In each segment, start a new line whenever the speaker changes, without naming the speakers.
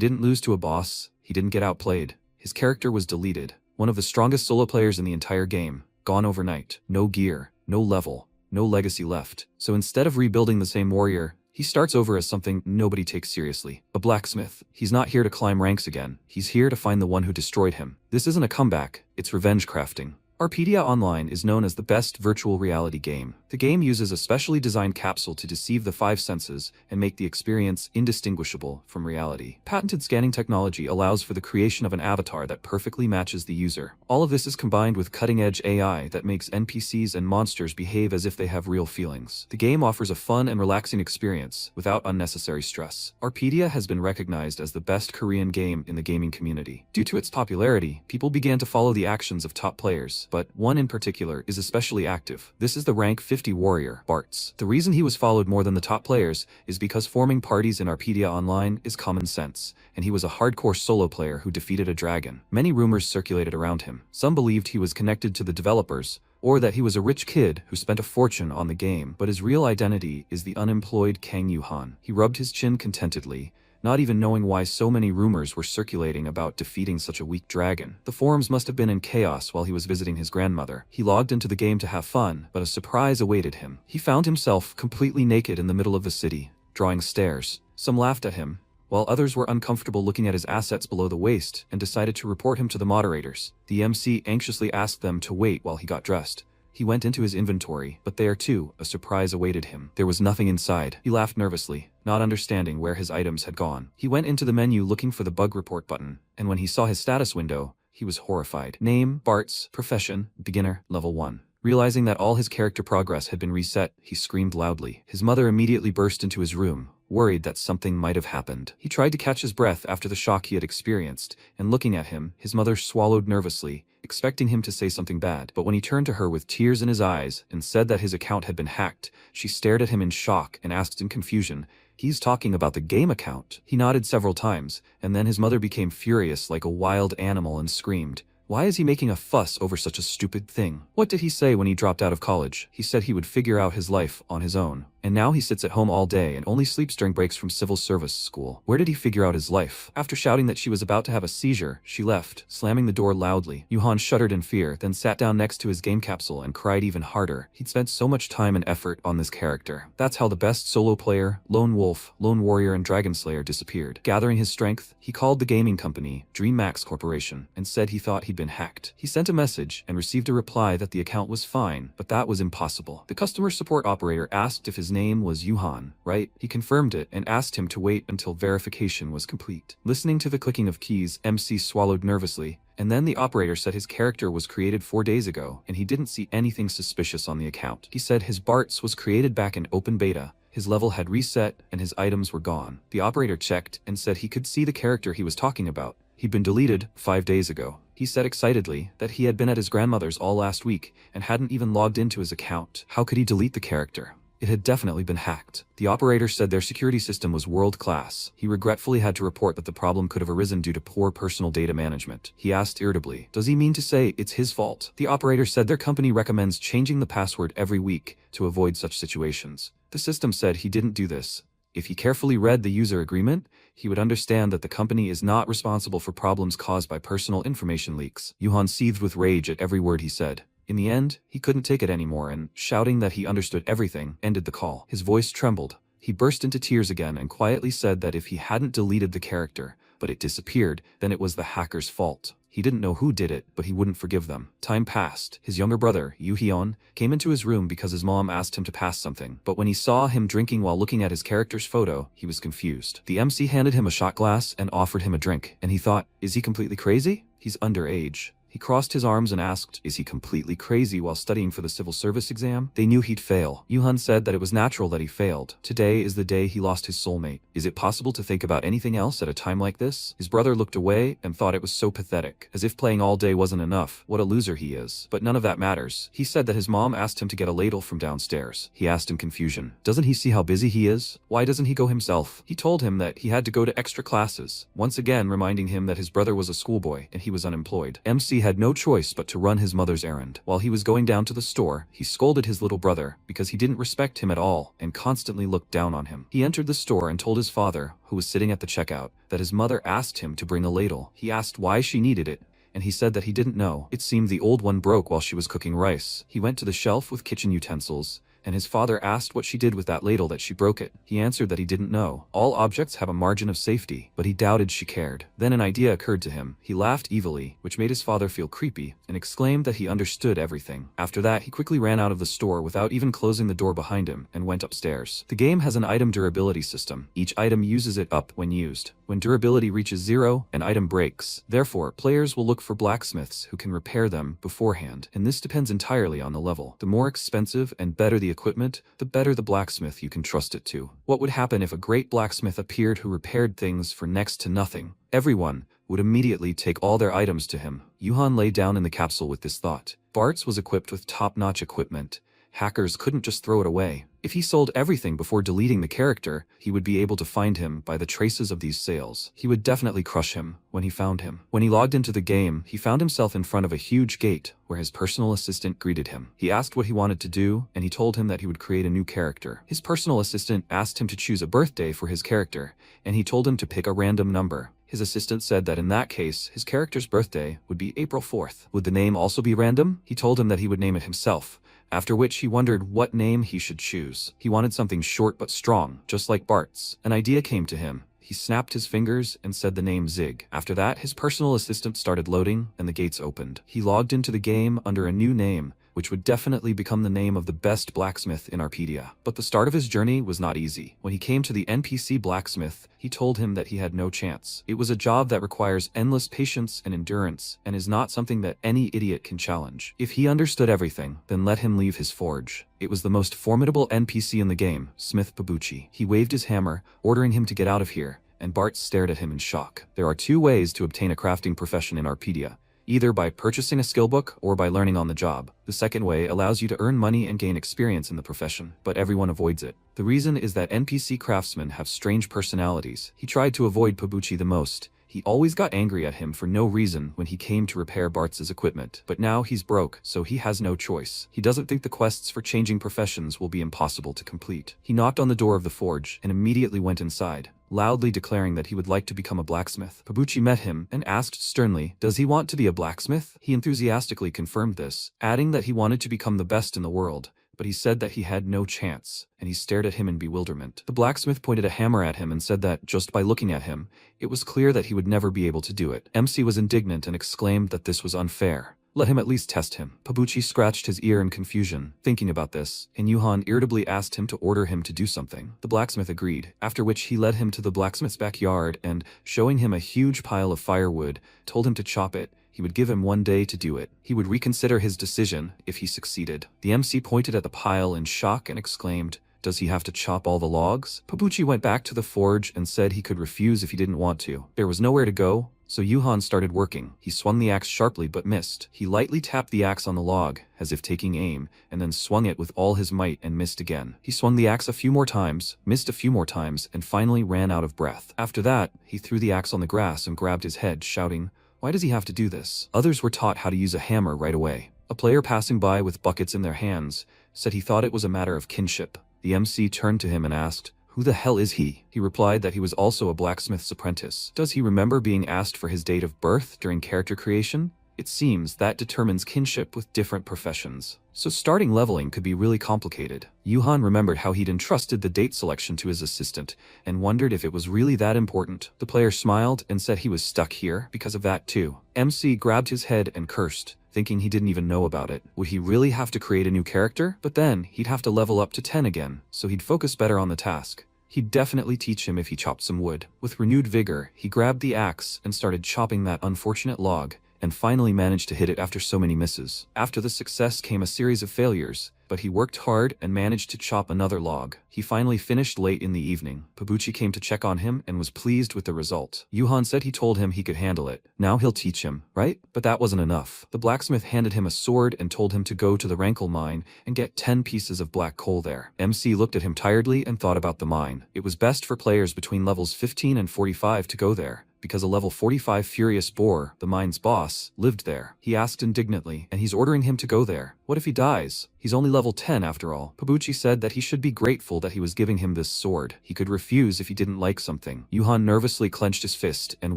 didn't lose to a boss, he didn't get outplayed. His character was deleted. One of the strongest solo players in the entire game, gone overnight. No gear, no level, no legacy left. So instead of rebuilding the same warrior, he starts over as something nobody takes seriously. A blacksmith. He's not here to climb ranks again. He's here to find the one who destroyed him. This isn't a comeback, it's revenge crafting. Arpedia Online is known as the best virtual reality game. The game uses a specially designed capsule to deceive the five senses and make the experience indistinguishable from reality. Patented scanning technology allows for the creation of an avatar that perfectly matches the user. All of this is combined with cutting-edge AI that makes NPCs and monsters behave as if they have real feelings. The game offers a fun and relaxing experience without unnecessary stress. Arpedia has been recognized as the best Korean game in the gaming community. Due to its popularity, people began to follow the actions of top players. But one in particular is especially active. This is the rank 50 warrior, Bartz. The reason he was followed more than the top players is because forming parties in Arpedia Online is common sense, and he was a hardcore solo player who defeated a dragon. Many rumors circulated around him. Some believed he was connected to the developers, or that he was a rich kid who spent a fortune on the game, but his real identity is the unemployed Kang Yuhan. He rubbed his chin contentedly, not even knowing why so many rumors were circulating about defeating such a weak dragon. The forums must have been in chaos while he was visiting his grandmother. He logged into the game to have fun, but a surprise awaited him. He found himself completely naked in the middle of the city, drawing stares. Some laughed at him, while others were uncomfortable looking at his assets below the waist and decided to report him to the moderators. The MC anxiously asked them to wait while he got dressed. He went into his inventory, but there too, a surprise awaited him. There was nothing inside. He laughed nervously, not understanding where his items had gone. He went into the menu looking for the bug report button, and when he saw his status window, he was horrified. Name, Bartz, profession, beginner, level 1. Realizing that all his character progress had been reset, he screamed loudly. His mother immediately burst into his room, worried that something might have happened. He tried to catch his breath after the shock he had experienced, and looking at him, his mother swallowed nervously, expecting him to say something bad. But when he turned to her with tears in his eyes and said that his account had been hacked, she stared at him in shock and asked in confusion, "He's talking about the game account?" He nodded several times, and then his mother became furious like a wild animal and screamed, "Why is he making a fuss over such a stupid thing? What did he say when he dropped out of college? He said he would figure out his life on his own. And now he sits at home all day and only sleeps during breaks from civil service school. Where did he figure out his life?" After shouting that she was about to have a seizure, she left, slamming the door loudly. Yuhan shuddered in fear, then sat down next to his game capsule and cried even harder. He'd spent so much time and effort on this character. That's how the best solo player, lone wolf, lone warrior, and dragon slayer disappeared. Gathering his strength, he called the gaming company, DreamMax Corporation, and said he thought he'd been hacked. He sent a message and received a reply that the account was fine, but that was impossible. The customer support operator asked if his name was Yuhan, right? He confirmed it and asked him to wait until verification was complete. Listening to the clicking of keys, MC swallowed nervously, and then the operator said his character was created 4 days ago, and he didn't see anything suspicious on the account. He said his Bartz was created back in open beta, his level had reset, and his items were gone. The operator checked and said he could see the character he was talking about. He'd been deleted 5 days ago. He said excitedly that he had been at his grandmother's all last week and hadn't even logged into his account. How could he delete the character? It had definitely been hacked. The operator said their security system was world-class. He regretfully had to report that the problem could have arisen due to poor personal data management. He asked irritably, "Does he mean to say it's his fault?" The operator said their company recommends changing the password every week to avoid such situations. The system said he didn't do this. If he carefully read the user agreement, he would understand that the company is not responsible for problems caused by personal information leaks. Yuhan seethed with rage at every word he said. In the end, he couldn't take it anymore and, shouting that he understood everything, ended the call. His voice trembled. He burst into tears again and quietly said that if he hadn't deleted the character, but it disappeared, then it was the hacker's fault. He didn't know who did it, but he wouldn't forgive them. Time passed. His younger brother, Yu-Hyun, came into his room because his mom asked him to pass something. But when he saw him drinking while looking at his character's photo, he was confused. The MC handed him a shot glass and offered him a drink, and he thought, is he completely crazy? He's underage. He crossed his arms and asked, is he completely crazy while studying for the civil service exam? They knew he'd fail. Yuhan said that it was natural that he failed. Today is the day he lost his soulmate. Is it possible to think about anything else at a time like this? His brother looked away and thought it was so pathetic, as if playing all day wasn't enough. What a loser he is. But none of that matters. He said that his mom asked him to get a ladle from downstairs. He asked in confusion, doesn't he see how busy he is? Why doesn't he go himself? He told him that he had to go to extra classes, once again reminding him that his brother was a schoolboy and he was unemployed. MC had no choice but to run his mother's errand. While he was going down to the store, he scolded his little brother because he didn't respect him at all and constantly looked down on him. He entered the store and told his father, who was sitting at the checkout, that his mother asked him to bring a ladle. He asked why she needed it, and he said that he didn't know. It seemed the old one broke while she was cooking rice. He went to the shelf with kitchen utensils, and his father asked what she did with that ladle that she broke it. He answered that he didn't know. All objects have a margin of safety, but he doubted she cared. Then an idea occurred to him. He laughed evilly, which made his father feel creepy, and exclaimed that he understood everything. After that, he quickly ran out of the store without even closing the door behind him and went upstairs. The game has an item durability system. Each item uses it up when used. When durability reaches 0, an item breaks. Therefore, players will look for blacksmiths who can repair them beforehand, and this depends entirely on the level. The more expensive and better the equipment, the better the blacksmith you can trust it to. What would happen if a great blacksmith appeared who repaired things for next to nothing? Everyone would immediately take all their items to him. Yuhan lay down in the capsule with this thought. Bartz was equipped with top-notch equipment. Hackers couldn't just throw it away. If he sold everything before deleting the character, he would be able to find him by the traces of these sales. He would definitely crush him when he found him. When he logged into the game, he found himself in front of a huge gate where his personal assistant greeted him. He asked what he wanted to do, and he told him that he would create a new character. His personal assistant asked him to choose a birthday for his character, and he told him to pick a random number. His assistant said that in that case, his character's birthday would be April 4th. Would the name also be random? He told him that he would name it himself, after which he wondered what name he should choose. He wanted something short but strong, just like Bart's. An idea came to him. He snapped his fingers and said the name Zig. After that, his personal assistant started loading and the gates opened. He logged into the game under a new name, which would definitely become the name of the best blacksmith in Arpedia. But the start of his journey was not easy. When he came to the NPC blacksmith, he told him that he had no chance. It was a job that requires endless patience and endurance, and is not something that any idiot can challenge. If he understood everything, then let him leave his forge. It was the most formidable NPC in the game, Smith Pabuchi. He waved his hammer, ordering him to get out of here, and Bart stared at him in shock. There are two ways to obtain a crafting profession in Arpedia, either by purchasing a skill book or by learning on the job. The second way allows you to earn money and gain experience in the profession, but everyone avoids it. The reason is that NPC craftsmen have strange personalities. He tried to avoid Pabuchi the most. He always got angry at him for no reason when he came to repair Bartz's equipment. But now he's broke, so he has no choice. He doesn't think the quests for changing professions will be impossible to complete. He knocked on the door of the forge and immediately went inside, loudly declaring that he would like to become a blacksmith. Pabuchi met him and asked sternly, "Does he want to be a blacksmith?" He enthusiastically confirmed this, adding that he wanted to become the best in the world, but he said that he had no chance, and he stared at him in bewilderment. The blacksmith pointed a hammer at him and said that, just by looking at him, it was clear that he would never be able to do it. MC was indignant and exclaimed that this was unfair. Let him at least test him. Pabuchi scratched his ear in confusion, thinking about this, and Yuhan irritably asked him to order him to do something. The blacksmith agreed, after which he led him to the blacksmith's backyard and, showing him a huge pile of firewood, told him to chop it. He would give him 1 day to do it. He would reconsider his decision if he succeeded. The MC pointed at the pile in shock and exclaimed, "Does he have to chop all the logs?" Pabuchi went back to the forge and said he could refuse if he didn't want to. There was nowhere to go, so Yuhan started working. He swung the axe sharply but missed. He lightly tapped the axe on the log, as if taking aim, and then swung it with all his might and missed again. He swung the axe a few more times, missed a few more times, and finally ran out of breath. After that, he threw the axe on the grass and grabbed his head, shouting, "Why does he have to do this?" Others were taught how to use a hammer right away. A player passing by with buckets in their hands said he thought it was a matter of kinship. The MC turned to him and asked, "Who the hell is he?" He replied that he was also a blacksmith's apprentice. Does he remember being asked for his date of birth during character creation? It seems that determines kinship with different professions. So starting leveling could be really complicated. Yuhan remembered how he'd entrusted the date selection to his assistant and wondered if it was really that important. The player smiled and said he was stuck here because of that too. MC grabbed his head and cursed, thinking he didn't even know about it. Would he really have to create a new character? But then he'd have to level up to 10 again, so he'd focus better on the task. He'd definitely teach him if he chopped some wood. With renewed vigor, he grabbed the axe and started chopping that unfortunate log, and finally managed to hit it after so many misses. After the success came a series of failures, but he worked hard and managed to chop another log. He finally finished late in the evening. Pabuchi came to check on him and was pleased with the result. Yuhan said he told him he could handle it. Now he'll teach him, right? But that wasn't enough. The blacksmith handed him a sword and told him to go to the Rankle mine and get 10 pieces of black coal there. MC looked at him tiredly and thought about the mine. It was best for players between levels 15 and 45 to go there, because a level 45 furious boar, the mine's boss, lived there. He asked indignantly, and he's ordering him to go there. What if he dies? He's only level 10 after all. Pabuchi said that he should be grateful that he was giving him this sword. He could refuse if he didn't like something. Yuhan nervously clenched his fist and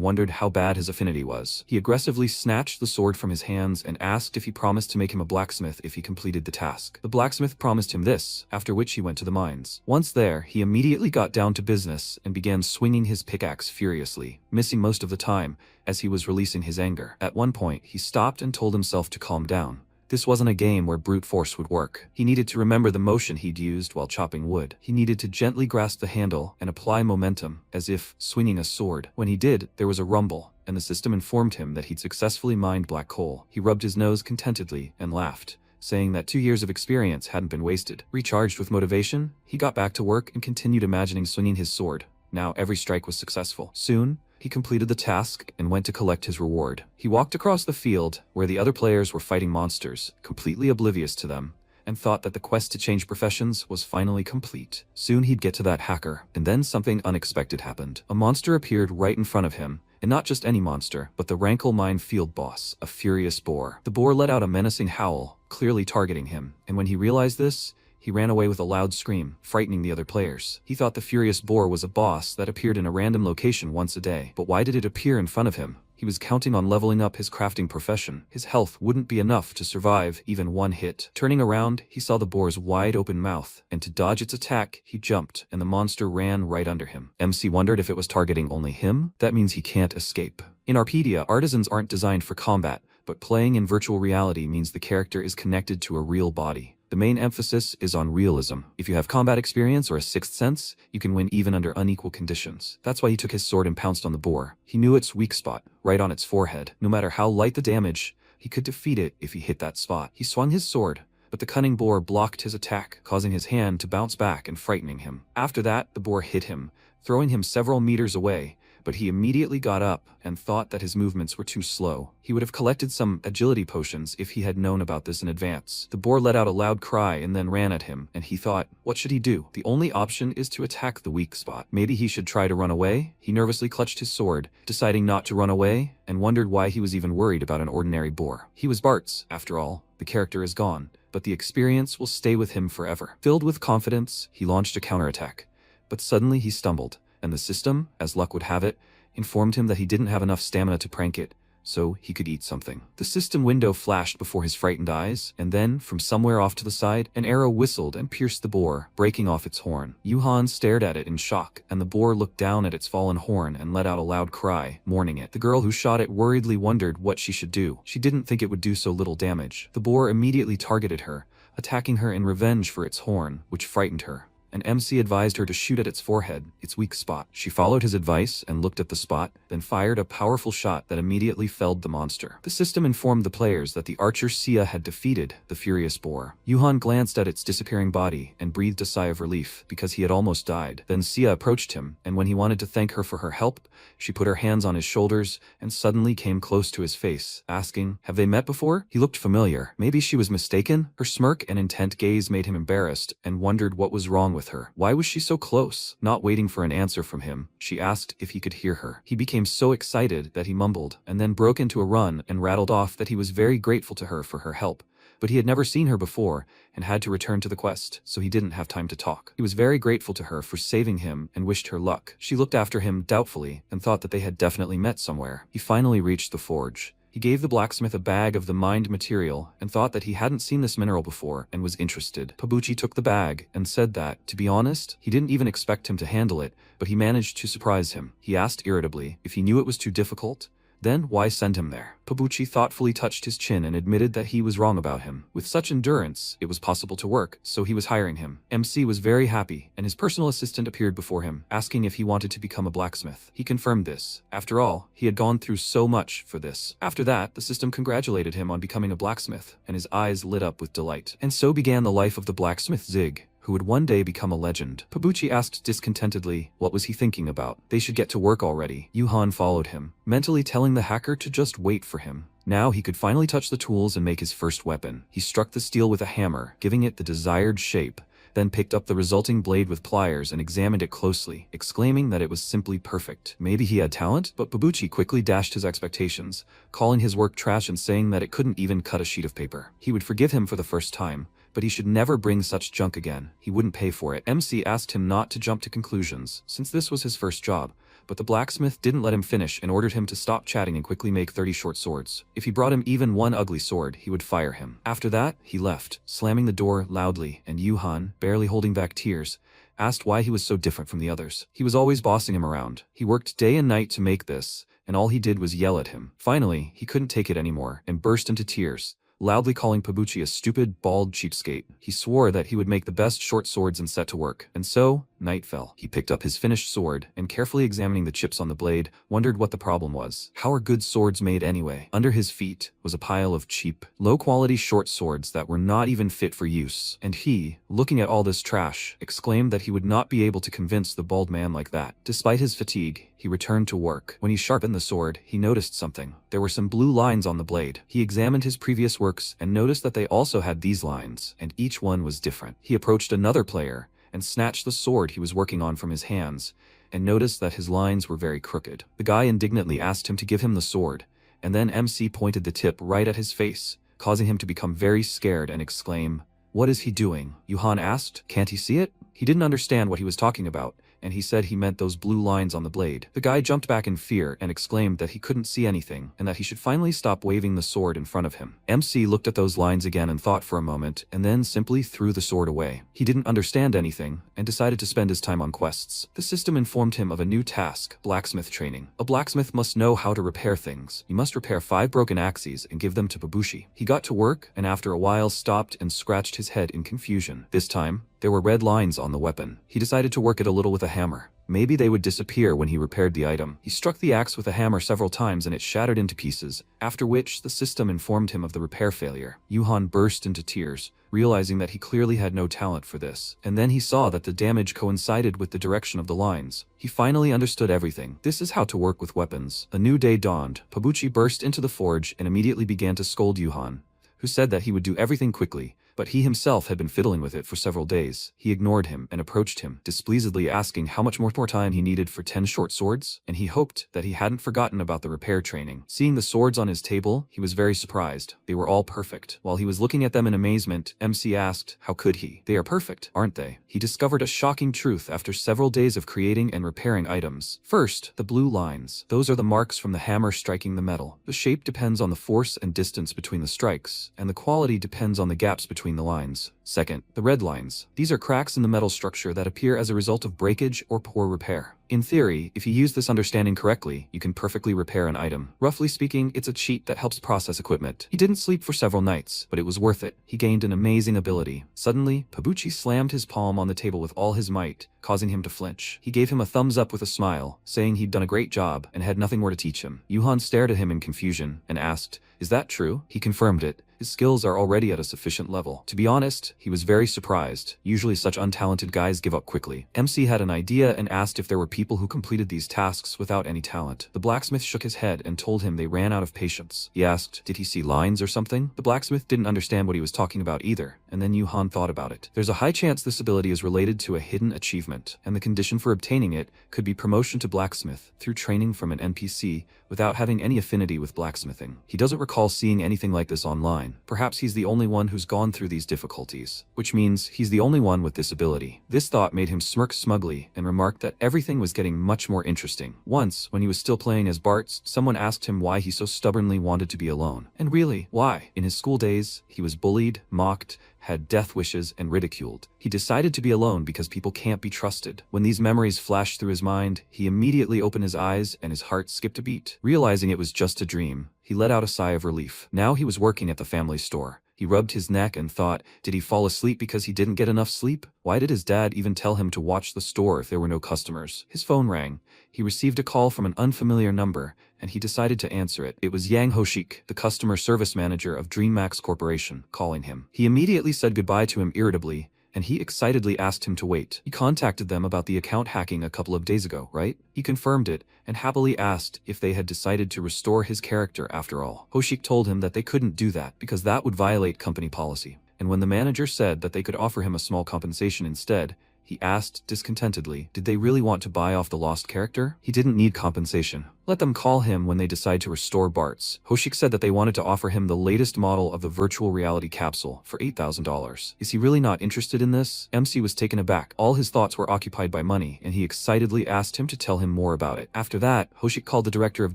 wondered how bad his affinity was. He aggressively snatched the sword from his hands and asked if he promised to make him a blacksmith if he completed the task. The blacksmith promised him this, after which he went to the mines. Once there, he immediately got down to business and began swinging his pickaxe furiously, missing most of the time as he was releasing his anger. At one point, he stopped and told himself to calm down. This wasn't a game where brute force would work. He needed to remember the motion he'd used while chopping wood. He needed to gently grasp the handle and apply momentum, as if swinging a sword. When he did, there was a rumble, and the system informed him that he'd successfully mined black coal. He rubbed his nose contentedly and laughed, saying that 2 years of experience hadn't been wasted. Recharged with motivation, he got back to work and continued imagining swinging his sword. Now every strike was successful. Soon, he completed the task and went to collect his reward. He walked across the field, where the other players were fighting monsters, completely oblivious to them, and thought that the quest to change professions was finally complete. Soon he'd get to that hacker, and then something unexpected happened. A monster appeared right in front of him, and not just any monster, but the Rankle Mine field boss, a furious boar. The boar let out a menacing howl, clearly targeting him, and when he realized this, he ran away with a loud scream, frightening the other players. He thought the furious boar was a boss that appeared in a random location once a day. But why did it appear in front of him? He was counting on leveling up his crafting profession. His health wouldn't be enough to survive even one hit. Turning around, he saw the boar's wide-open mouth, and to dodge its attack, he jumped, and the monster ran right under him. MC wondered if it was targeting only him. That means he can't escape. In Arpedia, artisans aren't designed for combat, but playing in virtual reality means the character is connected to a real body. The main emphasis is on realism. If you have combat experience or a sixth sense, you can win even under unequal conditions. That's why he took his sword and pounced on the boar. He knew its weak spot, right on its forehead. No matter how light the damage, he could defeat it if he hit that spot. He swung his sword, but the cunning boar blocked his attack, causing his hand to bounce back and frightening him. After that, the boar hit him, throwing him several meters away, but he immediately got up and thought that his movements were too slow. He would have collected some agility potions if he had known about this in advance. The boar let out a loud cry and then ran at him, and he thought, what should he do? The only option is to attack the weak spot. Maybe he should try to run away? He nervously clutched his sword, deciding not to run away, and wondered why he was even worried about an ordinary boar. He was Bart's, after all. The character is gone, but the experience will stay with him forever. Filled with confidence, he launched a counterattack. But suddenly he stumbled, and the system, as luck would have it, informed him that he didn't have enough stamina to prank it, so he could eat something. The system window flashed before his frightened eyes, and then, from somewhere off to the side, an arrow whistled and pierced the boar, breaking off its horn. Yuhan stared at it in shock, and the boar looked down at its fallen horn and let out a loud cry, mourning it. The girl who shot it worriedly wondered what she should do. She didn't think it would do so little damage. The boar immediately targeted her, attacking her in revenge for its horn, which frightened her. An MC advised her to shoot at its forehead, its weak spot. She followed his advice and looked at the spot, then fired a powerful shot that immediately felled the monster. The system informed the players that the archer Sia had defeated the furious boar. Yuhan glanced at its disappearing body and breathed a sigh of relief, because he had almost died. Then Sia approached him, and when he wanted to thank her for her help, she put her hands on his shoulders and suddenly came close to his face, asking, have they met before? He looked familiar. Maybe she was mistaken? Her smirk and intent gaze made him embarrassed and wondered what was wrong with her. Why was she so close? Not waiting for an answer from him, she asked if he could hear her. He became so excited that he mumbled, and then broke into a run and rattled off that he was very grateful to her for her help. But he had never seen her before and had to return to the quest, so he didn't have time to talk. He was very grateful to her for saving him and wished her luck. She looked after him doubtfully and thought that they had definitely met somewhere. He finally reached the forge. He gave the blacksmith a bag of the mined material and thought that he hadn't seen this mineral before and was interested. Pabuchi took the bag and said that, to be honest, he didn't even expect him to handle it, but he managed to surprise him. He asked irritably if he knew it was too difficult. Then why send him there? Pabuchi thoughtfully touched his chin and admitted that he was wrong about him. With such endurance, it was possible to work, so he was hiring him. MC was very happy, and his personal assistant appeared before him, asking if he wanted to become a blacksmith. He confirmed this. After all, he had gone through so much for this. After that, the system congratulated him on becoming a blacksmith, and his eyes lit up with delight. And so began the life of the blacksmith Zig, who would one day become a legend. Pabuchi asked discontentedly, what was he thinking about? They should get to work already. Yuhan followed him, mentally telling the hacker to just wait for him. Now he could finally touch the tools and make his first weapon. He struck the steel with a hammer, giving it the desired shape, then picked up the resulting blade with pliers and examined it closely, exclaiming that it was simply perfect. Maybe he had talent, but Pabuchi quickly dashed his expectations, calling his work trash and saying that it couldn't even cut a sheet of paper. He would forgive him for the first time, but he should never bring such junk again. He wouldn't pay for it. MC asked him not to jump to conclusions, since this was his first job, but the blacksmith didn't let him finish and ordered him to stop chatting and quickly make 30 short swords. If he brought him even one ugly sword, he would fire him. After that, he left, slamming the door loudly, and Yuhan, barely holding back tears, asked why he was so different from the others. He was always bossing him around. He worked day and night to make this, and all he did was yell at him. Finally, he couldn't take it anymore and burst into tears, loudly calling Pabuchi a stupid, bald cheapskate. He swore that he would make the best short swords and set to work. And so, night fell. He picked up his finished sword, and carefully examining the chips on the blade, wondered what the problem was. How are good swords made anyway? Under his feet was a pile of cheap, low-quality short swords that were not even fit for use. And he, looking at all this trash, exclaimed that he would not be able to convince the bald man like that. Despite his fatigue, he returned to work. When he sharpened the sword, he noticed something. There were some blue lines on the blade. He examined his previous works and noticed that they also had these lines, and each one was different. He approached another player and snatched the sword he was working on from his hands, and noticed that his lines were very crooked. The guy indignantly asked him to give him the sword, and then MC pointed the tip right at his face, causing him to become very scared and exclaim, "What is he doing?" Yuhan asked, "Can't he see it?" He didn't understand what he was talking about, and he said he meant those blue lines on the blade. The guy jumped back in fear and exclaimed that he couldn't see anything, and that he should finally stop waving the sword in front of him. MC looked at those lines again and thought for a moment, and then simply threw the sword away. He didn't understand anything, and decided to spend his time on quests. The system informed him of a new task, blacksmith training. A blacksmith must know how to repair things. He must repair 5 broken axes and give them to Pabuchi. He got to work, and after a while stopped and scratched his head in confusion. This time, there were red lines on the weapon. He decided to work it a little with a hammer. Maybe they would disappear when he repaired the item. He struck the axe with a hammer several times and it shattered into pieces, after which the system informed him of the repair failure. Yuhan burst into tears, realizing that he clearly had no talent for this. And then he saw that the damage coincided with the direction of the lines. He finally understood everything. This is how to work with weapons. A new day dawned. Pabuchi burst into the forge and immediately began to scold Yuhan, who said that he would do everything quickly, but he himself had been fiddling with it for several days. He ignored him and approached him, displeasedly asking how much more time he needed for 10 short swords, and he hoped that he hadn't forgotten about the repair training. Seeing the swords on his table, he was very surprised. They were all perfect. While he was looking at them in amazement, MC asked, "How could he? They are perfect, aren't they?" He discovered a shocking truth after several days of creating and repairing items. First, the blue lines. Those are the marks from the hammer striking the metal. The shape depends on the force and distance between the strikes, and the quality depends on the gaps between the lines. Second, the red lines. These are cracks in the metal structure that appear as a result of breakage or poor repair. In theory, if you use this understanding correctly, you can perfectly repair an item. Roughly speaking, it's a cheat that helps process equipment. He didn't sleep for several nights, but it was worth it. He gained an amazing ability. Suddenly, Pabuchi slammed his palm on the table with all his might, causing him to flinch. He gave him a thumbs up with a smile, saying he'd done a great job and had nothing more to teach him. Yuhan stared at him in confusion and asked, "Is that true?" He confirmed it. His skills are already at a sufficient level. To be honest, he was very surprised. Usually such untalented guys give up quickly. MC had an idea and asked if there were people who completed these tasks without any talent. The blacksmith shook his head and told him they ran out of patience. He asked, did he see lines or something? The blacksmith didn't understand what he was talking about either, and then Yuhan thought about it. There's a high chance this ability is related to a hidden achievement, and the condition for obtaining it could be promotion to blacksmith through training from an NPC without having any affinity with blacksmithing. He doesn't recall seeing anything like this online. Perhaps he's the only one who's gone through these difficulties, which means he's the only one with this ability. This thought made him smirk smugly and remarked that everything was getting much more interesting. Once, when he was still playing as Bart, someone asked him why he so stubbornly wanted to be alone. And really, why? In his school days, he was bullied, mocked, had death wishes, and ridiculed. He decided to be alone because people can't be trusted. When these memories flashed through his mind, he immediately opened his eyes and his heart skipped a beat. Realizing it was just a dream, he let out a sigh of relief. Now he was working at the family store. He rubbed his neck and thought, did he fall asleep because he didn't get enough sleep? Why did his dad even tell him to watch the store if there were no customers? His phone rang. He received a call from an unfamiliar number, and he decided to answer it. It was Yang Hoshik, the customer service manager of DreamMax Corporation, calling him. He immediately said goodbye to him irritably, and he excitedly asked him to wait. He contacted them about the account hacking a couple of days ago, right? He confirmed it, and happily asked if they had decided to restore his character after all. Hoshik told him that they couldn't do that because that would violate company policy. and when the manager said that they could offer him a small compensation instead, he asked discontentedly, did they really want to buy off the lost character? He didn't need compensation. Let them call him when they decide to restore Bart's. Hoshik said that they wanted to offer him the latest model of the virtual reality capsule for $8,000. Is he really not interested in this? MC was taken aback. All his thoughts were occupied by money, and he excitedly asked him to tell him more about it. After that, Hoshik called the director of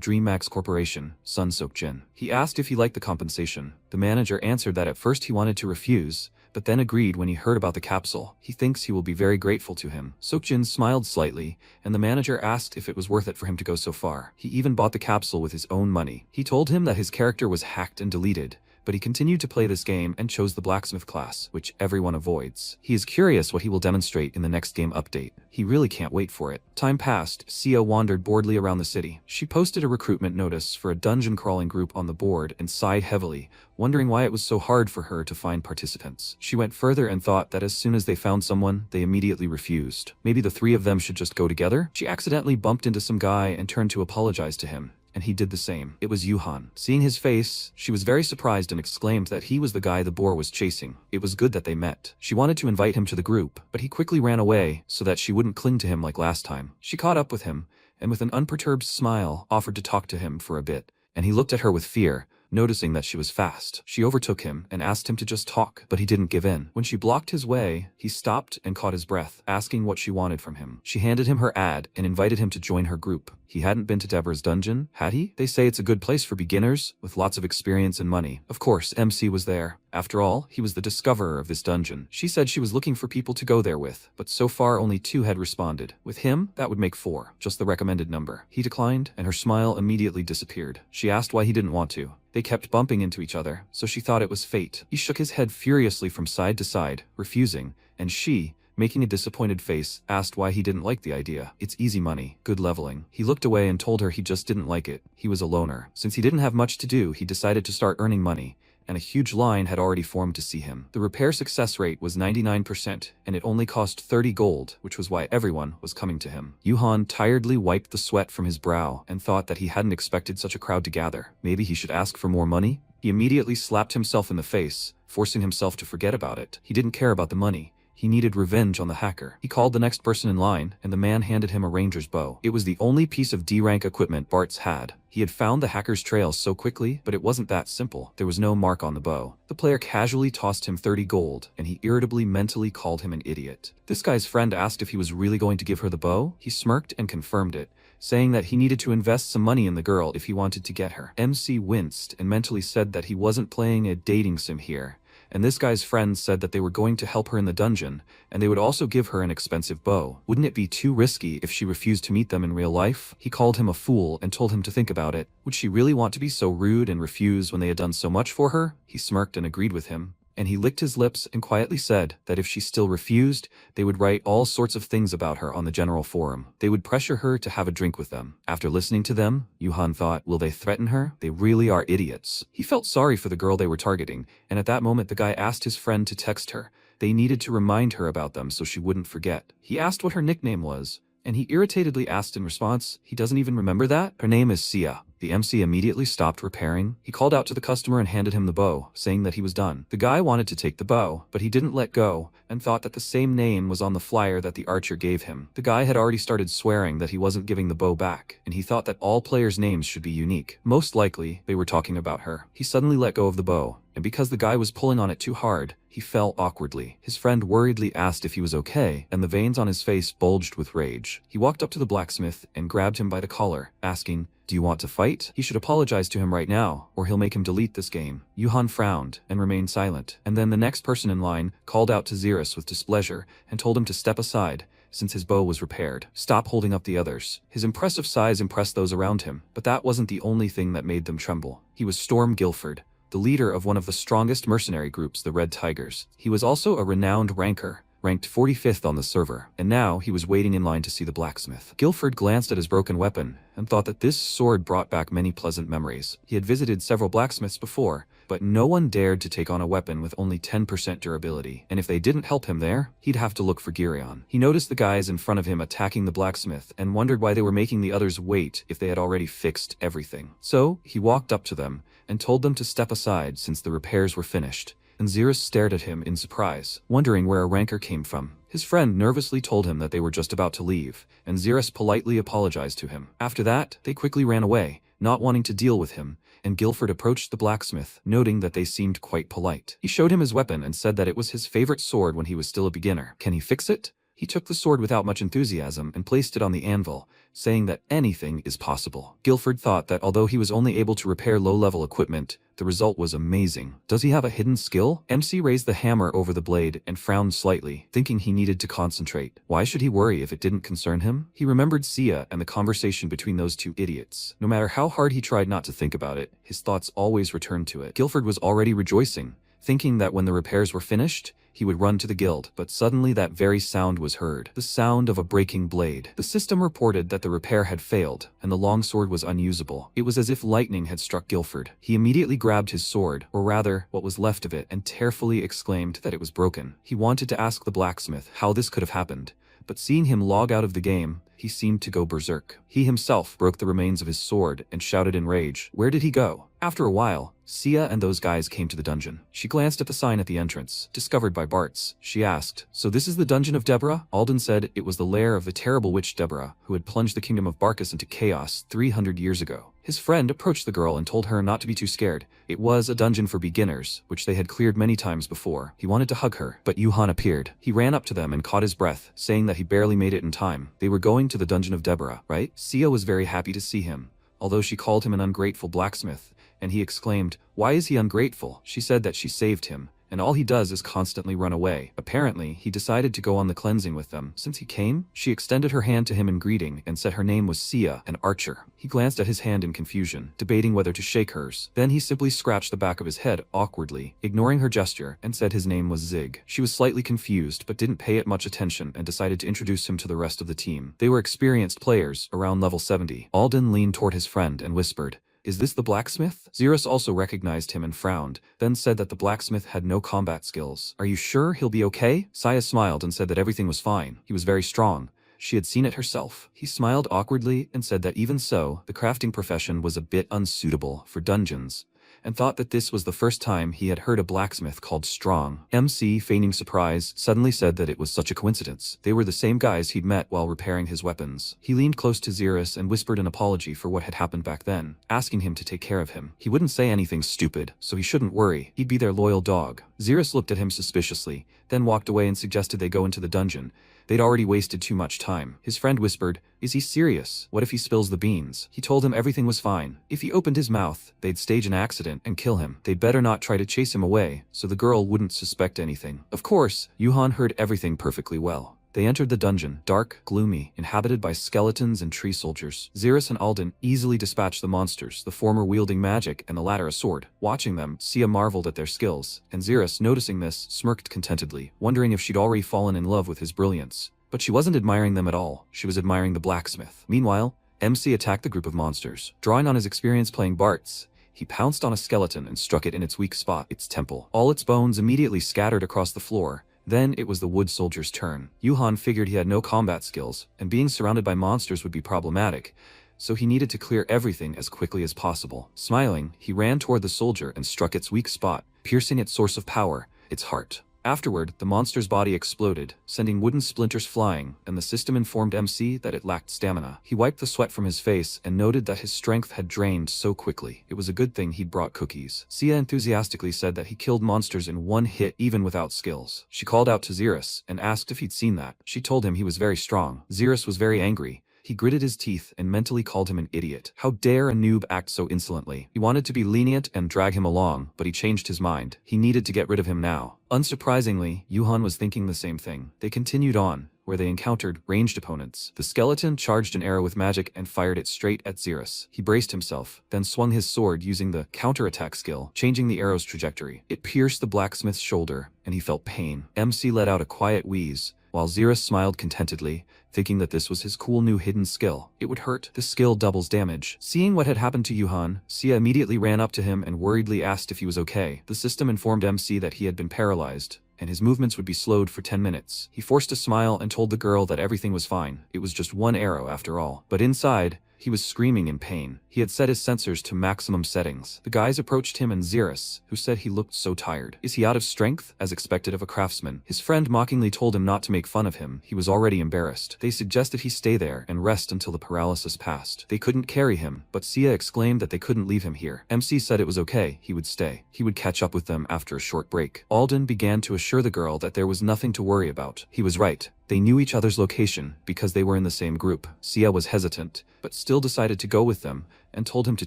DreamMax Corporation, Sun Sok-jin. He asked if he liked the compensation. The manager answered that at first he wanted to refuse, but then agreed when he heard about the capsule. He thinks he will be very grateful to him. Sok-jin smiled slightly, and the manager asked if it was worth it for him to go so far. He even bought the capsule with his own money. He told him that his character was hacked and deleted, but he continued to play this game and chose the Blacksmith class, which everyone avoids. He is curious what he will demonstrate in the next game update. He really can't wait for it. Time passed. Sia wandered boredly around the city. She posted a recruitment notice for a dungeon-crawling group on the board and sighed heavily, wondering why it was so hard for her to find participants. She went further and thought that as soon as they found someone, they immediately refused. Maybe the three of them should just go together? She accidentally bumped into some guy and turned to apologize to him, and he did the same. It was Yuhan. Seeing his face, she was very surprised and exclaimed that he was the guy the boar was chasing. It was good that they met. She wanted to invite him to the group, but he quickly ran away so that she wouldn't cling to him like last time. She caught up with him, and with an unperturbed smile, offered to talk to him for a bit, and he looked at her with fear, noticing that she was fast. She overtook him and asked him to just talk, but he didn't give in. When she blocked his way, he stopped and caught his breath, asking what she wanted from him. She handed him her ad and invited him to join her group. He hadn't been to Deborah's dungeon, had he? They say it's a good place for beginners, with lots of experience and money. Of course, MC was there. After all, he was the discoverer of this dungeon. She said she was looking for people to go there with, but so far only 2 had responded. With him, that would make 4, just the recommended number. He declined, and her smile immediately disappeared. She asked why he didn't want to. They kept bumping into each other, so she thought it was fate. He shook his head furiously from side to side, refusing, and she, making a disappointed face, asked why he didn't like the idea. It's easy money, good leveling. He looked away and told her he just didn't like it. He was a loner. Since he didn't have much to do, he decided to start earning money, and a huge line had already formed to see him. The repair success rate was 99%, and it only cost 30 gold, which was why everyone was coming to him. Yuhan tiredly wiped the sweat from his brow and thought that he hadn't expected such a crowd to gather. Maybe he should ask for more money? He immediately slapped himself in the face, forcing himself to forget about it. He didn't care about the money. He needed revenge on the hacker. He called the next person in line, and the man handed him a ranger's bow. It was the only piece of D-rank equipment Bart's had. He had found the hacker's trail so quickly, but it wasn't that simple. There was no mark on the bow. The player casually tossed him 30 gold, and he irritably mentally called him an idiot. This guy's friend asked if he was really going to give her the bow. He smirked and confirmed it, saying that he needed to invest some money in the girl if he wanted to get her. MC winced and mentally said that he wasn't playing a dating sim here, and this guy's friends said that they were going to help her in the dungeon, and they would also give her an expensive bow. Wouldn't it be too risky if she refused to meet them in real life? He called him a fool and told him to think about it. Would she really want to be so rude and refuse when they had done so much for her? He smirked and agreed with him, and he licked his lips and quietly said that if she still refused, they would write all sorts of things about her on the general forum. They would pressure her to have a drink with them. After listening to them, Yuhan thought, will they threaten her? They really are idiots. He felt sorry for the girl they were targeting, and at that moment the guy asked his friend to text her. They needed to remind her about them so she wouldn't forget. He asked what her nickname was, and he irritatedly asked in response, he doesn't even remember that? Her name is Sia. The MC immediately stopped repairing. He called out to the customer and handed him the bow, saying that he was done. The guy wanted to take the bow, but he didn't let go, and thought that the same name was on the flyer that the archer gave him. The guy had already started swearing that he wasn't giving the bow back, and he thought that all players' names should be unique. Most likely, they were talking about her. He suddenly let go of the bow, and because the guy was pulling on it too hard, he fell awkwardly. His friend worriedly asked if he was okay, and the veins on his face bulged with rage. He walked up to the blacksmith and grabbed him by the collar, asking, do you want to fight? He should apologize to him right now, or he'll make him delete this game. Yuhan frowned and remained silent, and then the next person in line called out to Xerus with displeasure and told him to step aside, since his bow was repaired. Stop holding up the others. His impressive size impressed those around him, but that wasn't the only thing that made them tremble. He was Storm Guilford, the leader of one of the strongest mercenary groups, the Red Tigers. He was also a renowned ranker, ranked 45th on the server, and now he was waiting in line to see the blacksmith. Guilford glanced at his broken weapon and thought that this sword brought back many pleasant memories. He had visited several blacksmiths before, but no one dared to take on a weapon with only 10% durability, and if they didn't help him there, he'd have to look for Girion. He noticed the guys in front of him attacking the blacksmith and wondered why they were making the others wait if they had already fixed everything. So, he walked up to them and told them to step aside since the repairs were finished, and Xerus stared at him in surprise, wondering where a rancor came from. His friend nervously told him that they were just about to leave, and Xerus politely apologized to him. After that, they quickly ran away, not wanting to deal with him, and Guilford approached the blacksmith, noting that they seemed quite polite. He showed him his weapon and said that it was his favorite sword when he was still a beginner. Can he fix it? He took the sword without much enthusiasm and placed it on the anvil, saying that anything is possible. Guilford thought that although he was only able to repair low-level equipment, the result was amazing. Does he have a hidden skill? MC raised the hammer over the blade and frowned slightly, thinking he needed to concentrate. Why should he worry if it didn't concern him? He remembered Sia and the conversation between those two idiots. No matter how hard he tried not to think about it, his thoughts always returned to it. Guilford was already rejoicing, thinking that when the repairs were finished, he would run to the guild, but suddenly that very sound was heard. The sound of a breaking blade. The system reported that the repair had failed, and the longsword was unusable. It was as if lightning had struck Guilford. He immediately grabbed his sword, or rather, what was left of it, and tearfully exclaimed that it was broken. He wanted to ask the blacksmith how this could have happened, but seeing him log out of the game, he seemed to go berserk. He himself broke the remains of his sword and shouted in rage. Where did he go? After a while, Sia and those guys came to the dungeon. She glanced at the sign at the entrance, discovered by Bartz. She asked, "So this is the dungeon of Deborah?" Alden said it was the lair of the terrible witch Deborah, who had plunged the kingdom of Barcus into chaos 300 years ago. His friend approached the girl and told her not to be too scared. It was a dungeon for beginners, which they had cleared many times before. He wanted to hug her, but Yuhan appeared. He ran up to them and caught his breath, saying that he barely made it in time. They were going to the dungeon of Deborah, right? Sia was very happy to see him, although she called him an ungrateful blacksmith, and he exclaimed, "Why is he ungrateful?" She said that she saved him, and all he does is constantly run away. Apparently, he decided to go on the cleansing with them. Since he came, she extended her hand to him in greeting and said her name was Sia, an archer. He glanced at his hand in confusion, debating whether to shake hers. Then he simply scratched the back of his head awkwardly, ignoring her gesture, and said his name was Zig. She was slightly confused, but didn't pay it much attention and decided to introduce him to the rest of the team. They were experienced players, around level 70. Alden leaned toward his friend and whispered, "Is this the blacksmith?" Xerus also recognized him and frowned, then said that the blacksmith had no combat skills. "Are you sure he'll be okay?" Sia smiled and said that everything was fine. He was very strong. She had seen it herself. He smiled awkwardly and said that even so, the crafting profession was a bit unsuitable for dungeons, and thought that this was the first time he had heard a blacksmith called Strong. MC, feigning surprise, suddenly said that it was such a coincidence. They were the same guys he'd met while repairing his weapons. He leaned close to Xerus and whispered an apology for what had happened back then, asking him to take care of him. He wouldn't say anything stupid, so he shouldn't worry. He'd be their loyal dog. Xerus looked at him suspiciously, then walked away and suggested they go into the dungeon. They'd already wasted too much time. His friend whispered, "Is he serious? What if he spills the beans?" He told him everything was fine. If he opened his mouth, they'd stage an accident and kill him. They'd better not try to chase him away, so the girl wouldn't suspect anything. Of course, Yuhan heard everything perfectly well. They entered the dungeon, dark, gloomy, inhabited by skeletons and tree soldiers. Xerus and Alden easily dispatched the monsters, the former wielding magic and the latter a sword. Watching them, Sia marveled at their skills, and Xerus, noticing this, smirked contentedly, wondering if she'd already fallen in love with his brilliance. But she wasn't admiring them at all. She was admiring the blacksmith. Meanwhile, MC attacked the group of monsters. Drawing on his experience playing Bartz, he pounced on a skeleton and struck it in its weak spot, its temple. All its bones immediately scattered across the floor. Then it was the wood soldier's turn. Yuhan figured he had no combat skills, and being surrounded by monsters would be problematic, so he needed to clear everything as quickly as possible. Smiling, he ran toward the soldier and struck its weak spot, piercing its source of power, its heart. Afterward, the monster's body exploded, sending wooden splinters flying, and the system informed MC that it lacked stamina. He wiped the sweat from his face and noted that his strength had drained so quickly. It was a good thing he'd brought cookies. Sia enthusiastically said that he killed monsters in one hit even without skills. She called out to Xerus and asked if he'd seen that. She told him he was very strong. Xerus was very angry. He gritted his teeth and mentally called him an idiot. How dare a noob act so insolently? He wanted to be lenient and drag him along, but he changed his mind. He needed to get rid of him now. Unsurprisingly, Yuhan was thinking the same thing. They continued on, where they encountered ranged opponents. The skeleton charged an arrow with magic and fired it straight at Xerus. He braced himself, then swung his sword using the counterattack skill, changing the arrow's trajectory. It pierced the blacksmith's shoulder, and he felt pain. MC let out a quiet wheeze, while Xerus smiled contentedly, thinking that this was his cool new hidden skill. It would hurt. The skill doubles damage. Seeing what had happened to Yuhan, Sia immediately ran up to him and worriedly asked if he was okay. The system informed MC that he had been paralyzed, and his movements would be slowed for 10 minutes. He forced a smile and told the girl that everything was fine. It was just one arrow after all. But inside, He was screaming in pain. He had set his sensors to maximum settings. The guys approached him and Xerus, who said he looked so tired. Is he out of strength, as expected of a craftsman? His friend mockingly told him not to make fun of him. He was already embarrassed. They suggested he stay there and rest until the paralysis passed. They couldn't carry him, but Sia exclaimed that they couldn't leave him here. MC said it was okay, he would stay. He would catch up with them after a short break. Alden began to assure the girl that there was nothing to worry about. He was right. They knew each other's location because they were in the same group. Sia was hesitant, but still decided to go with them and told him to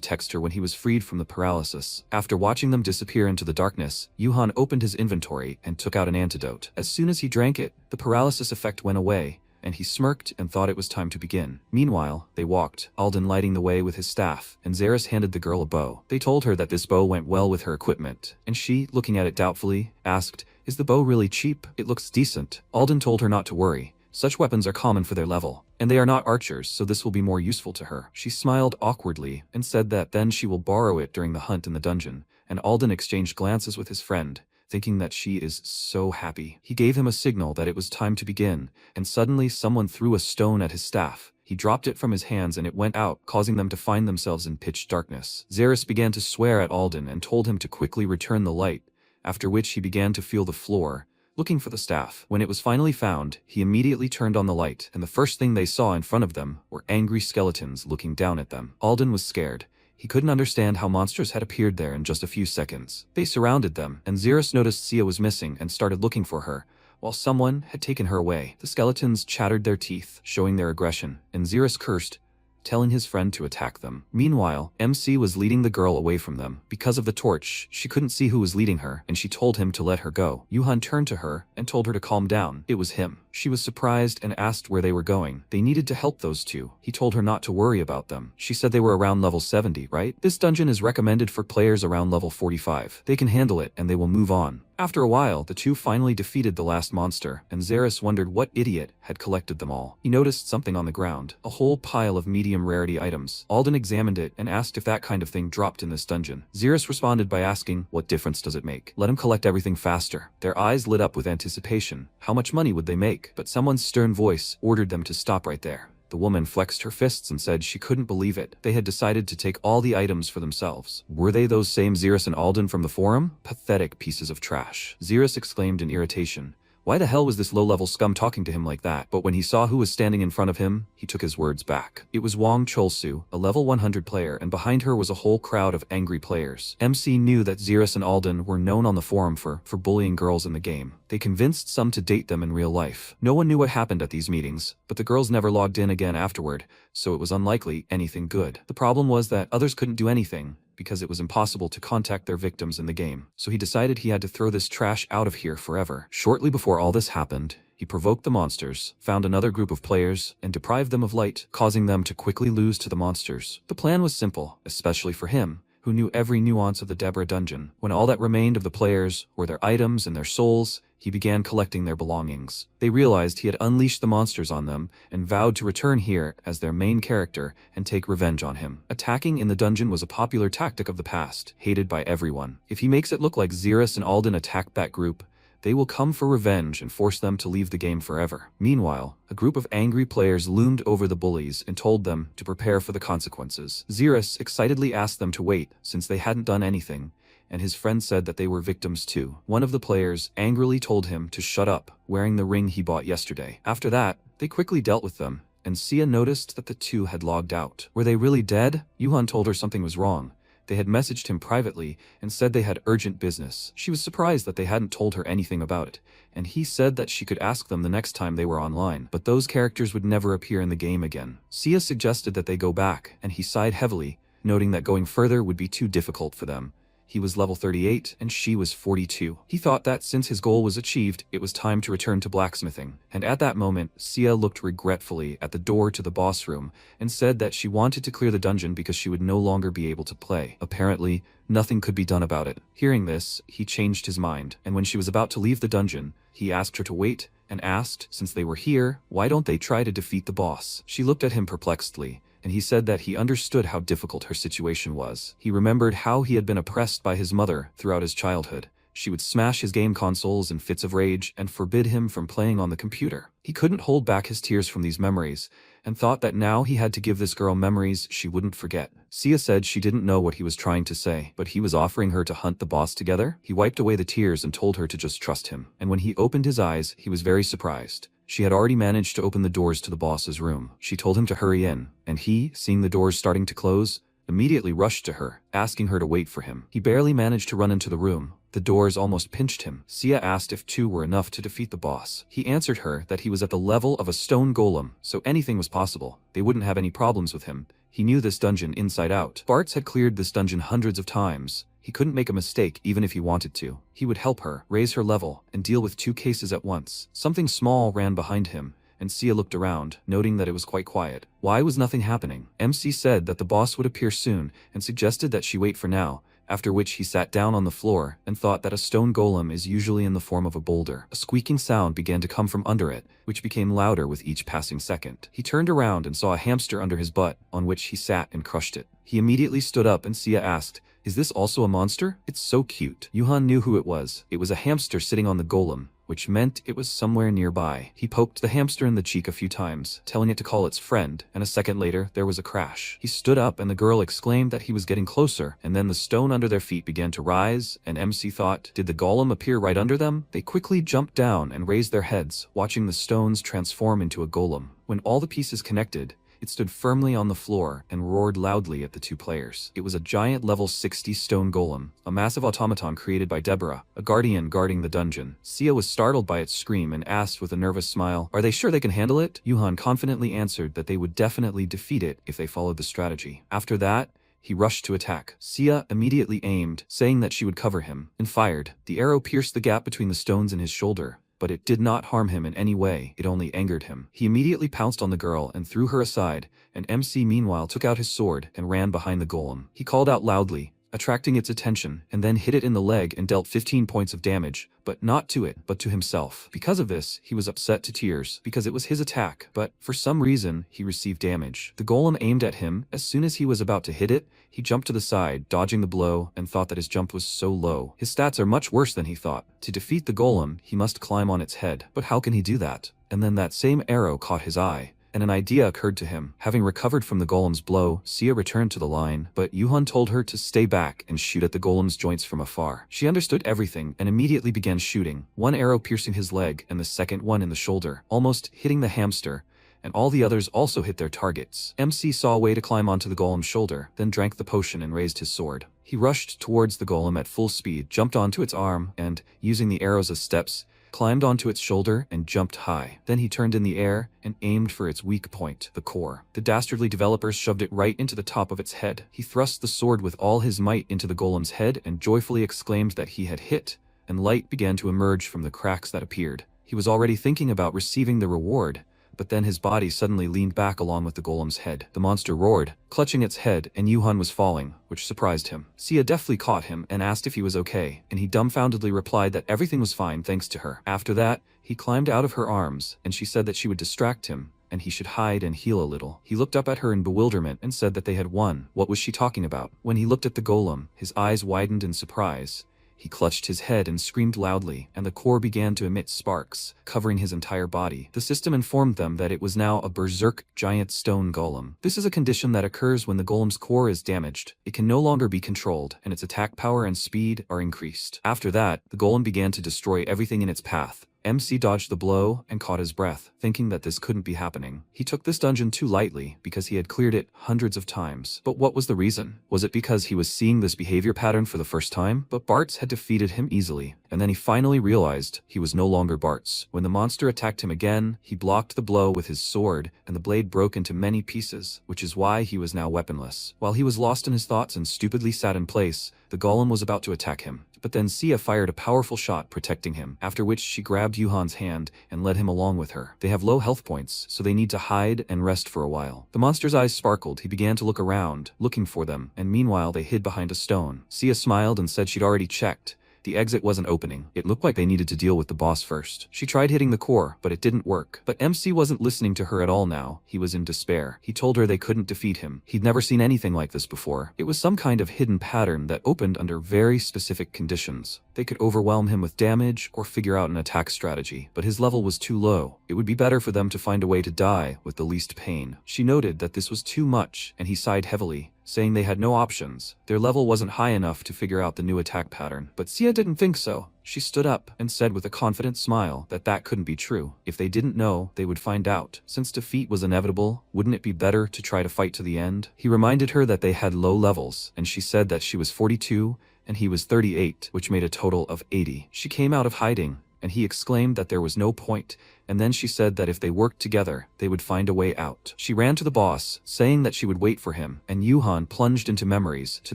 text her when he was freed from the paralysis. After watching them disappear into the darkness, Yuhan opened his inventory and took out an antidote. As soon as he drank it, the paralysis effect went away, and he smirked and thought it was time to begin. Meanwhile, they walked, Alden lighting the way with his staff, and Xerus handed the girl a bow. They told her that this bow went well with her equipment, and she, looking at it doubtfully, asked, "Is the bow really cheap? It looks decent." Alden told her not to worry. Such weapons are common for their level, and they are not archers, so this will be more useful to her. She smiled awkwardly and said that then she will borrow it during the hunt in the dungeon, and Alden exchanged glances with his friend, thinking that she is so happy. He gave him a signal that it was time to begin, and suddenly someone threw a stone at his staff. He dropped it from his hands and it went out, causing them to find themselves in pitch darkness. Xerus began to swear at Alden and told him to quickly return the light, after which he began to feel the floor, looking for the staff. When it was finally found, he immediately turned on the light, and the first thing they saw in front of them were angry skeletons looking down at them. Alden was scared. He couldn't understand how monsters had appeared there in just a few seconds. They surrounded them, and Xerus noticed Sia was missing and started looking for her, while someone had taken her away. The skeletons chattered their teeth, showing their aggression, and Xerus cursed, telling his friend to attack them. Meanwhile, MC was leading the girl away from them. Because of the torch, she couldn't see who was leading her, and she told him to let her go. Yuhan turned to her and told her to calm down. It was him. She was surprised and asked where they were going. They needed to help those two. He told her not to worry about them. She said they were around level 70, right? This dungeon is recommended for players around level 45. They can handle it and they will move on. After a while, the two finally defeated the last monster, and Xerus wondered what idiot had collected them all. He noticed something on the ground, a whole pile of medium rarity items. Alden examined it and asked if that kind of thing dropped in this dungeon. Xerus responded by asking, what difference does it make? Let him collect everything faster. Their eyes lit up with anticipation. How much money would they make? But someone's stern voice ordered them to stop right there. The woman flexed her fists and said she couldn't believe it. They had decided to take all the items for themselves. Were they those same Xerus and Alden from the forum? Pathetic pieces of trash. Xerus exclaimed in irritation. Why the hell was this low-level scum talking to him like that? But when he saw who was standing in front of him, he took his words back. It was Wang Cholsu, a level 100 player, and behind her was a whole crowd of angry players. MC knew that Xerus and Alden were known on the forum for bullying girls in the game. They convinced some to date them in real life. No one knew what happened at these meetings, but the girls never logged in again afterward, so it was unlikely anything good. The problem was that others couldn't do anything, because it was impossible to contact their victims in the game. So he decided he had to throw this trash out of here forever. Shortly before all this happened, he provoked the monsters, found another group of players, and deprived them of light, causing them to quickly lose to the monsters. The plan was simple, especially for him, who knew every nuance of the Deborah dungeon. When all that remained of the players were their items and their souls, he began collecting their belongings. They realized he had unleashed the monsters on them and vowed to return here as their main character and take revenge on him. Attacking in the dungeon was a popular tactic of the past, hated by everyone. If he makes it look like Xerus and Alden attacked that group, they will come for revenge and force them to leave the game forever. Meanwhile, a group of angry players loomed over the bullies and told them to prepare for the consequences. Xerus excitedly asked them to wait, since they hadn't done anything, and his friend said that they were victims too. One of the players angrily told him to shut up, wearing the ring he bought yesterday. After that, they quickly dealt with them, and Sia noticed that the two had logged out. Were they really dead? Yuhan told her something was wrong. They had messaged him privately and said they had urgent business. She was surprised that they hadn't told her anything about it, and he said that she could ask them the next time they were online, but those characters would never appear in the game again. Sia suggested that they go back, and he sighed heavily, noting that going further would be too difficult for them. He was level 38 and she was 42. He thought that since his goal was achieved, it was time to return to blacksmithing. And at that moment, Sia looked regretfully at the door to the boss room and said that she wanted to clear the dungeon because she would no longer be able to play. Apparently, nothing could be done about it. Hearing this, he changed his mind, and when she was about to leave the dungeon, he asked her to wait and asked, since they were here, why don't they try to defeat the boss? She looked at him perplexedly, and he said that he understood how difficult her situation was. He remembered how he had been oppressed by his mother throughout his childhood. She would smash his game consoles in fits of rage and forbid him from playing on the computer. He couldn't hold back his tears from these memories, and thought that now he had to give this girl memories she wouldn't forget. Sia said she didn't know what he was trying to say, but he was offering her to hunt the boss together. He wiped away the tears and told her to just trust him. And when he opened his eyes, he was very surprised. She had already managed to open the doors to the boss's room. She told him to hurry in, and he, seeing the doors starting to close, immediately rushed to her, asking her to wait for him. He barely managed to run into the room. The doors almost pinched him. Sia asked if 2 were enough to defeat the boss. He answered her that he was at the level of a stone golem, so anything was possible. They wouldn't have any problems with him. He knew this dungeon inside out. Bartz had cleared this dungeon hundreds of times. He couldn't make a mistake even if he wanted to. He would help her, raise her level, and deal with 2 cases at once. Something small ran behind him, and Sia looked around, noting that it was quite quiet. Why was nothing happening? MC said that the boss would appear soon, and suggested that she wait for now, after which he sat down on the floor and thought that a stone golem is usually in the form of a boulder. A squeaking sound began to come from under it, which became louder with each passing second. He turned around and saw a hamster under his butt, on which he sat and crushed it. He immediately stood up and Sia asked, "Is this also a monster? It's so cute." Yuhan knew who it was. It was a hamster sitting on the golem, which meant it was somewhere nearby. He poked the hamster in the cheek a few times, telling it to call its friend, and a second later, there was a crash. He stood up and the girl exclaimed that he was getting closer, and then the stone under their feet began to rise, and MC thought, did the golem appear right under them? They quickly jumped down and raised their heads, watching the stones transform into a golem. When all the pieces connected, it stood firmly on the floor and roared loudly at the 2 players. It was a giant level 60 stone golem, a massive automaton created by Deborah, a guardian guarding the dungeon. Sia was startled by its scream and asked with a nervous smile, "Are they sure they can handle it?" Yuhan confidently answered that they would definitely defeat it if they followed the strategy. After that, he rushed to attack. Sia immediately aimed, saying that she would cover him, and fired. The arrow pierced the gap between the stones in his shoulder, but it did not harm him in any way, it only angered him. He immediately pounced on the girl and threw her aside, and MC meanwhile took out his sword and ran behind the golem. He called out loudly, attracting its attention, and then hit it in the leg and dealt 15 points of damage, but not to it, but to himself. Because of this, he was upset to tears, because it was his attack, but for some reason, he received damage. The golem aimed at him. As soon as he was about to hit it, he jumped to the side, dodging the blow, and thought that his jump was so low. His stats are much worse than he thought. To defeat the golem, he must climb on its head. But how can he do that? And then that same arrow caught his eye, and an idea occurred to him. Having recovered from the golem's blow, Sia returned to the line, but Yuhan told her to stay back and shoot at the golem's joints from afar. She understood everything and immediately began shooting, 1 arrow piercing his leg and the second one in the shoulder, almost hitting the hamster, and all the others also hit their targets. MC saw a way to climb onto the golem's shoulder, then drank the potion and raised his sword. He rushed towards the golem at full speed, jumped onto its arm, and, using the arrows as steps, climbed onto its shoulder and jumped high. Then he turned in the air and aimed for its weak point, the core. The dastardly developers shoved it right into the top of its head. He thrust the sword with all his might into the golem's head and joyfully exclaimed that he had hit, and light began to emerge from the cracks that appeared. He was already thinking about receiving the reward, but then his body suddenly leaned back along with the golem's head. The monster roared, clutching its head, and Yuhan was falling, which surprised him. Sia deftly caught him and asked if he was okay, and he dumbfoundedly replied that everything was fine thanks to her. After that, he climbed out of her arms, and she said that she would distract him, and he should hide and heal a little. He looked up at her in bewilderment and said that they had won. What was she talking about? When he looked at the golem, his eyes widened in surprise. He clutched his head and screamed loudly, and the core began to emit sparks, covering his entire body. The system informed them that it was now a berserk giant stone golem. This is a condition that occurs when the golem's core is damaged. It can no longer be controlled, and its attack power and speed are increased. After that, the golem began to destroy everything in its path. MC dodged the blow and caught his breath, thinking that this couldn't be happening. He took this dungeon too lightly because he had cleared it hundreds of times. But what was the reason? Was it because he was seeing this behavior pattern for the first time? But Bartz had defeated him easily, and then he finally realized he was no longer Bartz. When the monster attacked him again, he blocked the blow with his sword, and the blade broke into many pieces, which is why he was now weaponless. While he was lost in his thoughts and stupidly sat in place, the golem was about to attack him. But then Sia fired a powerful shot protecting him, after which she grabbed Yuhan's hand and led him along with her. They have low health points, so they need to hide and rest for a while. The monster's eyes sparkled. He began to look around, looking for them, and meanwhile they hid behind a stone. Sia smiled and said she'd already checked. The exit wasn't opening. It looked like they needed to deal with the boss first. She tried hitting the core, but it didn't work. But MC wasn't listening to her at all now. He was in despair. He told her they couldn't defeat him. He'd never seen anything like this before. It was some kind of hidden pattern that opened under very specific conditions. They could overwhelm him with damage or figure out an attack strategy, but his level was too low. It would be better for them to find a way to die with the least pain. She noted that this was too much, and he sighed heavily, saying they had no options. Their level wasn't high enough to figure out the new attack pattern. But Sia didn't think so. She stood up and said with a confident smile that that couldn't be true. If they didn't know, they would find out. Since defeat was inevitable, wouldn't it be better to try to fight to the end? He reminded her that they had low levels, and she said that she was 42 and he was 38, which made a total of 80. She came out of hiding, and he exclaimed that there was no point, and then she said that if they worked together, they would find a way out. She ran to the boss, saying that she would wait for him, and Yuhan plunged into memories to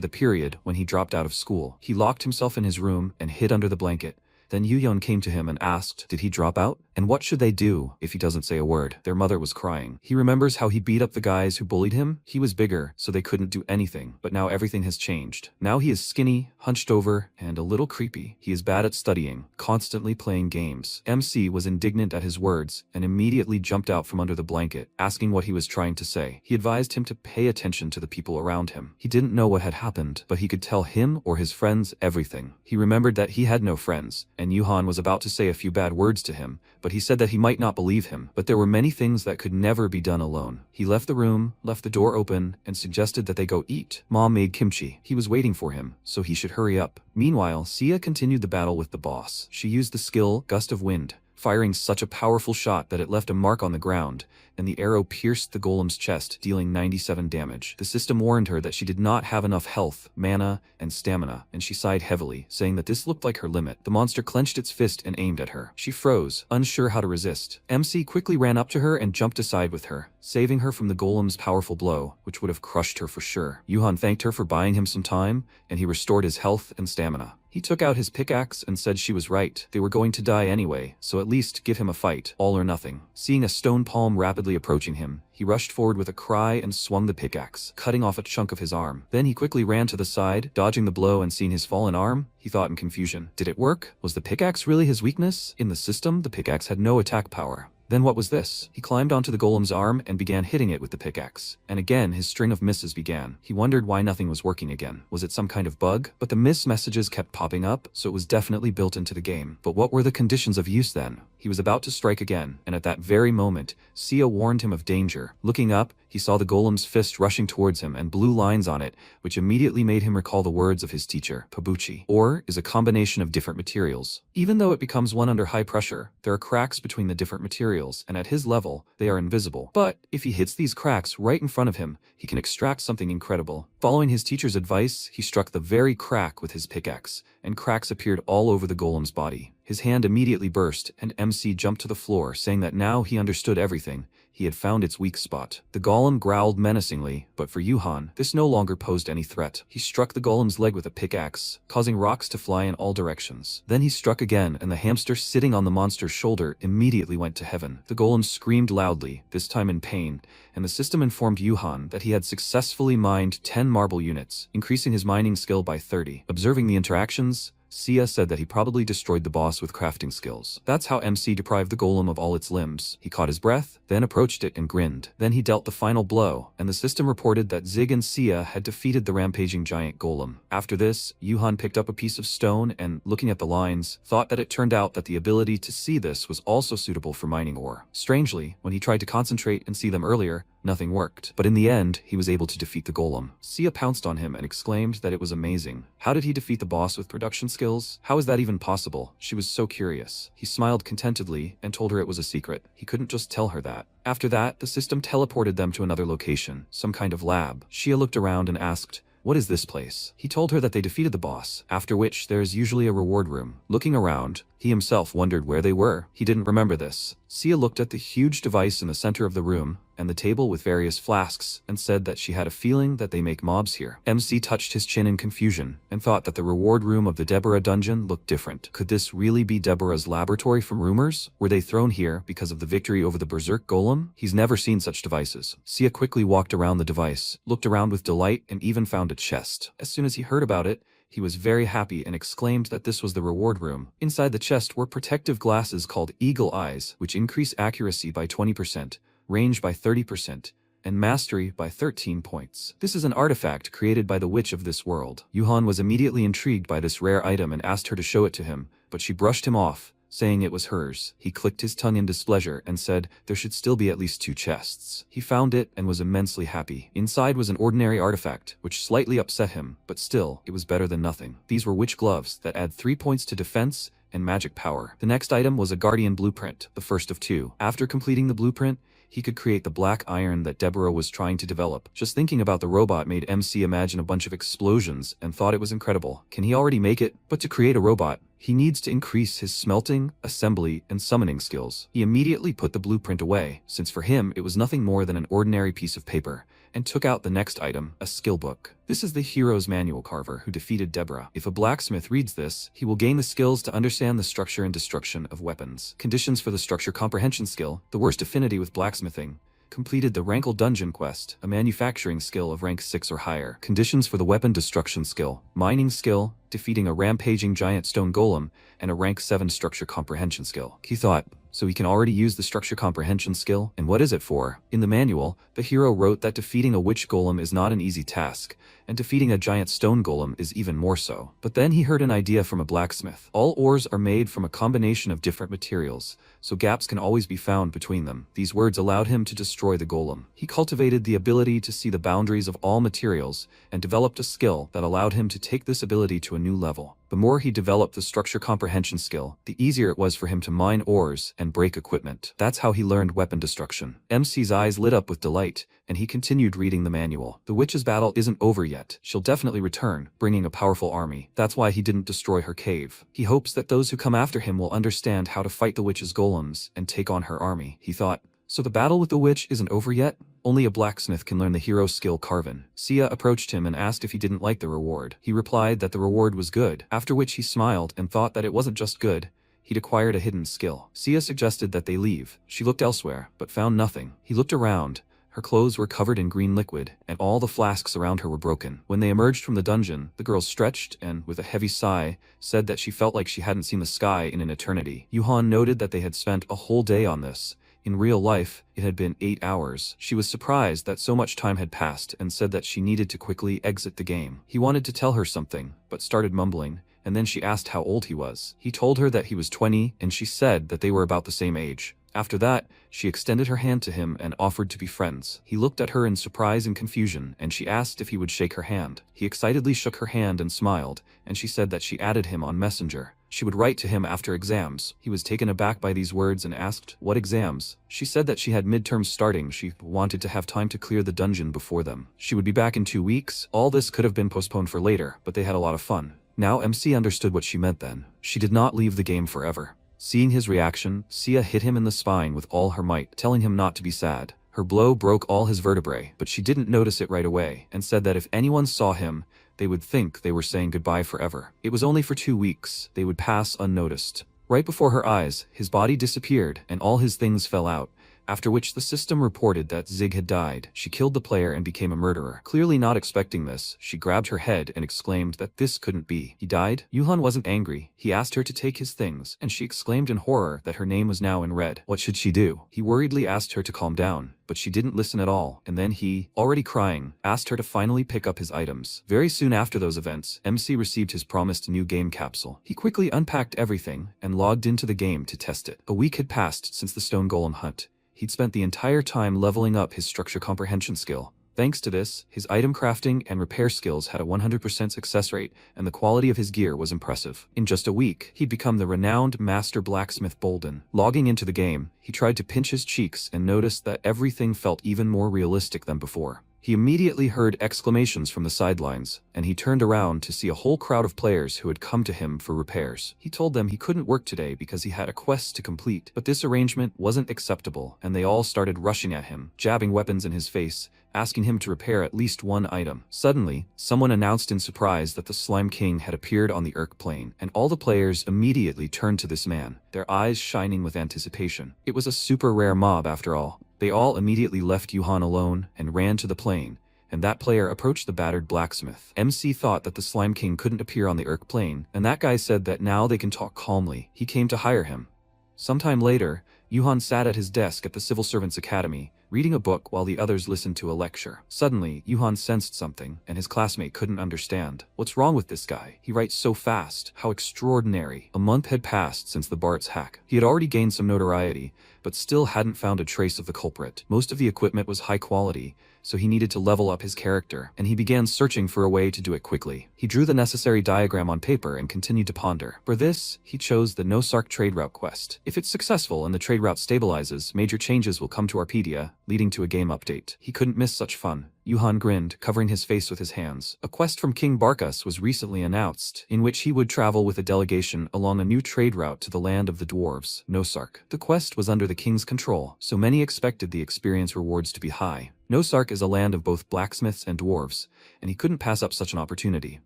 the period when he dropped out of school. He locked himself in his room and hid under the blanket. Then Yuyeon came to him and asked, did he drop out? And what should they do if he doesn't say a word? Their mother was crying. He remembers how he beat up the guys who bullied him. He was bigger, so they couldn't do anything. But now everything has changed. Now he is skinny, hunched over, and a little creepy. He is bad at studying, constantly playing games. MC was indignant at his words and immediately jumped out from under the blanket, asking what he was trying to say. He advised him to pay attention to the people around him. He didn't know what had happened, but he could tell him or his friends everything. He remembered that he had no friends, and Yuhan was about to say a few bad words to him, but he said that he might not believe him. But there were many things that could never be done alone. He left the room, left the door open, and suggested that they go eat. Mom made kimchi. He was waiting for him, so he should hurry up. Meanwhile, Sia continued the battle with the boss. She used the skill Gust of Wind, firing such a powerful shot that it left a mark on the ground, and the arrow pierced the golem's chest, dealing 97 damage. The system warned her that she did not have enough health, mana, and stamina, and she sighed heavily, saying that this looked like her limit. The monster clenched its fist and aimed at her. She froze, unsure how to resist. MC quickly ran up to her and jumped aside with her, saving her from the golem's powerful blow, which would have crushed her for sure. Yuhan thanked her for buying him some time, and he restored his health and stamina. He took out his pickaxe and said she was right. They were going to die anyway, so at least give him a fight, all or nothing. Seeing a stone palm rapidly approaching him, he rushed forward with a cry and swung the pickaxe, cutting off a chunk of his arm. Then he quickly ran to the side, dodging the blow, and seeing his fallen arm, he thought in confusion. Did it work? Was the pickaxe really his weakness? In the system, the pickaxe had no attack power. Then what was this? He climbed onto the golem's arm and began hitting it with the pickaxe. And again, his string of misses began. He wondered why nothing was working again. Was it some kind of bug? But the miss messages kept popping up, so it was definitely built into the game. But what were the conditions of use then? He was about to strike again, and at that very moment, Sia warned him of danger. Looking up, he saw the golem's fist rushing towards him and blue lines on it, which immediately made him recall the words of his teacher. Pabuchi. Ore is a combination of different materials. Even though it becomes one under high pressure, there are cracks between the different materials, and at his level, they are invisible. But if he hits these cracks right in front of him, he can extract something incredible. Following his teacher's advice, he struck the very crack with his pickaxe, and cracks appeared all over the golem's body. His hand immediately burst, and MC jumped to the floor, saying that now he understood everything. He had found its weak spot. The golem growled menacingly, but for Yuhan, this no longer posed any threat. He struck the golem's leg with a pickaxe, causing rocks to fly in all directions. Then he struck again, and the hamster sitting on the monster's shoulder immediately went to heaven. The golem screamed loudly, this time in pain, and the system informed Yuhan that he had successfully mined 10 marble units, increasing his mining skill by 30. Observing the interactions, Sia said that he probably destroyed the boss with crafting skills. That's how MC deprived the golem of all its limbs. He caught his breath, then approached it and grinned. Then he dealt the final blow, and the system reported that Zig and Sia had defeated the rampaging giant golem. After this, Yuhan picked up a piece of stone and, looking at the lines, thought that it turned out that the ability to see this was also suitable for mining ore. Strangely, when he tried to concentrate and see them earlier, nothing worked. But in the end, he was able to defeat the golem. Sia pounced on him and exclaimed that it was amazing. How did he defeat the boss with production skills? How is that even possible? She was so curious. He smiled contentedly and told her it was a secret. He couldn't just tell her that. After that, the system teleported them to another location, some kind of lab. Shia looked around and asked, "What is this place?" He told her that they defeated the boss, after which there is usually a reward room. Looking around, he himself wondered where they were. He didn't remember this. Sia looked at the huge device in the center of the room, and the table with various flasks, and said that she had a feeling that they make mobs here. MC touched his chin in confusion, and thought that the reward room of the Deborah dungeon looked different. Could this really be Deborah's laboratory from rumors? Were they thrown here because of the victory over the Berserk Golem? He's never seen such devices. Sia quickly walked around the device, looked around with delight, and even found a chest. As soon as he heard about it, he was very happy and exclaimed that this was the reward room. Inside the chest were protective glasses called Eagle Eyes, which increase accuracy by 20%, range by 30%, and mastery by 13 points. This is an artifact created by the witch of this world. Yuhan was immediately intrigued by this rare item and asked her to show it to him, but she brushed him off, saying it was hers. He clicked his tongue in displeasure and said there should still be at least 2 chests. He found it and was immensely happy. Inside was an ordinary artifact, which slightly upset him, but still, it was better than nothing. These were witch gloves that add 3 points to defense and magic power. The next item was a guardian blueprint, the first of 2. After completing the blueprint, he could create the black iron that Deborah was trying to develop. Just thinking about the robot made MC imagine a bunch of explosions and thought it was incredible. Can he already make it? But to create a robot, he needs to increase his smelting, assembly, and summoning skills. He immediately put the blueprint away, since for him it was nothing more than an ordinary piece of paper, and took out the next item, a skill book. This is the hero's manual carver who defeated Deborah. If a blacksmith reads this, he will gain the skills to understand the structure and destruction of weapons. Conditions for the structure comprehension skill, the worst affinity with blacksmithing. Completed the Rankle Dungeon quest, a manufacturing skill of rank 6 or higher. Conditions for the weapon destruction skill, mining skill, defeating a rampaging giant stone golem, and a rank 7 structure comprehension skill. He thought, so he can already use the structure comprehension skill, and what is it for? In the manual, the hero wrote that defeating a witch golem is not an easy task, and defeating a giant stone golem is even more so. But then he heard an idea from a blacksmith. All ores are made from a combination of different materials, so gaps can always be found between them. These words allowed him to destroy the golem. He cultivated the ability to see the boundaries of all materials, and developed a skill that allowed him to take this ability to a new level. The more he developed the structure comprehension skill, the easier it was for him to mine ores and break equipment. That's how he learned weapon destruction. MC's eyes lit up with delight, and he continued reading the manual. The witch's battle isn't over yet. She'll definitely return, bringing a powerful army. That's why he didn't destroy her cave. He hopes that those who come after him will understand how to fight the witch's golems and take on her army. He thought, so the battle with the witch isn't over yet? Only a blacksmith can learn the hero skill carvin. Sia approached him and asked if he didn't like the reward. He replied that the reward was good, after which he smiled and thought that it wasn't just good. He'd acquired a hidden skill. Sia suggested that they leave. She looked elsewhere, but found nothing. He looked around. Her clothes were covered in green liquid, and all the flasks around her were broken. When they emerged from the dungeon, the girl stretched and, with a heavy sigh, said that she felt like she hadn't seen the sky in an eternity. Yuhan noted that they had spent a whole day on this. In real life, it had been 8 hours. She was surprised that so much time had passed and said that she needed to quickly exit the game. He wanted to tell her something, but started mumbling, and then she asked how old he was. He told her that he was 20, and she said that they were about the same age. After that, she extended her hand to him and offered to be friends. He looked at her in surprise and confusion, and she asked if he would shake her hand. He excitedly shook her hand and smiled, and she said that she added him on Messenger. She would write to him after exams. He was taken aback by these words and asked, what exams? She said that she had midterms starting. She wanted to have time to clear the dungeon before them. She would be back in 2 weeks. All this could have been postponed for later, but they had a lot of fun. Now MC understood what she meant then. She did not leave the game forever. Seeing his reaction, Sia hit him in the spine with all her might, telling him not to be sad. Her blow broke all his vertebrae, but she didn't notice it right away, and said that if anyone saw him, they would think they were saying goodbye forever. It was only for 2 weeks. They would pass unnoticed. Right before her eyes, his body disappeared, and all his things fell out. After which the system reported that Zig had died. She killed the player and became a murderer. Clearly not expecting this, she grabbed her head and exclaimed that this couldn't be. He died? Yuhan wasn't angry. He asked her to take his things, and she exclaimed in horror that her name was now in red. What should she do? He worriedly asked her to calm down, but she didn't listen at all, and then he, already crying, asked her to finally pick up his items. Very soon after those events, MC received his promised new game capsule. He quickly unpacked everything and logged into the game to test it. A week had passed since the stone golem hunt. He'd spent the entire time leveling up his structure comprehension skill. Thanks to this, his item crafting and repair skills had a 100% success rate, and the quality of his gear was impressive. In just a week, he'd become the renowned master blacksmith Bolden. Logging into the game, he tried to pinch his cheeks and noticed that everything felt even more realistic than before. He immediately heard exclamations from the sidelines, and he turned around to see a whole crowd of players who had come to him for repairs. He told them he couldn't work today because he had a quest to complete, but this arrangement wasn't acceptable, and they all started rushing at him, jabbing weapons in his face, asking him to repair at least one item. Suddenly, someone announced in surprise that the Slime King had appeared on the Urk Plain, and all the players immediately turned to this man, their eyes shining with anticipation. It was a super rare mob after all. They all immediately left Yuhan alone and ran to the plain, and that player approached the battered blacksmith. MC thought that the Slime King couldn't appear on the Urk Plain, and that guy said that now they can talk calmly. He came to hire him. Sometime later, Yuhan sat at his desk at the Civil Servants Academy, reading a book while the others listened to a lecture. Suddenly, Yuhan sensed something, and his classmate couldn't understand. What's wrong with this guy? He writes so fast. How extraordinary. A month had passed since the Bart's hack. He had already gained some notoriety, but still hadn't found a trace of the culprit. Most of the equipment was high quality, so he needed to level up his character, and he began searching for a way to do it quickly. He drew the necessary diagram on paper and continued to ponder. For this, he chose the No-Sark trade route quest. If it's successful and the trade route stabilizes, major changes will come to Arpedia, leading to a game update. He couldn't miss such fun. Yuhan grinned, covering his face with his hands. A quest from King Barkas was recently announced, in which he would travel with a delegation along a new trade route to the land of the dwarves, No-Sark. The quest was under the king's control, so many expected the experience rewards to be high. No-Sark is a land of both blacksmiths and dwarves, and he couldn't pass up such an opportunity.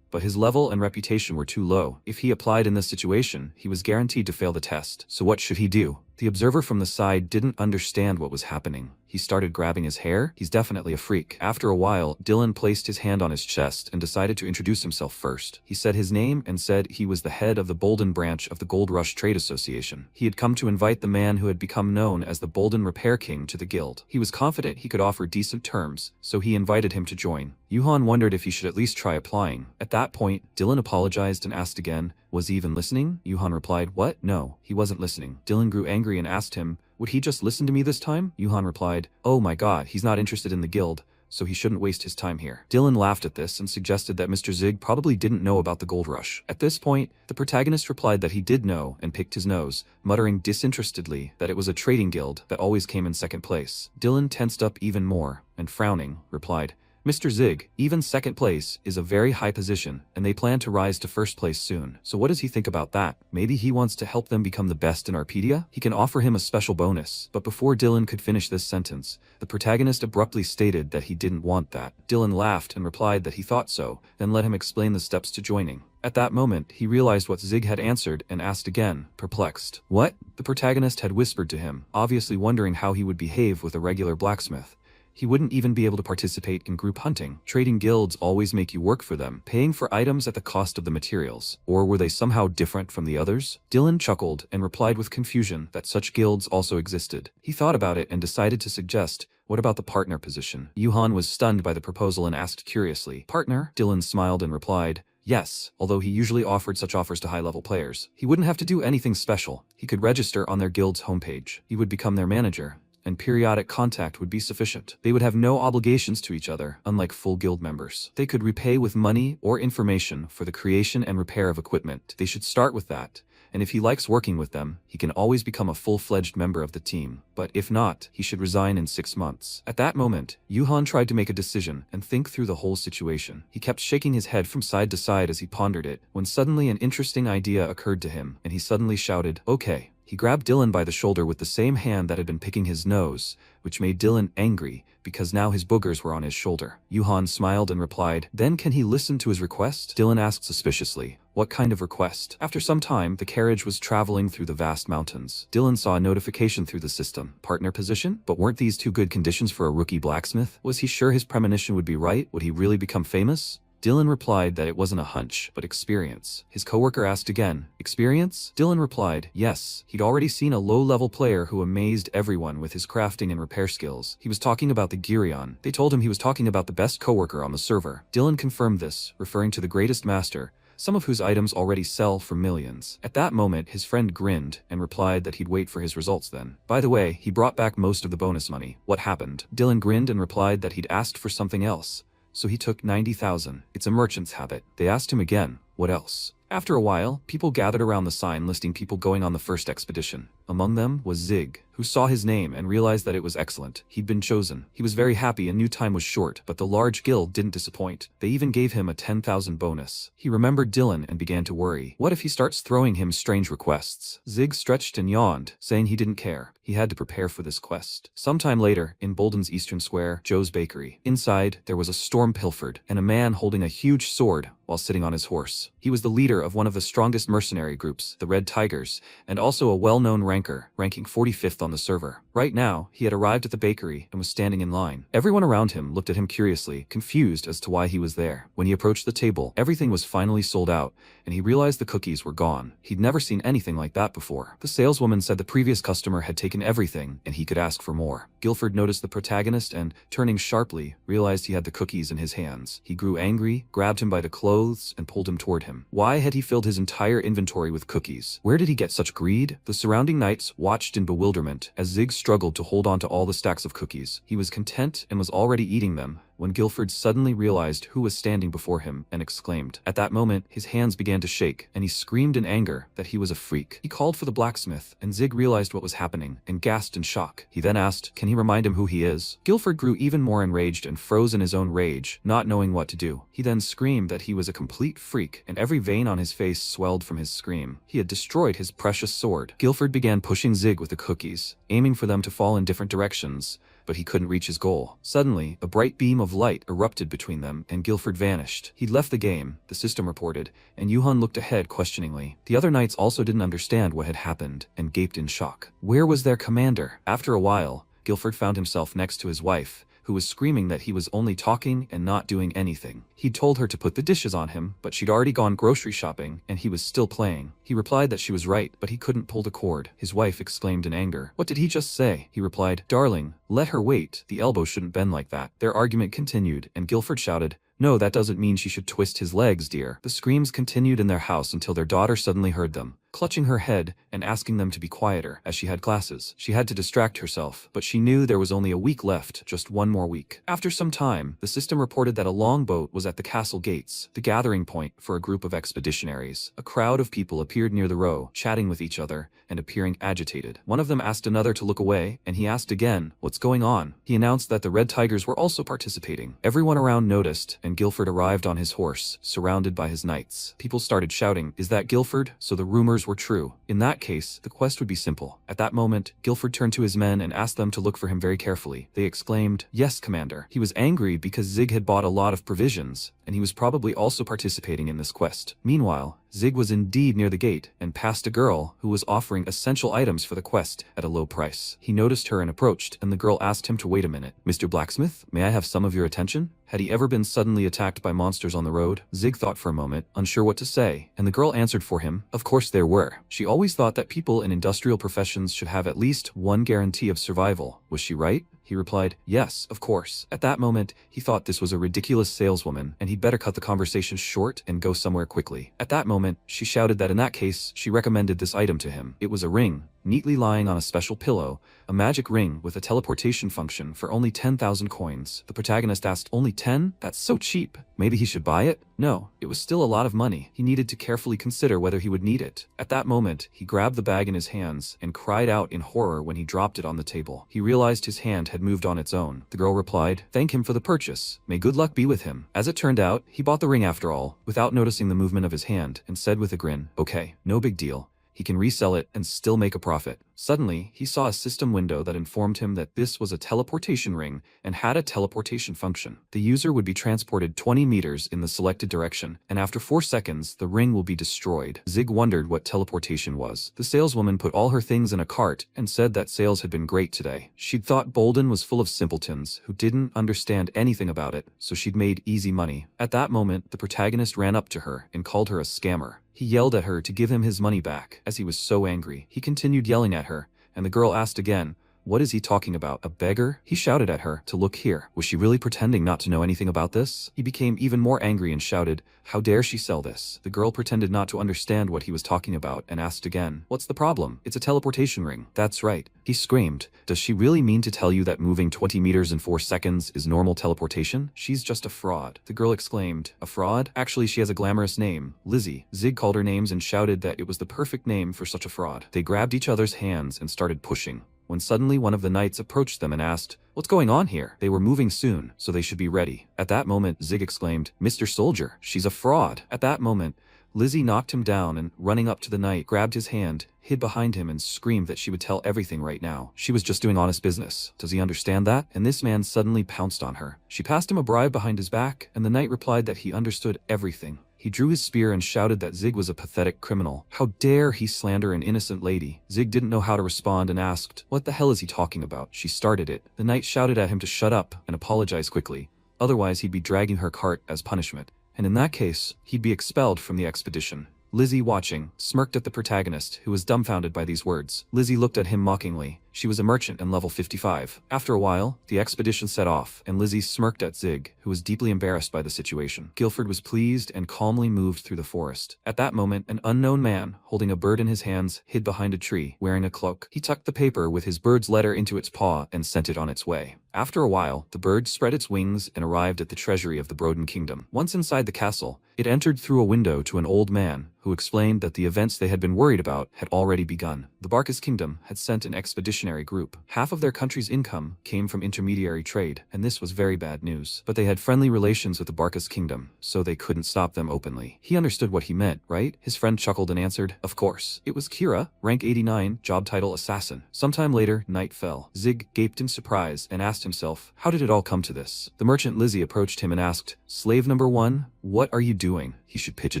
But his level and reputation were too low. If he applied in this situation, he was guaranteed to fail the test. So what should he do? The observer from the side didn't understand what was happening. He started grabbing his hair. He's definitely a freak. After a while, Dylan placed his hand on his chest and decided to introduce himself first. He said his name and said he was the head of the Bolden branch of the Gold Rush Trade Association. He had come to invite the man who had become known as the Bolden Repair King to the guild. He was confident he could offer decent terms, so he invited him to join. Yuhan wondered if he should at least try applying. At that point, Dylan apologized and asked again, was he even listening? Yuhan replied, what? No, he wasn't listening. Dylan grew angry and asked him, would he just listen to me this time? Yuhan replied, oh my god, he's not interested in the guild, so he shouldn't waste his time here. Dylan laughed at this and suggested that Mr. Zig probably didn't know about the gold rush. At this point, the protagonist replied that he did know and picked his nose, muttering disinterestedly that it was a trading guild that always came in second place. Dylan tensed up even more, and frowning, replied, Mr. Zig, even second place is a very high position, and they plan to rise to first place soon. So what does he think about that? Maybe he wants to help them become the best in Arpedia? He can offer him a special bonus. But before Dylan could finish this sentence, the protagonist abruptly stated that he didn't want that. Dylan laughed and replied that he thought so, then let him explain the steps to joining. At that moment, he realized what Zig had answered and asked again, perplexed. What? The protagonist had whispered to him, obviously wondering how he would behave with a regular blacksmith. He wouldn't even be able to participate in group hunting. Trading guilds always make you work for them, paying for items at the cost of the materials. Or were they somehow different from the others? Dylan chuckled and replied with confusion that such guilds also existed. He thought about it and decided to suggest, what about the partner position? Yuhan was stunned by the proposal and asked curiously, partner? Dylan smiled and replied, yes, although he usually offered such offers to high-level players. He wouldn't have to do anything special. He could register on their guild's homepage. He would become their manager, and periodic contact would be sufficient. They would have no obligations to each other, unlike full guild members. They could repay with money or information for the creation and repair of equipment. They should start with that, and if he likes working with them, he can always become a full-fledged member of the team. But if not, he should resign in 6 months. At that moment, Yuhan tried to make a decision and think through the whole situation. He kept shaking his head from side to side as he pondered it, when suddenly an interesting idea occurred to him, and he suddenly shouted, okay. He grabbed Dylan by the shoulder with the same hand that had been picking his nose, which made Dylan angry because now his boogers were on his shoulder. Yuhan smiled and replied, then can he listen to his request? Dylan asked suspiciously, what kind of request? After some time, the carriage was traveling through the vast mountains. Dylan saw a notification through the system. Partner position? But weren't these two good conditions for a rookie blacksmith? Was he sure his premonition would be right? Would he really become famous? Dylan replied that it wasn't a hunch, but experience. His coworker asked again, experience? Dylan replied, yes. He'd already seen a low-level player who amazed everyone with his crafting and repair skills. He was talking about the Girion. They told him he was talking about the best coworker on the server. Dylan confirmed this, referring to the greatest master, some of whose items already sell for millions. At that moment, his friend grinned and replied that he'd wait for his results then. By the way, he brought back most of the bonus money. What happened? Dylan grinned and replied that he'd asked for something else. So he took 90,000. It's a merchant's habit. They asked him again, what else? After a while, people gathered around the sign listing people going on the first expedition. Among them was Zig, who saw his name and realized that it was excellent. He'd been chosen. He was very happy and knew time was short, but the large guild didn't disappoint. They even gave him a 10,000 bonus. He remembered Dylan and began to worry. What if he starts throwing him strange requests? Zig stretched and yawned, saying he didn't care. He had to prepare for this quest. Sometime later, in Bolden's Eastern Square, Joe's bakery. Inside, there was a storm pilfered, and a man holding a huge sword while sitting on his horse. He was the leader of one of the strongest mercenary groups, the Red Tigers, and also a well-known ranker, ranking 45th on the server. Right now, he had arrived at the bakery and was standing in line. Everyone around him looked at him curiously, confused as to why he was there. When he approached the table, everything was finally sold out, and he realized the cookies were gone. He'd never seen anything like that before. The saleswoman said the previous customer had taken everything, and he could ask for more. Guilford noticed the protagonist and, turning sharply, realized he had the cookies in his hands. He grew angry, grabbed him by the clothes, and pulled him toward him. Why had he filled his entire inventory with cookies? Where did he get such greed? The surrounding knights watched in bewilderment as Zig struggled to hold on to all the stacks of cookies. He was content and was already eating them when Guilford suddenly realized who was standing before him and exclaimed. At that moment, his hands began to shake, and he screamed in anger that he was a freak. He called for the blacksmith, and Zig realized what was happening and gasped in shock. He then asked, can he remind him who he is? Guilford grew even more enraged and froze in his own rage, not knowing what to do. He then screamed that he was a complete freak, and every vein on his face swelled from his scream. He had destroyed his precious sword. Guilford began pushing Zig with the cookies, aiming for them to fall in different directions, but he couldn't reach his goal. Suddenly, a bright beam of light erupted between them, and Guilford vanished. He'd left the game, the system reported, and Yuhan looked ahead questioningly. The other knights also didn't understand what had happened, and gaped in shock. Where was their commander? After a while, Guilford found himself next to his wife, who was screaming that he was only talking and not doing anything. He'd told her to put the dishes on him, but she'd already gone grocery shopping, and he was still playing. He replied that she was right, but he couldn't pull the cord. His wife exclaimed in anger. What did he just say? He replied, darling, let her wait. The elbow shouldn't bend like that. Their argument continued, and Guilford shouted, no, that doesn't mean she should twist his legs, dear. The screams continued in their house until their daughter suddenly heard them, clutching her head and asking them to be quieter as she had classes. She had to distract herself, but she knew there was only a week left, just one more week. After some time, the system reported that a longboat was at the castle gates, the gathering point for a group of expeditionaries. A crowd of people appeared near the row, chatting with each other and appearing agitated. One of them asked another to look away, and he asked again, what's going on? He announced that the Red Tigers were also participating. Everyone around noticed, and Guilford arrived on his horse, surrounded by his knights. People started shouting, is that Guilford? So the rumors were true. In that case, the quest would be simple. At that moment, Guilford turned to his men and asked them to look for him very carefully. They exclaimed, yes, Commander. He was angry because Zig had bought a lot of provisions, and he was probably also participating in this quest. Meanwhile, Zig was indeed near the gate and passed a girl who was offering essential items for the quest at a low price. He noticed her and approached, and the girl asked him to wait a minute. Mr. Blacksmith, may I have some of your attention? Had he ever been suddenly attacked by monsters on the road? Zig thought for a moment, unsure what to say, and the girl answered for him. Of course there were. She always thought that people in industrial professions should have at least one guarantee of survival. Was she right? He replied, yes, of course. At that moment, he thought this was a ridiculous saleswoman, and he'd better cut the conversation short and go somewhere quickly. At that moment, she shouted that in that case, she recommended this item to him. It was a ring, neatly lying on a special pillow, a magic ring with a teleportation function for only 10,000 coins. The protagonist asked, only 10? That's so cheap. Maybe he should buy it? No, it was still a lot of money. He needed to carefully consider whether he would need it. At that moment, he grabbed the bag in his hands and cried out in horror when he dropped it on the table. He realized his hand had moved on its own. The girl replied, thank him for the purchase. May good luck be with him. As it turned out, he bought the ring after all, without noticing the movement of his hand, and said with a grin, okay, no big deal. He can resell it and still make a profit. Suddenly, he saw a system window that informed him that this was a teleportation ring and had a teleportation function. The user would be transported 20 meters in the selected direction, and after 4 seconds, the ring will be destroyed. Zig wondered what teleportation was. The saleswoman put all her things in a cart and said that sales had been great today. She'd thought Bolden was full of simpletons who didn't understand anything about it, so she'd made easy money. At that moment, the protagonist ran up to her and called her a scammer. He yelled at her to give him his money back. As he was so angry, he continued yelling at her, and the girl asked again, What is he talking about? A beggar? He shouted at her to look here. Was she really pretending not to know anything about this? He became even more angry and shouted, how dare she sell this? The girl pretended not to understand what he was talking about and asked again, what's the problem? It's a teleportation ring. That's right. He screamed. Does she really mean to tell you that moving 20 meters in 4 seconds is normal teleportation? She's just a fraud. The girl exclaimed, a fraud? Actually, she has a glamorous name, Lizzie. Zig called her names and shouted that it was the perfect name for such a fraud. They grabbed each other's hands and started pushing, when suddenly one of the knights approached them and asked, what's going on here? They were moving soon, so they should be ready. At that moment, Zig exclaimed, Mr. Soldier, she's a fraud. At that moment, Lizzie knocked him down and, running up to the knight, grabbed his hand, hid behind him and screamed that she would tell everything right now. She was just doing honest business. Does he understand that? And this man suddenly pounced on her. She passed him a bribe behind his back, and the knight replied that he understood everything. He drew his spear and shouted that Zig was a pathetic criminal. How dare he slander an innocent lady? Zig didn't know how to respond and asked, what the hell is he talking about? She started it. The knight shouted at him to shut up and apologize quickly. Otherwise, he'd be dragging her cart as punishment. And in that case, he'd be expelled from the expedition. Lizzie, watching, smirked at the protagonist, who was dumbfounded by these words. Lizzie looked at him mockingly. She was a merchant and level 55. After a while, the expedition set off, and Lizzie smirked at Zig, who was deeply embarrassed by the situation. Guilford was pleased and calmly moved through the forest. At that moment, an unknown man, holding a bird in his hands, hid behind a tree, wearing a cloak. He tucked the paper with his bird's letter into its paw and sent it on its way. After a while, the bird spread its wings and arrived at the treasury of the Broden Kingdom. Once inside the castle, it entered through a window to an old man, who explained that the events they had been worried about had already begun. The Barkas Kingdom had sent an expeditionary group. Half of their country's income came from intermediary trade, and this was very bad news. But they had friendly relations with the Barkas Kingdom, so they couldn't stop them openly. He understood what he meant, right? His friend chuckled and answered, of course. It was Kira, rank 89, job title assassin. Sometime later, night fell. Zig gaped in surprise and asked himself, how did it all come to this? The merchant Lizzie approached him and asked, slave number 1, what are you doing? He should pitch a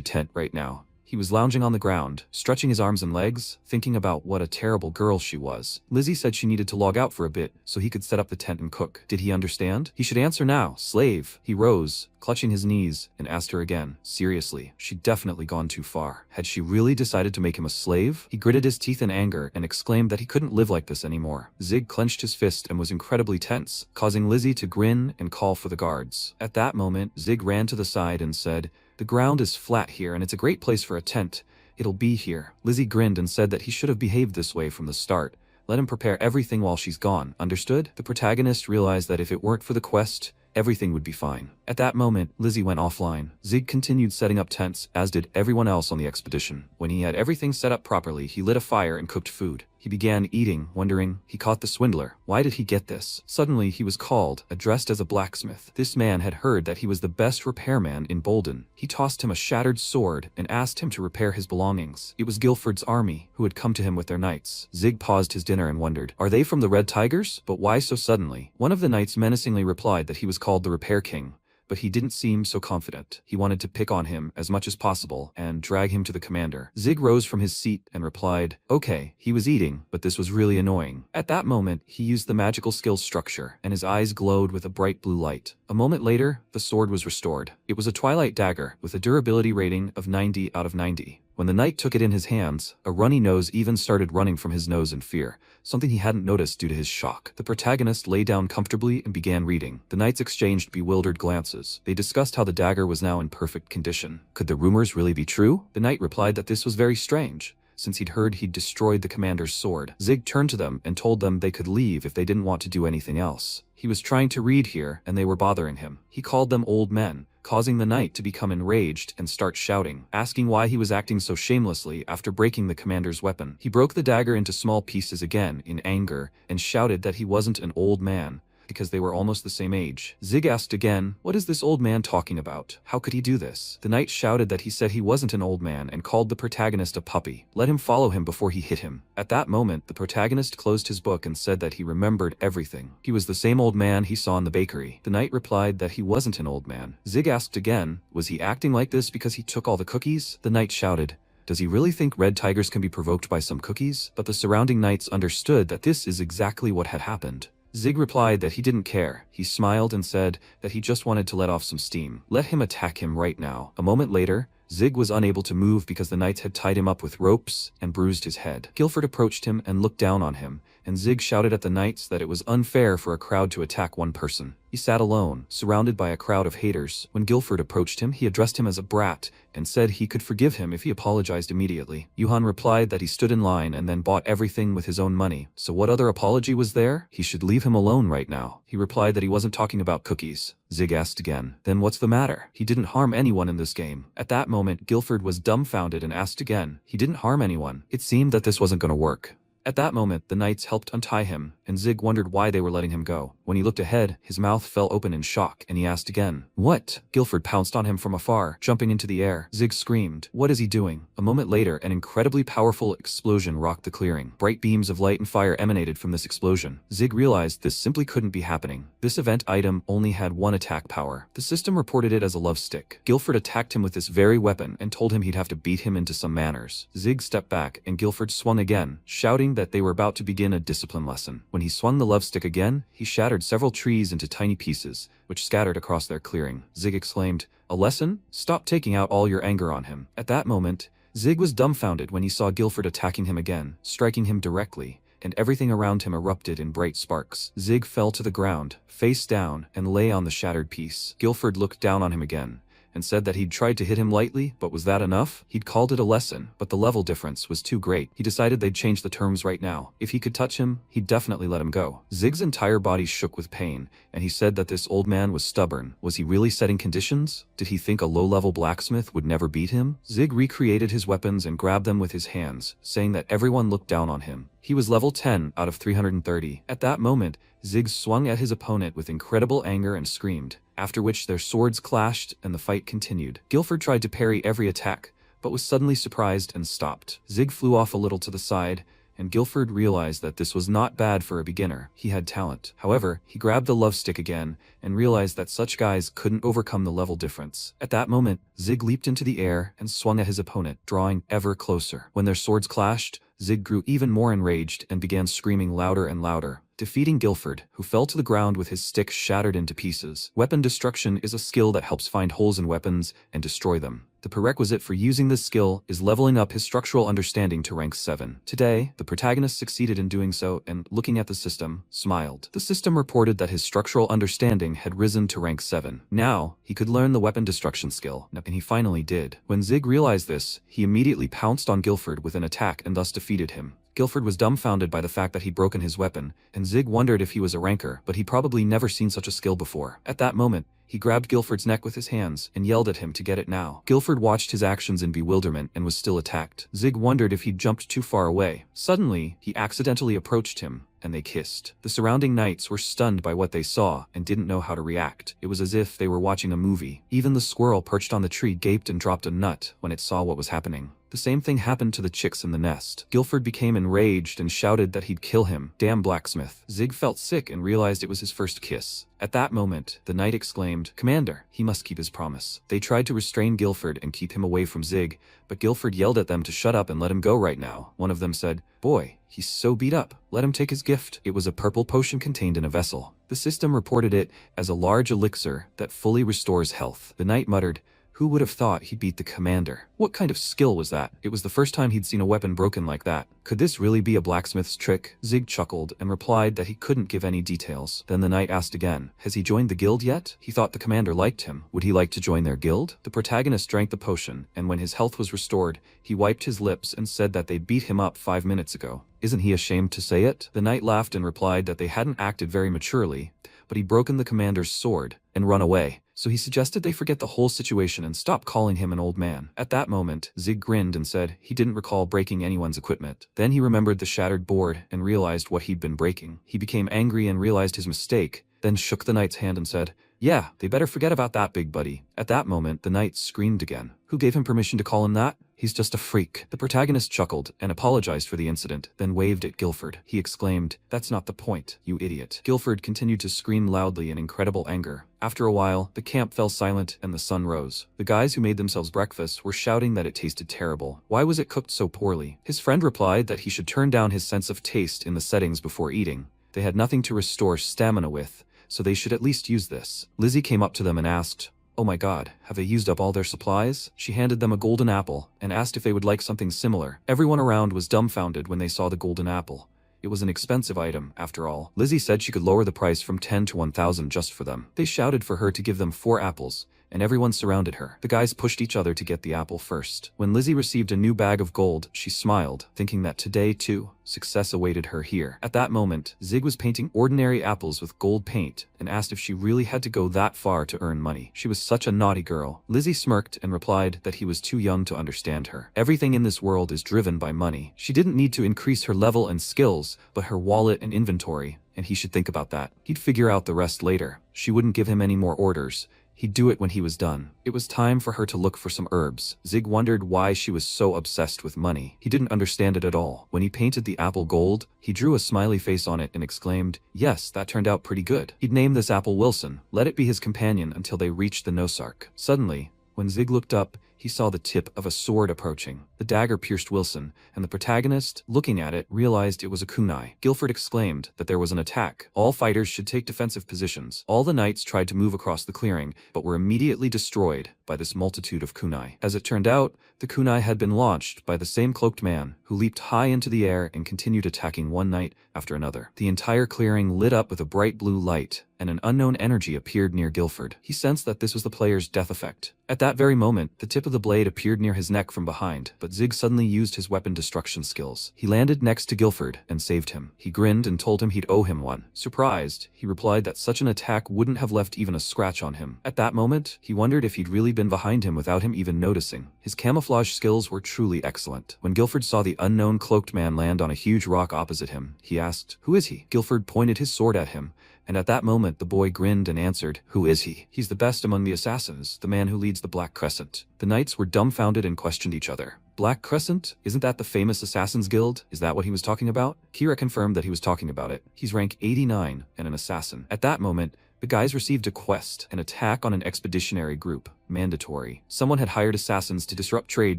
tent right now. He was lounging on the ground, stretching his arms and legs, thinking about what a terrible girl she was. Lizzie said she needed to log out for a bit so he could set up the tent and cook. Did he understand? He should answer now. Slave. He rose, clutching his knees, and asked her again. Seriously, she'd definitely gone too far. Had she really decided to make him a slave? He gritted his teeth in anger and exclaimed that he couldn't live like this anymore. Zig clenched his fist and was incredibly tense, causing Lizzie to grin and call for the guards. At that moment, Zig ran to the side and said, the ground is flat here and it's a great place for a tent. It'll be here. Lizzie grinned and said that he should have behaved this way from the start. Let him prepare everything while she's gone. Understood? The protagonist realized that if it weren't for the quest, everything would be fine. At that moment, Lizzie went offline. Zig continued setting up tents, as did everyone else on the expedition. When he had everything set up properly, he lit a fire and cooked food. He began eating, wondering, he caught the swindler. Why did he get this? Suddenly, he was called, addressed as a blacksmith. This man had heard that he was the best repairman in Bolden. He tossed him a shattered sword and asked him to repair his belongings. It was Guilford's army, who had come to him with their knights. Zig paused his dinner and wondered, are they from the Red Tigers? But why so suddenly? One of the knights menacingly replied that he was called the Repair King. But he didn't seem so confident. He wanted to pick on him as much as possible and drag him to the commander. Zig rose from his seat and replied, okay. He was eating, but this was really annoying. At that moment, he used the magical skills structure, and his eyes glowed with a bright blue light. A moment later, the sword was restored. It was a twilight dagger with a durability rating of 90 out of 90. When the knight took it in his hands, a runny nose even started running from his nose in fear, something he hadn't noticed due to his shock. The protagonist lay down comfortably and began reading. The knights exchanged bewildered glances. They discussed how the dagger was now in perfect condition. Could the rumors really be true? The knight replied that this was very strange, since he'd heard he'd destroyed the commander's sword. Zig turned to them and told them they could leave if they didn't want to do anything else. He was trying to read here, and they were bothering him. He called them old men, causing the knight to become enraged and start shouting, asking why he was acting so shamelessly after breaking the commander's weapon. He broke the dagger into small pieces again in anger and shouted that he wasn't an old man, because they were almost the same age. Zig asked again, what is this old man talking about? How could he do this? The knight shouted that he said he wasn't an old man and called the protagonist a puppy. Let him follow him before he hit him. At that moment, the protagonist closed his book and said that he remembered everything. He was the same old man he saw in the bakery. The knight replied that he wasn't an old man. Zig asked again, was he acting like this because he took all the cookies? The knight shouted, does he really think red tigers can be provoked by some cookies? But the surrounding knights understood that this is exactly what had happened. Zig replied that he didn't care. He smiled and said that he just wanted to let off some steam. Let him attack him right now. A moment later, Zig was unable to move because the knights had tied him up with ropes and bruised his head. Guilford approached him and looked down on him and Zig shouted at the knights that it was unfair for a crowd to attack one person. He sat alone, surrounded by a crowd of haters. When Guilford approached him, he addressed him as a brat and said he could forgive him if he apologized immediately. Yuhan replied that he stood in line and then bought everything with his own money. So what other apology was there? He should leave him alone right now. He replied that he wasn't talking about cookies. Zig asked again, then what's the matter? He didn't harm anyone in this game. At that moment, Guilford was dumbfounded and asked again. He didn't harm anyone. It seemed that this wasn't going to work. At that moment, the knights helped untie him, and Zig wondered why they were letting him go. When he looked ahead, his mouth fell open in shock, and he asked again, "What?" Guilford pounced on him from afar, jumping into the air. Zig screamed, "What is he doing?" A moment later, an incredibly powerful explosion rocked the clearing. Bright beams of light and fire emanated from this explosion. Zig realized this simply couldn't be happening. This event item only had one attack power. The system reported it as a love stick. Guilford attacked him with this very weapon and told him he'd have to beat him into some manners. Zig stepped back, and Guilford swung again, shouting that they were about to begin a discipline lesson. When he swung the love stick again, he shattered several trees into tiny pieces, which scattered across their clearing. Zig exclaimed, "A lesson? Stop taking out all your anger on him." At that moment, Zig was dumbfounded when he saw Guilford attacking him again, striking him directly, and everything around him erupted in bright sparks. Zig fell to the ground, face down, and lay on the shattered piece. Guilford looked down on him again, and said that he'd tried to hit him lightly, but was that enough? He'd called it a lesson, but the level difference was too great. He decided they'd change the terms right now. If he could touch him, he'd definitely let him go. Zig's entire body shook with pain, and he said that this old man was stubborn. Was he really setting conditions? Did he think a low-level blacksmith would never beat him? Zig recreated his weapons and grabbed them with his hands, saying that everyone looked down on him. He was level 10 out of 330. At that moment, Zig swung at his opponent with incredible anger and screamed, after which their swords clashed and the fight continued. Guilford tried to parry every attack, but was suddenly surprised and stopped. Zig flew off a little to the side, and Guilford realized that this was not bad for a beginner. He had talent. However, he grabbed the love stick again and realized that such guys couldn't overcome the level difference. At that moment, Zig leaped into the air and swung at his opponent, drawing ever closer. When their swords clashed, Zig grew even more enraged and began screaming louder and louder, defeating Guilford, who fell to the ground with his stick shattered into pieces. Weapon destruction is a skill that helps find holes in weapons and destroy them. The prerequisite for using this skill is leveling up his structural understanding to rank 7. Today, the protagonist succeeded in doing so and, looking at the system, smiled. The system reported that his structural understanding had risen to rank 7. Now, he could learn the weapon destruction skill, and he finally did. When Zig realized this, he immediately pounced on Guilford with an attack and thus defeated him. Guilford was dumbfounded by the fact that he'd broken his weapon, and Zig wondered if he was a ranker, but he'd probably never seen such a skill before. At that moment, he grabbed Guilford's neck with his hands and yelled at him to get it now. Guilford watched his actions in bewilderment and was still attacked. Zig wondered if he'd jumped too far away. Suddenly, he accidentally approached him, and they kissed. The surrounding knights were stunned by what they saw and didn't know how to react. It was as if they were watching a movie. Even the squirrel perched on the tree gaped and dropped a nut when it saw what was happening. The same thing happened to the chicks in the nest. Guilford became enraged and shouted that he'd kill him. Damn Blacksmith. Zig felt sick and realized it was his first kiss. At that moment, the knight exclaimed, "Commander, he must keep his promise." They tried to restrain Guilford and keep him away from Zig, but Guilford yelled at them to shut up and let him go right now. One of them said, "Boy, he's so beat up. Let him take his gift." It was a purple potion contained in a vessel. The system reported it as a large elixir that fully restores health. The knight muttered, "Who would have thought he'd beat the commander? What kind of skill was that?" It was the first time he'd seen a weapon broken like that. Could this really be a blacksmith's trick? Zig chuckled and replied that he couldn't give any details. Then the knight asked again, "Has he joined the guild yet?" He thought the commander liked him. Would he like to join their guild? The protagonist drank the potion, and when his health was restored, he wiped his lips and said that they beat him up 5 minutes ago. Isn't he ashamed to say it? The knight laughed and replied that they hadn't acted very maturely, but he'd broken the commander's sword and run away. So he suggested they forget the whole situation and stop calling him an old man. At that moment, Zig grinned and said he didn't recall breaking anyone's equipment. Then he remembered the shattered board and realized what he'd been breaking. He became angry and realized his mistake, then shook the knight's hand and said, "Yeah, they better forget about that, big buddy." At that moment, the knight screamed again. Who gave him permission to call him that? He's just a freak. The protagonist chuckled and apologized for the incident, then waved at Guilford. He exclaimed, "That's not the point, you idiot." Guilford continued to scream loudly in incredible anger. After a while, the camp fell silent and the sun rose. The guys who made themselves breakfast were shouting that it tasted terrible. Why was it cooked so poorly? His friend replied that he should turn down his sense of taste in the settings before eating. They had nothing to restore stamina with, so they should at least use this. Lizzie came up to them and asked, "Oh my god, have they used up all their supplies?" She handed them a golden apple and asked if they would like something similar. Everyone around was dumbfounded when they saw the golden apple. It was an expensive item, after all. Lizzie said she could lower the price from 10 to 1,000 just for them. They shouted for her to give them 4 apples, and everyone surrounded her. The guys pushed each other to get the apple first. When Lizzie received a new bag of gold, she smiled, thinking that today, too, success awaited her here. At that moment, Zig was painting ordinary apples with gold paint and asked if she really had to go that far to earn money. She was such a naughty girl. Lizzie smirked and replied that he was too young to understand her. Everything in this world is driven by money. She didn't need to increase her level and skills, but her wallet and inventory, and he should think about that. He'd figure out the rest later. She wouldn't give him any more orders. He'd do it when he was done. It was time for her to look for some herbs. Zig wondered why she was so obsessed with money. He didn't understand it at all. When he painted the apple gold, he drew a smiley face on it and exclaimed, "Yes, that turned out pretty good." He'd name this apple Wilson, let it be his companion until they reached the Nosark. Suddenly, when Zig looked up, he saw the tip of a sword approaching. The dagger pierced Wilson, and the protagonist, looking at it, realized it was a kunai. Guilford exclaimed that there was an attack. All fighters should take defensive positions. All the knights tried to move across the clearing, but were immediately destroyed by this multitude of kunai. As it turned out, the kunai had been launched by the same cloaked man, who leaped high into the air and continued attacking one knight after another. The entire clearing lit up with a bright blue light, and an unknown energy appeared near Guilford. He sensed that this was the player's death effect. At that very moment, the tip of the blade appeared near his neck from behind, but Zig suddenly used his weapon destruction skills. He landed next to Guilford and saved him. He grinned and told him he'd owe him one. Surprised, he replied that such an attack wouldn't have left even a scratch on him. At that moment, he wondered if he'd really been behind him without him even noticing. His camouflage skills were truly excellent. When Guilford saw the unknown cloaked man land on a huge rock opposite him, he asked, "Who is he?" Guilford pointed his sword at him, and at that moment the boy grinned and answered, "Who is he?" "He's the best among the assassins, the man who leads the Black Crescent." The knights were dumbfounded and questioned each other. Black Crescent? Isn't that the famous Assassin's Guild? Is that what he was talking about? Kira confirmed that he was talking about it. He's rank 89 and an assassin. At that moment, the guys received a quest, an attack on an expeditionary group. Mandatory. Someone had hired assassins to disrupt trade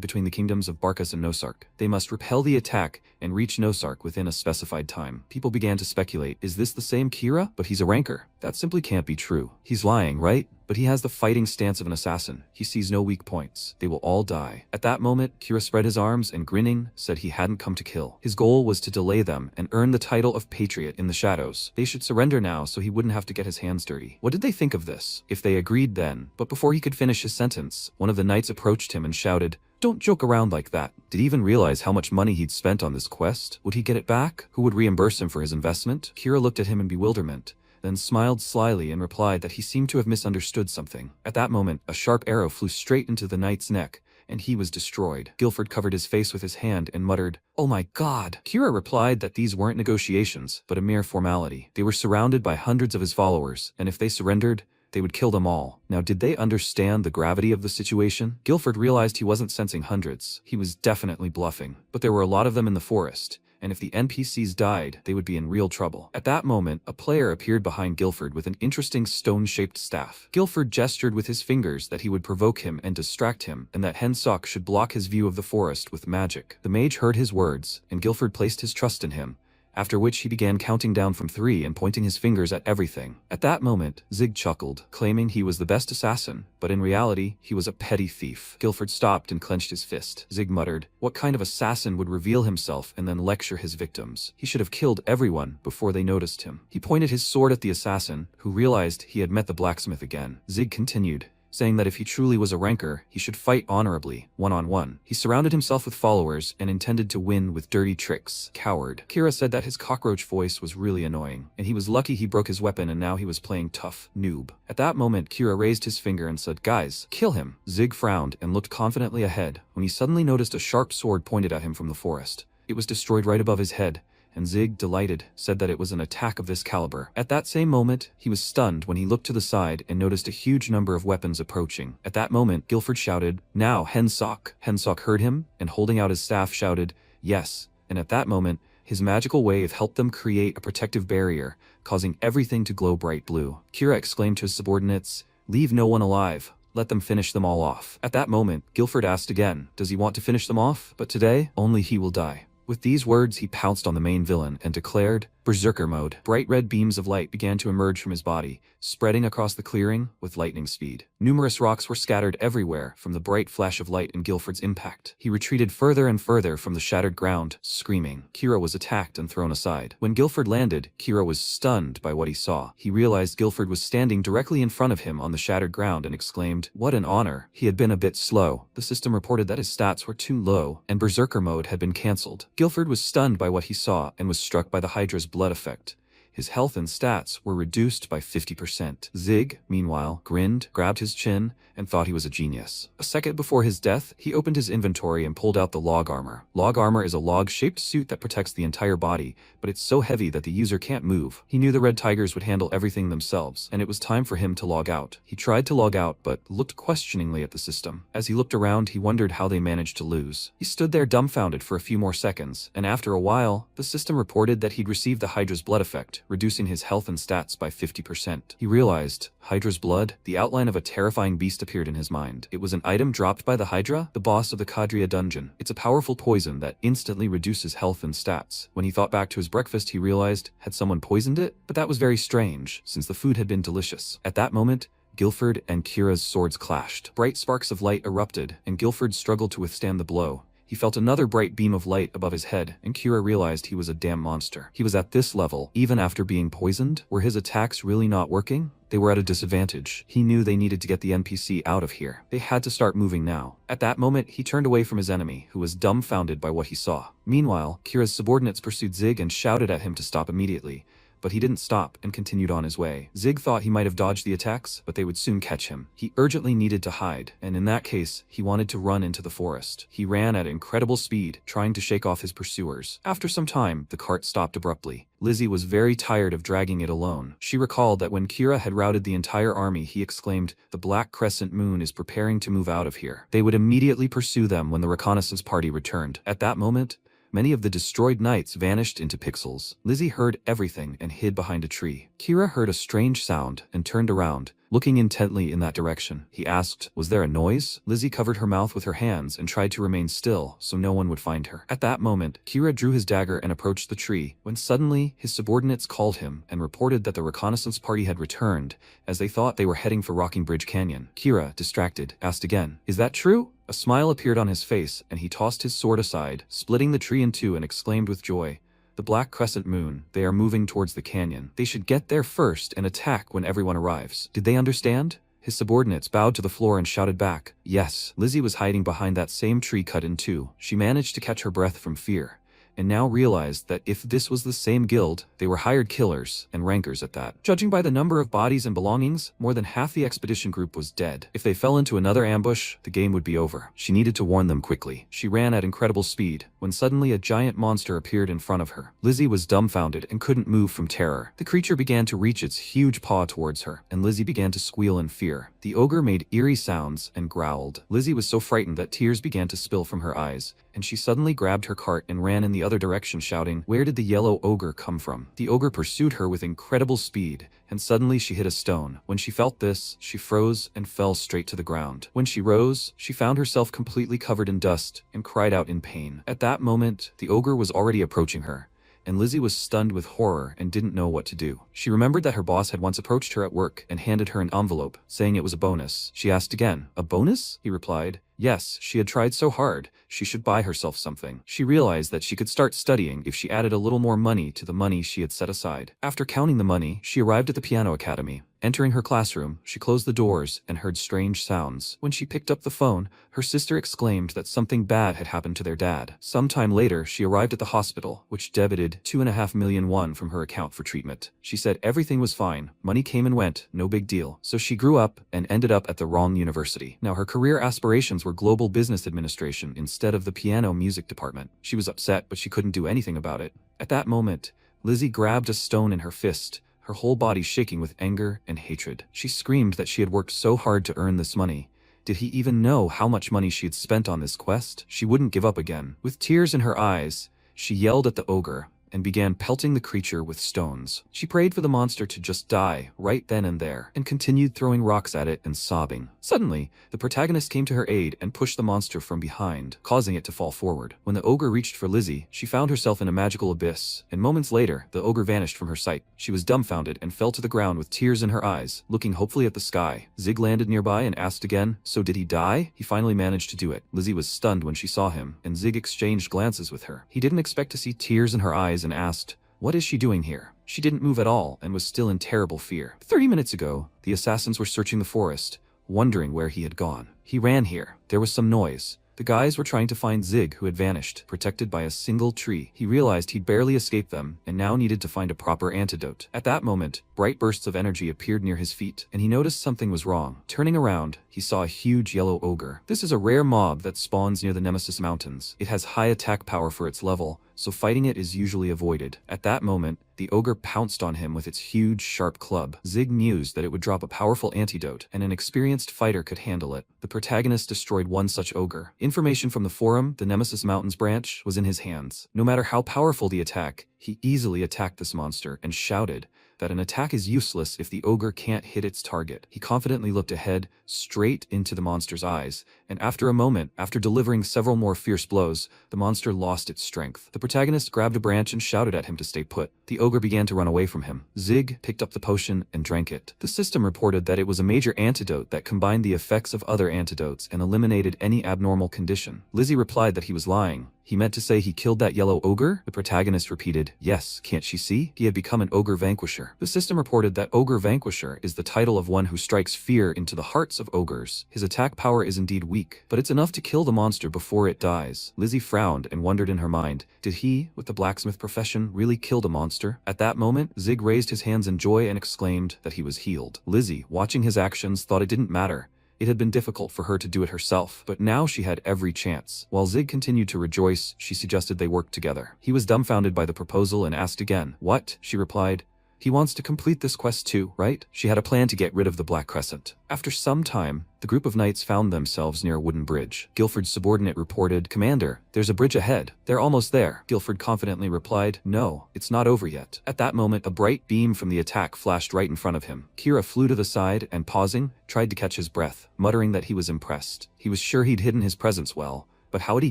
between the kingdoms of Barkas and Nosark. They must repel the attack and reach Nosark within a specified time. People began to speculate, is this the same Kira? But he's a ranker. That simply can't be true. He's lying, right? But he has the fighting stance of an assassin. He sees no weak points. They will all die. At that moment, Kira spread his arms and grinning, said he hadn't come to kill. His goal was to delay them and earn the title of Patriot in the shadows. They should surrender now so he wouldn't have to get his hands dirty. What did they think of this? If they agreed then. But before he could finish his sentence, one of the knights approached him and shouted, "Don't joke around like that." Did he even realize how much money he'd spent on this quest? Would he get it back? Who would reimburse him for his investment? Kira looked at him in bewilderment, then smiled slyly and replied that he seemed to have misunderstood something. At that moment, a sharp arrow flew straight into the knight's neck, and he was destroyed. Guilford covered his face with his hand and muttered, "Oh my God." Kira replied that these weren't negotiations, but a mere formality. They were surrounded by hundreds of his followers, and if they surrendered, they would kill them all. Now, did they understand the gravity of the situation? Guilford realized he wasn't sensing hundreds. He was definitely bluffing. But there were a lot of them in the forest, and if the NPCs died, they would be in real trouble. At that moment, a player appeared behind Guilford with an interesting stone-shaped staff. Guilford gestured with his fingers that he would provoke him and distract him, and that Hensok should block his view of the forest with magic. The mage heard his words, and Guilford placed his trust in him, after which he began counting down from 3 and pointing his fingers at everything. At that moment, Zig chuckled, claiming he was the best assassin, but in reality, he was a petty thief. Guilford stopped and clenched his fist. Zig muttered, what kind of assassin would reveal himself and then lecture his victims? He should have killed everyone before they noticed him. He pointed his sword at the assassin, who realized he had met the blacksmith again. Zig continued, saying that if he truly was a ranker, he should fight honorably, one-on-one. He surrounded himself with followers and intended to win with dirty tricks. Coward. Kira said that his cockroach voice was really annoying, and he was lucky he broke his weapon and now he was playing tough. Noob. At that moment, Kira raised his finger and said, "Guys, kill him." Zig frowned and looked confidently ahead when he suddenly noticed a sharp sword pointed at him from the forest. It was destroyed right above his head, and Zig, delighted, said that it was an attack of this caliber. At that same moment, he was stunned when he looked to the side and noticed a huge number of weapons approaching. At that moment, Guilford shouted, "Now, Hensok!" Hensok heard him, and holding out his staff shouted, "Yes," and at that moment, his magical wave helped them create a protective barrier, causing everything to glow bright blue. Kira exclaimed to his subordinates, "Leave no one alive. Let them finish them all off." At that moment, Guilford asked again, does he want to finish them off? But today, only he will die. With these words, he pounced on the main villain and declared, Berserker mode. Bright red beams of light began to emerge from his body, spreading across the clearing with lightning speed. Numerous rocks were scattered everywhere from the bright flash of light and Guilford's impact. He retreated further and further from the shattered ground, screaming. Kira was attacked and thrown aside. When Guilford landed, Kira was stunned by what he saw. He realized Guilford was standing directly in front of him on the shattered ground and exclaimed, "What an honor." He had been a bit slow. The system reported that his stats were too low, and Berserker mode had been cancelled. Guilford was stunned by what he saw and was struck by the Hydra's blood effect. His health and stats were reduced by 50%. Zig, meanwhile, grinned, grabbed his chin, and thought he was a genius. A second before his death, he opened his inventory and pulled out the log armor. Log armor is a log-shaped suit that protects the entire body, but it's so heavy that the user can't move. He knew the Red Tigers would handle everything themselves, and it was time for him to log out. He tried to log out, but looked questioningly at the system. As he looked around, he wondered how they managed to lose. He stood there dumbfounded for a few more seconds, and after a while, the system reported that he'd received the Hydra's blood effect, reducing his health and stats by 50%. He realized, Hydra's blood? The outline of a terrifying beast appeared in his mind. It was an item dropped by the Hydra, the boss of the Kadria dungeon. It's a powerful poison that instantly reduces health and stats. When he thought back to his breakfast, he realized, had someone poisoned it? But that was very strange, since the food had been delicious. At that moment, Guilford and Kira's swords clashed. Bright sparks of light erupted, and Guilford struggled to withstand the blow. He felt another bright beam of light above his head, and Kira realized he was a damn monster. He was at this level, even after being poisoned. Were his attacks really not working? They were at a disadvantage. He knew they needed to get the NPC out of here. They had to start moving now. At that moment, he turned away from his enemy, who was dumbfounded by what he saw. Meanwhile, Kira's subordinates pursued Zig and shouted at him to stop immediately. But he didn't stop and continued on his way. Zig thought he might have dodged the attacks, but they would soon catch him. He urgently needed to hide, and in that case, he wanted to run into the forest. He ran at incredible speed, trying to shake off his pursuers. After some time, the cart stopped abruptly. Lizzie was very tired of dragging it alone. She recalled that when Kira had routed the entire army, he exclaimed, "The Black Crescent Moon is preparing to move out of here." They would immediately pursue them when the reconnaissance party returned. At that moment, many of the destroyed knights vanished into pixels. Lizzie heard everything and hid behind a tree. Kira heard a strange sound and turned around, looking intently in that direction. He asked, "Was there a noise?" Lizzie covered her mouth with her hands and tried to remain still so no one would find her. At that moment, Kira drew his dagger and approached the tree, when suddenly his subordinates called him and reported that the reconnaissance party had returned, as they thought they were heading for Rocking Bridge Canyon. Kira, distracted, asked again, "Is that true?" A smile appeared on his face, and he tossed his sword aside, splitting the tree in two, and exclaimed with joy, "The Black Crescent Moon, they are moving towards the canyon. They should get there first and attack when everyone arrives." Did they understand? His subordinates bowed to the floor and shouted back, "Yes." Lizzie was hiding behind that same tree cut in two. She managed to catch her breath from fear, and now realized that if this was the same guild, they were hired killers, and rankers at that. Judging by the number of bodies and belongings, more than half the expedition group was dead. If they fell into another ambush, the game would be over. She needed to warn them quickly. She ran at incredible speed, when suddenly a giant monster appeared in front of her. Lizzie was dumbfounded and couldn't move from terror. The creature began to reach its huge paw towards her, and Lizzie began to squeal in fear. The ogre made eerie sounds and growled. Lizzie was so frightened that tears began to spill from her eyes, and she suddenly grabbed her cart and ran in the other direction, shouting, "Where did the yellow ogre come from?" The ogre pursued her with incredible speed, and suddenly she hit a stone. When she felt this, she froze and fell straight to the ground. When she rose, she found herself completely covered in dust and cried out in pain. At that moment, the ogre was already approaching her, and Lizzie was stunned with horror and didn't know what to do. She remembered that her boss had once approached her at work and handed her an envelope, saying it was a bonus. She asked again, "A bonus?" He replied, "Yes, she had tried so hard, she should buy herself something." She realized that she could start studying if she added a little more money to the money she had set aside. After counting the money, she arrived at the piano academy. Entering her classroom, she closed the doors and heard strange sounds. When she picked up the phone, her sister exclaimed that something bad had happened to their dad. Sometime later, she arrived at the hospital, which debited 2.5 million won from her account for treatment. She said everything was fine, money came and went, no big deal. So she grew up and ended up at the wrong university. Now her career aspirations were global business administration instead of the piano music department. She was upset, but she couldn't do anything about it. At that moment, Lizzie grabbed a stone in her fist, her whole body shaking with anger and hatred. She screamed that she had worked so hard to earn this money. Did he even know how much money she had spent on this quest? She wouldn't give up again. With tears in her eyes, she yelled at the ogre, and began pelting the creature with stones. She prayed for the monster to just die right then and there, and continued throwing rocks at it and sobbing. Suddenly, the protagonist came to her aid and pushed the monster from behind, causing it to fall forward. When the ogre reached for Lizzie, she found herself in a magical abyss, and moments later, the ogre vanished from her sight. She was dumbfounded and fell to the ground with tears in her eyes, looking hopefully at the sky. Zig landed nearby and asked again, "So did he die?" He finally managed to do it. Lizzie was stunned when she saw him, and Zig exchanged glances with her. He didn't expect to see tears in her eyes and asked, "What is she doing here?" She didn't move at all and was still in terrible fear. 30 minutes ago, the assassins were searching the forest, wondering where he had gone. He ran here. There was some noise. The guys were trying to find Zig, who had vanished, protected by a single tree. He realized he'd barely escaped them, and now needed to find a proper antidote. At that moment, bright bursts of energy appeared near his feet, and he noticed something was wrong. Turning around, he saw a huge yellow ogre. This is a rare mob that spawns near the Nemesis Mountains. It has high attack power for its level, so fighting it is usually avoided. At that moment, the ogre pounced on him with its huge, sharp club. Zig mused that it would drop a powerful antidote, and an experienced fighter could handle it. The protagonist destroyed one such ogre. Information from the forum, the Nemesis Mountains branch, was in his hands. No matter how powerful the attack, he easily attacked this monster and shouted that an attack is useless if the ogre can't hit its target. He confidently looked ahead, straight into the monster's eyes, and after a moment, after delivering several more fierce blows, the monster lost its strength. The protagonist grabbed a branch and shouted at him to stay put. The ogre began to run away from him. Zig picked up the potion and drank it. The system reported that it was a major antidote that combined the effects of other antidotes and eliminated any abnormal condition. Lizzie replied that he was lying. He meant to say he killed that yellow ogre? The protagonist repeated, "Yes, can't she see? He had become an ogre vanquisher." The system reported that ogre vanquisher is the title of one who strikes fear into the hearts of ogres. His attack power is indeed weak, but it's enough to kill the monster before it dies. Lizzie frowned and wondered in her mind, did he, with the blacksmith profession, really kill the monster? At that moment, Zig raised his hands in joy and exclaimed that he was healed. Lizzie, watching his actions, thought it didn't matter. It had been difficult for her to do it herself, but now she had every chance. While Zig continued to rejoice, she suggested they work together. He was dumbfounded by the proposal and asked again. "What?" she replied. "He wants to complete this quest too, right?" She had a plan to get rid of the Black Crescent. After some time, the group of knights found themselves near a wooden bridge. Guilford's subordinate reported, "Commander, there's a bridge ahead. They're almost there." Guilford confidently replied, "No, it's not over yet." At that moment, a bright beam from the attack flashed right in front of him. Kira flew to the side and, pausing, tried to catch his breath, muttering that he was impressed. He was sure he'd hidden his presence well. But how had he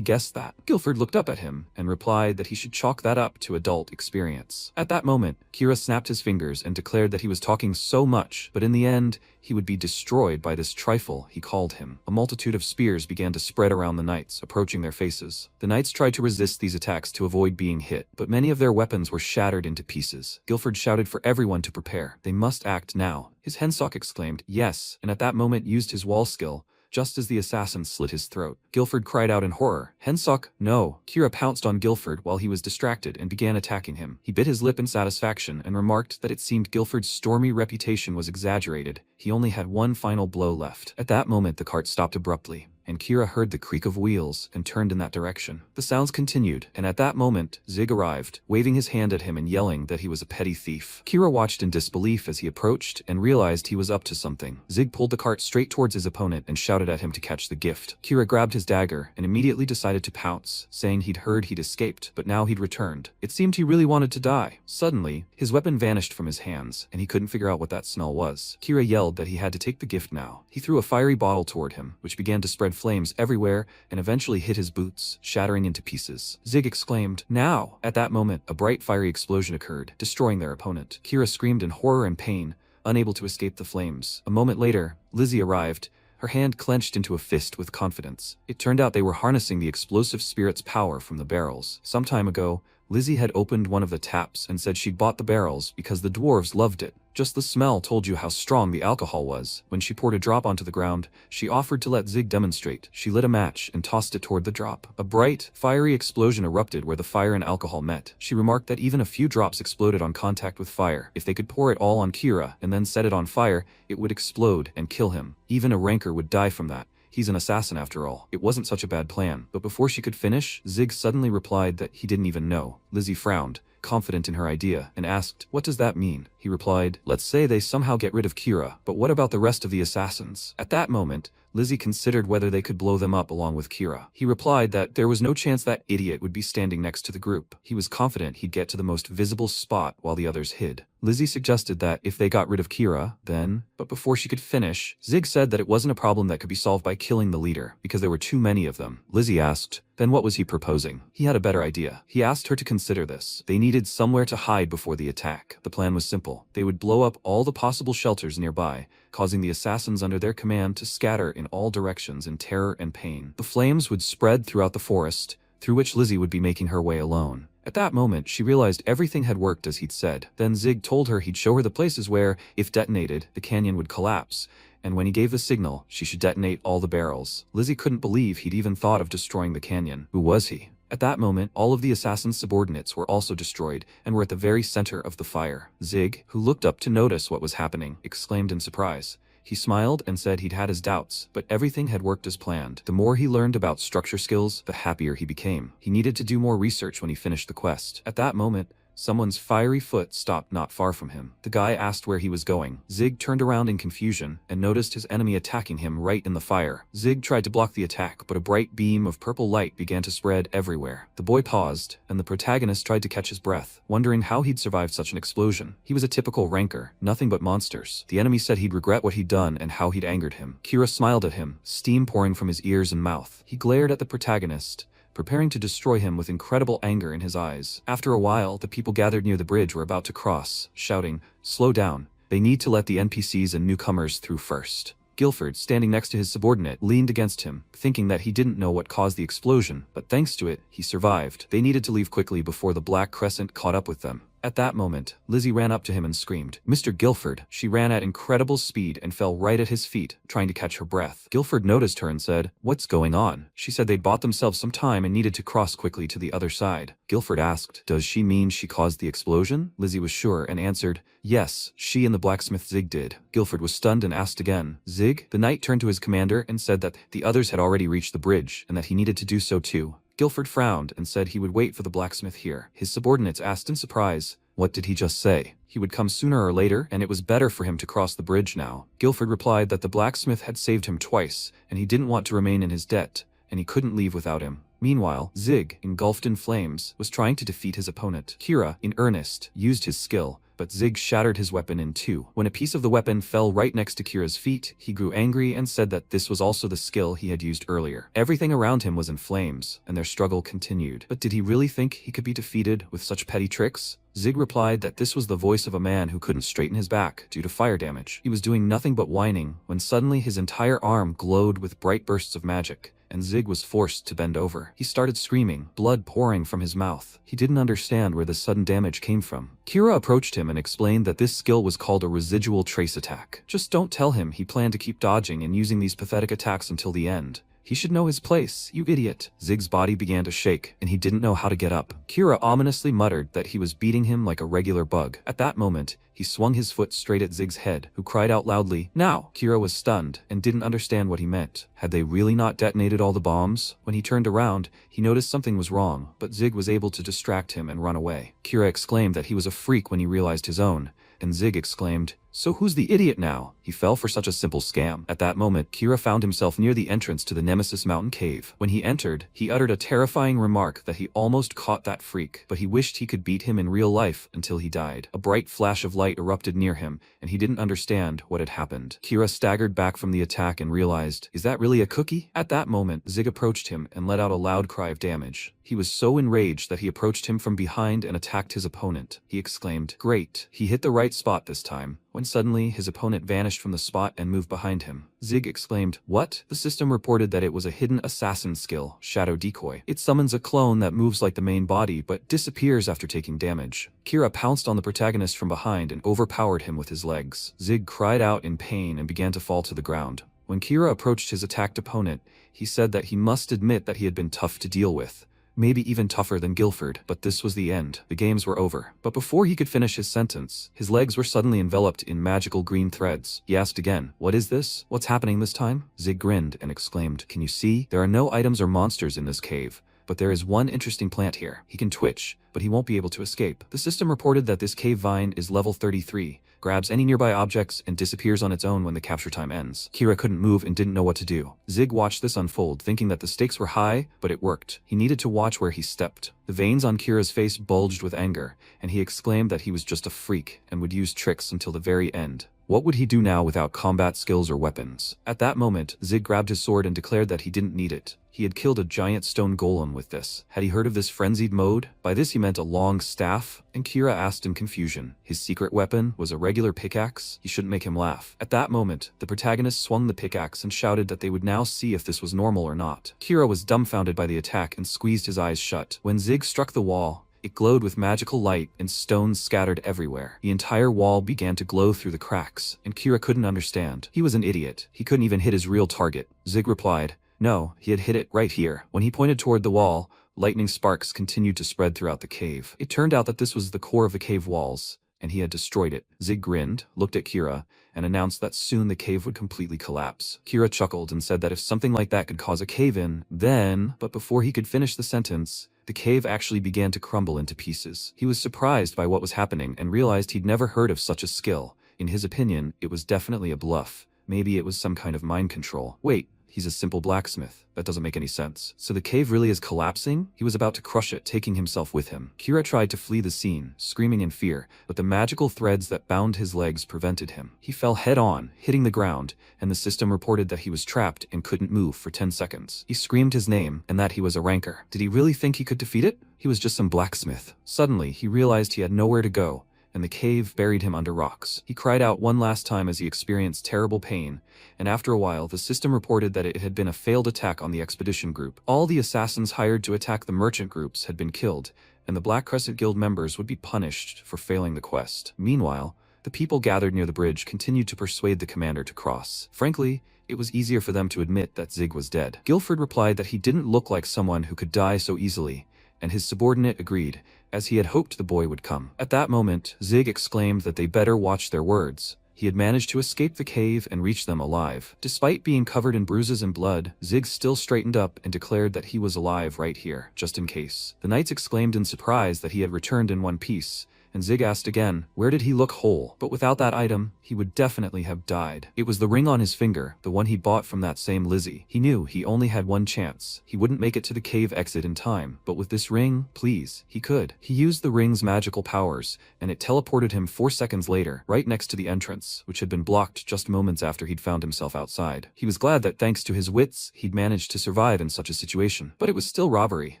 guessed that? Guilford looked up at him and replied that he should chalk that up to adult experience. At that moment, Kira snapped his fingers and declared that he was talking so much, but in the end, he would be destroyed by this trifle he called him. A multitude of spears began to spread around the knights, approaching their faces. The knights tried to resist these attacks to avoid being hit, but many of their weapons were shattered into pieces. Guilford shouted for everyone to prepare. They must act now. His hensock exclaimed, "Yes," and at that moment used his wall skill, just as the assassin slit his throat. Guilford cried out in horror, "Hensock, no!" Kira pounced on Guilford while he was distracted and began attacking him. He bit his lip in satisfaction and remarked that it seemed Guilford's stormy reputation was exaggerated. He only had one final blow left. At that moment the cart stopped abruptly, and Kira heard the creak of wheels and turned in that direction. The sounds continued, and at that moment, Zig arrived, waving his hand at him and yelling that he was a petty thief. Kira watched in disbelief as he approached and realized he was up to something. Zig pulled the cart straight towards his opponent and shouted at him to catch the gift. Kira grabbed his dagger and immediately decided to pounce, saying he'd heard he'd escaped, but now he'd returned. It seemed he really wanted to die. Suddenly, his weapon vanished from his hands, and he couldn't figure out what that smell was. Kira yelled that he had to take the gift now. He threw a fiery bottle toward him, which began to spread flames everywhere and eventually hit his boots, shattering into pieces. Zig exclaimed, "Now!" At that moment, a bright fiery explosion occurred, destroying their opponent. Kira screamed in horror and pain, unable to escape the flames. A moment later, Lizzie arrived, her hand clenched into a fist with confidence. It turned out they were harnessing the explosive spirit's power from the barrels. Some time ago, Lizzie had opened one of the taps and said she'd bought the barrels because the dwarves loved it. Just the smell told you how strong the alcohol was. When she poured a drop onto the ground, she offered to let Zig demonstrate. She lit a match and tossed it toward the drop. A bright, fiery explosion erupted where the fire and alcohol met. She remarked that even a few drops exploded on contact with fire. If they could pour it all on Kira and then set it on fire, it would explode and kill him. Even a ranker would die from that. He's an assassin after all. It wasn't such a bad plan. But before she could finish, Zig suddenly replied that he didn't even know. Lizzie frowned, confident in her idea, and asked, "What does that mean?" He replied, "Let's say they somehow get rid of Kira, but what about the rest of the assassins?" At that moment, Lizzie considered whether they could blow them up along with Kira. He replied that there was no chance that idiot would be standing next to the group. He was confident he'd get to the most visible spot while the others hid. Lizzie suggested that if they got rid of Kira, then, but before she could finish, Zig said that it wasn't a problem that could be solved by killing the leader, because there were too many of them. Lizzie asked, then what was he proposing? He had a better idea. He asked her to consider this. They needed somewhere to hide before the attack. The plan was simple. They would blow up all the possible shelters nearby, causing the assassins under their command to scatter in all directions in terror and pain. The flames would spread throughout the forest, through which Lizzie would be making her way alone. At that moment, she realized everything had worked as he'd said. Then Zig told her he'd show her the places where, if detonated, the canyon would collapse, and when he gave the signal, she should detonate all the barrels. Lizzie couldn't believe he'd even thought of destroying the canyon. Who was he? At that moment, all of the assassin's subordinates were also destroyed and were at the very center of the fire. Zig, who looked up to notice what was happening, exclaimed in surprise. He smiled and said he'd had his doubts, but everything had worked as planned. The more he learned about structure skills, the happier he became. He needed to do more research when he finished the quest. At that moment, someone's fiery foot stopped not far from him. The guy asked where he was going. Zig turned around in confusion and noticed his enemy attacking him right in the fire. Zig tried to block the attack, but a bright beam of purple light began to spread everywhere. The boy paused, and the protagonist tried to catch his breath, wondering how he'd survived such an explosion. He was a typical ranker, nothing but monsters. The enemy said he'd regret what he'd done and how he'd angered him. Kira smiled at him, steam pouring from his ears and mouth. He glared at the protagonist, preparing to destroy him with incredible anger in his eyes. After a while, the people gathered near the bridge were about to cross, shouting, "Slow down. They need to let the NPCs and newcomers through first." Guilford, standing next to his subordinate, leaned against him, thinking that he didn't know what caused the explosion, but thanks to it, he survived. They needed to leave quickly before the Black Crescent caught up with them. At that moment, Lizzie ran up to him and screamed, "Mr. Guilford!" She ran at incredible speed and fell right at his feet, trying to catch her breath. Guilford noticed her and said, "What's going on?" She said they'd bought themselves some time and needed to cross quickly to the other side. Guilford asked, "Does she mean she caused the explosion?" Lizzie was sure and answered, "Yes, she and the blacksmith Zig did." Guilford was stunned and asked again, "Zig?" The knight turned to his commander and said that the others had already reached the bridge and that he needed to do so too. Guilford frowned and said he would wait for the blacksmith here. His subordinates asked in surprise, "What did he just say?" He would come sooner or later, and it was better for him to cross the bridge now. Guilford replied that the blacksmith had saved him twice, and he didn't want to remain in his debt, and he couldn't leave without him. Meanwhile, Zig, engulfed in flames, was trying to defeat his opponent. Kira, in earnest, used his skill, but Zig shattered his weapon in two. When a piece of the weapon fell right next to Kira's feet, he grew angry and said that this was also the skill he had used earlier. Everything around him was in flames, and their struggle continued. But did he really think he could be defeated with such petty tricks? Zig replied that this was the voice of a man who couldn't straighten his back due to fire damage. He was doing nothing but whining when suddenly his entire arm glowed with bright bursts of magic, and Zig was forced to bend over. He started screaming, blood pouring from his mouth. He didn't understand where the sudden damage came from. Kira approached him and explained that this skill was called a residual trace attack. Just don't tell him he planned to keep dodging and using these pathetic attacks until the end. He should know his place, you idiot. Zig's body began to shake, and he didn't know how to get up. Kira ominously muttered that he was beating him like a regular bug. At that moment, he swung his foot straight at Zig's head, who cried out loudly, "Now!" Kira was stunned and didn't understand what he meant. Had they really not detonated all the bombs? When he turned around, he noticed something was wrong, but Zig was able to distract him and run away. Kira exclaimed that he was a freak when he realized his own, and Zig exclaimed, "So who's the idiot now?" He fell for such a simple scam. At that moment, Kira found himself near the entrance to the Nemesis Mountain Cave. When he entered, he uttered a terrifying remark that he almost caught that freak, but he wished he could beat him in real life until he died. A bright flash of light erupted near him, and he didn't understand what had happened. Kira staggered back from the attack and realized, "Is that really a cookie?" At that moment, Zig approached him and let out a loud cry of damage. He was so enraged that he approached him from behind and attacked his opponent. He exclaimed, "Great!" He hit the right spot this time, when suddenly his opponent vanished from the spot and moved behind him. Zig exclaimed, "What?" The system reported that it was a hidden assassin skill, Shadow Decoy. It summons a clone that moves like the main body but disappears after taking damage. Kira pounced on the protagonist from behind and overpowered him with his legs. Zig cried out in pain and began to fall to the ground. When Kira approached his attacked opponent, he said that he must admit that he had been tough to deal with. Maybe even tougher than Guilford, but this was the end. The games were over. But before he could finish his sentence, his legs were suddenly enveloped in magical green threads. He asked again, "What is this? What's happening this time?" Zig grinned and exclaimed, "Can you see? There are no items or monsters in this cave, but there is one interesting plant here. He can twitch, but he won't be able to escape. The system reported that this cave vine is level 33, grabs any nearby objects, and disappears on its own when the capture time ends. Kira couldn't move and didn't know what to do. Zig watched this unfold, thinking that the stakes were high, but it worked. He needed to watch where he stepped. The veins on Kira's face bulged with anger, and he exclaimed that he was just a freak and would use tricks until the very end. What would he do now without combat skills or weapons? At that moment, Zig grabbed his sword and declared that he didn't need it. He had killed a giant stone golem with this. Had he heard of this frenzied mode? By this he meant a long staff, and Kira asked in confusion. His secret weapon was a regular pickaxe? He shouldn't make him laugh. At that moment, the protagonist swung the pickaxe and shouted that they would now see if this was normal or not. Kira was dumbfounded by the attack and squeezed his eyes shut. When Zig struck the wall, it glowed with magical light and stones scattered everywhere. The entire wall began to glow through the cracks, and Kira couldn't understand. He was an idiot. He couldn't even hit his real target. Zig replied, no, he had hit it right here. When he pointed toward the wall, lightning sparks continued to spread throughout the cave. It turned out that this was the core of the cave walls, and he had destroyed it. Zig grinned, looked at Kira, and announced that soon the cave would completely collapse. Kira chuckled and said that if something like that could cause a cave-in, then... But before he could finish the sentence, the cave actually began to crumble into pieces. He was surprised by what was happening and realized he'd never heard of such a skill. In his opinion, it was definitely a bluff. Maybe it was some kind of mind control. Wait, he's a simple blacksmith. That doesn't make any sense. So the cave really is collapsing? He was about to crush it, taking himself with him. Kira tried to flee the scene, screaming in fear, but the magical threads that bound his legs prevented him. He fell head-on, hitting the ground, and the system reported that he was trapped and couldn't move for 10 seconds. He screamed his name, and that he was a ranker. Did he really think he could defeat it? He was just some blacksmith. Suddenly, he realized he had nowhere to go, and the cave buried him under rocks. He cried out one last time as he experienced terrible pain, and after a while, the system reported that it had been a failed attack on the expedition group. All the assassins hired to attack the merchant groups had been killed, and the Black Crescent Guild members would be punished for failing the quest. Meanwhile, the people gathered near the bridge continued to persuade the commander to cross. Frankly, it was easier for them to admit that Zig was dead. Guilford replied that he didn't look like someone who could die so easily, and his subordinate agreed, as he had hoped the boy would come. At that moment, Zig exclaimed that they better watch their words. He had managed to escape the cave and reach them alive. Despite being covered in bruises and blood, Zig still straightened up and declared that he was alive right here, just in case. The knights exclaimed in surprise that he had returned in one piece, and Zig asked again, where did he look whole? But without that item, he would definitely have died. It was the ring on his finger, the one he bought from that same Lizzie. He knew he only had one chance. He wouldn't make it to the cave exit in time, but with this ring, please, he could. He used the ring's magical powers, and it teleported him 4 seconds later, right next to the entrance, which had been blocked just moments after he'd found himself outside. He was glad that thanks to his wits, he'd managed to survive in such a situation. But it was still robbery,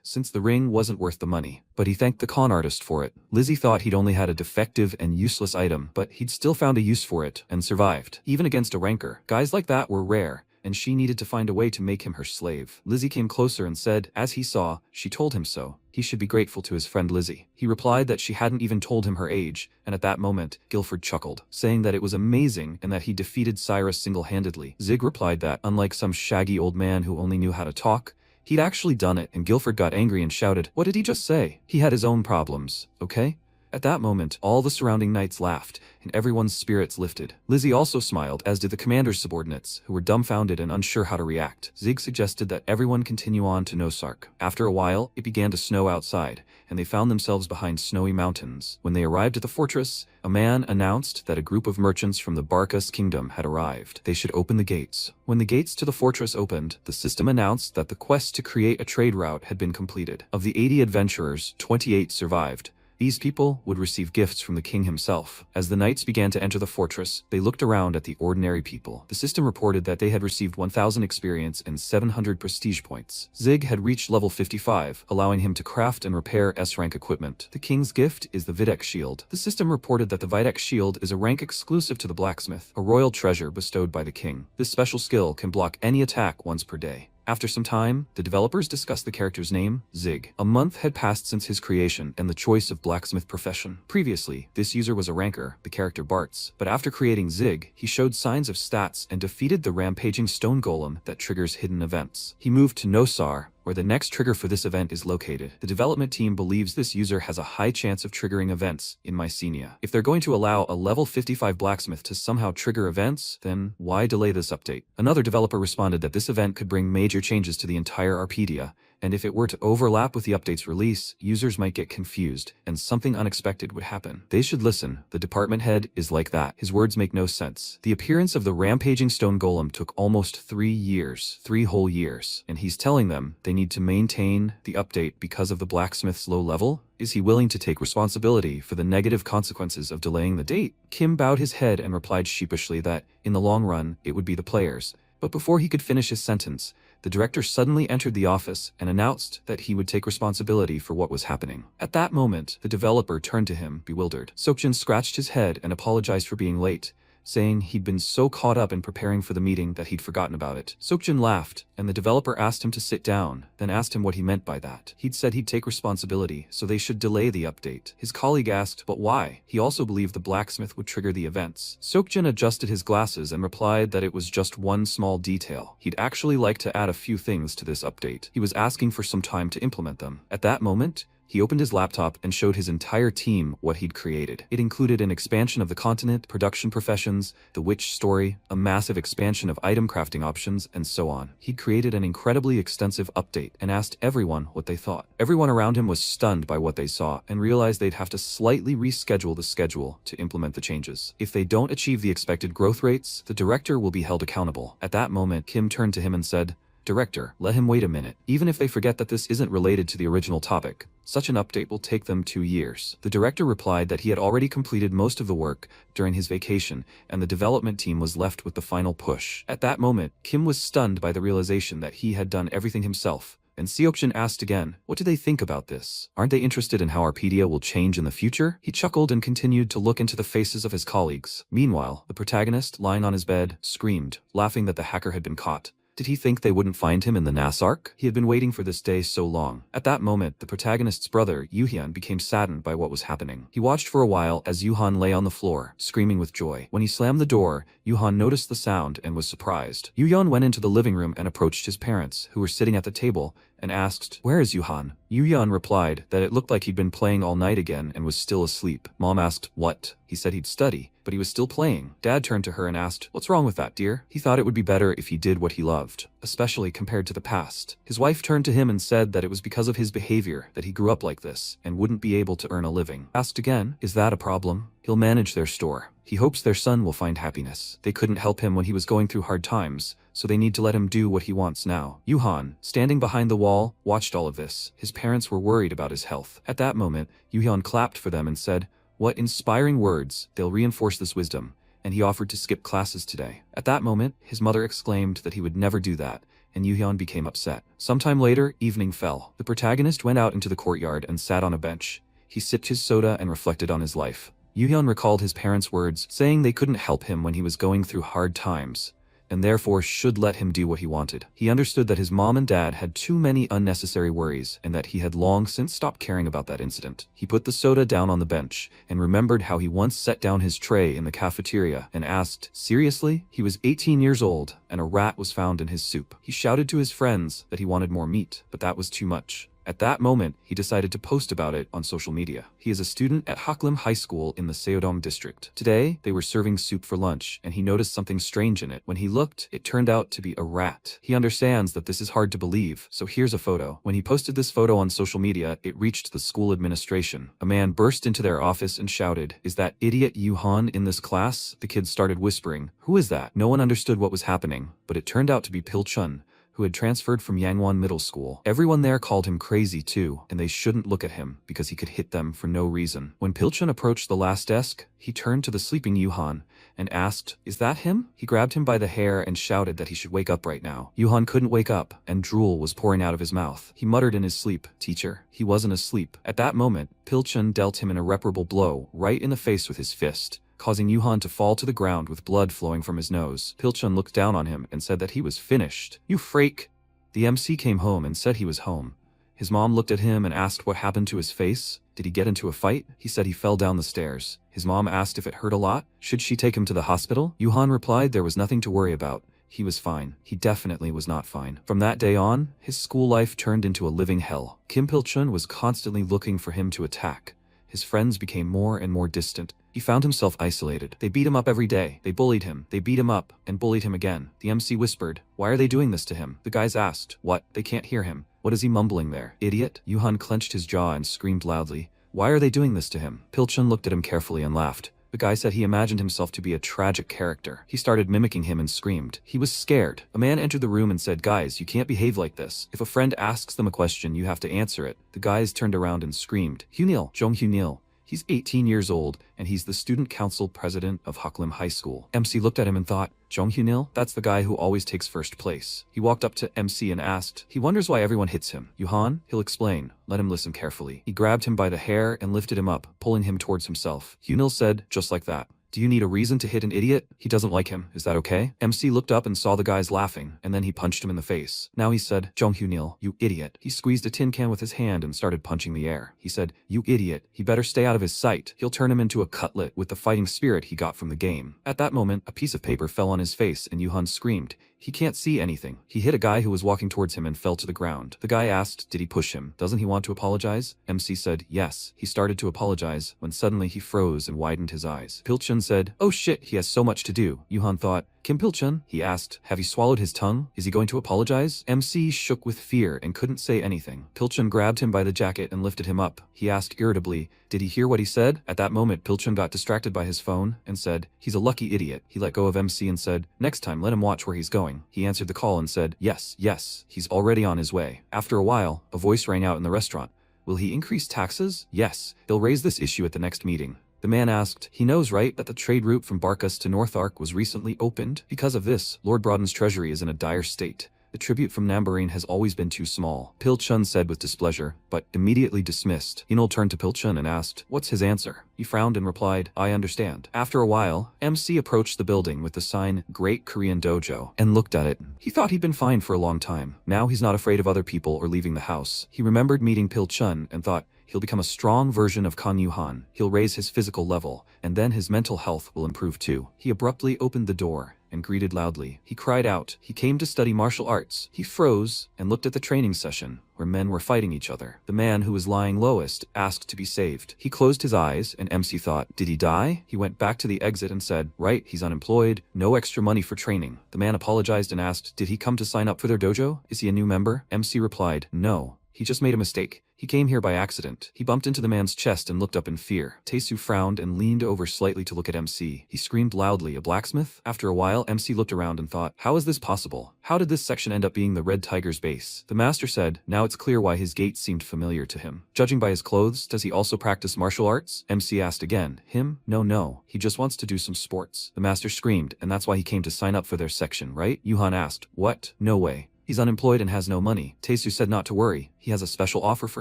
since the ring wasn't worth the money. But he thanked the con artist for it. Lizzie thought he'd only had a defective and useless item, but he'd still found a use for it, and survived. Even against a ranker, guys like that were rare, and she needed to find a way to make him her slave. Lizzie came closer and said, as he saw, she told him so. He should be grateful to his friend Lizzie. He replied that she hadn't even told him her age, and at that moment, Guilford chuckled, saying that it was amazing and that he defeated Cyrus single-handedly. Zig replied that, unlike some shaggy old man who only knew how to talk, he'd actually done it, and Guilford got angry and shouted, what did he just say? He had his own problems, okay? At that moment, all the surrounding knights laughed, and everyone's spirits lifted. Lizzie also smiled, as did the commander's subordinates, who were dumbfounded and unsure how to react. Zig suggested that everyone continue on to Nosark. After a while, it began to snow outside, and they found themselves behind snowy mountains. When they arrived at the fortress, a man announced that a group of merchants from the Barkas kingdom had arrived. They should open the gates. When the gates to the fortress opened, the system announced that the quest to create a trade route had been completed. Of the 80 adventurers, 28 survived. These people would receive gifts from the king himself. As the knights began to enter the fortress, they looked around at the ordinary people. The system reported that they had received 1,000 experience and 700 prestige points. Zig had reached level 55, allowing him to craft and repair S-rank equipment. The king's gift is the Videk shield. The system reported that the Videk shield is a rank exclusive to the blacksmith, a royal treasure bestowed by the king. This special skill can block any attack once per day. After some time, the developers discussed the character's name, Zig. A month had passed since his creation and the choice of blacksmith profession. Previously, this user was a ranker, the character Bartz, but after creating Zig, he showed signs of stats and defeated the rampaging stone golem that triggers hidden events. He moved to Nosar, where the next trigger for this event is located. The development team believes this user has a high chance of triggering events in Mycenia. If they're going to allow a level 55 blacksmith to somehow trigger events, then why delay this update? Another developer responded that this event could bring major changes to the entire Arpedia, and if it were to overlap with the update's release, users might get confused, and something unexpected would happen. They should listen. The department head is like that. His words make no sense. The appearance of the rampaging stone golem took almost 3 years, 3 whole years, and he's telling them they need to maintain the update because of the blacksmith's low level? Is he willing to take responsibility for the negative consequences of delaying the date? Kim bowed his head and replied sheepishly that, in the long run, it would be the players. But before he could finish his sentence, the director suddenly entered the office and announced that he would take responsibility for what was happening. At that moment, the developer turned to him, bewildered. Seokjin scratched his head and apologized for being late, saying he'd been so caught up in preparing for the meeting that he'd forgotten about it. Seokjin laughed, and the developer asked him to sit down, then asked him what he meant by that. He'd said he'd take responsibility, so they should delay the update. His colleague asked, but why? He also believed the blacksmith would trigger the events. Seokjin adjusted his glasses and replied that it was just one small detail. He'd actually like to add a few things to this update. He was asking for some time to implement them. At that moment, he opened his laptop and showed his entire team what he'd created. It included an expansion of the continent, production professions, the witch story, a massive expansion of item crafting options, and so on. He'd created an incredibly extensive update and asked everyone what they thought. Everyone around him was stunned by what they saw and realized they'd have to slightly reschedule the schedule to implement the changes. If they don't achieve the expected growth rates, the director will be held accountable. At that moment, Kim turned to him and said, "Director, let him wait a minute. Even if they forget that this isn't related to the original topic, such an update will take them 2 years." The director replied that he had already completed most of the work during his vacation, and the development team was left with the final push. At that moment, Kim was stunned by the realization that he had done everything himself. And Seokjin asked again, what do they think about this? Aren't they interested in how Arpedia will change in the future? He chuckled and continued to look into the faces of his colleagues. Meanwhile, the protagonist, lying on his bed, screamed, laughing that the hacker had been caught. Did he think they wouldn't find him in the NAS arc? He had been waiting for this day so long. At that moment, the protagonist's brother, Yuhyun, became saddened by what was happening. He watched for a while as Yuhan lay on the floor, screaming with joy. When he slammed the door, Yuhan noticed the sound and was surprised. Yuhyun went into the living room and approached his parents, who were sitting at the table, and asked, "Where is Yuhan?" Yuhyun replied that it looked like he'd been playing all night again and was still asleep. Mom asked, "What?" He said he'd study, but he was still playing. Dad turned to her and asked, "What's wrong with that, dear?" He thought it would be better if he did what he loved, especially compared to the past. His wife turned to him and said that it was because of his behavior that he grew up like this and wouldn't be able to earn a living. Asked again, "Is that a problem?" He'll manage their store. He hopes their son will find happiness. They couldn't help him when he was going through hard times, so they need to let him do what he wants now. Yuhan, standing behind the wall, watched all of this. His parents were worried about his health. At that moment, Yuhyun clapped for them and said, "What inspiring words, they'll reinforce this wisdom," and he offered to skip classes today. At that moment, his mother exclaimed that he would never do that, and Yuhyun became upset. Sometime later, evening fell. The protagonist went out into the courtyard and sat on a bench. He sipped his soda and reflected on his life. Yuhyun recalled his parents' words, saying they couldn't help him when he was going through hard times, and therefore should let him do what he wanted. He understood that his mom and dad had too many unnecessary worries, and that he had long since stopped caring about that incident. He put the soda down on the bench, and remembered how he once set down his tray in the cafeteria and asked, seriously? He was 18 years old, and a rat was found in his soup. He shouted to his friends that he wanted more meat, but that was too much. At that moment, he decided to post about it on social media. He is a student at Haklim High School in the Seodong district. Today, they were serving soup for lunch, and he noticed something strange in it. When he looked, it turned out to be a rat. He understands that this is hard to believe, so here's a photo. When he posted this photo on social media, it reached the school administration. A man burst into their office and shouted, "Is that idiot Yuhan in this class?" The kids started whispering, "Who is that?" No one understood what was happening, but it turned out to be Pil-chun, who had transferred from Yangwon Middle School. Everyone there called him crazy too, and they shouldn't look at him because he could hit them for no reason. When Pil-chun approached the last desk, he turned to the sleeping Yuhan and asked, "Is that him?" He grabbed him by the hair and shouted that he should wake up right now. Yuhan couldn't wake up, and drool was pouring out of his mouth. He muttered in his sleep, "Teacher." He wasn't asleep. At that moment, Pil-chun dealt him an irreparable blow right in the face with his fist, causing Yuhan to fall to the ground with blood flowing from his nose. Pil-chun looked down on him and said that he was finished. "You freak!" The MC came home and said he was home. His mom looked at him and asked what happened to his face. Did he get into a fight? He said he fell down the stairs. His mom asked if it hurt a lot. Should she take him to the hospital? Yuhan replied there was nothing to worry about. He was fine. He definitely was not fine. From that day on, his school life turned into a living hell. Kim Pil-chun was constantly looking for him to attack. His friends became more and more distant. He found himself isolated. They beat him up every day. They bullied him. They beat him up and bullied him again. The MC whispered, "Why are they doing this to him?" The guys asked, "What?" They can't hear him. What is he mumbling there? Idiot? Yuhan clenched his jaw and screamed loudly. Why are they doing this to him? Pilchun looked at him carefully and laughed. The guy said he imagined himself to be a tragic character. He started mimicking him and screamed. He was scared. A man entered the room and said, "Guys, you can't behave like this. If a friend asks them a question, you have to answer it." The guys turned around and screamed, "Hunil, Jong Hunil." He's 18 years old, and he's the student council president of Haklim High School. MC looked at him and thought, Jong Hunil? That's the guy who always takes first place. He walked up to MC and asked, he wonders why everyone hits him. Yuhan? He'll explain. Let him listen carefully. He grabbed him by the hair and lifted him up, pulling him towards himself. Hunil said, just like that. Do you need a reason to hit an idiot? He doesn't like him. Is that okay? MC looked up and saw the guys laughing, and then he punched him in the face. Now he said, Jong Hunil, you idiot. He squeezed a tin can with his hand and started punching the air. He said, you idiot. He better stay out of his sight. He'll turn him into a cutlet with the fighting spirit he got from the game. At that moment, a piece of paper fell on his face and Yuhan screamed. He can't see anything. He hit a guy who was walking towards him and fell to the ground. The guy asked, did he push him? Doesn't he want to apologize? MC said, yes. He started to apologize when suddenly he froze and widened his eyes. Pilchun said, oh shit, he has so much to do. Yuhan thought, Kim Pilchun? He asked, have you swallowed his tongue? Is he going to apologize? MC shook with fear and couldn't say anything. Pilchun grabbed him by the jacket and lifted him up. He asked irritably, did he hear what he said? At that moment, Pilchun got distracted by his phone and said, he's a lucky idiot. He let go of MC and said, next time let him watch where he's going. He answered the call and said, yes, he's already on his way. After a while, a voice rang out in the restaurant. Will he increase taxes? Yes, he'll raise this issue at the next meeting. The man asked, he knows, right, that the trade route from Barkas to North Ark was recently opened? Because of this, Lord Broaden's treasury is in a dire state. The tribute from Nambarine has always been too small. Pilchun said with displeasure, but immediately dismissed. Hinol turned to Pilchun and asked, what's his answer? He frowned and replied, I understand. After a while, MC approached the building with the sign Great Korean Dojo and looked at it. He thought he'd been fined for a long time. Now he's not afraid of other people or leaving the house. He remembered meeting Pilchun and thought, he'll become a strong version of Kan Yuhan. He'll raise his physical level, and then his mental health will improve too. He abruptly opened the door and greeted loudly. He cried out. He came to study martial arts. He froze and looked at the training session where men were fighting each other. The man who was lying lowest asked to be saved. He closed his eyes and MC thought, did he die? He went back to the exit and said, right, he's unemployed, no extra money for training. The man apologized and asked, did he come to sign up for their dojo? Is he a new member? MC replied, no. He just made a mistake. He came here by accident. He bumped into the man's chest and looked up in fear. Taesu frowned and leaned over slightly to look at MC. He screamed loudly, a blacksmith? After a while, MC looked around and thought, how is this possible? How did this section end up being the Red Tiger's base? The master said, now it's clear why his gait seemed familiar to him. Judging by his clothes, does he also practice martial arts? MC asked again. Him? No. He just wants to do some sports. The master screamed, and that's why he came to sign up for their section, right? Yuhan asked, what? No way. He's unemployed and has no money. Taesu said not to worry. He has a special offer for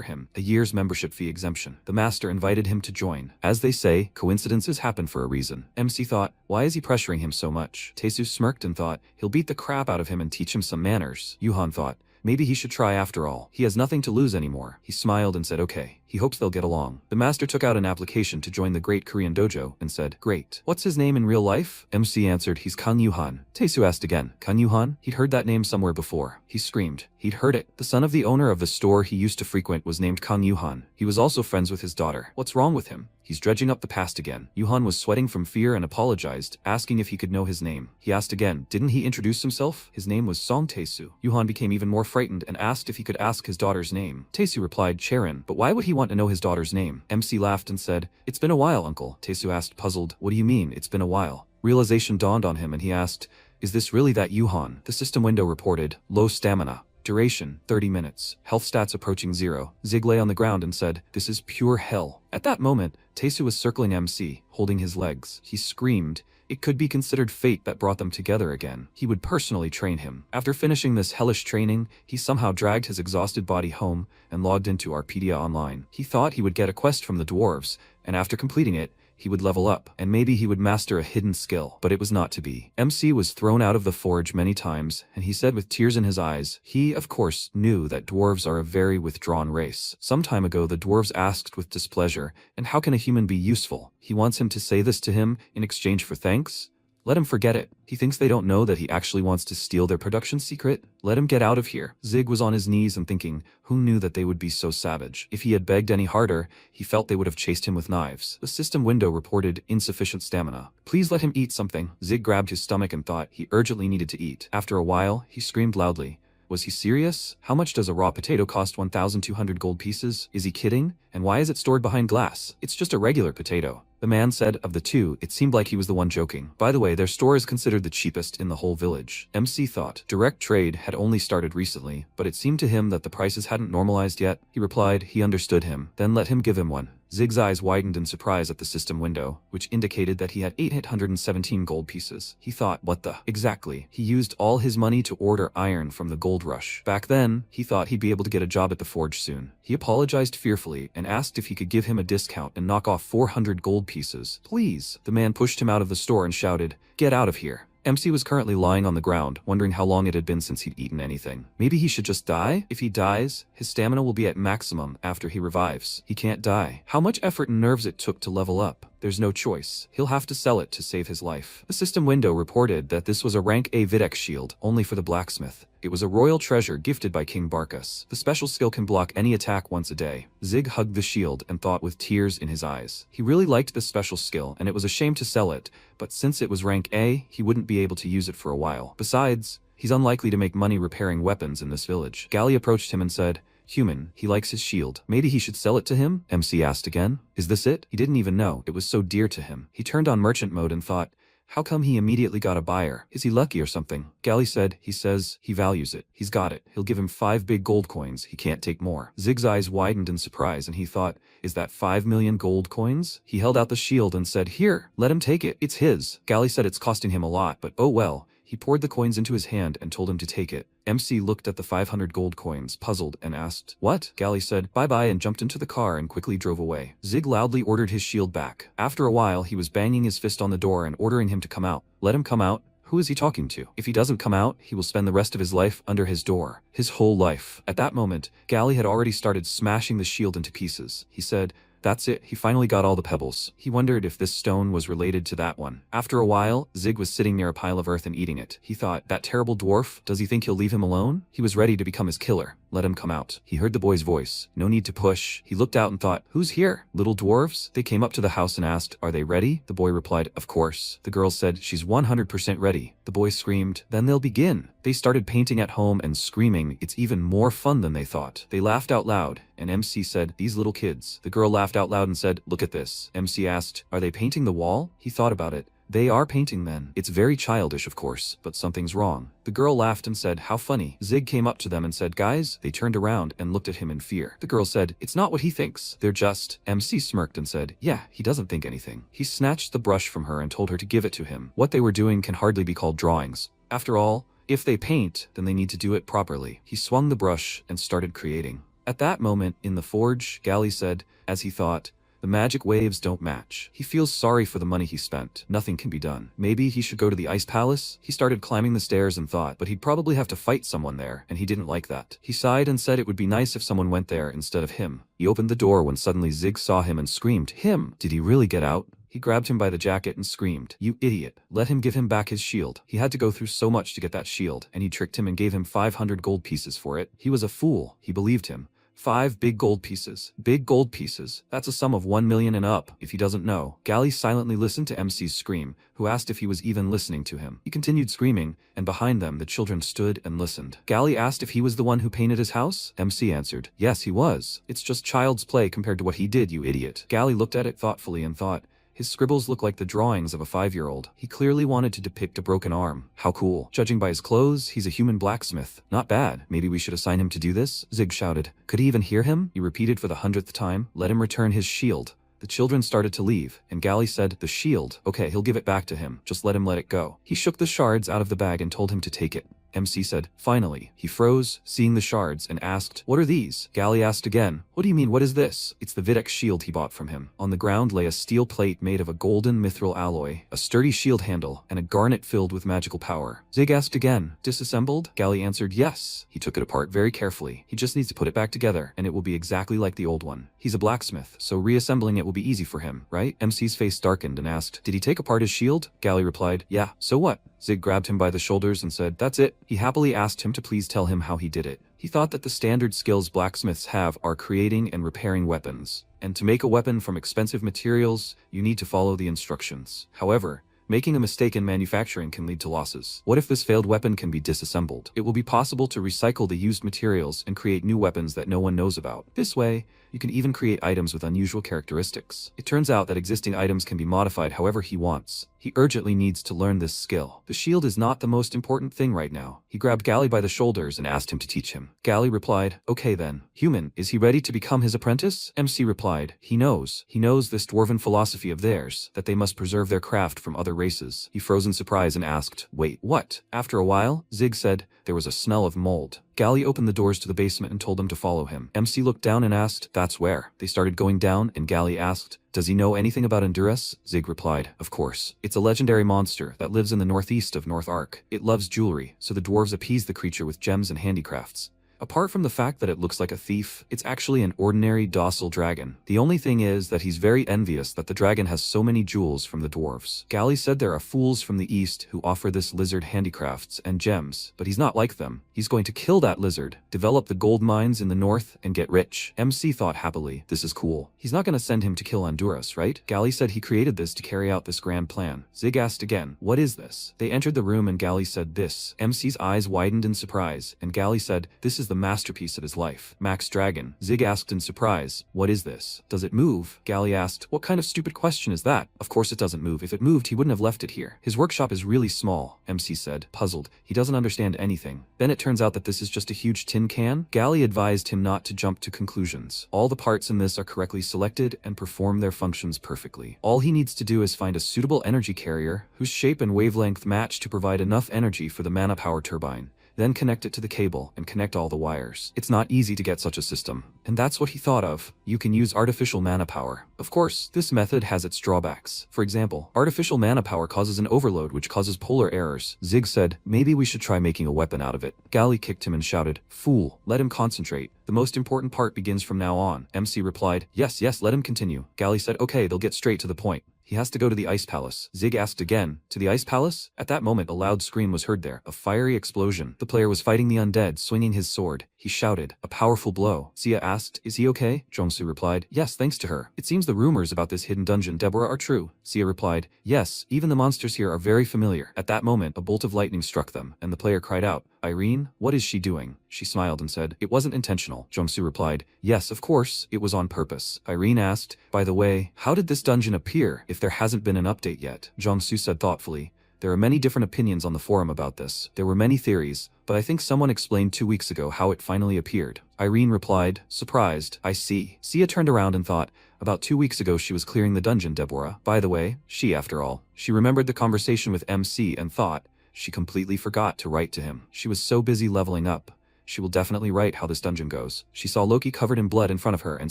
him, a year's membership fee exemption. The master invited him to join. As they say, coincidences happen for a reason. MC thought, why is he pressuring him so much? Taesu smirked and thought, he'll beat the crap out of him and teach him some manners. Yuhan thought, maybe he should try after all. He has nothing to lose anymore. He smiled and said okay. He hopes they'll get along. The master took out an application to join the Great Korean Dojo and said, great. What's his name in real life? MC answered, he's Kang Yuhan. Taesu asked again, Kang Yuhan? He'd heard that name somewhere before. He screamed. He'd heard it. The son of the owner of the store he used to frequent was named Kang Yuhan. He was also friends with his daughter. What's wrong with him? He's dredging up the past again. Yuhan was sweating from fear and apologized, asking if he could know his name. He asked again, didn't he introduce himself? His name was Song Taesu. Yuhan became even more frightened and asked if he could ask his daughter's name. Taesu replied, Charon, but why would he want to know his daughter's name? MC laughed and said, it's been a while, uncle. Taesu asked, puzzled, what do you mean, it's been a while? Realization dawned on him and he asked, is this really that Yuhan? The system window reported, low stamina. Duration, 30 minutes. Health stats approaching 0. Zig lay on the ground and said, this is pure hell. At that moment, Taesu was circling MC, holding his legs. He screamed. It could be considered fate that brought them together again. He would personally train him. After finishing this hellish training, he somehow dragged his exhausted body home and logged into Arpedia Online. He thought he would get a quest from the dwarves, and after completing it, he would level up, and maybe he would master a hidden skill, but it was not to be. MC was thrown out of the forge many times, and he said with tears in his eyes, he, of course, knew that dwarves are a very withdrawn race. Some time ago, the dwarves asked with displeasure, and how can a human be useful? He wants him to say this to him in exchange for thanks? Let him forget it. He thinks they don't know that he actually wants to steal their production secret. Let him get out of here. Zig was on his knees and thinking, who knew that they would be so savage? If he had begged any harder, he felt they would have chased him with knives. The system window reported insufficient stamina. Please let him eat something. Zig grabbed his stomach and thought he urgently needed to eat. After a while, he screamed loudly, Was he serious? How much does a raw potato cost? 1,200 gold pieces? Is he kidding? And why is it stored behind glass? It's just a regular potato. The man said of the two, it seemed like he was the one joking. By the way, their store is considered the cheapest in the whole village. MC thought. Direct trade had only started recently, but it seemed to him that the prices hadn't normalized yet. He replied he understood him, then let him give him one. Zig's eyes widened in surprise at the system window, which indicated that he had 817 gold pieces. He thought, what the? Exactly. He used all his money to order iron from the gold rush. Back then, he thought he'd be able to get a job at the forge soon. He apologized fearfully and asked if he could give him a discount and knock off 400 gold pieces. Please. The man pushed him out of the store and shouted, get out of here. MC was currently lying on the ground, wondering how long it had been since he'd eaten anything. Maybe he should just die? If he dies, his stamina will be at maximum after he revives. He can't die. How much effort and nerves it took to level up. There's no choice. He'll have to sell it to save his life. The system window reported that this was a rank A Videx shield, only for the blacksmith. It was a royal treasure gifted by King Barkas. The special skill can block any attack once a day. Zig hugged the shield and thought with tears in his eyes. He really liked this special skill, and it was a shame to sell it, but since it was rank A, he wouldn't be able to use it for a while. Besides, he's unlikely to make money repairing weapons in this village. Gali approached him and said, human, he likes his shield. Maybe he should sell it to him? MC asked again. Is this it? He didn't even know. It was so dear to him. He turned on merchant mode and thought, how come he immediately got a buyer? Is he lucky or something? Gali said, he says he values it. He's got it. He'll give him 5 big gold coins. He can't take more. Zig's eyes widened in surprise and he thought, is that 5 million gold coins? He held out the shield and said, here, let him take it. It's his. Gali said it's costing him a lot, but oh well. He poured the coins into his hand and told him to take it. MC looked at the 500 gold coins, puzzled, and asked, what? Gali said, bye-bye, and jumped into the car and quickly drove away. Zig loudly ordered his shield back. After a while, he was banging his fist on the door and ordering him to come out. Let him come out? Who is he talking to? If he doesn't come out, he will spend the rest of his life under his door. His whole life. At that moment, Gali had already started smashing the shield into pieces. He said, that's it, he finally got all the pebbles. He wondered if this stone was related to that one. After a while, Zig was sitting near a pile of earth and eating it. He thought, that terrible dwarf, does he think he'll leave him alone? He was ready to become his killer. Let him come out. He heard the boy's voice. No need to push. He looked out and thought, who's here? Little dwarves? They came up to the house and asked, are they ready? The boy replied, of course. The girl said, she's 100% ready. The boy screamed, then they'll begin. They started painting at home and screaming, it's even more fun than they thought. They laughed out loud, and MC said, these little kids. The girl laughed out loud and said, look at this. MC asked, are they painting the wall? He thought about it. They are painting then. It's very childish, of course, but something's wrong. The girl laughed and said, how funny. Zig came up to them and said, guys. They turned around and looked at him in fear. The girl said, it's not what he thinks. They're just. MC smirked and said, yeah, he doesn't think anything. He snatched the brush from her and told her to give it to him. What they were doing can hardly be called drawings. After all, if they paint, then they need to do it properly. He swung the brush and started creating. At that moment, in the forge, Gali said, as he thought, the magic waves don't match. He feels sorry for the money he spent. Nothing can be done. Maybe he should go to the ice palace? He started climbing the stairs and thought, but he'd probably have to fight someone there, and he didn't like that. He sighed and said it would be nice if someone went there instead of him. He opened the door when suddenly Zig saw him and screamed, him! Did he really get out? He grabbed him by the jacket and screamed, you idiot. Let him give him back his shield. He had to go through so much to get that shield, and he tricked him and gave him 500 gold pieces for it. He was a fool. He believed him. 5 big gold pieces. Big gold pieces. That's a sum of 1 million and up, if he doesn't know. Gali silently listened to MC's scream, who asked if he was even listening to him. He continued screaming, and behind them the children stood and listened. Gali asked if he was the one who painted his house. MC answered, yes, he was. It's just child's play compared to what he did, you idiot. Gali looked at it thoughtfully and thought, his scribbles look like the drawings of a 5-year-old. He clearly wanted to depict a broken arm. How cool. Judging by his clothes, he's a human blacksmith. Not bad. Maybe we should assign him to do this? Zig shouted. Could he even hear him? He repeated for the 100th time. Let him return his shield. The children started to leave, and Gali said, the shield. Okay, he'll give it back to him. Just let him let it go. He shook the shards out of the bag and told him to take it. MC said, finally. He froze, seeing the shards, and asked, what are these? Gali asked again, what do you mean, what is this? It's the Videx shield he bought from him. On the ground lay a steel plate made of a golden mithril alloy, a sturdy shield handle, and a garnet filled with magical power. Zig asked again, disassembled? Gali answered, yes. He took it apart very carefully. He just needs to put it back together, and it will be exactly like the old one. He's a blacksmith, so reassembling it will be easy for him, right? MC's face darkened and asked, did he take apart his shield? Gali replied, yeah, so what? Zig grabbed him by the shoulders and said, that's it. He happily asked him to please tell him how he did it. He thought that the standard skills blacksmiths have are creating and repairing weapons. And to make a weapon from expensive materials, you need to follow the instructions. However, Making a mistake in manufacturing can lead to losses. What if this failed weapon can be disassembled? It will be possible to recycle the used materials and create new weapons that no one knows about. This way, you can even create items with unusual characteristics. It turns out that existing items can be modified however he wants. He urgently needs to learn this skill. The shield is not the most important thing right now. He grabbed Gally by the shoulders and asked him to teach him. Gally replied, okay then. Human, is he ready to become his apprentice? MC replied, he knows. He knows this dwarven philosophy of theirs, that they must preserve their craft from other races. He froze in surprise and asked, wait, what? After a while, Zig said, there was a smell of mold. Gally opened the doors to the basement and told them to follow him. MC looked down and asked, that's where? They started going down and Gally asked, does he know anything about Endurus? Zig replied, of course. It's a legendary monster that lives in the northeast of North Ark. It loves jewelry, so the dwarves appease the creature with gems and handicrafts. Apart from the fact that it looks like a thief, it's actually an ordinary docile dragon. The only thing is that he's very envious that the dragon has so many jewels from the dwarves. Gally said there are fools from the east who offer this lizard handicrafts and gems, but he's not like them. He's going to kill that lizard, develop the gold mines in the north, and get rich. MC thought happily, this is cool. He's not going to send him to kill Endurus, right? Gally said he created this to carry out this grand plan. Zig asked again, what is this? They entered the room and Gally said this. MC's eyes widened in surprise, and Gally said, this is the masterpiece of his life. Max Dragon. Zig asked in surprise, what is this? Does it move? Gally asked, what kind of stupid question is that? Of course it doesn't move. If it moved, he wouldn't have left it here. His workshop is really small, MC said, puzzled. He doesn't understand anything. Then it turns out that this is just a huge tin can? Gally advised him not to jump to conclusions. All the parts in this are correctly selected and perform their functions perfectly. All he needs to do is find a suitable energy carrier whose shape and wavelength match to provide enough energy for the mana power turbine. Then connect it to the cable and connect all the wires. It's not easy to get such a system. And that's what he thought of. You can use artificial mana power. Of course, this method has its drawbacks. For example, artificial mana power causes an overload which causes polar errors. Zig said, maybe we should try making a weapon out of it. Gally kicked him and shouted, fool, let him concentrate. The most important part begins from now on. MC replied, yes, let him continue. Gally said, okay, they'll get straight to the point. He has to go to the Ice Palace. Zig asked again, to the Ice Palace? At that moment, a loud scream was heard there, a fiery explosion. The player was fighting the undead, swinging his sword. He shouted, a powerful blow. Sia asked, is he okay? Jongsu replied, yes, thanks to her. It seems the rumors about this hidden dungeon Deborah are true. Sia replied, yes, even the monsters here are very familiar. At that moment, a bolt of lightning struck them, and the player cried out, Irene, what is she doing? She smiled and said, it wasn't intentional. Jongsu replied, yes, of course, it was on purpose. Irene asked, by the way, how did this dungeon appear if there hasn't been an update yet? Jongsu said thoughtfully, there are many different opinions on the forum about this. There were many theories, but I think someone explained 2 weeks ago how it finally appeared. Irene replied, surprised, I see. Sia turned around and thought, about 2 weeks ago she was clearing the dungeon, Deborah. By the way, after all. She remembered the conversation with MC and thought, she completely forgot to write to him. She was so busy leveling up. She will definitely write how this dungeon goes. She saw Loki covered in blood in front of her and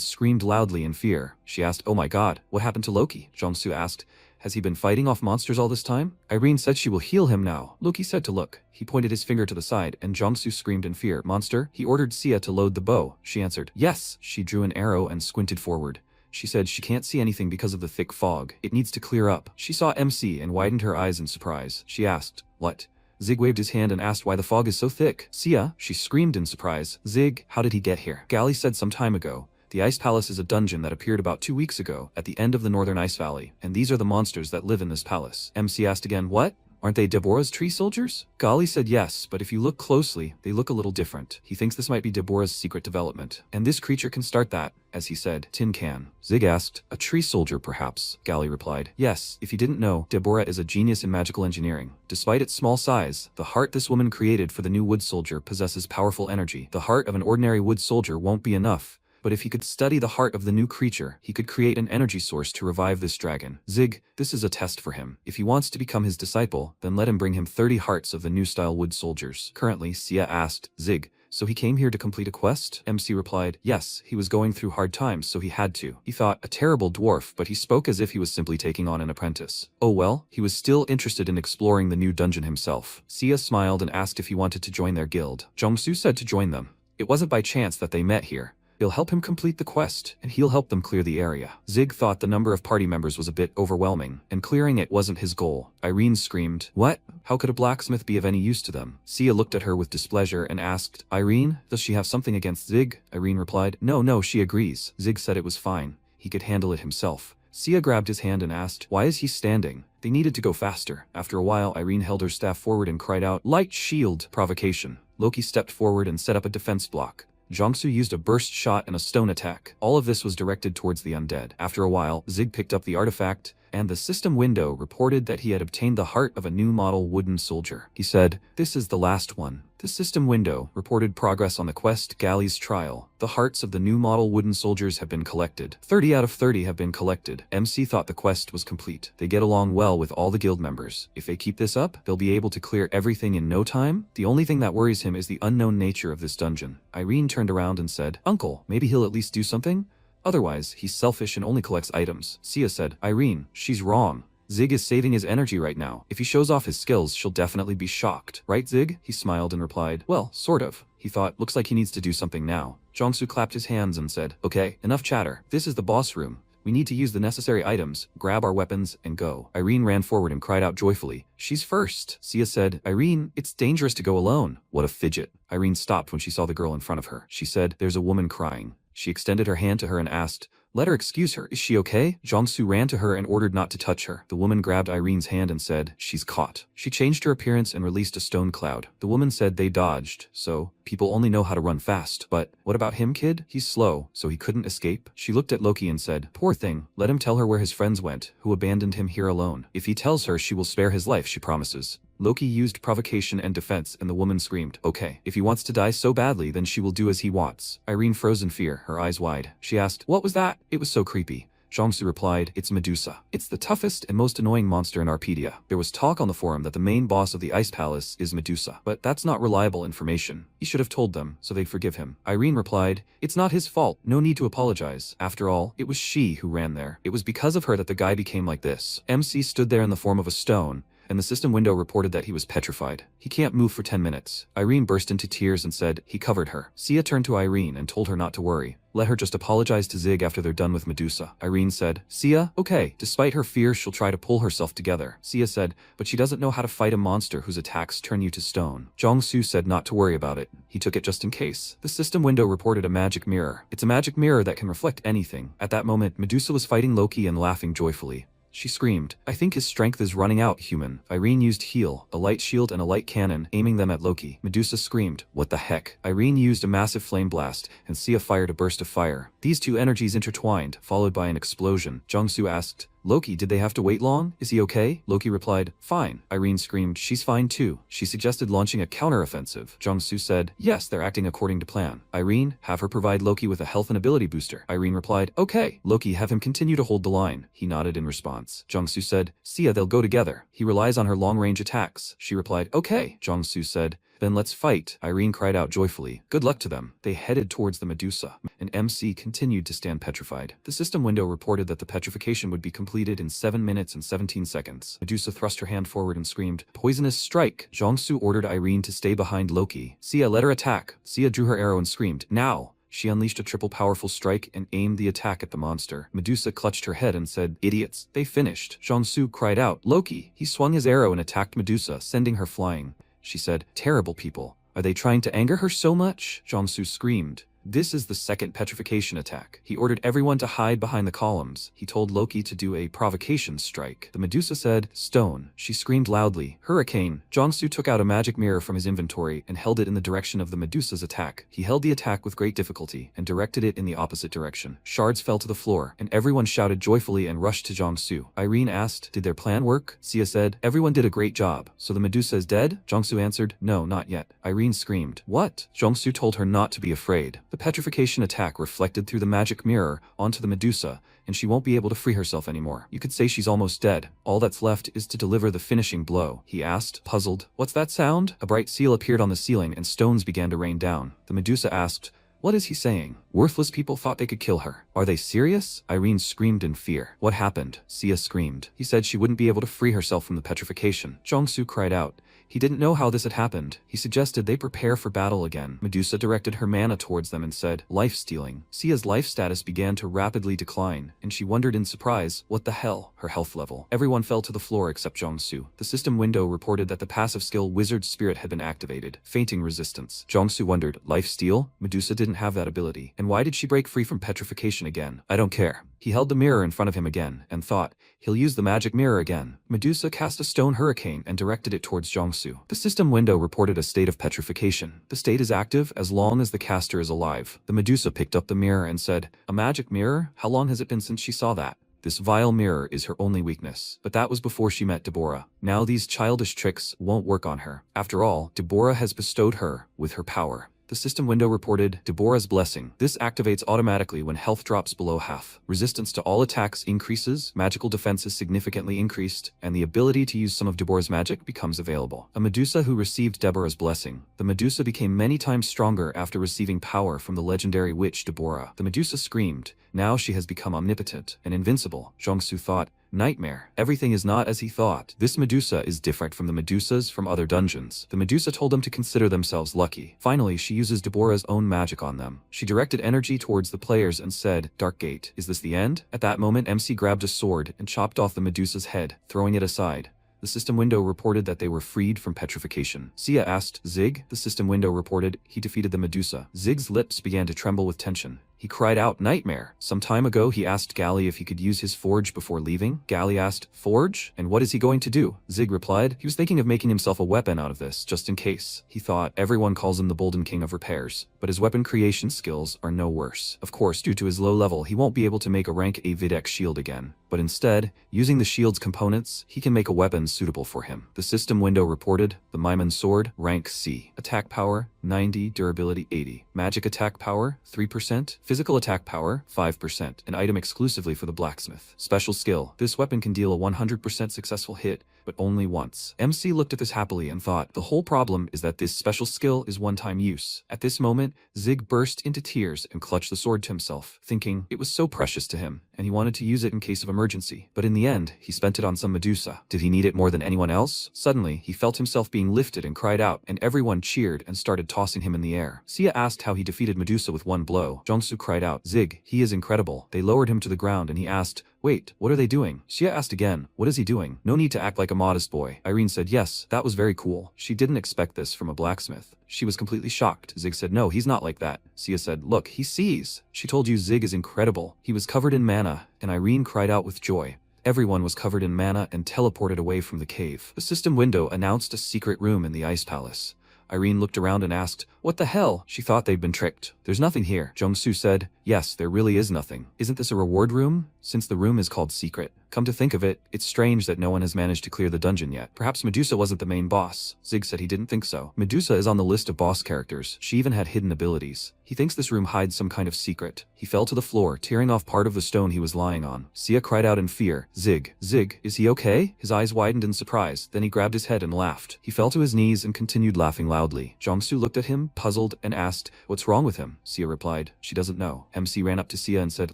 screamed loudly in fear. She asked, oh my god, what happened to Loki? Jongsu asked, has he been fighting off monsters all this time? Irene said she will heal him now. Loki said to look. He pointed his finger to the side, and Jongsu screamed in fear. Monster? He ordered Sia to load the bow. She answered, yes. She drew an arrow and squinted forward. She said she can't see anything because of the thick fog. It needs to clear up. She saw MC and widened her eyes in surprise. She asked, what? Zig waved his hand and asked why the fog is so thick. Sia, she screamed in surprise. Zig, how did he get here? Gally said some time ago. The Ice Palace is a dungeon that appeared about 2 weeks ago at the end of the Northern Ice Valley, and these are the monsters that live in this palace. MC asked again, what? Aren't they Deborah's tree soldiers? Gally said yes, but if you look closely, they look a little different. He thinks this might be Deborah's secret development, and this creature can start that, as he said, tin can. Zig asked, a tree soldier perhaps? Gally replied, yes, if you didn't know, Deborah is a genius in magical engineering. Despite its small size, the heart this woman created for the new wood soldier possesses powerful energy. The heart of an ordinary wood soldier won't be enough. But if he could study the heart of the new creature, he could create an energy source to revive this dragon. Zig, this is a test for him. If he wants to become his disciple, then let him bring him 30 hearts of the new style wood soldiers. Currently, Sia asked, Zig, so he came here to complete a quest? MC replied, yes, he was going through hard times, so he had to. He thought, a terrible dwarf, but he spoke as if he was simply taking on an apprentice. Oh well, he was still interested in exploring the new dungeon himself. Sia smiled and asked if he wanted to join their guild. Jongsu said to join them. It wasn't by chance that they met here. He'll help him complete the quest, and he'll help them clear the area. Zig thought the number of party members was a bit overwhelming, and clearing it wasn't his goal. Irene screamed, what? How could a blacksmith be of any use to them? Sia looked at her with displeasure and asked, Irene, does she have something against Zig? Irene replied, no, she agrees. Zig said it was fine. He could handle it himself. Sia grabbed his hand and asked, why is he standing? They needed to go faster. After a while, Irene held her staff forward and cried out, "Light shield!" Provocation. Loki stepped forward and set up a defense block. Jongsu used a burst shot and a stone attack. All of this was directed towards the undead. After a while, Zig picked up the artifact, and the system window reported that he had obtained the heart of a new model wooden soldier. He said, "This is the last one." The system window reported progress on the quest Galley's Trial. The hearts of the new model wooden soldiers have been collected. 30 out of 30 have been collected. MC thought the quest was complete. They get along well with all the guild members. If they keep this up, they'll be able to clear everything in no time. The only thing that worries him is the unknown nature of this dungeon. Irene turned around and said, "Uncle, maybe he'll at least do something? Otherwise, he's selfish and only collects items." Sia said, "Irene, she's wrong. Zig is saving his energy right now. If he shows off his skills, she'll definitely be shocked. Right, Zig?" He smiled and replied, "Well, sort of." He thought, looks like he needs to do something now. Jongsu clapped his hands and said, "Okay, enough chatter. This is the boss room. We need to use the necessary items, grab our weapons, and go." Irene ran forward and cried out joyfully, "She's first." Sia said, "Irene, it's dangerous to go alone." What a fidget. Irene stopped when she saw the girl in front of her. She said, "There's a woman crying." She extended her hand to her and asked, "Let her excuse her. Is she okay?" Jongsu ran to her and ordered not to touch her. The woman grabbed Irene's hand and said, "She's caught." She changed her appearance and released a stone cloud. The woman said they dodged, so people only know how to run fast. "But what about him, kid? He's slow, so he couldn't escape." She looked at Loki and said, "Poor thing. Let him tell her where his friends went, who abandoned him here alone. If he tells her, she will spare his life, she promises." Loki used provocation and defense, and the woman screamed, "Okay, if he wants to die so badly, then she will do as he wants." Irene froze in fear, her eyes wide. She asked, "What was that?" "It was so creepy." Jongsu replied, "It's Medusa. It's the toughest and most annoying monster in Arpedia. There was talk on the forum that the main boss of the Ice Palace is Medusa, but that's not reliable information. He should have told them, so they'd forgive him." Irene replied, "It's not his fault. No need to apologize. After all, it was she who ran there. It was because of her that the guy became like this." MC stood there in the form of a stone, and the system window reported that he was petrified. "He can't move for 10 minutes. Irene burst into tears and said, "He covered her." Sia turned to Irene and told her not to worry. Let her just apologize to Zig after they're done with Medusa. Irene said, "Sia, okay." Despite her fears, she'll try to pull herself together. Sia said, "But she doesn't know how to fight a monster whose attacks turn you to stone." Jongsu said not to worry about it. He took it just in case. The system window reported a magic mirror. It's a magic mirror that can reflect anything. At that moment, Medusa was fighting Loki and laughing joyfully. She screamed, "I think his strength is running out, human." Irene used heal, a light shield and a light cannon, aiming them at Loki. Medusa screamed, "What the heck?" Irene used a massive flame blast, and Sia fired a burst of fire. These two energies intertwined, followed by an explosion. Jongsu asked, "Loki, did they have to wait long? Is he okay?" Loki replied, "Fine." Irene screamed, "She's fine too." She suggested launching a counter-offensive. Jongsu said, "Yes, they're acting according to plan." Irene, have her provide Loki with a health and ability booster. Irene replied, "Okay." Loki, have him continue to hold the line. He nodded in response. Jongsu said, "Sia, they'll go together. He relies on her long-range attacks." She replied, "Okay." Jongsu said, "Then let's fight." Irene cried out joyfully, "Good luck to them." They headed towards the Medusa, and MC continued to stand petrified. The system window reported that the petrification would be completed in 7 minutes and 17 seconds. Medusa thrust her hand forward and screamed, "Poisonous strike!" Jongsu ordered Irene to stay behind Loki. Sia, let her attack. Sia drew her arrow and screamed, "Now!" She unleashed a triple powerful strike and aimed the attack at the monster. Medusa clutched her head and said, "Idiots, they finished." Jongsu cried out, "Loki!" He swung his arrow and attacked Medusa, sending her flying. She said, "Terrible people. Are they trying to anger her so much?" Jongsu screamed. This is the second petrification attack. He ordered everyone to hide behind the columns. He told Loki to do a provocation strike. The Medusa said, "Stone." She screamed loudly, "Hurricane." Jongsu took out a magic mirror from his inventory and held it in the direction of the Medusa's attack. He held the attack with great difficulty and directed it in the opposite direction. Shards fell to the floor, and everyone shouted joyfully and rushed to Jongsu. Irene asked, "Did their plan work?" Sia said, "Everyone did a great job." "So the Medusa is dead?" Jongsu answered, "No, not yet." Irene screamed, "What?" Jongsu told her not to be afraid. The petrification attack reflected through the magic mirror onto the Medusa, and she won't be able to free herself anymore. You could say she's almost dead. All that's left is to deliver the finishing blow. He asked, puzzled, "What's that sound?" A bright seal appeared on the ceiling and stones began to rain down. The Medusa asked, "What is he saying?" Worthless people thought they could kill her. Are they serious? Irene screamed in fear. What happened? Sia screamed. He said she wouldn't be able to free herself from the petrification. Jongsu cried out. He didn't know how this had happened. He suggested they prepare for battle again. Medusa directed her mana towards them and said, "Life-stealing." Sia's life status began to rapidly decline, and she wondered in surprise, what the hell? Her health level. Everyone fell to the floor except Jongsu. The system window reported that the passive skill Wizard Spirit had been activated. Fainting resistance. Jongsu wondered, life-steal? Medusa didn't have that ability. And why did she break free from petrification again? I don't care. He held the mirror in front of him again and thought, he'll use the magic mirror again. Medusa cast a stone hurricane and directed it towards Jongsu. The system window reported a state of petrification. The state is active as long as the caster is alive. The Medusa picked up the mirror and said, a magic mirror? How long has it been since she saw that? This vile mirror is her only weakness. But that was before she met Deborah. Now these childish tricks won't work on her. After all, Deborah has bestowed her with her power. The system window reported Deborah's blessing. This activates automatically when health drops below half. Resistance to all attacks increases, magical defense is significantly increased, and the ability to use some of Deborah's magic becomes available. A Medusa who received Deborah's blessing. The Medusa became many times stronger after receiving power from the legendary witch Deborah. The Medusa screamed. Now she has become omnipotent and invincible. Jongsu thought, nightmare. Everything is not as he thought. This Medusa is different from the Medusas from other dungeons. The Medusa told them to consider themselves lucky. Finally, she uses Deborah's own magic on them. She directed energy towards the players and said, Dark Gate, is this the end? At that moment, MC grabbed a sword and chopped off the Medusa's head, throwing it aside. The system window reported that they were freed from petrification. Sia asked Zig. The system window reported he defeated the Medusa. Zig's lips began to tremble with tension. He cried out, nightmare. Some time ago, he asked Gally if he could use his forge before leaving. Gally asked, forge? And what is he going to do? Zig replied, he was thinking of making himself a weapon out of this, just in case. He thought, everyone calls him the Bolden King of Repairs, but his weapon creation skills are no worse. Of course, due to his low level, he won't be able to make a rank A Videx shield again. But instead, using the shield's components, he can make a weapon suitable for him. The system window reported, the Maiman sword, rank C. Attack power, 90, durability 80. Magic attack power, 3%. Physical attack power, 5%. An item exclusively for the blacksmith. Special skill. This weapon can deal a 100% successful hit, but only once. MC looked at this happily and thought, the whole problem is that this special skill is one-time use. At this moment, Zig burst into tears and clutched the sword to himself, thinking it was so precious to him, and he wanted to use it in case of emergency. But in the end, he spent it on some Medusa. Did he need it more than anyone else? Suddenly, he felt himself being lifted and cried out, and everyone cheered and started tossing him in the air. Sia asked how he defeated Medusa with one blow. Jongsu cried out, Zig, he is incredible. They lowered him to the ground and he asked, wait, what are they doing? Sia asked again, what is he doing? No need to act like a modest boy. Irene said, yes, that was very cool. She didn't expect this from a blacksmith. She was completely shocked. Zig said, no, he's not like that. Sia said, look, he sees. She told you Zig is incredible. He was covered in mana, and Irene cried out with joy. Everyone was covered in mana and teleported away from the cave. The system window announced a secret room in the ice palace. Irene looked around and asked, what the hell? She thought they'd been tricked. There's nothing here. Jongsu said, yes, there really is nothing. Isn't this a reward room? Since the room is called secret. Come to think of it, it's strange that no one has managed to clear the dungeon yet. Perhaps Medusa wasn't the main boss. Zig said he didn't think so. Medusa is on the list of boss characters. She even had hidden abilities. He thinks this room hides some kind of secret. He fell to the floor, tearing off part of the stone he was lying on. Sia cried out in fear, Zig, is he okay? His eyes widened in surprise, then he grabbed his head and laughed. He fell to his knees and continued laughing loudly. Jongsu looked at him, puzzled, and asked, what's wrong with him? Sia replied, she doesn't know. MC ran up to Sia and said,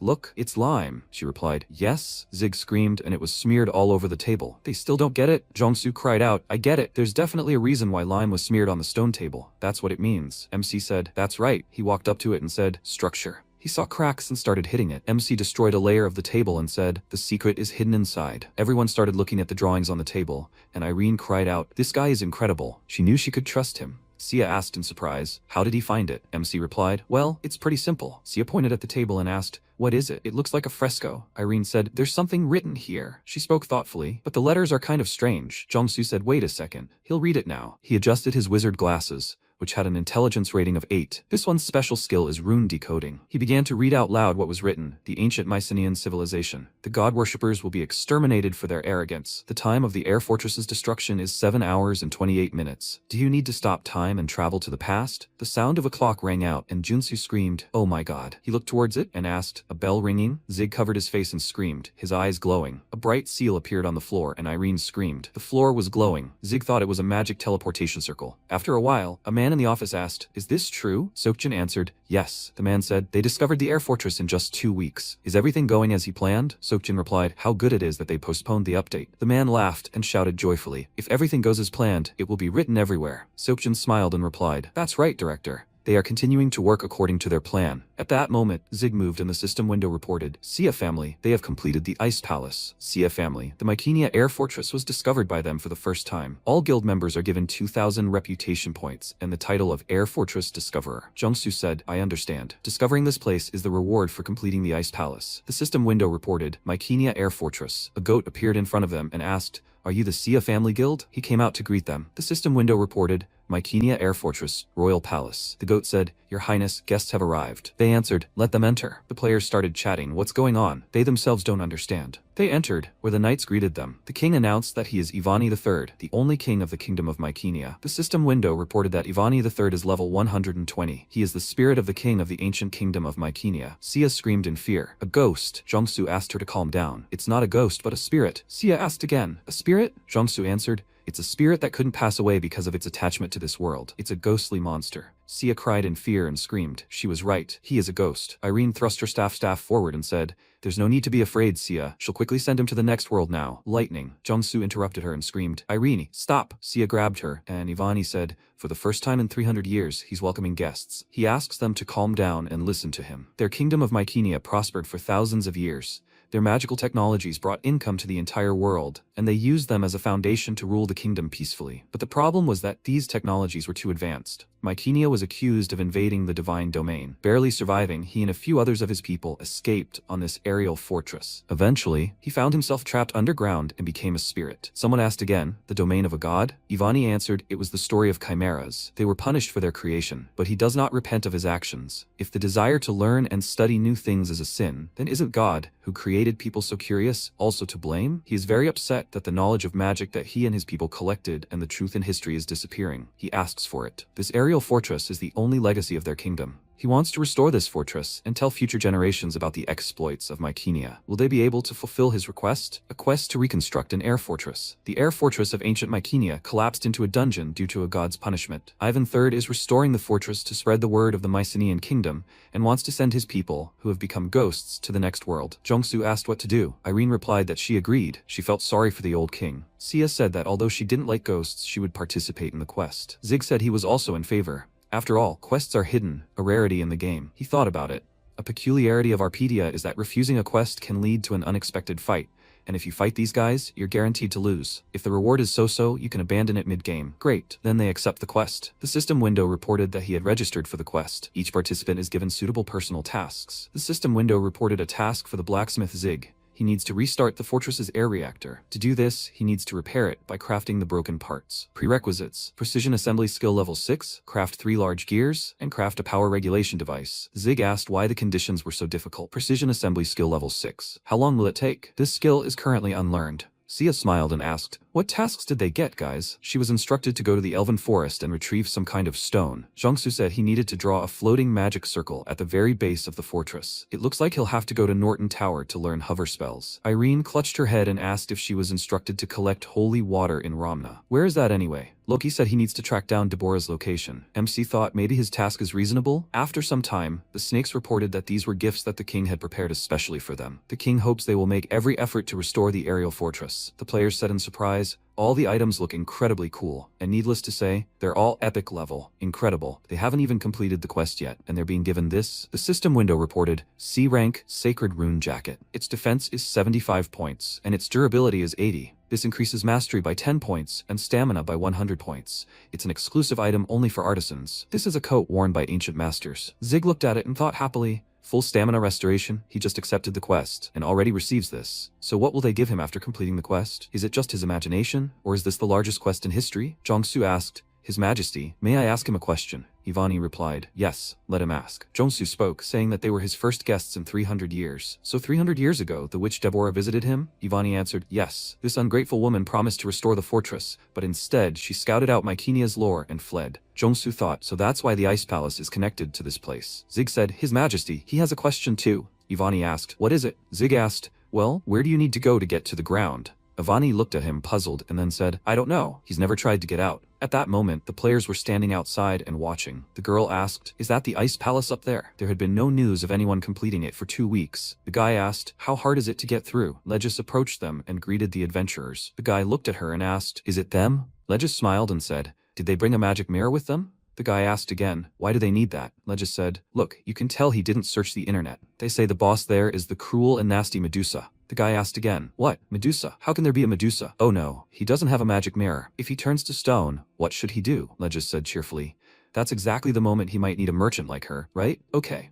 look, it's lime. She replied, yes. Zig screamed and it was smeared all over the table. They still don't get it? Jongsu cried out, I get it. There's definitely a reason why lime was smeared on the stone table. That's what it means. MC said, that's right. He walked up to it and said, structure. He saw cracks and started hitting it. MC destroyed a layer of the table and said, the secret is hidden inside. Everyone started looking at the drawings on the table, and Irene cried out, this guy is incredible. She knew she could trust him. Sia asked in surprise, how did he find it? MC replied, well, it's pretty simple. Sia pointed at the table and asked, what is it? It looks like a fresco. Irene said, there's something written here. She spoke thoughtfully, but the letters are kind of strange. Jongsu said, wait a second. He'll read it now. He adjusted his wizard glasses, which had an intelligence rating of 8. This one's special skill is rune decoding. He began to read out loud what was written, the ancient Mycenaean civilization. The god worshippers will be exterminated for their arrogance. The time of the air fortress's destruction is 7 hours and 28 minutes. Do you need to stop time and travel to the past? The sound of a clock rang out and Junsu screamed, oh my god. He looked towards it and asked, a bell ringing? Zig covered his face and screamed, his eyes glowing. A bright seal appeared on the floor and Irene screamed. The floor was glowing. Zig thought it was a magic teleportation circle. After a while, a man in the office asked, is this true? Sokjin answered, yes. The man said, they discovered the air fortress in just 2 weeks. Is everything going as he planned? Sokjin replied, how good it is that they postponed the update. The man laughed and shouted joyfully, if everything goes as planned, it will be written everywhere. Sokjin smiled and replied, that's right, director. They are continuing to work according to their plan. At that moment, Zig moved and the system window reported, Sia family, they have completed the Ice Palace. Sia family, the Mycenia Air Fortress was discovered by them for the first time. All guild members are given 2,000 reputation points and the title of Air Fortress Discoverer. Jungsu said, I understand. Discovering this place is the reward for completing the Ice Palace. The system window reported, Mycenia Air Fortress. A goat appeared in front of them and asked, Are you the Sia family guild? He came out to greet them. The system window reported, Mycenia Air Fortress, Royal Palace. The goat said, Your Highness, guests have arrived. They answered, Let them enter. The players started chatting. What's going on? They themselves don't understand. They entered, where the knights greeted them. The king announced that he is Ivani III, the only king of the kingdom of Mycenia. The system window reported that Ivani III is level 120. He is the spirit of the king of the ancient kingdom of Mycenia. Sia screamed in fear. A ghost. Jungsu asked her to calm down. It's not a ghost but a spirit. Sia asked again. A spirit? Jungsu answered, It's a spirit that couldn't pass away because of its attachment to this world. It's a ghostly monster. Sia cried in fear and screamed. She was right. He is a ghost. Irene thrust her staff forward and said, There's no need to be afraid, Sia. She'll quickly send him to the next world now. Lightning. Jungsu interrupted her and screamed, Irene, stop. Sia grabbed her, and Ivani said, For the first time in 300 years, he's welcoming guests. He asks them to calm down and listen to him. Their kingdom of Mycenia prospered for thousands of years. Their magical technologies brought income to the entire world, and they used them as a foundation to rule the kingdom peacefully. But the problem was that these technologies were too advanced. Mycenia was accused of invading the divine domain. Barely surviving, he and a few others of his people escaped on this aerial fortress. Eventually, he found himself trapped underground and became a spirit. Someone asked again, the domain of a god? Ivani answered, it was the story of chimeras. They were punished for their creation, but he does not repent of his actions. If the desire to learn and study new things is a sin, then isn't God, who created people so curious, also to blame? He is very upset that the knowledge of magic that he and his people collected and the truth in history is disappearing. He asks for it. This aerial fortress is the only legacy of their kingdom. He wants to restore this fortress and tell future generations about the exploits of Mycenia. Will they be able to fulfill his request? A quest to reconstruct an air fortress. The air fortress of ancient Mycenia collapsed into a dungeon due to a god's punishment. Ivan III is restoring the fortress to spread the word of the Mycenaean kingdom and wants to send his people, who have become ghosts, to the next world. Jungsu asked what to do. Irene replied that she agreed. She felt sorry for the old king. Sia said that although she didn't like ghosts, she would participate in the quest. Zig said he was also in favor. After all, quests are hidden, a rarity in the game. He thought about it. A peculiarity of Arpedia is that refusing a quest can lead to an unexpected fight, and if you fight these guys, you're guaranteed to lose. If the reward is so-so, you can abandon it mid-game. Great, then they accept the quest. The system window reported that he had registered for the quest. Each participant is given suitable personal tasks. The system window reported a task for the blacksmith Zig. He needs to restart the fortress's air reactor. To do this, he needs to repair it by crafting the broken parts. Prerequisites: Precision Assembly Skill Level 6, craft 3 large gears, and craft a power regulation device. Zig asked why the conditions were so difficult. Precision Assembly Skill Level 6. How long will it take? This skill is currently unlearned. Sia smiled and asked, What tasks did they get, guys? She was instructed to go to the Elven Forest and retrieve some kind of stone. Jungsu said he needed to draw a floating magic circle at the very base of the fortress. It looks like he'll have to go to Norton Tower to learn hover spells. Irene clutched her head and asked if she was instructed to collect holy water in Ramna. Where is that anyway? Loki said he needs to track down Deborah's location. MC thought maybe his task is reasonable. After some time, the snakes reported that these were gifts that the king had prepared especially for them. The king hopes they will make every effort to restore the aerial fortress. The players said in surprise, all the items look incredibly cool, and needless to say, they're all epic level. Incredible. They haven't even completed the quest yet, and they're being given this. The system window reported, C rank, Sacred Rune Jacket. Its defense is 75 points, and its durability is 80. This increases mastery by 10 points and stamina by 100 points. It's an exclusive item only for artisans. This is a coat worn by ancient masters. Zig looked at it and thought happily, full stamina restoration? He just accepted the quest and already receives this. So what will they give him after completing the quest? Is it just his imagination, or is this the largest quest in history? Jongsu asked, His Majesty, may I ask him a question? Ivani replied, Yes, let him ask. Jongsu spoke, saying that they were his first guests in 300 years. So 300 years ago, the witch Deborah visited him? Ivani answered, Yes. This ungrateful woman promised to restore the fortress, but instead, she scouted out Mycenia's lore and fled. Jongsu thought, so that's why the Ice Palace is connected to this place. Zig said, His Majesty, he has a question too. Ivani asked, What is it? Zig asked, Well, where do you need to go to get to the ground? Ivani looked at him puzzled and then said, I don't know. He's never tried to get out. At that moment, the players were standing outside and watching. The girl asked, Is that the Ice Palace up there? There had been no news of anyone completing it for 2 weeks. The guy asked, How hard is it to get through? Legis approached them and greeted the adventurers. The guy looked at her and asked, Is it them? Legis smiled and said, Did they bring a magic mirror with them? The guy asked again, why do they need that? Legis said, look, you can tell he didn't search the internet. They say the boss there is the cruel and nasty Medusa. The guy asked again, what? Medusa? How can there be a Medusa? Oh no, he doesn't have a magic mirror. If he turns to stone, what should he do? Legis said cheerfully. That's exactly the moment he might need a merchant like her, right? Okay.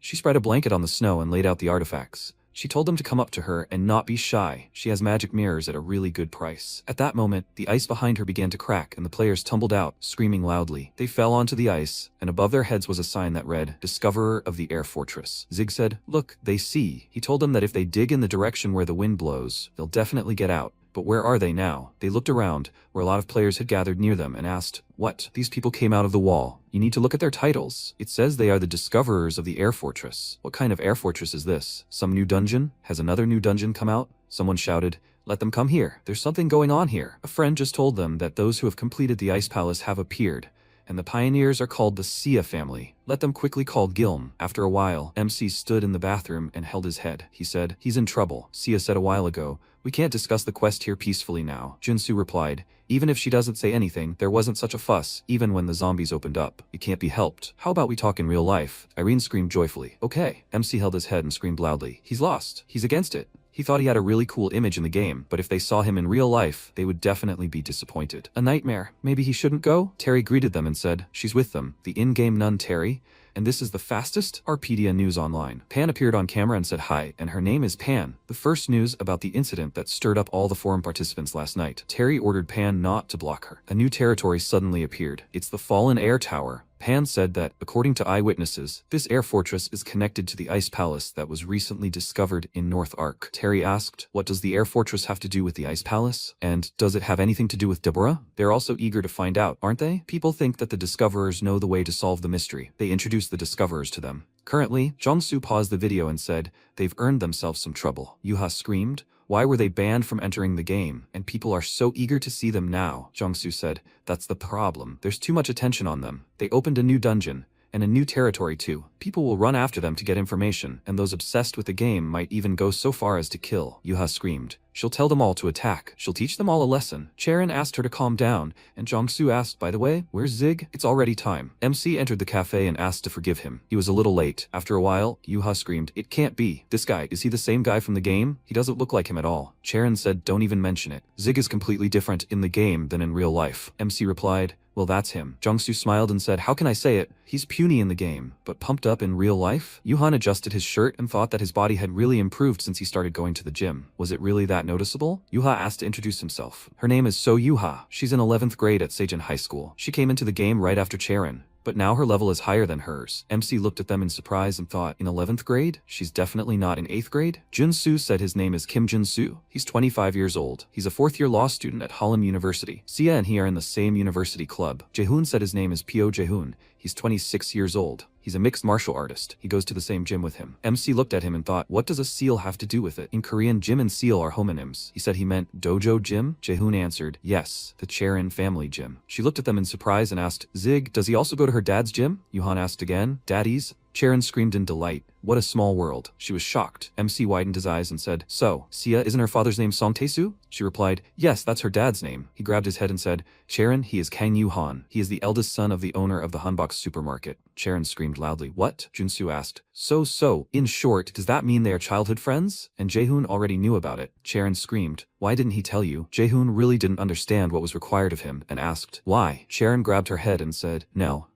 She spread a blanket on the snow and laid out the artifacts. She told them to come up to her and not be shy. She has magic mirrors at a really good price. At that moment, the ice behind her began to crack and the players tumbled out, screaming loudly. They fell onto the ice, and above their heads was a sign that read, Discoverer of the Air Fortress. Zig said, look, they see. He told them that if they dig in the direction where the wind blows, they'll definitely get out. But where are they now? They looked around, where a lot of players had gathered near them, and asked, what? These people came out of the wall. You need to look at their titles. It says they are the Discoverers of the Air Fortress. What kind of air fortress is this? Some new dungeon? Has another new dungeon come out? Someone shouted, let them come here. There's something going on here. A friend just told them that those who have completed the Ice Palace have appeared, and the pioneers are called the Sia family. Let them quickly call Gilm. After a while, MC stood in the bathroom and held his head. He said, he's in trouble. Sia said a while ago, we can't discuss the quest here peacefully now. Junsu replied, even if she doesn't say anything, there wasn't such a fuss, even when the zombies opened up. It can't be helped. How about we talk in real life? Irene screamed joyfully. Okay. MC held his head and screamed loudly. He's lost. He's against it. He thought he had a really cool image in the game, but if they saw him in real life, they would definitely be disappointed. A nightmare. Maybe he shouldn't go? Terry greeted them and said, she's with them. The in-game nun Terry. And this is the fastest Arpedia news online. Pan appeared on camera and said hi, and her name is Pan. The first news about the incident that stirred up all the forum participants last night. Terry ordered Pan not to block her. A new territory suddenly appeared. It's the Fallen Air Tower. Pan said that, according to eyewitnesses, this air fortress is connected to the Ice Palace that was recently discovered in North Ark. Terry asked, what does the air fortress have to do with the Ice Palace? And does it have anything to do with Deborah? They're also eager to find out, aren't they? People think that the Discoverers know the way to solve the mystery. They introduced the Discoverers to them. Currently, Jongsu paused the video and said, they've earned themselves some trouble. Yuha screamed, why were they banned from entering the game? And people are so eager to see them now. Jongsu said, that's the problem. There's too much attention on them. They opened a new dungeon, and a new territory too. People will run after them to get information, and those obsessed with the game might even go so far as to kill. Yuha screamed. She'll tell them all to attack. She'll teach them all a lesson. Charon asked her to calm down, and Jongsu asked, by the way, where's Zig? It's already time. MC entered the cafe and asked to forgive him. He was a little late. After a while, Yuha screamed, it can't be. This guy, is he the same guy from the game? He doesn't look like him at all. Charon said, don't even mention it. Zig is completely different in the game than in real life. MC replied, well, that's him. Jongsu smiled and said, how can I say it? He's puny in the game, but pumped up in real life? Yuhan adjusted his shirt and thought that his body had really improved since he started going to the gym. Was it really that noticeable? Yuha asked to introduce himself. Her name is So Yuha. She's in 11th grade at Seijin High School. She came into the game right after Charon, but now her level is higher than hers. MC looked at them in surprise and thought, in 11th grade? She's definitely not in 8th grade? Junsu said his name is Kim Junsu. He's 25 years old. He's a 4th-year law student at Harlem University. Sia and he are in the same university club. Jaehoon said his name is Pyo Jaehoon. He's 26 years old. He's a mixed martial artist. He goes to the same gym with him. MC looked at him and thought, what does a seal have to do with it? In Korean, gym and seal are homonyms. He said he meant dojo gym? Jaehoon answered, yes, the Charon family gym. She looked at them in surprise and asked, Zig, does he also go to her dad's gym? Yuhan asked again, Daddy's? Charon screamed in delight. What a small world. She was shocked. MC widened his eyes and said, so, Sia, isn't her father's name Song Tae-soo? She replied, yes, that's her dad's name. He grabbed his head and said, Charon, he is Kang Yu-han. He is the eldest son of the owner of the Hanbok supermarket. Charon screamed loudly. What? Junsu asked. So, in short, does that mean they are childhood friends? And Jaehoon already knew about it. Charon screamed. Why didn't he tell you? Jaehoon really didn't understand what was required of him and asked, why? Charon grabbed her head and said, no.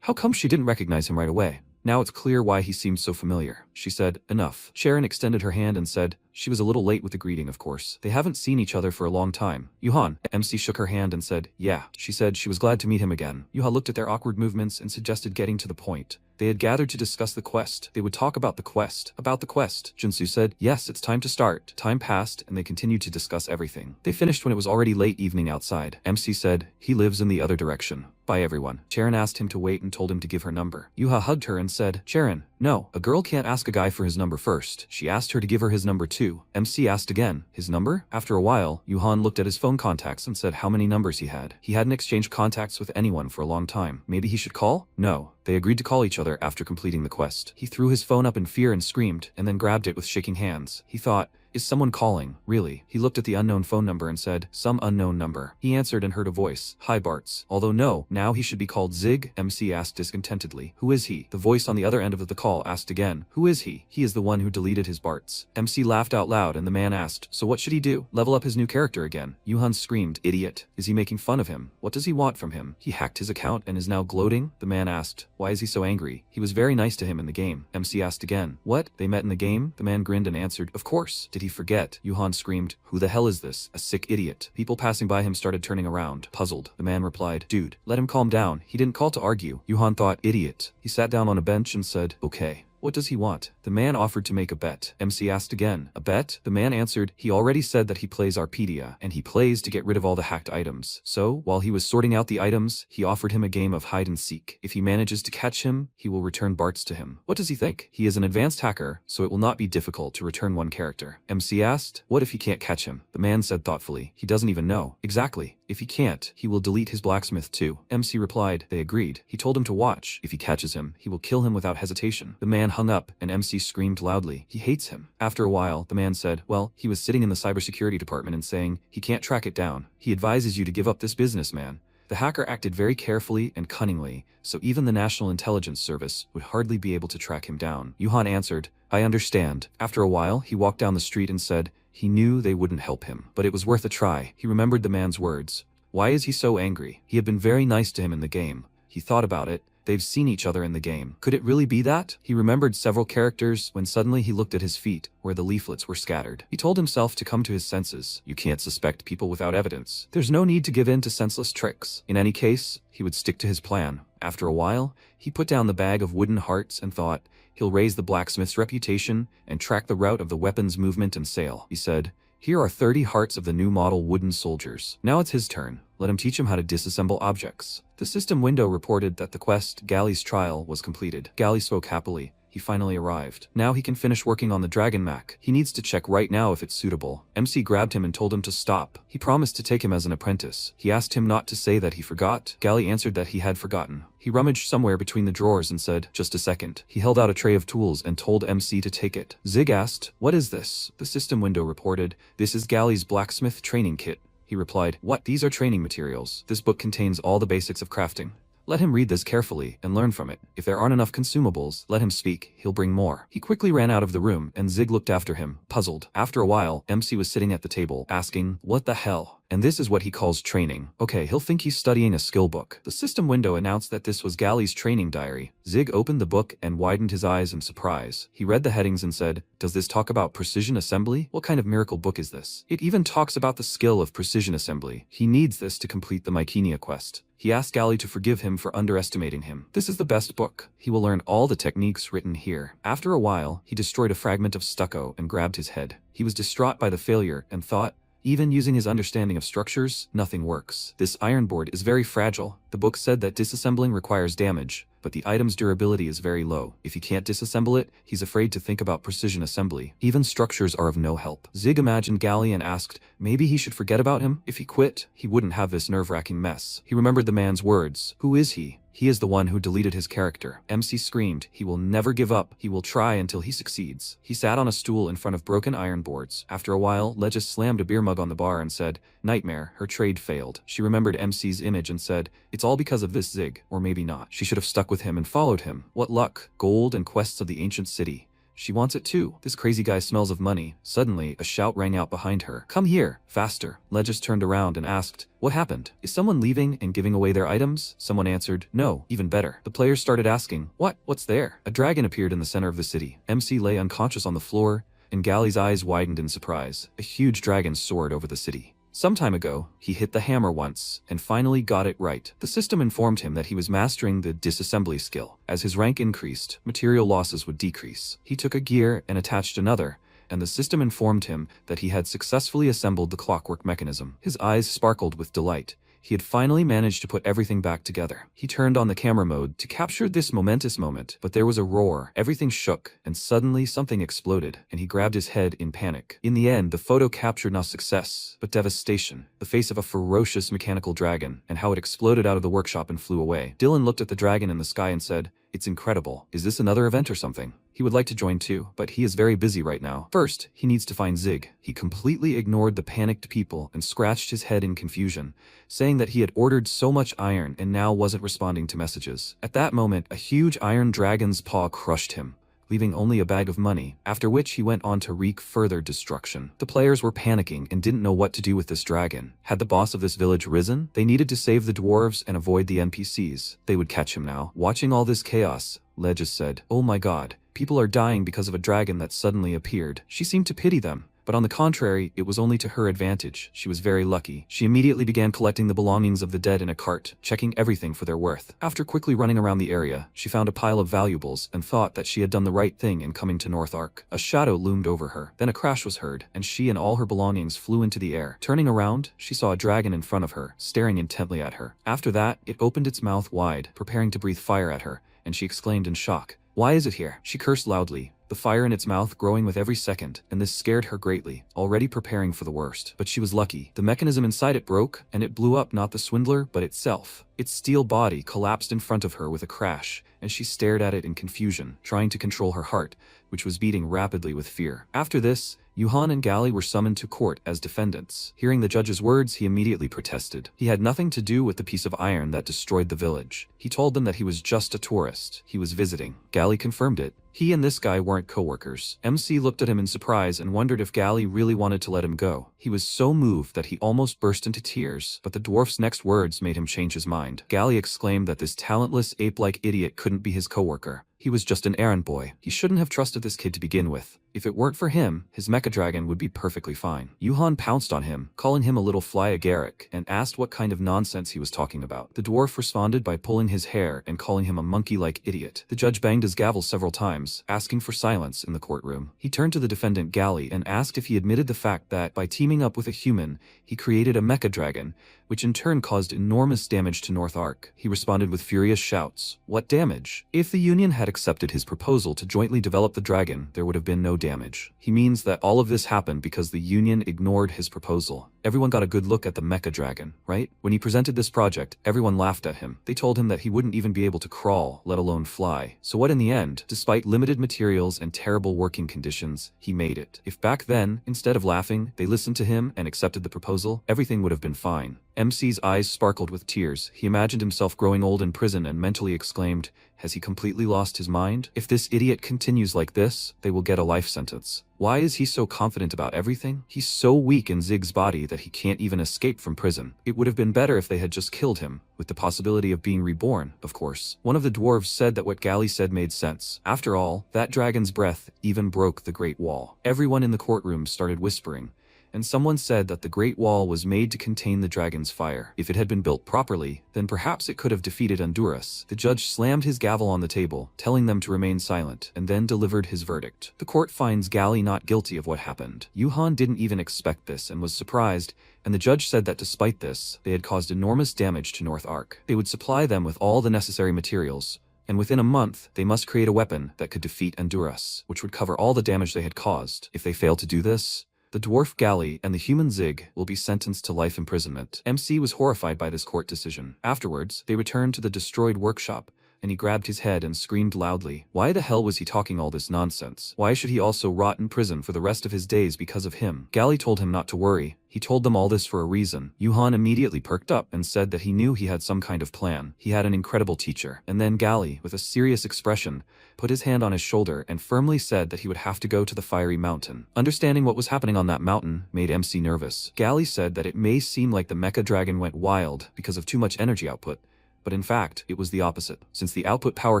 How come she didn't recognize him right away? Now it's clear why he seemed so familiar. She said, enough. Sharon extended her hand and said, she was a little late with the greeting, of course. They haven't seen each other for a long time. Yuhan. MC shook her hand and said, yeah. She said she was glad to meet him again. Yuha looked at their awkward movements and suggested getting to the point. They had gathered to discuss the quest. They would talk about the quest. Junsu said, yes, it's time to start. Time passed, and they continued to discuss everything. They finished when it was already late evening outside. MC said, he lives in the other direction. Bye everyone. Charon asked him to wait and told him to give her number. Yuha hugged her and said, Charon, no, a girl can't ask a guy for his number first. She asked her to give her his number too. MC asked again, his number? After a while, Yuhan looked at his phone contacts and said how many numbers he had. He hadn't exchanged contacts with anyone for a long time. Maybe he should call? No. They agreed to call each other after completing the quest. He threw his phone up in fear and screamed, and then grabbed it with shaking hands. He thought, Is someone calling? Really? He looked at the unknown phone number and said, some unknown number. He answered and heard a voice. Hi Bartz. Although no, now he should be called Zig, MC asked discontentedly. Who is he? The voice on the other end of the call asked again. Who is he? He is the one who deleted his Bartz. MC laughed out loud and the man asked, so what should he do? Level up his new character again. Yuhan screamed, idiot. Is he making fun of him? What does he want from him? He hacked his account and is now gloating? The man asked, why is he so angry? He was very nice to him in the game. MC asked again, what? They met in the game? The man grinned and answered, of course. Did he forget? Yuhan screamed, who the hell is this? A sick idiot. People passing by him started turning around, puzzled. The man replied, dude, let him calm down. He didn't call to argue. Yuhan thought, idiot. He sat down on a bench and said, okay. What does he want? The man offered to make a bet. MC asked again, a bet? The man answered, he already said that he plays Arpedia, and he plays to get rid of all the hacked items. So, while he was sorting out the items, he offered him a game of hide and seek. If he manages to catch him, he will return Bartz to him. What does he think? He is an advanced hacker, so it will not be difficult to return one character. MC asked, what if he can't catch him? The man said thoughtfully, he doesn't even know. Exactly. If he can't, he will delete his blacksmith too. MC replied, they agreed. He told him to watch. If he catches him, he will kill him without hesitation. The man hung up, and MC screamed loudly, he hates him. After a while, the man said, well, he was sitting in the cybersecurity department and saying, he can't track it down. He advises you to give up this business, man. The hacker acted very carefully and cunningly, so even the National Intelligence Service would hardly be able to track him down. Yuhan answered, I understand. After a while, he walked down the street and said, he knew they wouldn't help him, but it was worth a try. He remembered the man's words. Why is he so angry? He had been very nice to him in the game. He thought about it. They've seen each other in the game. Could it really be that? He remembered several characters when suddenly he looked at his feet, where the leaflets were scattered. He told himself to come to his senses. You can't suspect people without evidence. There's no need to give in to senseless tricks. In any case, he would stick to his plan. After a while, he put down the bag of wooden hearts and thought, he'll raise the blacksmith's reputation and track the route of the weapons movement and sale. He said, here are 30 hearts of the new model wooden soldiers. Now it's his turn. Let him teach him how to disassemble objects. The system window reported that the quest, Galley's trial, was completed. Galley spoke happily. He finally arrived. Now he can finish working on the Dragon Mac. He needs to check right now if it's suitable. MC grabbed him and told him to stop. He promised to take him as an apprentice. He asked him not to say that he forgot. Galley answered that he had forgotten. He rummaged somewhere between the drawers and said, just a second. He held out a tray of tools and told MC to take it. Zig asked, what is this? The system window reported, this is Galley's blacksmith training kit. He replied, what? These are training materials. This book contains all the basics of crafting. Let him read this carefully and learn from it. If there aren't enough consumables, let him speak. He'll bring more. He quickly ran out of the room and Zig looked after him, puzzled. After a while, MC was sitting at the table, asking, what the hell? And this is what he calls training. Okay, he'll think he's studying a skill book. The system window announced that this was Galley's training diary. Zig opened the book and widened his eyes in surprise. He read the headings and said, does this talk about precision assembly? What kind of miracle book is this? It even talks about the skill of precision assembly. He needs this to complete the Mycenia quest. He asked Galley to forgive him for underestimating him. This is the best book. He will learn all the techniques written here. After a while, he destroyed a fragment of stucco and grabbed his head. He was distraught by the failure and thought, even using his understanding of structures, nothing works. This iron board is very fragile. The book said that disassembling requires damage, but the item's durability is very low. If he can't disassemble it, he's afraid to think about precision assembly. Even structures are of no help. Zig imagined Galley and asked, maybe he should forget about him? If he quit, he wouldn't have this nerve-wracking mess. He remembered the man's words. Who is he? He is the one who deleted his character. MC screamed, he will never give up. He will try until he succeeds. He sat on a stool in front of broken iron boards. After a while, Legis slammed a beer mug on the bar and said, nightmare, her trade failed. She remembered MC's image and said, it's all because of this Zig, or maybe not. She should have stuck with him and followed him. What luck, gold and quests of the ancient city. She wants it too. This crazy guy smells of money. Suddenly, a shout rang out behind her. Come here, faster. Legis turned around and asked, what happened? Is someone leaving and giving away their items? Someone answered, no, even better. The players started asking, what's there? A dragon appeared in the center of the city. MC lay unconscious on the floor, and Galley's eyes widened in surprise. A huge dragon soared over the city. Some time ago, he hit the hammer once, and finally got it right. The system informed him that he was mastering the disassembly skill. As his rank increased, material losses would decrease. He took a gear and attached another, and the system informed him that he had successfully assembled the clockwork mechanism. His eyes sparkled with delight. He had finally managed to put everything back together. He turned on the camera mode to capture this momentous moment, but there was a roar. Everything shook, and suddenly something exploded, and he grabbed his head in panic. In the end, the photo captured not success, but devastation. The face of a ferocious mechanical dragon, and how it exploded out of the workshop and flew away. Dylan looked at the dragon in the sky and said, it's incredible. Is this another event or something? He would like to join too, but he is very busy right now. First, he needs to find Zig. He completely ignored the panicked people and scratched his head in confusion, saying that he had ordered so much iron and now wasn't responding to messages. At that moment, a huge iron dragon's paw crushed him, leaving only a bag of money, after which he went on to wreak further destruction. The players were panicking and didn't know what to do with this dragon. Had the boss of this village risen? They needed to save the dwarves and avoid the NPCs. They would catch him now. Watching all this chaos, Legis said, "Oh my god, people are dying because of a dragon that suddenly appeared." She seemed to pity them, but on the contrary, it was only to her advantage. She was very lucky. She immediately began collecting the belongings of the dead in a cart, checking everything for their worth. After quickly running around the area, she found a pile of valuables and thought that she had done the right thing in coming to North Ark. A shadow loomed over her. Then a crash was heard, and she and all her belongings flew into the air. Turning around, she saw a dragon in front of her, staring intently at her. After that, it opened its mouth wide, preparing to breathe fire at her, and she exclaimed in shock, "Why is it here?" She cursed loudly, the fire in its mouth growing with every second, and this scared her greatly, already preparing for the worst. But she was lucky. The mechanism inside it broke, and it blew up not the swindler, but itself. Its steel body collapsed in front of her with a crash, and she stared at it in confusion, trying to control her heart, which was beating rapidly with fear. After this, Yuhan and Gali were summoned to court as defendants. Hearing the judge's words, he immediately protested. He had nothing to do with the piece of iron that destroyed the village. He told them that he was just a tourist. He was visiting. Gali confirmed it. He and this guy weren't co-workers. MC looked at him in surprise and wondered if Gali really wanted to let him go. He was so moved that he almost burst into tears, but the dwarf's next words made him change his mind. Gali exclaimed that this talentless ape-like idiot couldn't be his co-worker. He was just an errand boy. He shouldn't have trusted this kid to begin with. If it weren't for him, his mecha dragon would be perfectly fine. Yuhan pounced on him, calling him a little fly agaric, and asked what kind of nonsense he was talking about. The dwarf responded by pulling his hair and calling him a monkey-like idiot. The judge banged his gavel several times, asking for silence in the courtroom. He turned to the defendant Gali and asked if he admitted the fact that, by teaming up with a human, he created a mecha dragon, which in turn caused enormous damage to North Ark. He responded with furious shouts. What damage? If the Union had accepted his proposal to jointly develop the dragon, there would have been no damage. He means that all of this happened because the Union ignored his proposal. Everyone got a good look at the mecha dragon, right? When he presented this project, everyone laughed at him. They told him that he wouldn't even be able to crawl, let alone fly. So what in the end, despite limited materials and terrible working conditions, he made it. If back then, instead of laughing, they listened to him and accepted the proposal, everything would have been fine. MC's eyes sparkled with tears. He imagined himself growing old in prison and mentally exclaimed, has he completely lost his mind? If this idiot continues like this, they will get a life sentence. Why is he so confident about everything? He's so weak in Zig's body that he can't even escape from prison. It would have been better if they had just killed him, with the possibility of being reborn, of course. One of the dwarves said that what Gali said made sense. After all, that dragon's breath even broke the Great Wall. Everyone in the courtroom started whispering, and someone said that the Great Wall was made to contain the dragon's fire. If it had been built properly, then perhaps it could have defeated Honduras. The judge slammed his gavel on the table, telling them to remain silent, and then delivered his verdict. The court finds Gali not guilty of what happened. Yuhan didn't even expect this and was surprised, and the judge said that despite this, they had caused enormous damage to North Ark. They would supply them with all the necessary materials, and within a month, they must create a weapon that could defeat Honduras, which would cover all the damage they had caused. If they failed to do this, the dwarf Gali and the human Zig will be sentenced to life imprisonment. MC was horrified by this court decision. Afterwards, they returned to the destroyed workshop, and he grabbed his head and screamed loudly. Why the hell was he talking all this nonsense? Why should he also rot in prison for the rest of his days because of him? Gali told him not to worry. He told them all this for a reason. Yuhan immediately perked up and said that he knew he had some kind of plan. He had an incredible teacher. And then Gali, with a serious expression, put his hand on his shoulder and firmly said that he would have to go to the fiery mountain. Understanding what was happening on that mountain made MC nervous. Gali said that it may seem like the mecha dragon went wild because of too much energy output, but in fact, it was the opposite. Since the output power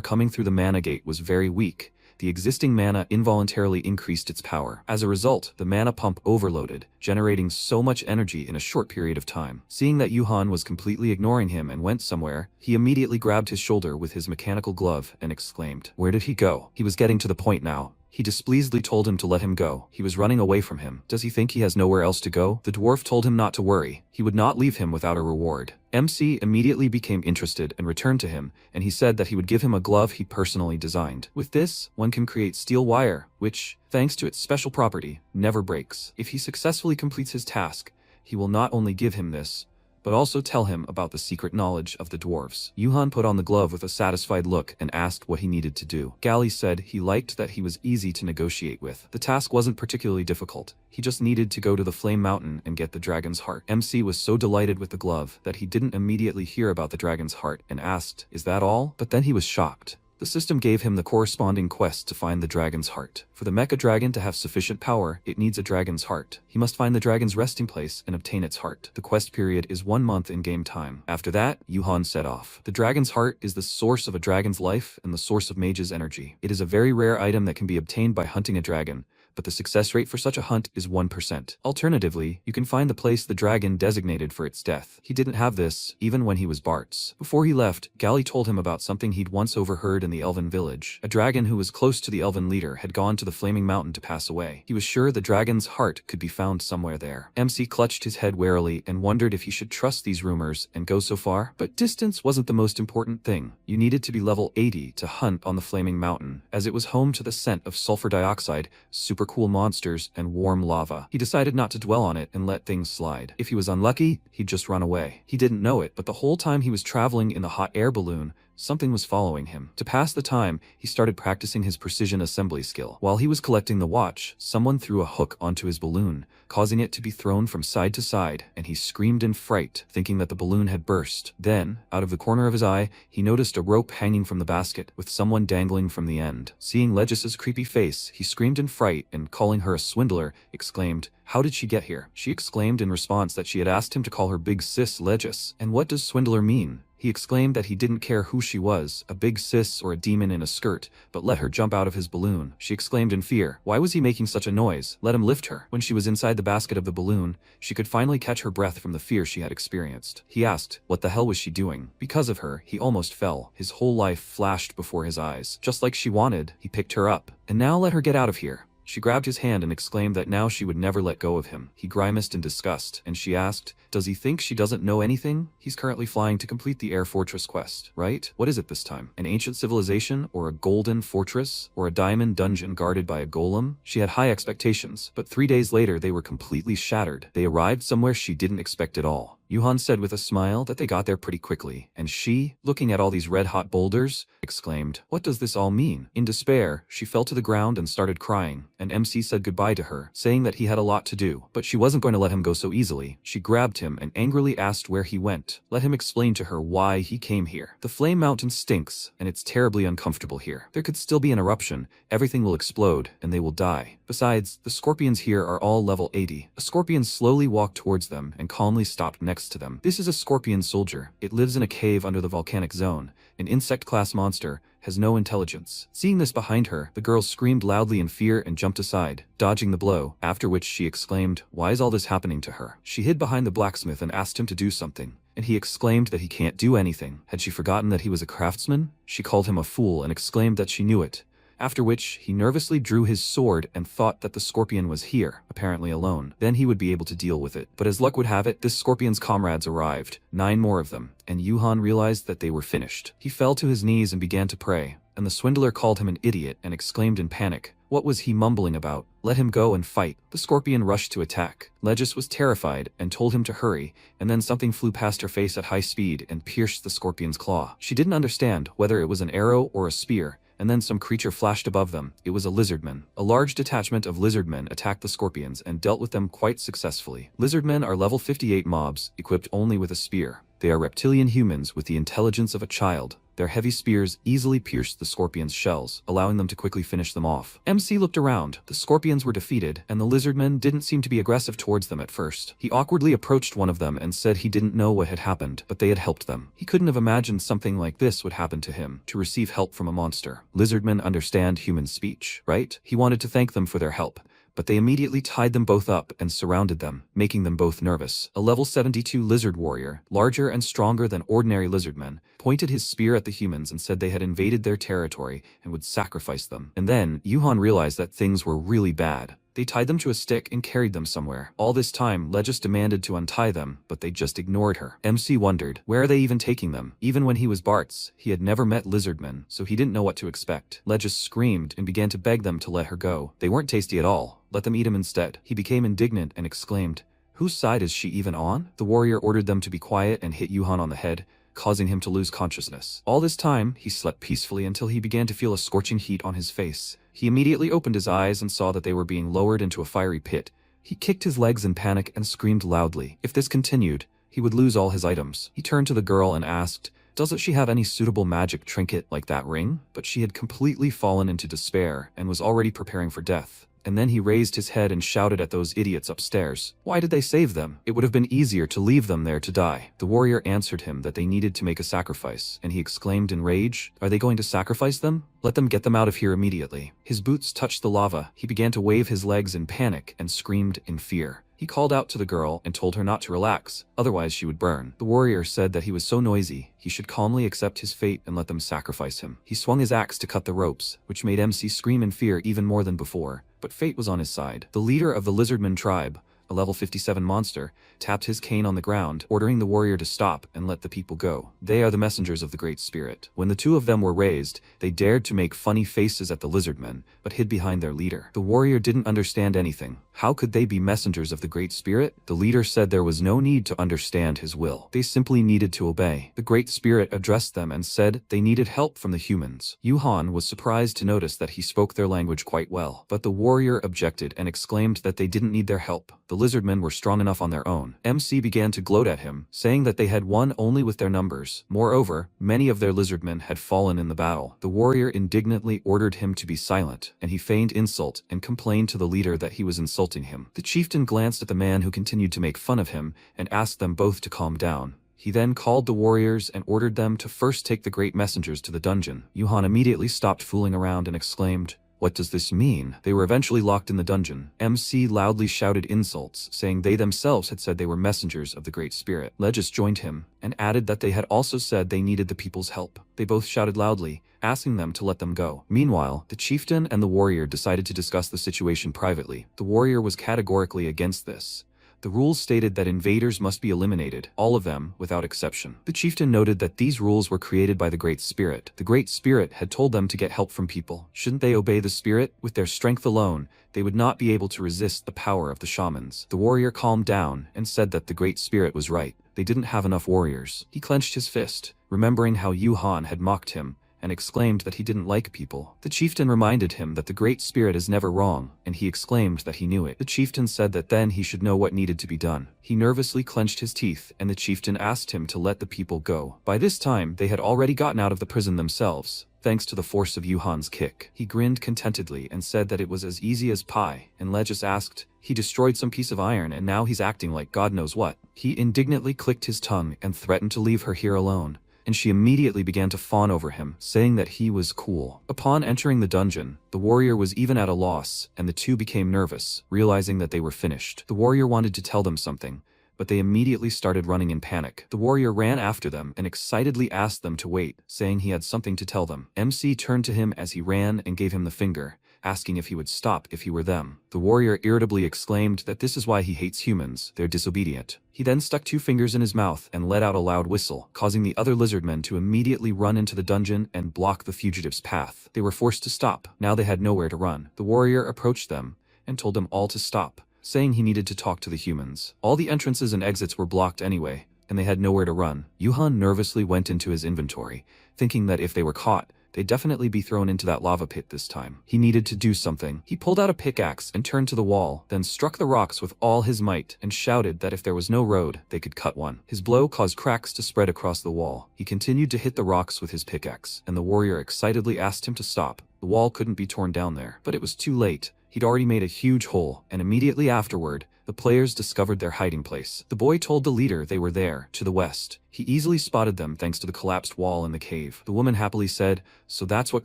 coming through the mana gate was very weak, the existing mana involuntarily increased its power. As a result, the mana pump overloaded, generating so much energy in a short period of time. Seeing that Yuhan was completely ignoring him and went somewhere, he immediately grabbed his shoulder with his mechanical glove and exclaimed, "Where did he go?" He was getting to the point now. He displeasedly told him to let him go. He was running away from him. Does he think he has nowhere else to go? The dwarf told him not to worry. He would not leave him without a reward. MC immediately became interested and returned to him, and he said that he would give him a glove he personally designed. With this, one can create steel wire, which, thanks to its special property, never breaks. If he successfully completes his task, he will not only give him this, but also tell him about the secret knowledge of the dwarves. Yuhan put on the glove with a satisfied look and asked what he needed to do. Gali said he liked that he was easy to negotiate with. The task wasn't particularly difficult. He just needed to go to the Flame Mountain and get the dragon's heart. MC was so delighted with the glove that he didn't immediately hear about the dragon's heart and asked, "Is that all?" But then he was shocked. The system gave him the corresponding quest to find the dragon's heart. For the mecha dragon to have sufficient power, it needs a dragon's heart. He must find the dragon's resting place and obtain its heart. The quest period is 1 month in game time. After that, Yuhan set off. The dragon's heart is the source of a dragon's life and the source of mage's energy. It is a very rare item that can be obtained by hunting a dragon, but the success rate for such a hunt is 1%. Alternatively, you can find the place the dragon designated for its death. He didn't have this, even when he was Bart's. Before he left, Gali told him about something he'd once overheard in the elven village. A dragon who was close to the elven leader had gone to the Flaming Mountain to pass away. He was sure the dragon's heart could be found somewhere there. MC clutched his head warily and wondered if he should trust these rumors and go so far. But distance wasn't the most important thing. You needed to be level 80 to hunt on the Flaming Mountain, as it was home to the scent of sulfur dioxide, super cool monsters, and warm lava. He decided not to dwell on it and let things slide. If he was unlucky, he'd just run away. He didn't know it, but the whole time he was traveling in the hot air balloon, something was following him. To pass the time, he started practicing his precision assembly skill. While he was collecting the watch, someone threw a hook onto his balloon, causing it to be thrown from side to side, and he screamed in fright, thinking that the balloon had burst. Then, out of the corner of his eye, he noticed a rope hanging from the basket, with someone dangling from the end. Seeing Legis's creepy face, he screamed in fright and, calling her a swindler, exclaimed, "How did she get here?" She exclaimed in response that she had asked him to call her big sis Legis. "And what does swindler mean?" He exclaimed that he didn't care who she was, a big sis or a demon in a skirt, but let her jump out of his balloon. She exclaimed in fear. Why was he making such a noise? Let him lift her. When she was inside the basket of the balloon, she could finally catch her breath from the fear she had experienced. He asked, what the hell was she doing? Because of her, he almost fell. His whole life flashed before his eyes. Just like she wanted, he picked her up. And now let her get out of here. She grabbed his hand and exclaimed that now she would never let go of him. He grimaced in disgust, and she asked, does he think she doesn't know anything? He's currently flying to complete the Air Fortress quest, right? What is it this time? An ancient civilization, or a golden fortress, or a diamond dungeon guarded by a golem? She had high expectations, but 3 days later they were completely shattered. They arrived somewhere she didn't expect at all. Yuhan said with a smile that they got there pretty quickly, and she, looking at all these red-hot boulders, exclaimed, what does this all mean? In despair, she fell to the ground and started crying, and MC said goodbye to her, saying that he had a lot to do, but she wasn't going to let him go so easily. She grabbed him and angrily asked where he went. Let him explain to her why he came here. The Flame Mountain stinks, and it's terribly uncomfortable here. There could still be an eruption, everything will explode, and they will die. Besides, the scorpions here are all level 80. A scorpion slowly walked towards them and calmly stopped next to them. This is a scorpion soldier. It lives in a cave under the volcanic zone. An insect-class monster, has no intelligence. Seeing this behind her, the girl screamed loudly in fear and jumped aside, dodging the blow, after which she exclaimed, why is all this happening to her? She hid behind the blacksmith and asked him to do something, and he exclaimed that he can't do anything. Had she forgotten that he was a craftsman? She called him a fool and exclaimed that she knew it. After which, he nervously drew his sword and thought that the scorpion was here, apparently alone. Then he would be able to deal with it. But as luck would have it, this scorpion's comrades arrived, 9 more of them, and Yuhan realized that they were finished. He fell to his knees and began to pray, and the swindler called him an idiot and exclaimed in panic, what was he mumbling about? Let him go and fight. The scorpion rushed to attack. Legis was terrified and told him to hurry, and then something flew past her face at high speed and pierced the scorpion's claw. She didn't understand whether it was an arrow or a spear, and then some creature flashed above them. It was a lizardman. A large detachment of lizardmen attacked the scorpions and dealt with them quite successfully. Lizardmen are level 58 mobs, equipped only with a spear. They are reptilian humans with the intelligence of a child. Their heavy spears easily pierced the scorpion's shells, allowing them to quickly finish them off. MC looked around. The scorpions were defeated, and the lizardmen didn't seem to be aggressive towards them at first. He awkwardly approached one of them and said he didn't know what had happened, but they had helped them. He couldn't have imagined something like this would happen to him, to receive help from a monster. Lizardmen understand human speech, right? He wanted to thank them for their help, but they immediately tied them both up and surrounded them, making them both nervous. A level 72 lizard warrior, larger and stronger than ordinary lizardmen, pointed his spear at the humans and said they had invaded their territory and would sacrifice them. And then, Yuhan realized that things were really bad. They tied them to a stick and carried them somewhere. All this time, Legis demanded to untie them, but they just ignored her. MC wondered, where are they even taking them? Even when he was Bart's, he had never met lizardmen, so he didn't know what to expect. Legis screamed and began to beg them to let her go. They weren't tasty at all. Let them eat him instead. He became indignant and exclaimed, Whose side is she even on? The warrior ordered them to be quiet and hit Yuhan on the head, causing him to lose consciousness. All this time, he slept peacefully until he began to feel a scorching heat on his face. He immediately opened his eyes and saw that they were being lowered into a fiery pit. He kicked his legs in panic and screamed loudly. If this continued, he would lose all his items. He turned to the girl and asked, "Doesn't she have any suitable magic trinket like that ring?" But she had completely fallen into despair and was already preparing for death. And then he raised his head and shouted at those idiots upstairs. Why did they save them? It would have been easier to leave them there to die. The warrior answered him that they needed to make a sacrifice, and he exclaimed in rage, "Are they going to sacrifice them? Let them get them out of here immediately." His boots touched the lava. He began to wave his legs in panic and screamed in fear. He called out to the girl and told her not to relax, otherwise she would burn. The warrior said that he was so noisy, he should calmly accept his fate and let them sacrifice him. He swung his axe to cut the ropes, which made MC scream in fear even more than before, but fate was on his side. The leader of the Lizardman tribe, a level 57 monster, tapped his cane on the ground, ordering the warrior to stop and let the people go. They are the messengers of the Great Spirit. When the two of them were raised, they dared to make funny faces at the Lizardmen, but hid behind their leader. The warrior didn't understand anything. How could they be messengers of the Great Spirit? The leader said there was no need to understand his will. They simply needed to obey. The Great Spirit addressed them and said they needed help from the humans. Yuhan was surprised to notice that he spoke their language quite well, but the warrior objected and exclaimed that they didn't need their help. The Lizardmen were strong enough on their own. MC began to gloat at him, saying that they had won only with their numbers. Moreover, many of their Lizardmen had fallen in the battle. The warrior indignantly ordered him to be silent, and he feigned insult and complained to the leader that he was insulting him. The chieftain glanced at the man who continued to make fun of him and asked them both to calm down. He then called the warriors and ordered them to first take the great messengers to the dungeon. Yuhan immediately stopped fooling around and exclaimed, "What does this mean?" They were eventually locked in the dungeon. MC loudly shouted insults, saying they themselves had said they were messengers of the Great Spirit. Legis joined him, and added that they had also said they needed the people's help. They both shouted loudly, asking them to let them go. Meanwhile, the chieftain and the warrior decided to discuss the situation privately. The warrior was categorically against this. The rules stated that invaders must be eliminated, all of them, without exception. The chieftain noted that these rules were created by the Great Spirit. The Great Spirit had told them to get help from people. Shouldn't they obey the Spirit? With their strength alone, they would not be able to resist the power of the shamans. The warrior calmed down and said that the Great Spirit was right. They didn't have enough warriors. He clenched his fist, remembering how Yuhan had mocked him, and exclaimed that he didn't like people. The chieftain reminded him that the Great Spirit is never wrong, and he exclaimed that he knew it. The chieftain said that then he should know what needed to be done. He nervously clenched his teeth, and the chieftain asked him to let the people go. By this time, they had already gotten out of the prison themselves, thanks to the force of Yuhan's kick. He grinned contentedly and said that it was as easy as pie, and Legis asked, "He destroyed some piece of iron and now he's acting like God knows what." He indignantly clicked his tongue and threatened to leave her here alone, and she immediately began to fawn over him, saying that he was cool. Upon entering the dungeon, the warrior was even at a loss, and the two became nervous, realizing that they were finished. The warrior wanted to tell them something, but they immediately started running in panic. The warrior ran after them and excitedly asked them to wait, saying he had something to tell them. MC turned to him as he ran and gave him the finger, asking if he would stop if he were them. The warrior irritably exclaimed that this is why he hates humans, they're disobedient. He then stuck 2 fingers in his mouth and let out a loud whistle, causing the other lizardmen to immediately run into the dungeon and block the fugitives' path. They were forced to stop. Now they had nowhere to run. The warrior approached them and told them all to stop, saying he needed to talk to the humans. All the entrances and exits were blocked anyway, and they had nowhere to run. Yuhan nervously went into his inventory, thinking that if they were caught, they'd definitely be thrown into that lava pit this time. He needed to do something. He pulled out a pickaxe and turned to the wall, then struck the rocks with all his might and shouted that if there was no road, they could cut one. His blow caused cracks to spread across the wall. He continued to hit the rocks with his pickaxe, and the warrior excitedly asked him to stop. The wall couldn't be torn down there, but it was too late. He'd already made a huge hole, and immediately afterward, the players discovered their hiding place. The boy told the leader they were there, to the west. He easily spotted them thanks to the collapsed wall in the cave. The woman happily said, "So that's what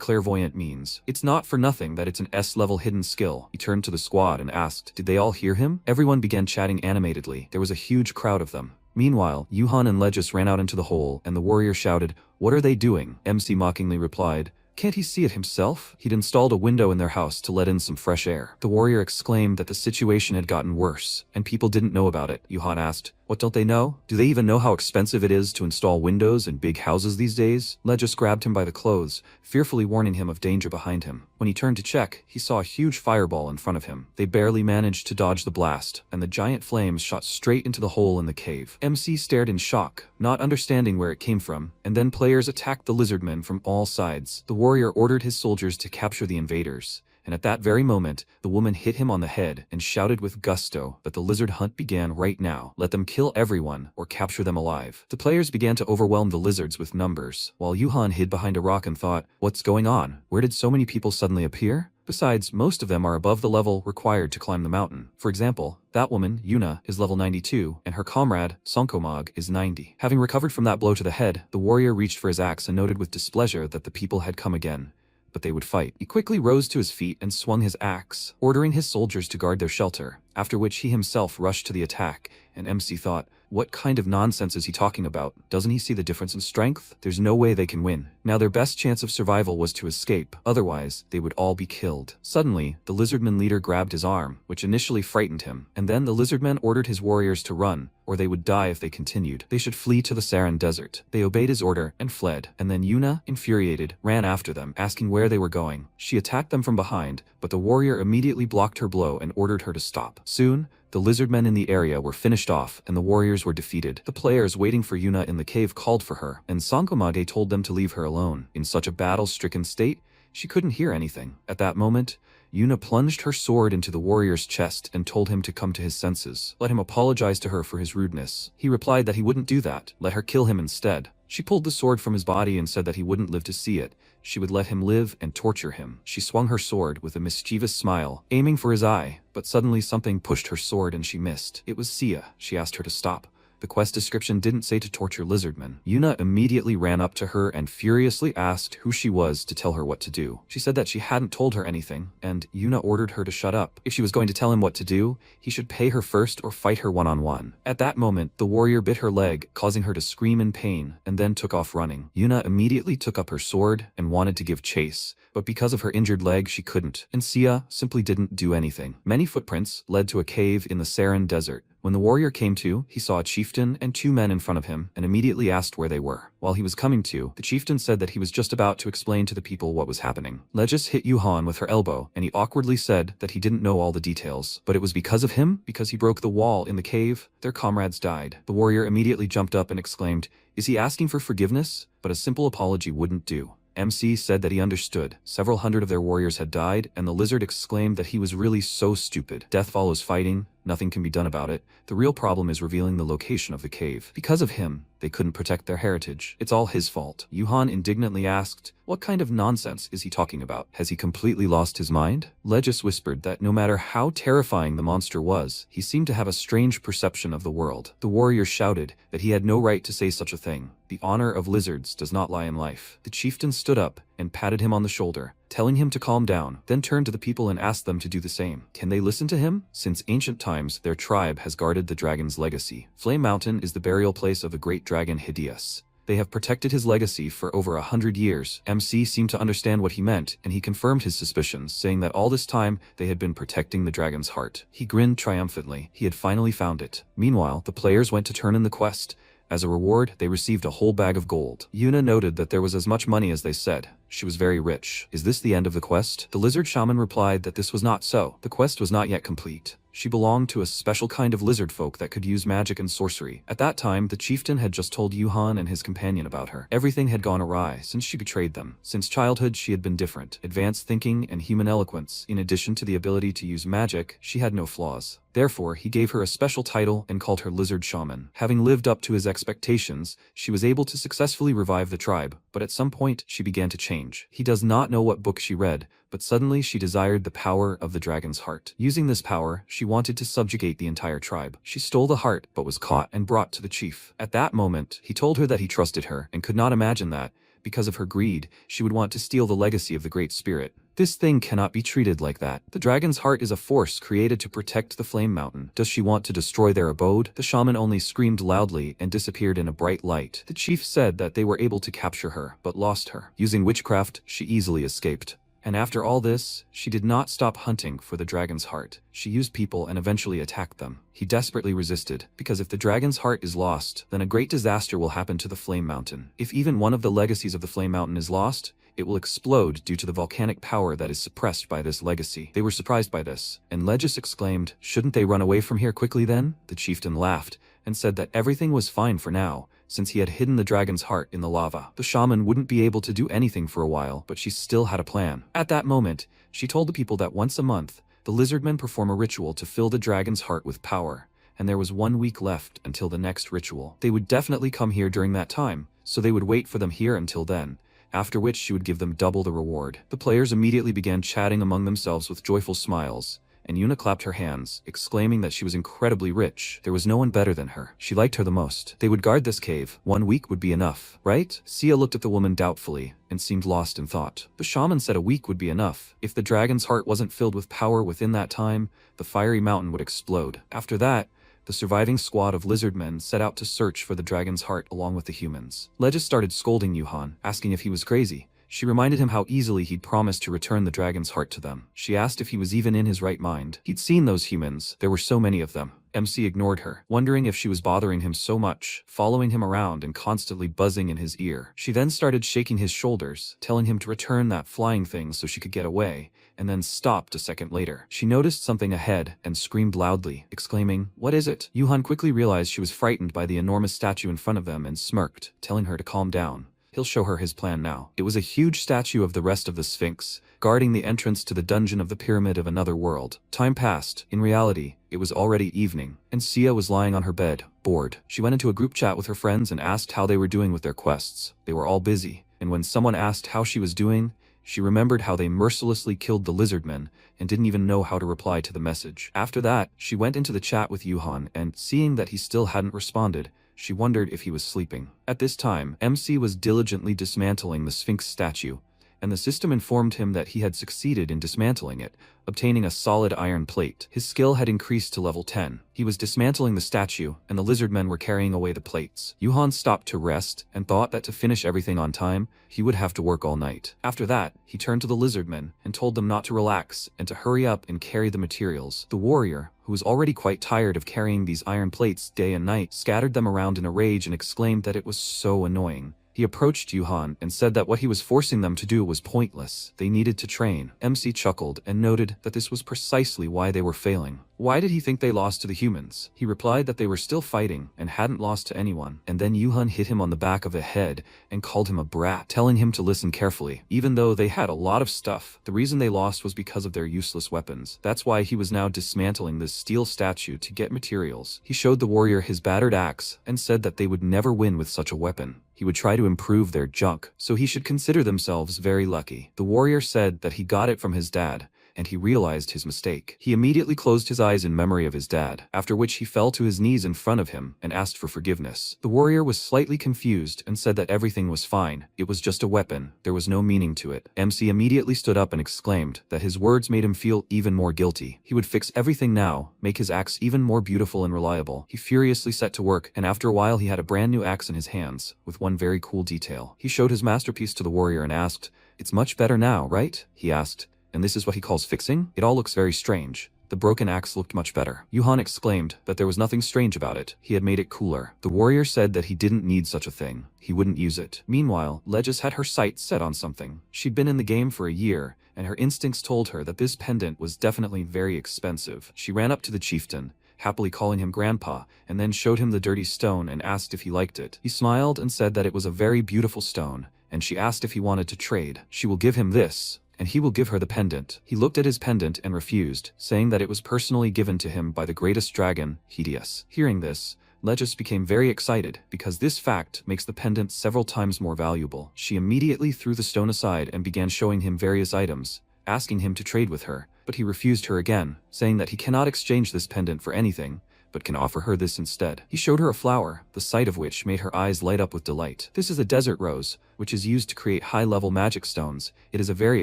clairvoyant means. It's not for nothing that it's an S-level hidden skill." He turned to the squad and asked, "Did they all hear him?" Everyone began chatting animatedly. There was a huge crowd of them. Meanwhile, Yuhan and Legis ran out into the hole, and the warrior shouted, "What are they doing?" MC mockingly replied, "Can't he see it himself?" He'd installed a window in their house to let in some fresh air. The warrior exclaimed that the situation had gotten worse, and people didn't know about it. Yuhan asked, What don't they know? Do they even know how expensive it is to install windows in big houses these days? Legis grabbed him by the clothes, fearfully warning him of danger behind him. When he turned to check, he saw a huge fireball in front of him. They barely managed to dodge the blast, and the giant flames shot straight into the hole in the cave. MC stared in shock, not understanding where it came from, and then players attacked the lizardmen from all sides. The warrior ordered his soldiers to capture the invaders. And at that very moment, the woman hit him on the head and shouted with gusto that the lizard hunt began right now. Let them kill everyone or capture them alive. The players began to overwhelm the lizards with numbers, while Yuhan hid behind a rock and thought, what's going on? Where did so many people suddenly appear? Besides, most of them are above the level required to climb the mountain. For example, that woman, Yuna, is level 92, and her comrade, Sonkomog, is 90. Having recovered from that blow to the head, the warrior reached for his axe and noted with displeasure that the people had come again. But they would fight. He quickly rose to his feet and swung his axe, ordering his soldiers to guard their shelter, after which he himself rushed to the attack, and MC thought, what kind of nonsense is he talking about? Doesn't he see the difference in strength? There's no way they can win. Now their best chance of survival was to escape, otherwise they would all be killed. Suddenly, the lizardman leader grabbed his arm, which initially frightened him, and then the lizardman ordered his warriors to run, or they would die if they continued. They should flee to the Saran desert. They obeyed his order and fled, and then Yuna, infuriated, ran after them, asking where they were going. She attacked them from behind, but the warrior immediately blocked her blow and ordered her to stop. Soon, the lizardmen in the area were finished off and the warriors were defeated. The players waiting for Yuna in the cave called for her, and Sankomage told them to leave her alone. In such a battle-stricken state, she couldn't hear anything. At that moment, Yuna plunged her sword into the warrior's chest and told him to come to his senses. Let him apologize to her for his rudeness. He replied that he wouldn't do that. Let her kill him instead. She pulled the sword from his body and said that he wouldn't live to see it. She would let him live and torture him. She swung her sword with a mischievous smile, aiming for his eye, but suddenly something pushed her sword and she missed. It was Sia. She asked her to stop. The quest description didn't say to torture lizardmen. Yuna immediately ran up to her and furiously asked who she was to tell her what to do. She said that she hadn't told her anything, and Yuna ordered her to shut up. If she was going to tell him what to do, he should pay her first or fight her one-on-one. At that moment, the warrior bit her leg, causing her to scream in pain, and then took off running. Yuna immediately took up her sword and wanted to give chase, but because of her injured leg she couldn't, and Sia simply didn't do anything. Many footprints led to a cave in the Saran desert. When the warrior came to, he saw a chieftain and two men in front of him and immediately asked where they were. While he was coming to, the chieftain said that he was just about to explain to the people what was happening. Legis hit Yuhan with her elbow, and he awkwardly said that he didn't know all the details. But it was because of him, because he broke the wall in the cave, their comrades died. The warrior immediately jumped up and exclaimed, "Is he asking for forgiveness?" But a simple apology wouldn't do. MC said that he understood. Several hundred of their warriors had died, and the lizard exclaimed that he was really so stupid. Death follows fighting. Nothing can be done about it. The real problem is revealing the location of the cave. Because of him, they couldn't protect their heritage. It's all his fault. Yuhan indignantly asked, what kind of nonsense is he talking about? Has he completely lost his mind? Legis whispered that no matter how terrifying the monster was, he seemed to have a strange perception of the world. The warrior shouted that he had no right to say such a thing. The honor of lizards does not lie in life. The chieftain stood up and patted him on the shoulder, telling him to calm down, then turned to the people and asked them to do the same. Can they listen to him? Since ancient times, their tribe has guarded the dragon's legacy. Flame Mountain is the burial place of the great dragon Hideus. They have protected his legacy for over 100 years. MC seemed to understand what he meant, and he confirmed his suspicions, saying that all this time they had been protecting the dragon's heart. He grinned triumphantly. He had finally found it. Meanwhile, the players went to turn in the quest. As a reward, they received a whole bag of gold. Yuna noted that there was as much money as they said. She was very rich. Is this the end of the quest? The lizard shaman replied that this was not so. The quest was not yet complete. She belonged to a special kind of lizard folk that could use magic and sorcery. At that time, the chieftain had just told Yuhan and his companion about her. Everything had gone awry since she betrayed them. Since childhood, she had been different. Advanced thinking and human eloquence. In addition to the ability to use magic, she had no flaws. Therefore, he gave her a special title and called her Lizard Shaman. Having lived up to his expectations, she was able to successfully revive the tribe, but at some point, she began to change. He does not know what book she read, but suddenly she desired the power of the dragon's heart. Using this power, she wanted to subjugate the entire tribe. She stole the heart, but was caught and brought to the chief. At that moment, he told her that he trusted her and could not imagine that, because of her greed, she would want to steal the legacy of the Great Spirit. This thing cannot be treated like that. The dragon's heart is a force created to protect the Flame Mountain. Does she want to destroy their abode? The shaman only screamed loudly and disappeared in a bright light. The chief said that they were able to capture her, but lost her. Using witchcraft, she easily escaped. And after all this, she did not stop hunting for the dragon's heart. She used people and eventually attacked them. He desperately resisted, because if the dragon's heart is lost, then a great disaster will happen to the Flame Mountain. If even one of the legacies of the Flame Mountain is lost, it will explode due to the volcanic power that is suppressed by this legacy. They were surprised by this, and Legis exclaimed, "Shouldn't they run away from here quickly then?" The chieftain laughed, and said that everything was fine for now, since he had hidden the dragon's heart in the lava. The shaman wouldn't be able to do anything for a while, but she still had a plan. At that moment, she told the people that once a month, the lizardmen perform a ritual to fill the dragon's heart with power, and there was 1 week left until the next ritual. They would definitely come here during that time, so they would wait for them here until then, after which she would give them double the reward. The players immediately began chatting among themselves with joyful smiles, and Yuna clapped her hands, exclaiming that she was incredibly rich. There was no one better than her. She liked her the most. They would guard this cave. 1 week would be enough, right? Sia looked at the woman doubtfully, and seemed lost in thought. The shaman said a week would be enough. If the dragon's heart wasn't filled with power within that time, the fiery mountain would explode. After that, the surviving squad of lizardmen set out to search for the dragon's heart along with the humans. Legis started scolding Yuhan, asking if he was crazy. She reminded him how easily he'd promised to return the dragon's heart to them. She asked if he was even in his right mind. He'd seen those humans. There were so many of them. MC ignored her, wondering if she was bothering him so much, following him around and constantly buzzing in his ear. She then started shaking his shoulders, telling him to return that flying thing so she could get away, and then stopped a second later. She noticed something ahead and screamed loudly, exclaiming, "What is it?" Yuhan quickly realized she was frightened by the enormous statue in front of them and smirked, telling her to calm down. He'll show her his plan now. It was a huge statue of the rest of the Sphinx, guarding the entrance to the dungeon of the Pyramid of Another World. Time passed. In reality, it was already evening, and Sia was lying on her bed, bored. She went into a group chat with her friends and asked how they were doing with their quests. They were all busy, and when someone asked how she was doing, she remembered how they mercilessly killed the lizardmen and didn't even know how to reply to the message. After that, she went into the chat with Yuhan and, seeing that he still hadn't responded, she wondered if he was sleeping. At this time, MC was diligently dismantling the Sphinx statue, and the system informed him that he had succeeded in dismantling it, obtaining a solid iron plate. His skill had increased to level 10. He was dismantling the statue, and the lizardmen were carrying away the plates. Yuhan stopped to rest and thought that to finish everything on time, he would have to work all night. After that, he turned to the lizardmen and told them not to relax and to hurry up and carry the materials. The warrior, who was already quite tired of carrying these iron plates day and night, scattered them around in a rage and exclaimed that it was so annoying. He approached Yuhan and said that what he was forcing them to do was pointless. They needed to train. MC chuckled and noted that this was precisely why they were failing. Why did he think they lost to the humans? He replied that they were still fighting and hadn't lost to anyone. And then Yuhan hit him on the back of the head and called him a brat, telling him to listen carefully. Even though they had a lot of stuff, the reason they lost was because of their useless weapons. That's why he was now dismantling this steel statue to get materials. He showed the warrior his battered axe and said that they would never win with such a weapon. He would try to improve their junk, so he should consider themselves very lucky. The warrior said that he got it from his dad, and he realized his mistake. He immediately closed his eyes in memory of his dad, after which he fell to his knees in front of him and asked for forgiveness. The warrior was slightly confused and said that everything was fine. It was just a weapon. There was no meaning to it. MC immediately stood up and exclaimed that his words made him feel even more guilty. He would fix everything now, make his axe even more beautiful and reliable. He furiously set to work, and after a while he had a brand new axe in his hands, with one very cool detail. He showed his masterpiece to the warrior and asked, "It's much better now, right?" he asked. "And this is what he calls fixing? It all looks very strange." The broken axe looked much better. Yuhan exclaimed that there was nothing strange about it. He had made it cooler. The warrior said that he didn't need such a thing. He wouldn't use it. Meanwhile, Legis had her sights set on something. She'd been in the game for a year, and her instincts told her that this pendant was definitely very expensive. She ran up to the chieftain, happily calling him grandpa, and then showed him the dirty stone and asked if he liked it. He smiled and said that it was a very beautiful stone, and she asked if he wanted to trade. She will give him this, and he will give her the pendant. He looked at his pendant and refused, saying that it was personally given to him by the greatest dragon, Hideous. Hearing this, Legis became very excited, because this fact makes the pendant several times more valuable. She immediately threw the stone aside and began showing him various items, asking him to trade with her, but he refused her again, saying that he cannot exchange this pendant for anything, but can offer her this instead. He showed her a flower, the sight of which made her eyes light up with delight. This is a desert rose, which is used to create high-level magic stones. It is a very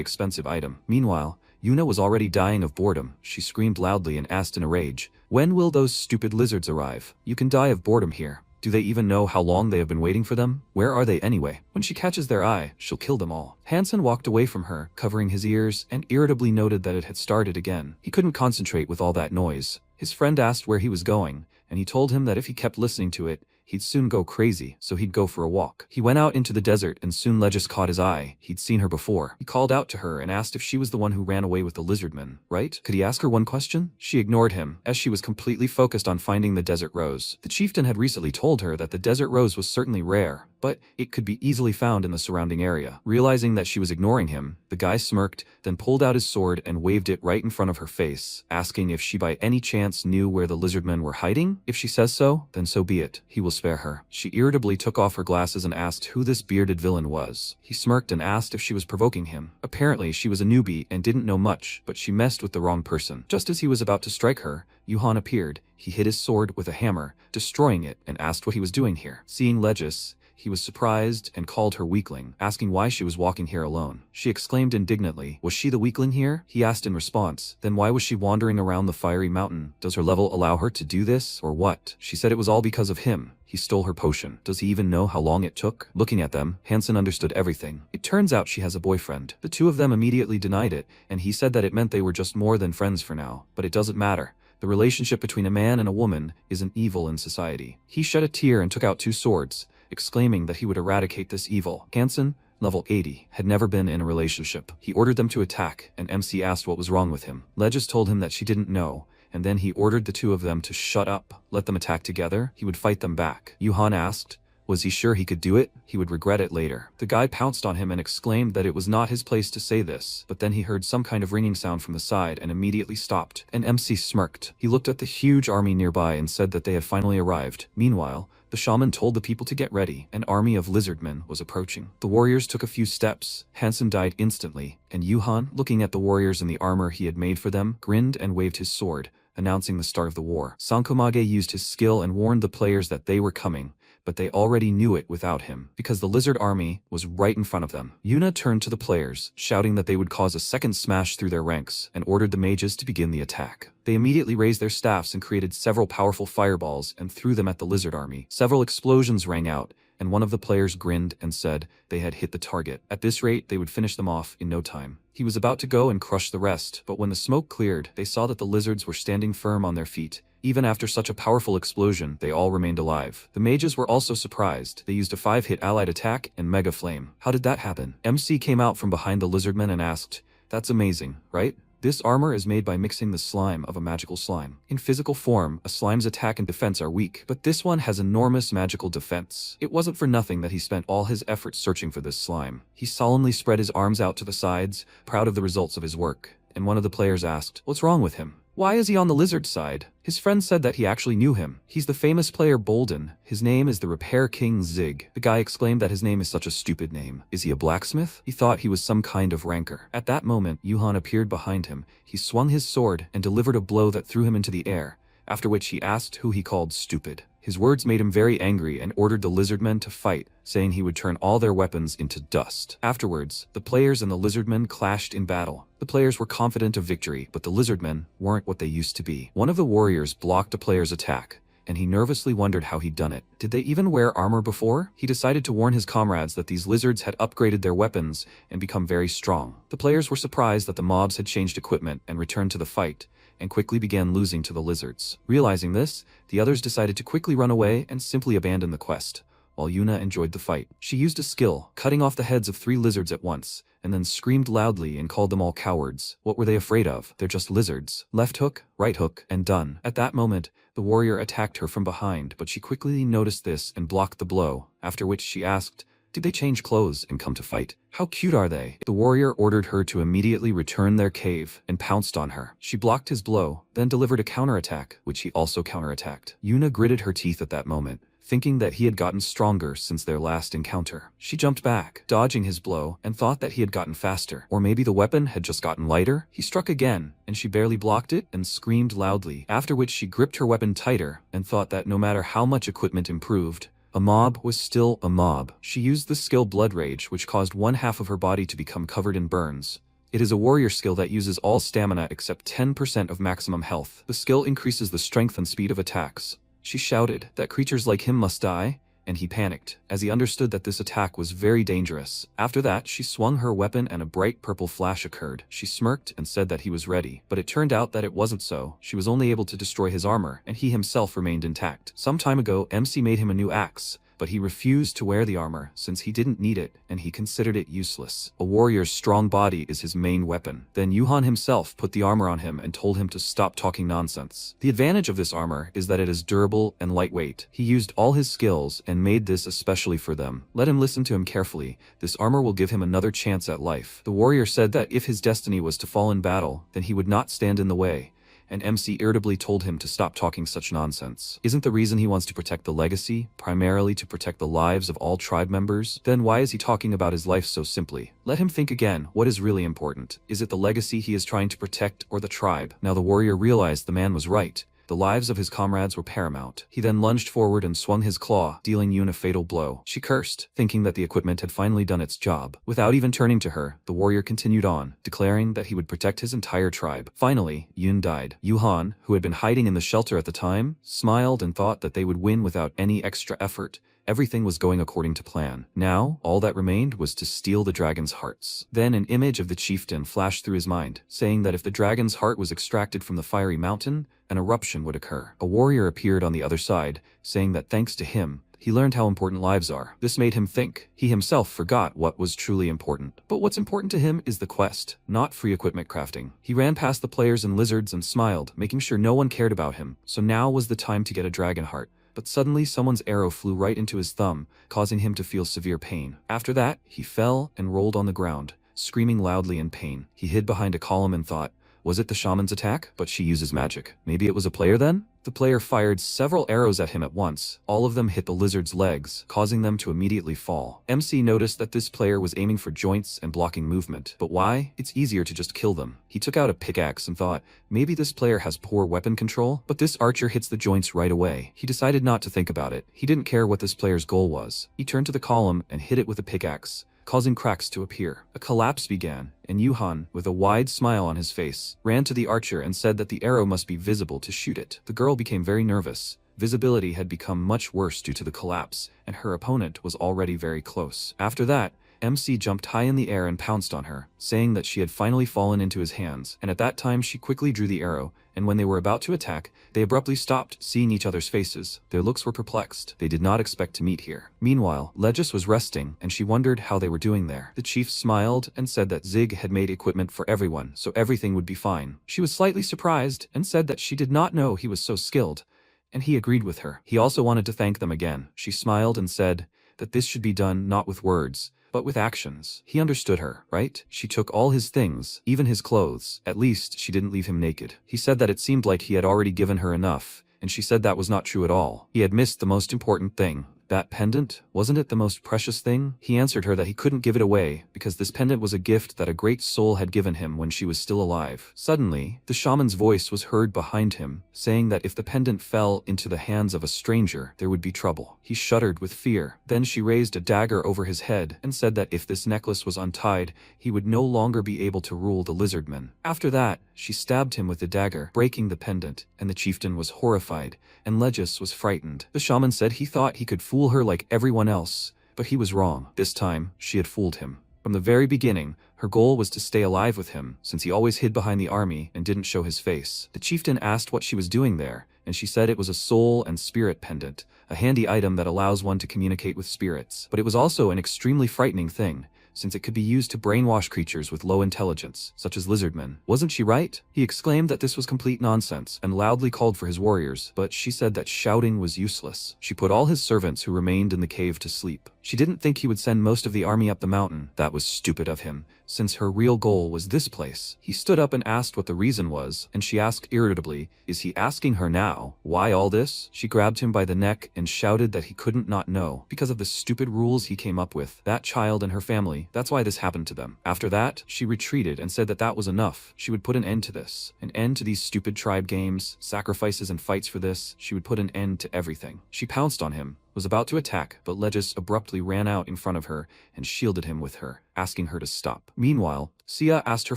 expensive item. Meanwhile, Yuna was already dying of boredom. She screamed loudly and asked in a rage, "When will those stupid lizards arrive? You can die of boredom here." Do they even know how long they have been waiting for them? Where are they anyway? When she catches their eye, she'll kill them all. Hansen walked away from her, covering his ears, and irritably noted that it had started again. He couldn't concentrate with all that noise. His friend asked where he was going, and he told him that if he kept listening to it, he'd soon go crazy, so he'd go for a walk. He went out into the desert and soon Legis caught his eye. He'd seen her before. He called out to her and asked if she was the one who ran away with the lizardman, right? Could he ask her one question? She ignored him, as she was completely focused on finding the desert rose. The chieftain had recently told her that the desert rose was certainly rare, but it could be easily found in the surrounding area. Realizing that she was ignoring him, the guy smirked, then pulled out his sword and waved it right in front of her face, asking if she by any chance knew where the lizardmen were hiding. If she says so, then so be it. He will spare her. She irritably took off her glasses and asked who this bearded villain was. He smirked and asked if she was provoking him. Apparently, she was a newbie and didn't know much, but she messed with the wrong person. Just as he was about to strike her, Yuhan appeared. He hit his sword with a hammer, destroying it, and asked what he was doing here. Seeing Legis, he was surprised and called her weakling, asking why she was walking here alone. She exclaimed indignantly, "Was she the weakling here?" He asked in response, "Then why was she wandering around the fiery mountain? Does her level allow her to do this, or what?" She said it was all because of him. He stole her potion. Does he even know how long it took? Looking at them, Hansen understood everything. It turns out she has a boyfriend. The two of them immediately denied it, and he said that it meant they were just more than friends for now. But it doesn't matter. The relationship between a man and a woman is an evil in society. He shed a tear and took out 2 swords, exclaiming that he would eradicate this evil. Hansen, level 80, had never been in a relationship. He ordered them to attack, and MC asked what was wrong with him. Legis told him that she didn't know, and then he ordered the 2 of them to shut up, let them attack together. He would fight them back. Yuhan asked, was he sure he could do it? He would regret it later. The guy pounced on him and exclaimed that it was not his place to say this, but then he heard some kind of ringing sound from the side and immediately stopped. And MC smirked. He looked at the huge army nearby and said that they had finally arrived. Meanwhile, the shaman told the people to get ready. An army of lizardmen was approaching. The warriors took a few steps. Hansen died instantly, and Yuhan, looking at the warriors in the armor he had made for them, grinned and waved his sword, announcing the start of the war. Sankomage used his skill and warned the players that they were coming, but they already knew it without him, because the lizard army was right in front of them. Yuna turned to the players, shouting that they would cause a second smash through their ranks, and ordered the mages to begin the attack. They immediately raised their staffs and created several powerful fireballs and threw them at the lizard army. Several explosions rang out, and one of the players grinned and said they had hit the target. At this rate, they would finish them off in no time. He was about to go and crush the rest, but when the smoke cleared, they saw that the lizards were standing firm on their feet. Even after such a powerful explosion, they all remained alive. The mages were also surprised. They used a 5-hit allied attack and Mega Flame. How did that happen? MC came out from behind the lizardmen and asked, "That's amazing, right? This armor is made by mixing the slime of a magical slime. In physical form, a slime's attack and defense are weak, but this one has enormous magical defense." It wasn't for nothing that he spent all his efforts searching for this slime. He solemnly spread his arms out to the sides, proud of the results of his work, and one of the players asked, "What's wrong with him? Why is he on the lizard side?" His friend said that he actually knew him. He's the famous player Bolden. His name is the Repair King Zig. The guy exclaimed that his name is such a stupid name. Is he a blacksmith? He thought he was some kind of rancor. At that moment, Yuhan appeared behind him. He swung his sword and delivered a blow that threw him into the air, after which he asked who he called stupid. His words made him very angry and ordered the lizardmen to fight, saying he would turn all their weapons into dust. Afterwards, the players and the lizardmen clashed in battle. The players were confident of victory, but the lizardmen weren't what they used to be. One of the warriors blocked a player's attack, and he nervously wondered how he'd done it. Did they even wear armor before? He decided to warn his comrades that these lizards had upgraded their weapons and become very strong. The players were surprised that the mobs had changed equipment and returned to the fight, and quickly began losing to the lizards. Realizing this, the others decided to quickly run away and simply abandon the quest, while Yuna enjoyed the fight. She used a skill, cutting off the heads of 3 lizards at once, and then screamed loudly and called them all cowards. What were they afraid of? They're just lizards. Left hook, right hook, and done. At that moment, the warrior attacked her from behind, but she quickly noticed this and blocked the blow, after which she asked, "Did they change clothes and come to fight? How cute are they?" The warrior ordered her to immediately return their cave and pounced on her. She blocked his blow, then delivered a counterattack, which he also counterattacked. Yuna gritted her teeth at that moment, thinking that he had gotten stronger since their last encounter. She jumped back, dodging his blow, and thought that he had gotten faster. Or maybe the weapon had just gotten lighter? He struck again, and she barely blocked it and screamed loudly, after which she gripped her weapon tighter and thought that no matter how much equipment improved, a mob was still a mob. She used the skill Blood Rage, which caused 1/2 of her body to become covered in burns. It is a warrior skill that uses all stamina except 10% of maximum health. The skill increases the strength and speed of attacks, She shouted that creatures like him must die, and he panicked, as he understood that this attack was very dangerous. After that, she swung her weapon and a bright purple flash occurred. She smirked and said that he was ready, but it turned out that it wasn't so. She was only able to destroy his armor, and he himself remained intact. Some time ago, MC made him a new axe, but he refused to wear the armor since he didn't need it and he considered it useless. A warrior's strong body is his main weapon. Then Yuhan himself put the armor on him and told him to stop talking nonsense. The advantage of this armor is that it is durable and lightweight. He used all his skills and made this especially for them. Let him listen to him carefully. This armor will give him another chance at life. The warrior said that if his destiny was to fall in battle, then he would not stand in the way, and MC irritably told him to stop talking such nonsense. Isn't the reason he wants to protect the legacy primarily to protect the lives of all tribe members? Then why is he talking about his life so simply? Let him think again. What is really important? Is it the legacy he is trying to protect or the tribe? Now the warrior realized the man was right. The lives of his comrades were paramount. He then lunged forward and swung his claw, dealing Yun a fatal blow. She cursed, thinking that the equipment had finally done its job. Without even turning to her, the warrior continued on, declaring that he would protect his entire tribe. Finally, Yun died. Yuhan, who had been hiding in the shelter at the time, smiled and thought that they would win without any extra effort. Everything was going according to plan. Now, all that remained was to steal the dragon's hearts. Then an image of the chieftain flashed through his mind, saying that if the dragon's heart was extracted from the fiery mountain, an eruption would occur. A warrior appeared on the other side, saying that thanks to him, he learned how important lives are. This made him think. He himself forgot what was truly important. But what's important to him is the quest, not free equipment crafting. He ran past the players and lizards and smiled, making sure no one cared about him. So now was the time to get a dragon heart. But suddenly someone's arrow flew right into his thumb, causing him to feel severe pain. After that, he fell and rolled on the ground, screaming loudly in pain. He hid behind a column and thought, was it the shaman's attack? But she uses magic. Maybe it was a player then? The player fired several arrows at him at once. All of them hit the lizard's legs, causing them to immediately fall. MC noticed that this player was aiming for joints and blocking movement. But why? It's easier to just kill them. He took out a pickaxe and thought, maybe this player has poor weapon control, but this archer hits the joints right away. He decided not to think about it. He didn't care what this player's goal was. He turned to the column and hit it with a pickaxe, causing cracks to appear. A collapse began, and Yuhan, with a wide smile on his face, ran to the archer and said that the arrow must be visible to shoot it. The girl became very nervous. Visibility had become much worse due to the collapse, and her opponent was already very close. After that, MC jumped high in the air and pounced on her, saying that she had finally fallen into his hands, and at that time she quickly drew the arrow, and when they were about to attack, they abruptly stopped, seeing each other's faces. Their looks were perplexed. They did not expect to meet here. Meanwhile, Legis was resting, and she wondered how they were doing there. The chief smiled and said that Zig had made equipment for everyone, so everything would be fine. She was slightly surprised and said that she did not know he was so skilled, and he agreed with her. He also wanted to thank them again. She smiled and said that this should be done not with words, but with actions. He understood her, right? She took all his things, even his clothes. At least, she didn't leave him naked. He said that it seemed like he had already given her enough, and she said that was not true at all. He had missed the most important thing. That pendant, wasn't it the most precious thing? He answered her that he couldn't give it away, because this pendant was a gift that a great soul had given him when she was still alive. Suddenly, the shaman's voice was heard behind him, saying that if the pendant fell into the hands of a stranger, there would be trouble. He shuddered with fear. Then she raised a dagger over his head and said that if this necklace was untied, he would no longer be able to rule the lizardmen. After that, she stabbed him with the dagger, breaking the pendant, and the chieftain was horrified, and Legis was frightened. The shaman said he thought he could fool her like everyone else, but he was wrong. This time, she had fooled him. From the very beginning, her goal was to stay alive with him, since he always hid behind the army and didn't show his face. The chieftain asked what she was doing there, and she said it was a soul and spirit pendant, a handy item that allows one to communicate with spirits. But it was also an extremely frightening thing, since it could be used to brainwash creatures with low intelligence, such as lizardmen. Wasn't she right? He exclaimed that this was complete nonsense, and loudly called for his warriors, but she said that shouting was useless. She put all his servants who remained in the cave to sleep. She didn't think he would send most of the army up the mountain. That was stupid of him, since her real goal was this place. He stood up and asked what the reason was, and she asked irritably, is he asking her now? Why all this? She grabbed him by the neck and shouted that he couldn't not know, because of the stupid rules he came up with. That child and her family, that's why this happened to them. After that, she retreated and said that that was enough. She would put an end to this. An end to these stupid tribe games, sacrifices and fights for this. She would put an end to everything. She pounced on him, was about to attack, but Legis abruptly ran out in front of her and shielded him with her, asking her to stop. Meanwhile, Sia asked her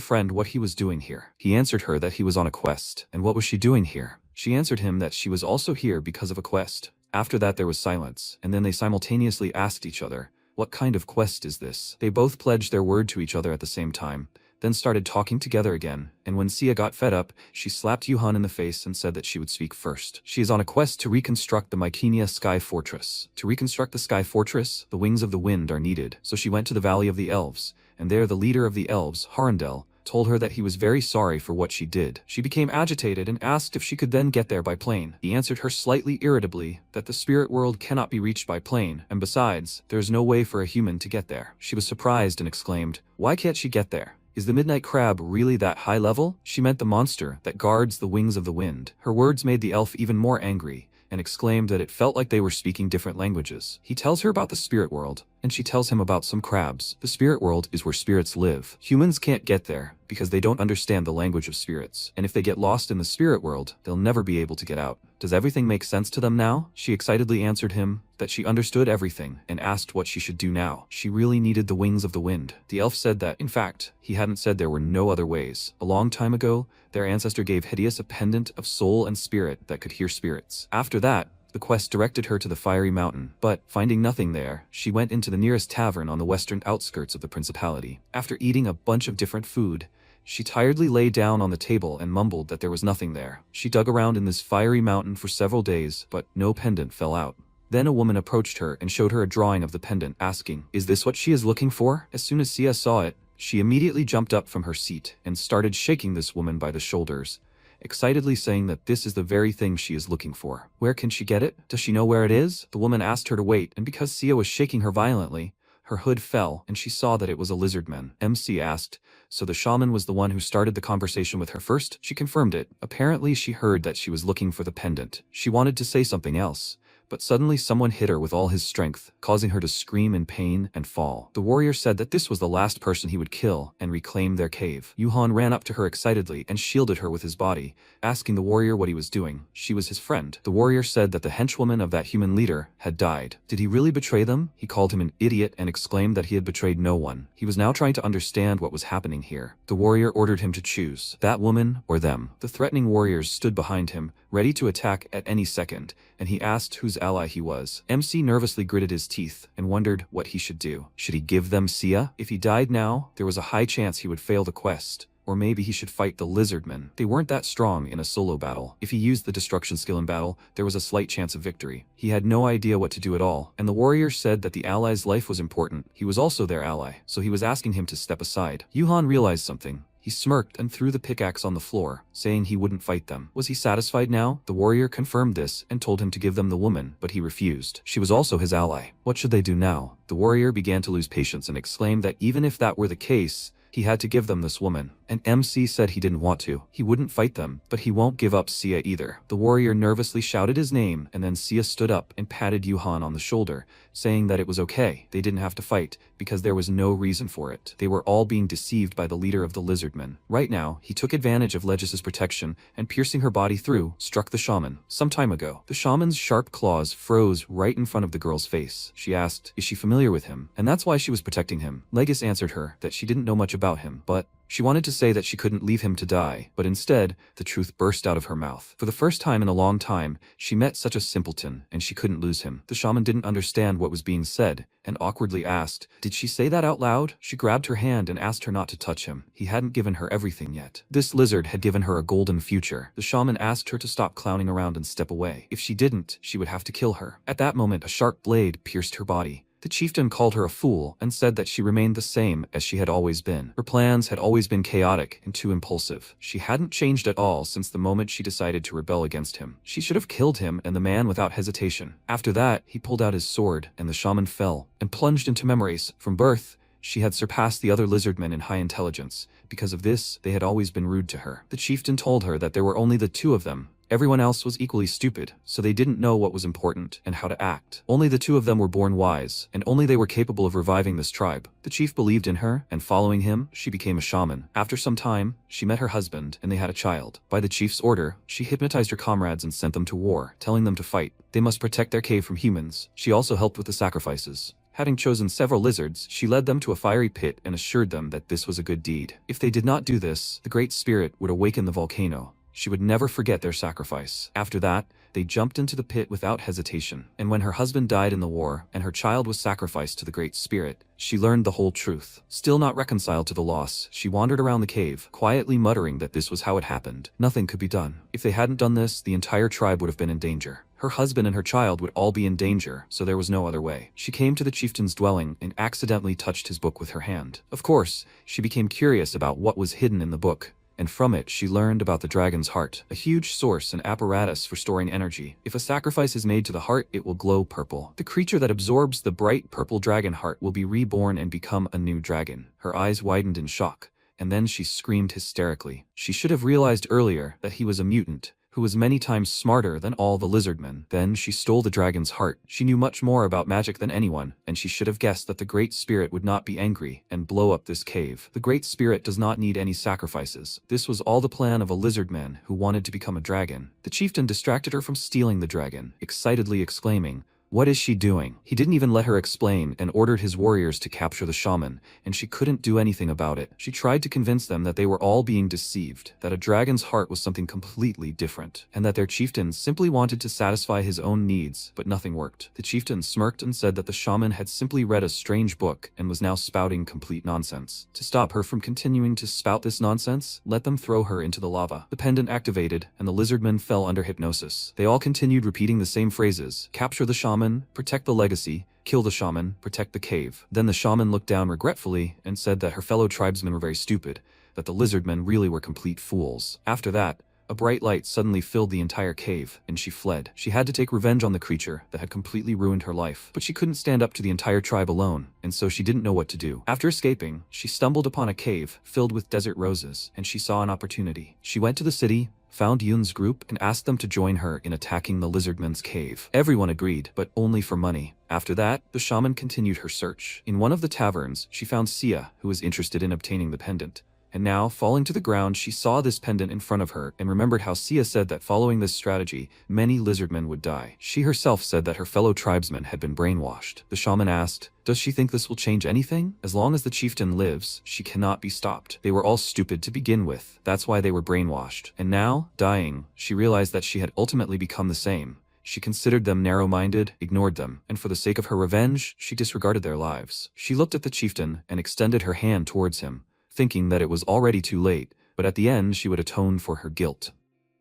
friend what he was doing here. He answered her that he was on a quest. And what was she doing here? She answered him that she was also here because of a quest. After that there was silence, and then they simultaneously asked each other, "What kind of quest is this?" They both pledged their word to each other at the same time, then started talking together again, and when Sia got fed up, she slapped Yuhan in the face and said that she would speak first. She is on a quest to reconstruct the Mycenia Sky Fortress. To reconstruct the Sky Fortress, the wings of the wind are needed, so she went to the Valley of the Elves, and there the leader of the elves, Harandel, told her that he was very sorry for what she did. She became agitated and asked if she could then get there by plane. He answered her slightly irritably that the spirit world cannot be reached by plane, and besides, there is no way for a human to get there. She was surprised and exclaimed, "Why can't she get there? Is the midnight crab really that high level?" She meant the monster that guards the wings of the wind. Her words made the elf even more angry, and exclaimed that it felt like they were speaking different languages. He tells her about the spirit world, and she tells him about some crabs. The spirit world is where spirits live. Humans can't get there because they don't understand the language of spirits, and if they get lost in the spirit world, they'll never be able to get out. Does everything make sense to them now? She excitedly answered him that she understood everything and asked what she should do now. She really needed the wings of the wind. The elf said that, in fact, he hadn't said there were no other ways. A long time ago, their ancestor gave Hideous a pendant of soul and spirit that could hear spirits. After that, the quest directed her to the fiery mountain, but, finding nothing there, she went into the nearest tavern on the western outskirts of the principality. After eating a bunch of different food, she tiredly lay down on the table and mumbled that there was nothing there. She dug around in this fiery mountain for several days, but no pendant fell out. Then a woman approached her and showed her a drawing of the pendant, asking, "Is this what she is looking for?" As soon as Sia saw it, she immediately jumped up from her seat and started shaking this woman by the shoulders, excitedly saying that this is the very thing she is looking for. Where can she get it? Does she know where it is? The woman asked her to wait, and because Sia was shaking her violently, her hood fell, and she saw that it was a lizardman. MC asked, "So the shaman was the one who started the conversation with her first?" She confirmed it. Apparently she heard that she was looking for the pendant. She wanted to say something else, but suddenly someone hit her with all his strength, causing her to scream in pain and fall. The warrior said that this was the last person he would kill and reclaim their cave. Yuhan ran up to her excitedly and shielded her with his body, asking the warrior what he was doing. She was his friend. The warrior said that the henchwoman of that human leader had died. Did he really betray them? He called him an idiot and exclaimed that he had betrayed no one. He was now trying to understand what was happening here. The warrior ordered him to choose, that woman or them. The threatening warriors stood behind him, ready to attack at any second, and he asked whose ally he was. MC nervously gritted his teeth and wondered what he should do. Should he give them Sia? If he died now, there was a high chance he would fail the quest. Or maybe he should fight the lizardmen. They weren't that strong in a solo battle. If he used the destruction skill in battle, there was a slight chance of victory. He had no idea what to do at all, and the warrior said that the ally's life was important. He was also their ally, so he was asking him to step aside. Yuhan realized something. He smirked and threw the pickaxe on the floor, saying he wouldn't fight them. Was he satisfied now? The warrior confirmed this and told him to give them the woman, but he refused. She was also his ally. What should they do now? The warrior began to lose patience and exclaimed that even if that were the case, he had to give them this woman. And MC said he didn't want to. He wouldn't fight them, but he won't give up Sia either. The warrior nervously shouted his name, and then Sia stood up and patted Yuhan on the shoulder, saying that it was okay. They didn't have to fight, because there was no reason for it. They were all being deceived by the leader of the lizardmen. Right now, he took advantage of Legis's protection, and piercing her body through, struck the shaman. Some time ago, the shaman's sharp claws froze right in front of the girl's face. She asked, is she familiar with him? And that's why she was protecting him. Legis answered her that she didn't know much about him, but she wanted to say that she couldn't leave him to die, but instead, the truth burst out of her mouth. For the first time in a long time, she met such a simpleton, and she couldn't lose him. The shaman didn't understand what was being said, and awkwardly asked, did she say that out loud? She grabbed her hand and asked her not to touch him. He hadn't given her everything yet. This lizard had given her a golden future. The shaman asked her to stop clowning around and step away. If she didn't, she would have to kill her. At that moment, a sharp blade pierced her body. The chieftain called her a fool and said that she remained the same as she had always been. Her plans had always been chaotic and too impulsive. She hadn't changed at all since the moment she decided to rebel against him. She should have killed him and the man without hesitation. After that, he pulled out his sword and the shaman fell and plunged into memories. From birth, she had surpassed the other lizardmen in high intelligence. Because of this, they had always been rude to her. The chieftain told her that there were only the two of them. Everyone else was equally stupid, so they didn't know what was important and how to act. Only the two of them were born wise, and only they were capable of reviving this tribe. The chief believed in her, and following him, she became a shaman. After some time, she met her husband, and they had a child. By the chief's order, she hypnotized her comrades and sent them to war, telling them to fight. They must protect their cave from humans. She also helped with the sacrifices. Having chosen several lizards, she led them to a fiery pit and assured them that this was a good deed. If they did not do this, the Great Spirit would awaken the volcano. She would never forget their sacrifice. After that, they jumped into the pit without hesitation. And when her husband died in the war and her child was sacrificed to the Great Spirit, she learned the whole truth. Still not reconciled to the loss, she wandered around the cave, quietly muttering that this was how it happened. Nothing could be done. If they hadn't done this, the entire tribe would have been in danger. Her husband and her child would all be in danger, so there was no other way. She came to the chieftain's dwelling and accidentally touched his book with her hand. Of course, she became curious about what was hidden in the book, and from it she learned about the dragon's heart, a huge source and apparatus for storing energy. If a sacrifice is made to the heart, it will glow purple. The creature that absorbs the bright purple dragon heart will be reborn and become a new dragon. Her eyes widened in shock, and then she screamed hysterically. She should have realized earlier that he was a mutant, who was many times smarter than all the lizardmen. Then she stole the dragon's heart. She knew much more about magic than anyone, and she should have guessed that the Great Spirit would not be angry and blow up this cave. The Great Spirit does not need any sacrifices. This was all the plan of a lizardman who wanted to become a dragon. The chieftain distracted her from stealing the dragon, excitedly exclaiming, "What is she doing?" He didn't even let her explain and ordered his warriors to capture the shaman, and she couldn't do anything about it. She tried to convince them that they were all being deceived, that a dragon's heart was something completely different, and that their chieftain simply wanted to satisfy his own needs, but nothing worked. The chieftain smirked and said that the shaman had simply read a strange book and was now spouting complete nonsense. To stop her from continuing to spout this nonsense, let them throw her into the lava. The pendant activated, and the lizardmen fell under hypnosis. They all continued repeating the same phrases: capture the shaman, protect the legacy, kill the shaman, protect the cave. Then the shaman looked down regretfully and said that her fellow tribesmen were very stupid, that the lizardmen really were complete fools. After that, a bright light suddenly filled the entire cave, and she fled. She had to take revenge on the creature that had completely ruined her life. But she couldn't stand up to the entire tribe alone, and so she didn't know what to do. After escaping, she stumbled upon a cave filled with desert roses, and she saw an opportunity. She went to the city, found Yun's group, and asked them to join her in attacking the lizardmen's cave. Everyone agreed, but only for money. After that, the shaman continued her search. In one of the taverns, she found Sia, who was interested in obtaining the pendant. And now, falling to the ground, she saw this pendant in front of her and remembered how Sia said that following this strategy, many lizardmen would die. She herself said that her fellow tribesmen had been brainwashed. The shaman asked, "Does she think this will change anything? As long as the chieftain lives, she cannot be stopped. They were all stupid to begin with. That's why they were brainwashed." And now, dying, she realized that she had ultimately become the same. She considered them narrow-minded, ignored them, and for the sake of her revenge, she disregarded their lives. She looked at the chieftain and extended her hand towards him, thinking that it was already too late, but at the end she would atone for her guilt.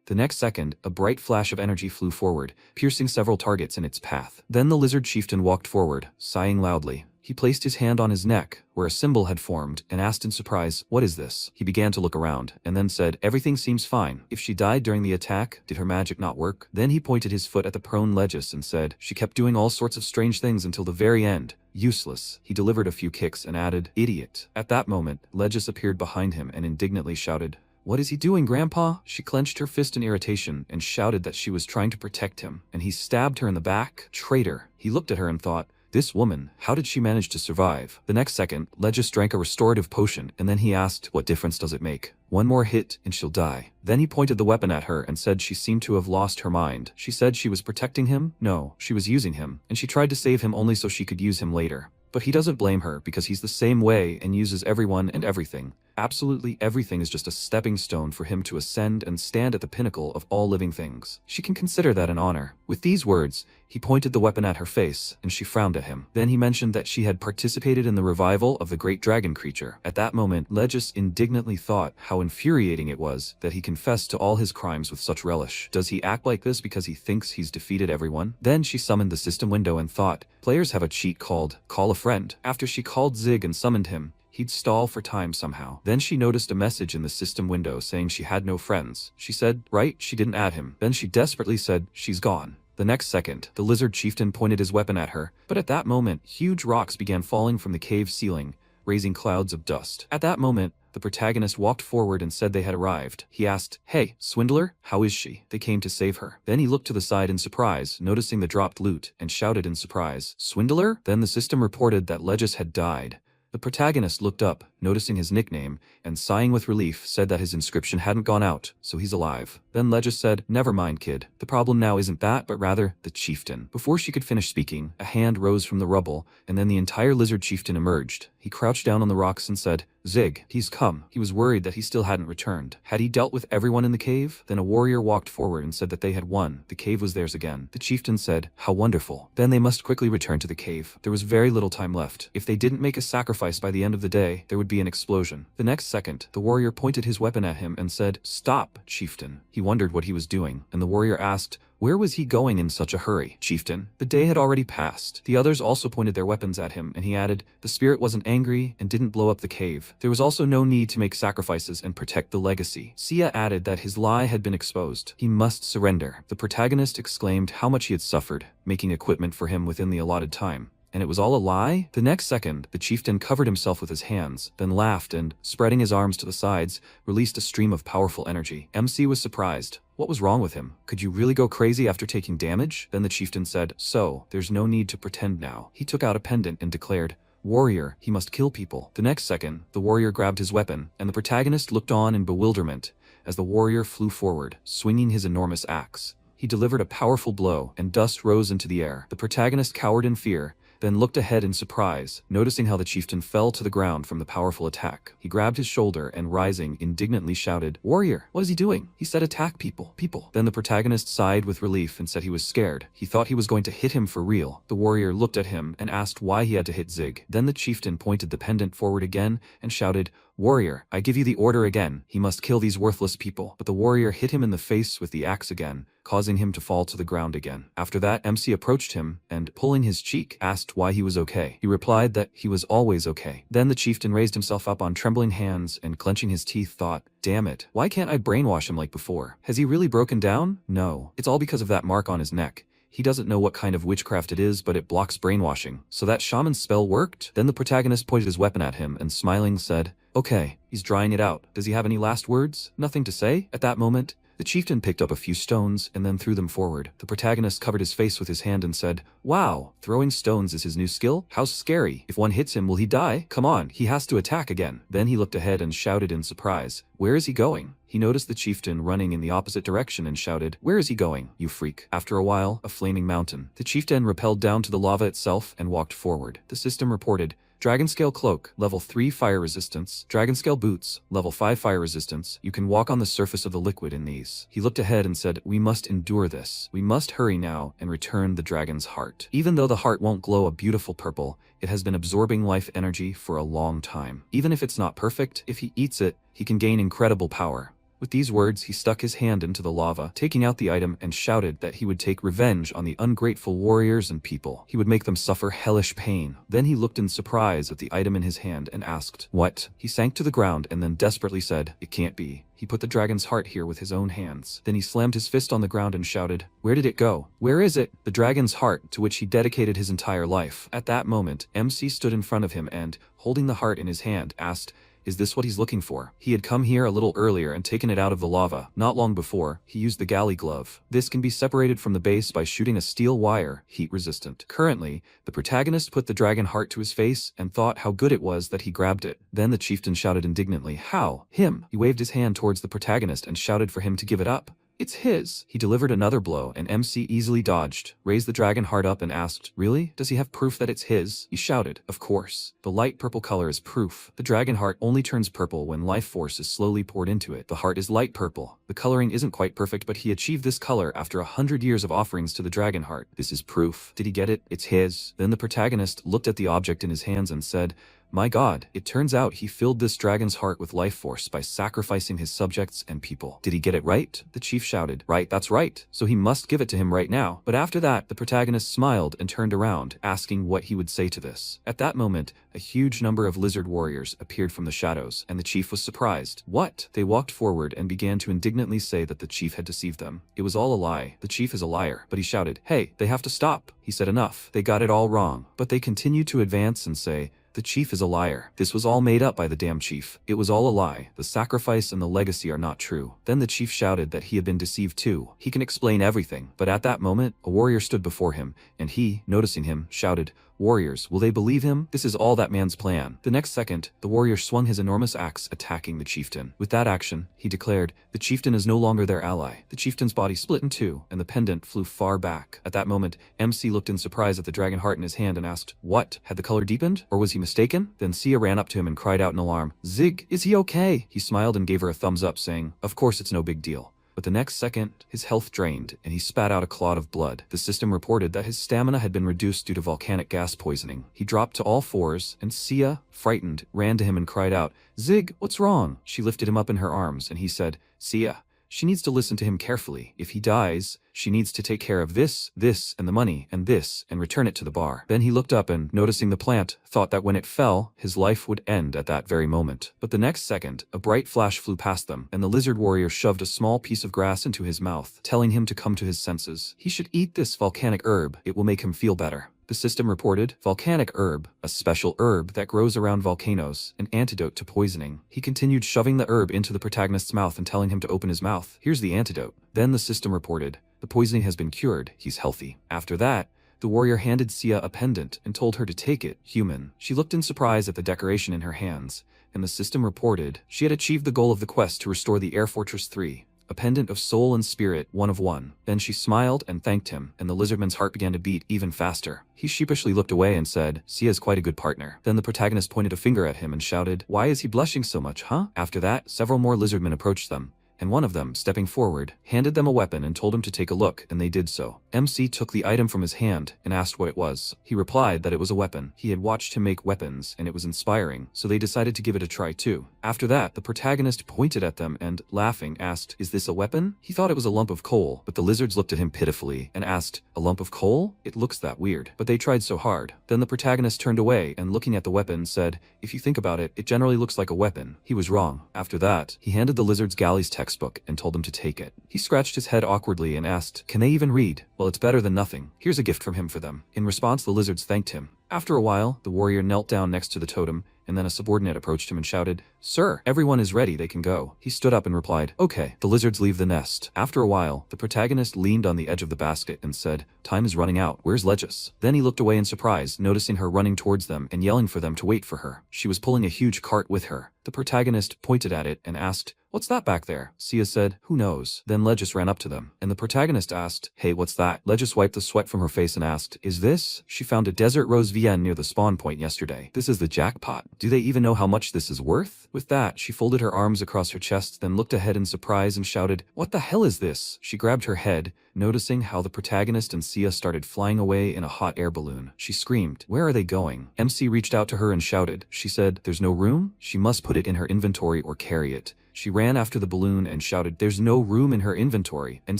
The next second, a bright flash of energy flew forward, piercing several targets in its path. Then the lizard chieftain walked forward, sighing loudly. He placed his hand on his neck, where a symbol had formed, and asked in surprise, "What is this?" He began to look around, and then said, "Everything seems fine. If she died during the attack, did her magic not work?" Then he pointed his foot at the prone Legis and said, "She kept doing all sorts of strange things until the very end. Useless." He delivered a few kicks and added, "Idiot." At that moment, Legis appeared behind him and indignantly shouted, "What is he doing, Grandpa?" She clenched her fist in irritation and shouted that she was trying to protect him, and he stabbed her in the back. Traitor. He looked at her and thought, "This woman, how did she manage to survive?" The next second, Legis drank a restorative potion, and then he asked, "What difference does it make? One more hit, and she'll die." Then he pointed the weapon at her and said she seemed to have lost her mind. She said she was protecting him? No, she was using him, and she tried to save him only so she could use him later. But he doesn't blame her because he's the same way and uses everyone and everything. Absolutely everything is just a stepping stone for him to ascend and stand at the pinnacle of all living things. She can consider that an honor. With these words, he pointed the weapon at her face, and she frowned at him. Then he mentioned that she had participated in the revival of the great dragon creature. At that moment, Legis indignantly thought how infuriating it was that he confessed to all his crimes with such relish. Does he act like this because he thinks he's defeated everyone? Then she summoned the system window and thought, players have a cheat called Call a Friend. After she called Zig and summoned him, he'd stall for time somehow. Then she noticed a message in the system window saying she had no friends. She said, right, she didn't add him. Then she desperately said, she's gone. The next second, the lizard chieftain pointed his weapon at her, but at that moment, huge rocks began falling from the cave ceiling, raising clouds of dust. At that moment, the protagonist walked forward and said they had arrived. He asked, "Hey, swindler, how is she?" They came to save her. Then he looked to the side in surprise, noticing the dropped loot, and shouted in surprise, "Swindler?" Then the system reported that Legis had died. The protagonist looked up, noticing his nickname, and sighing with relief said that his inscription hadn't gone out, so he's alive. Then Legis said, "Never mind, kid. The problem now isn't that, but rather the chieftain." Before she could finish speaking, a hand rose from the rubble, and then the entire lizard chieftain emerged. He crouched down on the rocks and said, "Zig, he's come." He was worried that he still hadn't returned. Had he dealt with everyone in the cave? Then a warrior walked forward and said that they had won. The cave was theirs again. The chieftain said, "How wonderful." Then they must quickly return to the cave. There was very little time left. If they didn't make a sacrifice by the end of the day, there would be an explosion. The next second, the warrior pointed his weapon at him and said, "Stop, chieftain." He wondered what he was doing, and the warrior asked, "Where was he going in such a hurry, chieftain?" The day had already passed. The others also pointed their weapons at him, and he added, "The spirit wasn't angry and didn't blow up the cave. There was also no need to make sacrifices and protect the legacy." Sia added that his lie had been exposed. He must surrender. The protagonist exclaimed how much he had suffered, making equipment for him within the allotted time. And it was all a lie? The next second, the chieftain covered himself with his hands, then laughed and, spreading his arms to the sides, released a stream of powerful energy. MC was surprised. What was wrong with him? Could you really go crazy after taking damage? Then the chieftain said, "So, there's no need to pretend now." He took out a pendant and declared, "Warrior, he must kill people." The next second, the warrior grabbed his weapon, and the protagonist looked on in bewilderment as the warrior flew forward, swinging his enormous axe. He delivered a powerful blow, and dust rose into the air. The protagonist cowered in fear, then looked ahead in surprise, noticing how the chieftain fell to the ground from the powerful attack. He grabbed his shoulder and, rising, indignantly shouted, "Warrior, what is he doing? He said attack people. Then the protagonist sighed with relief and said he was scared. He thought he was going to hit him for real. The warrior looked at him and asked why he had to hit Zig. Then the chieftain pointed the pendant forward again and shouted, "Warrior, I give you the order again. He must kill these worthless people." But the warrior hit him in the face with the axe again, causing him to fall to the ground again. After that, MC approached him and, pulling his cheek, asked why he was okay. He replied that he was always okay. Then the chieftain raised himself up on trembling hands and, clenching his teeth, thought, "Damn it, why can't I brainwash him like before? Has he really broken down? No. It's all because of that mark on his neck. He doesn't know what kind of witchcraft it is, but it blocks brainwashing. So that shaman's spell worked?" Then the protagonist pointed his weapon at him and, smiling, said, "Okay, he's drying it out. Does he have any last words? Nothing to say?" At that moment, the chieftain picked up a few stones and then threw them forward. The protagonist covered his face with his hand and said, "Wow, throwing stones is his new skill? How scary. If one hits him, will he die? Come on, he has to attack again." Then he looked ahead and shouted in surprise, "Where is he going?" He noticed the chieftain running in the opposite direction and shouted, "Where is he going, you freak?" After a while, a flaming mountain. The chieftain rappelled down to the lava itself and walked forward. The system reported, Dragon Scale Cloak, level 3 fire resistance. Dragon Scale Boots, level 5 fire resistance. You can walk on the surface of the liquid in these. He looked ahead and said, "We must endure this. We must hurry now and return the dragon's heart." Even though the heart won't glow a beautiful purple, it has been absorbing life energy for a long time. Even if it's not perfect, if he eats it, he can gain incredible power. With these words, he stuck his hand into the lava, taking out the item, and shouted that he would take revenge on the ungrateful warriors and people. He would make them suffer hellish pain. Then he looked in surprise at the item in his hand and asked, "What?" He sank to the ground and then desperately said, "It can't be." He put the dragon's heart here with his own hands. Then he slammed his fist on the ground and shouted, "Where did it go? Where is it?" The dragon's heart, to which he dedicated his entire life. At that moment, MC stood in front of him and, holding the heart in his hand, asked, "Is this what he's looking for?" He had come here a little earlier and taken it out of the lava. Not long before, he used the galley glove. This can be separated from the base by shooting a steel wire, heat resistant. Currently, the protagonist put the dragon heart to his face and thought how good it was that he grabbed it. Then the chieftain shouted indignantly, "How? Him?" He waved his hand towards the protagonist and shouted for him to give it up. "It's his." He delivered another blow, and MC easily dodged, raised the dragon heart up and asked, "Really? Does he have proof that it's his?" He shouted, "Of course. The light purple color is proof. The dragon heart only turns purple when life force is slowly poured into it. The heart is light purple. The coloring isn't quite perfect, but he achieved this color after 100 years of offerings to the dragon heart. This is proof. Did he get it? It's his." Then the protagonist looked at the object in his hands and said, "My God, it turns out he filled this dragon's heart with life force by sacrificing his subjects and people. Did he get it right?" The chief shouted, "Right, that's right. So he must give it to him right now." But after that, the protagonist smiled and turned around, asking what he would say to this. At that moment, a huge number of lizard warriors appeared from the shadows, and the chief was surprised. What? They walked forward and began to indignantly say that the chief had deceived them. It was all a lie. The chief is a liar. But he shouted, "Hey, they have to stop." He said, "Enough. They got it all wrong." But they continued to advance and say, "The chief is a liar. This was all made up by the damn chief. It was all a lie. The sacrifice and the legacy are not true." Then the chief shouted that he had been deceived too. He can explain everything. But at that moment, a warrior stood before him, and he, noticing him, shouted, Warriors, will they believe him? This is all that man's plan. The next second, the warrior swung his enormous axe, attacking the chieftain. With that action, he declared, the chieftain is no longer their ally. The chieftain's body split in two, and the pendant flew far back. At that moment, MC looked in surprise at the dragon heart in his hand and asked, what? Had the color deepened? Or was he mistaken? Then Sia ran up to him and cried out in alarm, Zig, is he okay? He smiled and gave her a thumbs up, saying, of course it's no big deal. But the next second, his health drained, and he spat out a clot of blood. The system reported that his stamina had been reduced due to volcanic gas poisoning. He dropped to all fours, and Sia, frightened, ran to him and cried out, Zig, what's wrong? She lifted him up in her arms, and he said, Sia, she needs to listen to him carefully. If he dies, she needs to take care of this, and the money, and this, and return it to the bar. Then he looked up and, noticing the plant, thought that when it fell, his life would end at that very moment. But the next second, a bright flash flew past them, and the lizard warrior shoved a small piece of grass into his mouth, telling him to come to his senses. He should eat this volcanic herb. It will make him feel better. The system reported, volcanic herb, a special herb that grows around volcanoes, an antidote to poisoning. He continued shoving the herb into the protagonist's mouth and telling him to open his mouth. Here's the antidote. Then the system reported, the poisoning has been cured, he's healthy. After that, the warrior handed Sia a pendant and told her to take it, human. She looked in surprise at the decoration in her hands, and the system reported she had achieved the goal of the quest to restore the Air Fortress 3. A pendant of soul and spirit, 1 of 1. Then she smiled and thanked him, and the lizardman's heart began to beat even faster. He sheepishly looked away and said, Sia's quite a good partner. Then the protagonist pointed a finger at him and shouted, why is he blushing so much, huh? After that, several more lizardmen approached them, and one of them, stepping forward, handed them a weapon and told him to take a look, and they did so. MC took the item from his hand and asked what it was. He replied that it was a weapon. He had watched him make weapons, and it was inspiring, so they decided to give it a try too. After that, the protagonist pointed at them and, laughing, asked, is this a weapon? He thought it was a lump of coal, but the lizards looked at him pitifully and asked, a lump of coal? It looks that weird. But they tried so hard. Then the protagonist turned away and, looking at the weapon, said, if you think about it, it generally looks like a weapon. He was wrong. After that, he handed the lizards Galley's textbook and told them to take it. He scratched his head awkwardly and asked, can they even read? Well, it's better than nothing. Here's a gift from him for them. In response, the lizards thanked him. After a while, the warrior knelt down next to the totem, and then a subordinate approached him and shouted, sir, everyone is ready, they can go. He stood up and replied, okay. The lizards leave the nest. After a while, the protagonist leaned on the edge of the basket and said, time is running out. Where's Legis? Then he looked away in surprise, noticing her running towards them and yelling for them to wait for her. She was pulling a huge cart with her. The protagonist pointed at it and asked, what's that back there? Sia said, who knows? Then Legis ran up to them, and the protagonist asked, hey, what's that? Legis wiped the sweat from her face and asked, is this? She found a desert rose VN near the spawn point yesterday. This is the jackpot. Do they even know how much this is worth? With that, she folded her arms across her chest, then looked ahead in surprise and shouted, what the hell is this? She grabbed her head, noticing how the protagonist and Sia started flying away in a hot air balloon. She screamed, where are they going? MC reached out to her and shouted. She said, there's no room? She must put it in her inventory or carry it. She ran after the balloon and shouted, there's no room in her inventory, and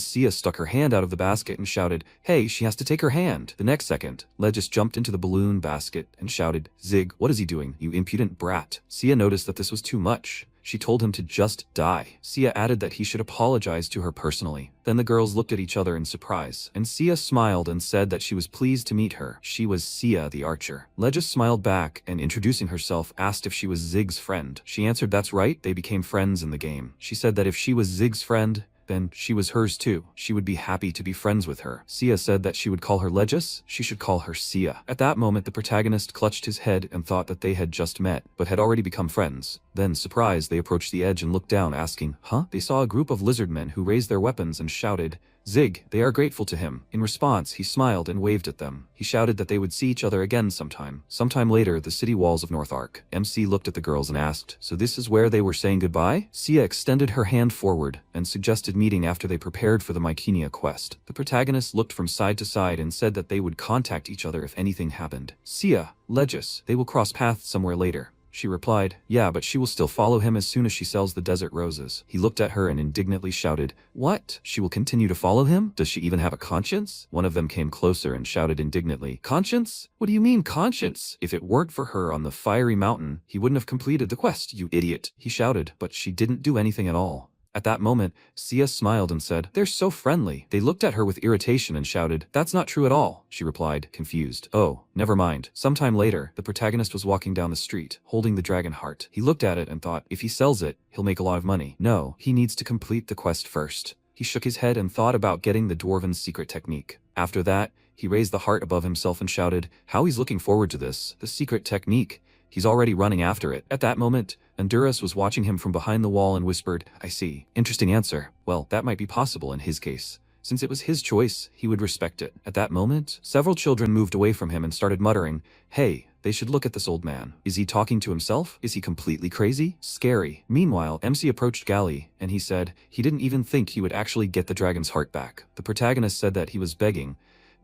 Sia stuck her hand out of the basket and shouted, hey, she has to take her hand. The next second, Legis jumped into the balloon basket and shouted, Zig, what is he doing, you impudent brat? Sia noticed that this was too much. She told him to just die. Sia added that he should apologize to her personally. Then the girls looked at each other in surprise, and Sia smiled and said that she was pleased to meet her. She was Sia the archer. Legis smiled back and, introducing herself, asked if she was Zig's friend. She answered that's right, they became friends in the game. She said that if she was Zig's friend, then she was hers too. She would be happy to be friends with her. Sia said that she would call her Legis, she should call her Sia. At that moment, the protagonist clutched his head and thought that they had just met, but had already become friends. Then, surprised, they approached the edge and looked down, asking, huh? They saw a group of lizardmen who raised their weapons and shouted, Zig, they are grateful to him. In response, he smiled and waved at them. He shouted that they would see each other again sometime. Sometime later, the city walls of North Ark. MC looked at the girls and asked, so this is where they were saying goodbye? Sia extended her hand forward and suggested meeting after they prepared for the Mycenia quest. The protagonists looked from side to side and said that they would contact each other if anything happened. Sia, Legis, they will cross paths somewhere later. She replied, yeah, but she will still follow him as soon as she sells the desert roses. He looked at her and indignantly shouted, what? She will continue to follow him? Does she even have a conscience? One of them came closer and shouted indignantly, conscience? What do you mean conscience? If it weren't for her on the fiery mountain, he wouldn't have completed the quest, you idiot. He shouted, but she didn't do anything at all. At that moment, Sia smiled and said, they're so friendly. They looked at her with irritation and shouted, that's not true at all. She replied, confused. Oh, never mind. Sometime later, the protagonist was walking down the street, holding the dragon heart. He looked at it and thought, if he sells it, he'll make a lot of money. No, he needs to complete the quest first. He shook his head and thought about getting the dwarven's secret technique. After that, He raised the heart above himself and shouted, how he's looking forward to this, the secret technique. He's already running after it. At that moment, Honduras was watching him from behind the wall and whispered, I see. Interesting answer. Well, that might be possible in his case. Since it was his choice, he would respect it. At that moment, several children moved away from him and started muttering, hey, they should look at this old man. Is he talking to himself? Is he completely crazy? Scary. Meanwhile, MC approached Gali, and he said he didn't even think he would actually get the dragon's heart back. The protagonist said that he was begging.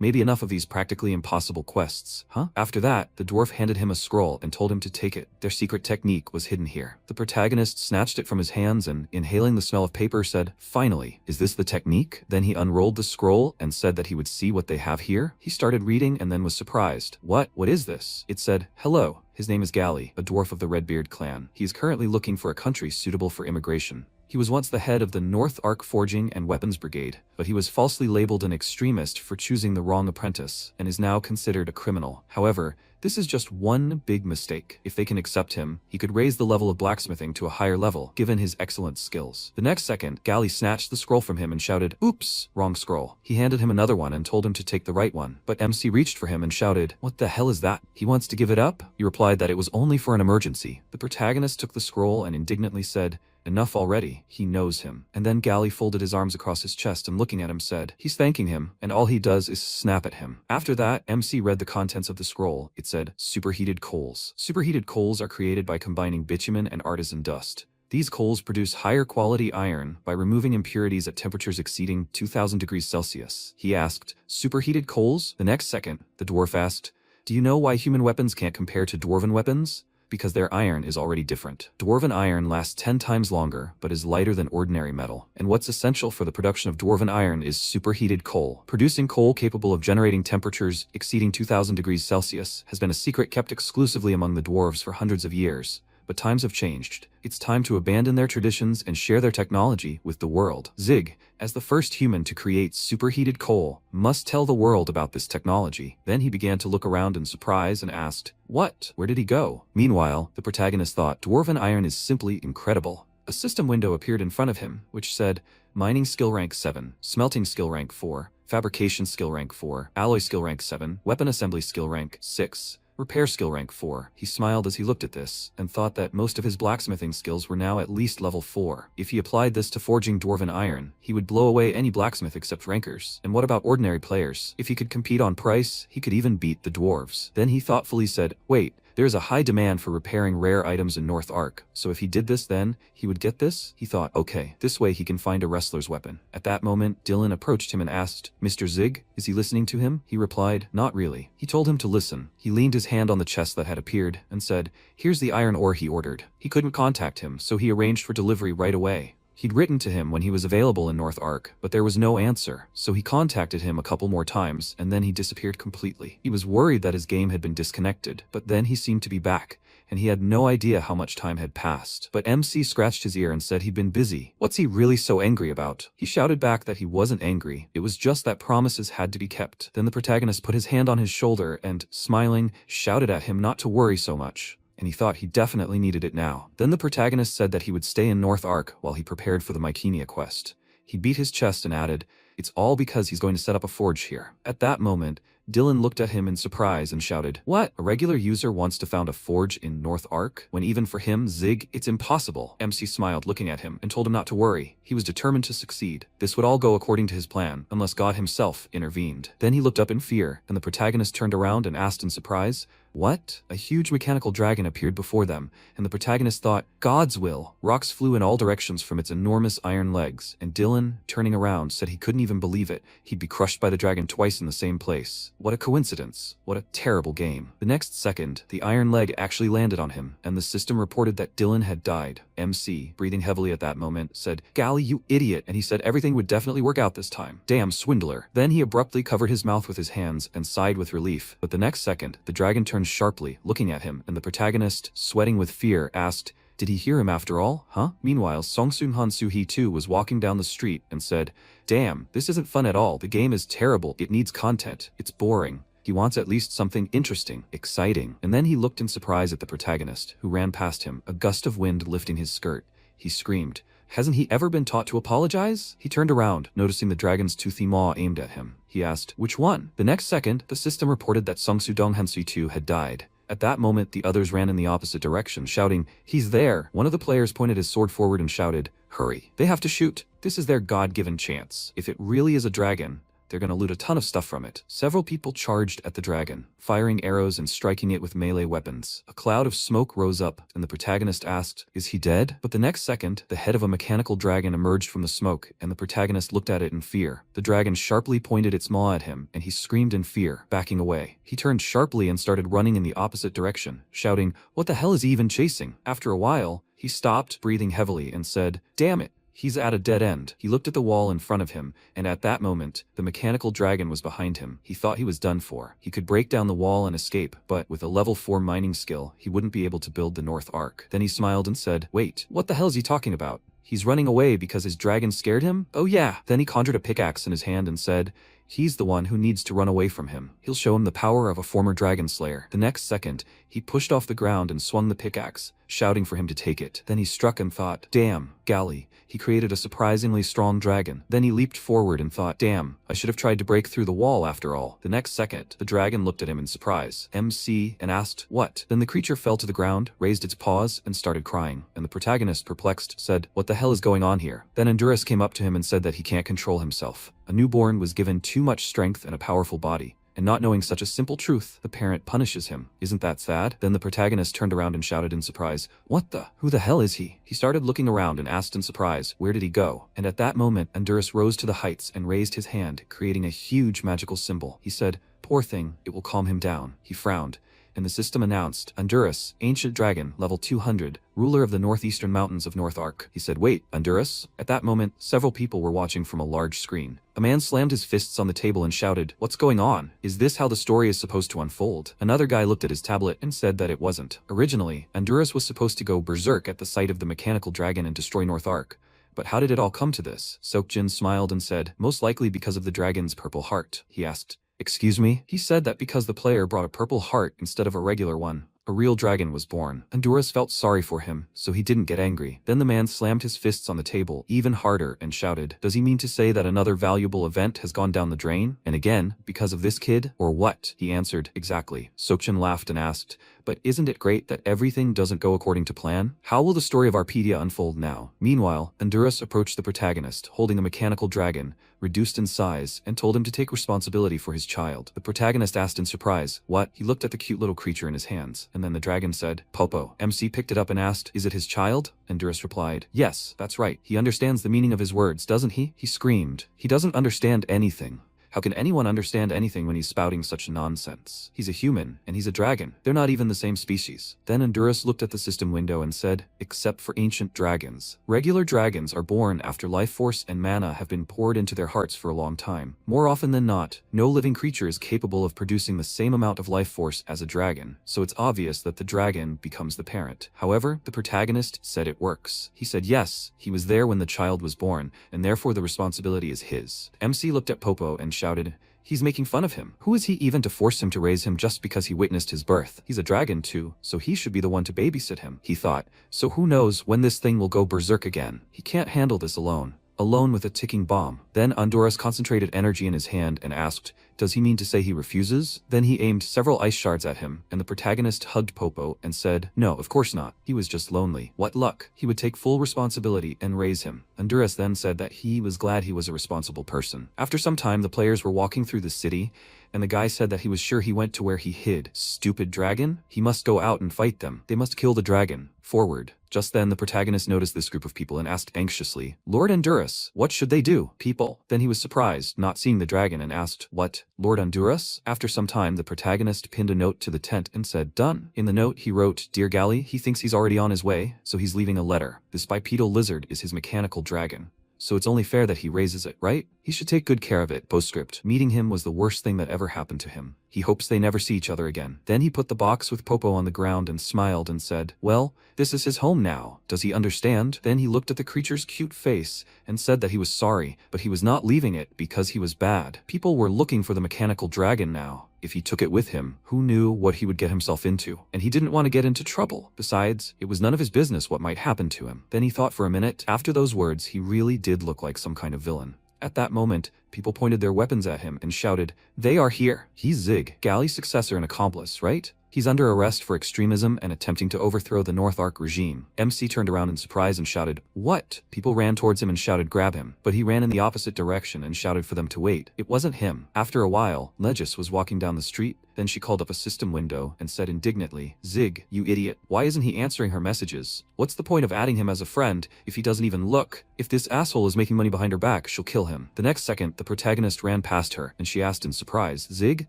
Maybe enough of these practically impossible quests, huh? After that, the dwarf handed him a scroll and told him to take it. Their secret technique was hidden here. The protagonist snatched it from his hands and, inhaling the smell of paper, said, finally, is this the technique? Then he unrolled the scroll and said that he would see what they have here. He started reading and then was surprised. What is this? It said, hello. His name is Gali, a dwarf of the Redbeard clan. He is currently looking for a country suitable for immigration. He was once the head of the North Arc Forging and Weapons Brigade, but he was falsely labeled an extremist for choosing the wrong apprentice, and is now considered a criminal. However, this is just one big mistake. If they can accept him, he could raise the level of blacksmithing to a higher level, given his excellent skills. The next second, Gali snatched the scroll from him and shouted, oops, wrong scroll. He handed him another one and told him to take the right one, but MC reached for him and shouted, what the hell is that? He wants to give it up? He replied that it was only for an emergency. The protagonist took the scroll and indignantly said, enough already, he knows him. And then Gali folded his arms across his chest and looking at him said, he's thanking him, and all he does is snap at him. After that, MC read the contents of the scroll. It said, superheated coals. Superheated coals are created by combining bitumen and artisan dust. These coals produce higher quality iron by removing impurities at temperatures exceeding 2000 degrees Celsius. He asked, superheated coals? The next second, the dwarf asked, do you know why human weapons can't compare to dwarven weapons? Because their iron is already different. Dwarven iron lasts 10 times longer, but is lighter than ordinary metal. And what's essential for the production of dwarven iron is superheated coal. Producing coal capable of generating temperatures exceeding 2000 degrees Celsius has been a secret kept exclusively among the dwarves for hundreds of years. But times have changed. It's time to abandon their traditions and share their technology with the world. Zig, as the first human to create superheated coal, must tell the world about this technology. Then he began to look around in surprise and asked, what? Where did he go? Meanwhile, the protagonist thought, dwarven iron is simply incredible. A system window appeared in front of him, which said, mining skill rank 7, smelting skill rank 4, fabrication skill rank 4, alloy skill rank 7, weapon assembly skill rank 6, repair skill rank 4. He smiled as he looked at this, and thought that most of his blacksmithing skills were now at least level 4. If he applied this to forging dwarven iron, he would blow away any blacksmith except rankers. And what about ordinary players? If he could compete on price, he could even beat the dwarves. Then he thoughtfully said, wait, there's a high demand for repairing rare items in North Arc, so if he did this then, he would get this? He thought, okay, this way he can find a wrestler's weapon. At that moment, Dylan approached him and asked, Mr. Zig, is he listening to him? He replied, not really. He told him to listen. He leaned his hand on the chest that had appeared, and said, here's the iron ore he ordered. He couldn't contact him, so he arranged for delivery right away. He'd written to him when he was available in North Arc, but there was no answer, so he contacted him a couple more times, and then he disappeared completely. He was worried that his game had been disconnected, but then he seemed to be back, and he had no idea how much time had passed. But MC scratched his ear and said he'd been busy. What's he really so angry about? He shouted back that he wasn't angry, it was just that promises had to be kept. Then the protagonist put his hand on his shoulder and, smiling, shouted at him not to worry so much. And he thought he definitely needed it now. Then the protagonist said that he would stay in North Arc while he prepared for the Mycenia quest. He beat his chest and added, it's all because he's going to set up a forge here. At that moment, Dylan looked at him in surprise and shouted, what? A regular user wants to found a forge in North Arc? When even for him, Zig, it's impossible. MC smiled looking at him and told him not to worry. He was determined to succeed. This would all go according to his plan, unless God himself intervened. Then he looked up in fear, and the protagonist turned around and asked in surprise, what? A huge mechanical dragon appeared before them, and the protagonist thought, God's will. Rocks flew in all directions from its enormous iron legs, and Dylan, turning around, said he couldn't even believe it. He'd be crushed by the dragon twice in the same place. What a coincidence. What a terrible game. The next second, the iron leg actually landed on him, and the system reported that Dylan had died. MC, breathing heavily at that moment, said, Gali, you idiot, and he said everything would definitely work out this time. Damn swindler. Then he abruptly covered his mouth with his hands and sighed with relief. But the next second, the dragon turned sharply, looking at him, and the protagonist, sweating with fear, asked, did he hear him after all, huh? Meanwhile, Songsun Hansu-hee too was walking down the street and said, damn, this isn't fun at all. The game is terrible. It needs content. It's boring. He wants at least something interesting, exciting. And then he looked in surprise at the protagonist, who ran past him, a gust of wind lifting his skirt. He screamed, Hasn't he ever been taught to apologize? He turned around, noticing the dragon's toothy maw aimed at him. He asked, which one? The next second, the system reported that Sungsu Donghansu 2 had died. At that moment, the others ran in the opposite direction, shouting, he's there! One of the players pointed his sword forward and shouted, hurry. They have to shoot. This is their God-given chance. If it really is a dragon, they're gonna loot a ton of stuff from it. Several people charged at the dragon, firing arrows and striking it with melee weapons. A cloud of smoke rose up, and the protagonist asked, is he dead? But the next second, the head of a mechanical dragon emerged from the smoke, and the protagonist looked at it in fear. The dragon sharply pointed its maw at him, and he screamed in fear, backing away. He turned sharply and started running in the opposite direction, shouting, what the hell is he even chasing? After a while, he stopped, breathing heavily, and said, damn it. He's at a dead end. He looked at the wall in front of him, and at that moment, the mechanical dragon was behind him. He thought he was done for. He could break down the wall and escape, but with a level 4 mining skill, he wouldn't be able to build the North Arc. Then he smiled and said, wait, what the hell is he talking about? He's running away because his dragon scared him? Oh yeah. Then he conjured a pickaxe in his hand and said, he's the one who needs to run away from him. He'll show him the power of a former dragon slayer. The next second, he pushed off the ground and swung the pickaxe, shouting for him to take it. Then he struck and thought, damn, galley. He created a surprisingly strong dragon. Then he leaped forward and thought, damn, I should have tried to break through the wall after all. The next second, the dragon looked at him in surprise, MC, and asked, what? Then the creature fell to the ground, raised its paws, and started crying. And the protagonist, perplexed, said, what the hell is going on here? Then Endurus came up to him and said that he can't control himself. A newborn was given too much strength and a powerful body. And not knowing such a simple truth, the parent punishes him. Isn't that sad? Then the protagonist turned around and shouted in surprise, what the? Who the hell is he? He started looking around and asked in surprise, where did he go? And at that moment, Endurus rose to the heights and raised his hand, creating a huge magical symbol. He said, poor thing, it will calm him down. He frowned, and the system announced, Endurus, ancient dragon, level 200, ruler of the northeastern mountains of North Arc. He said, wait, Endurus? At that moment, several people were watching from a large screen. A man slammed his fists on the table and shouted, what's going on? Is this how the story is supposed to unfold? Another guy looked at his tablet and said that it wasn't. Originally, Endurus was supposed to go berserk at the sight of the mechanical dragon and destroy North Arc. But how did it all come to this? Sokjin smiled and said, most likely because of the dragon's purple heart. He asked, excuse me? He said that because the player brought a purple heart instead of a regular one, a real dragon was born. Endurus felt sorry for him, so he didn't get angry. Then the man slammed his fists on the table even harder and shouted, does he mean to say that another valuable event has gone down the drain? And again, because of this kid? Or what? He answered, exactly. Sokjin laughed and asked, but isn't it great that everything doesn't go according to plan? How will the story of Arpedia unfold now? Meanwhile, Endurus approached the protagonist, holding a mechanical dragon, reduced in size, and told him to take responsibility for his child. The protagonist asked in surprise, what? He looked at the cute little creature in his hands, and then the dragon said, Popo. MC picked it up and asked, is it his child? Endurus replied, yes, that's right. He understands the meaning of his words, doesn't he? He screamed. He doesn't understand anything. How can anyone understand anything when he's spouting such nonsense? He's a human, and he's a dragon. They're not even the same species. Then Endurus looked at the system window and said, except for ancient dragons. Regular dragons are born after life force and mana have been poured into their hearts for a long time. More often than not, no living creature is capable of producing the same amount of life force as a dragon, so it's obvious that the dragon becomes the parent. However, the protagonist said it works. He said yes, he was there when the child was born, and therefore the responsibility is his. MC looked at Popo and shouted, he's making fun of him. Who is he even to force him to raise him just because he witnessed his birth? He's a dragon too, so he should be the one to babysit him, he thought. So who knows when this thing will go berserk again? He can't handle this alone with a ticking bomb. Then Endurus concentrated energy in his hand and asked, does he mean to say he refuses? Then he aimed several ice shards at him, and the protagonist hugged Popo and said, no, of course not. He was just lonely. What luck. He would take full responsibility and raise him. Endurus then said that he was glad he was a responsible person. After some time, the players were walking through the city, and the guy said that he was sure he went to where he hid. Stupid dragon? He must go out and fight them. They must kill the dragon. Forward. Just then the protagonist noticed this group of people and asked anxiously, Lord Endurus, what should they do? People. Then he was surprised, not seeing the dragon, and asked, what? Lord Endurus? After some time, the protagonist pinned a note to the tent and said, done. In the note he wrote, dear galley, he thinks he's already on his way, so he's leaving a letter. This bipedal lizard is his mechanical dragon. So it's only fair that he raises it, right? He should take good care of it. Postscript. Meeting him was the worst thing that ever happened to him. He hopes they never see each other again. Then he put the box with Popo on the ground and smiled and said, well, this is his home now. Does he understand? Then he looked at the creature's cute face and said that he was sorry, but he was not leaving it because he was bad. People were looking for the mechanical dragon now. If he took it with him, who knew what he would get himself into? And he didn't want to get into trouble. Besides, it was none of his business what might happen to him. Then he thought for a minute. After those words, he really did look like some kind of villain. At that moment, people pointed their weapons at him and shouted, "They are here! He's Zig, Galley's successor and accomplice, right? He's under arrest for extremism and attempting to overthrow the North Arc regime." MC turned around in surprise and shouted, "What?" People ran towards him and shouted, "Grab him." But he ran in the opposite direction and shouted for them to wait. It wasn't him. After a while, Legis was walking down the street. Then she called up a system window and said indignantly, "Zig, you idiot. Why isn't he answering her messages? What's the point of adding him as a friend if he doesn't even look? If this asshole is making money behind her back, she'll kill him." The next second, the protagonist ran past her and she asked in surprise, "Zig?"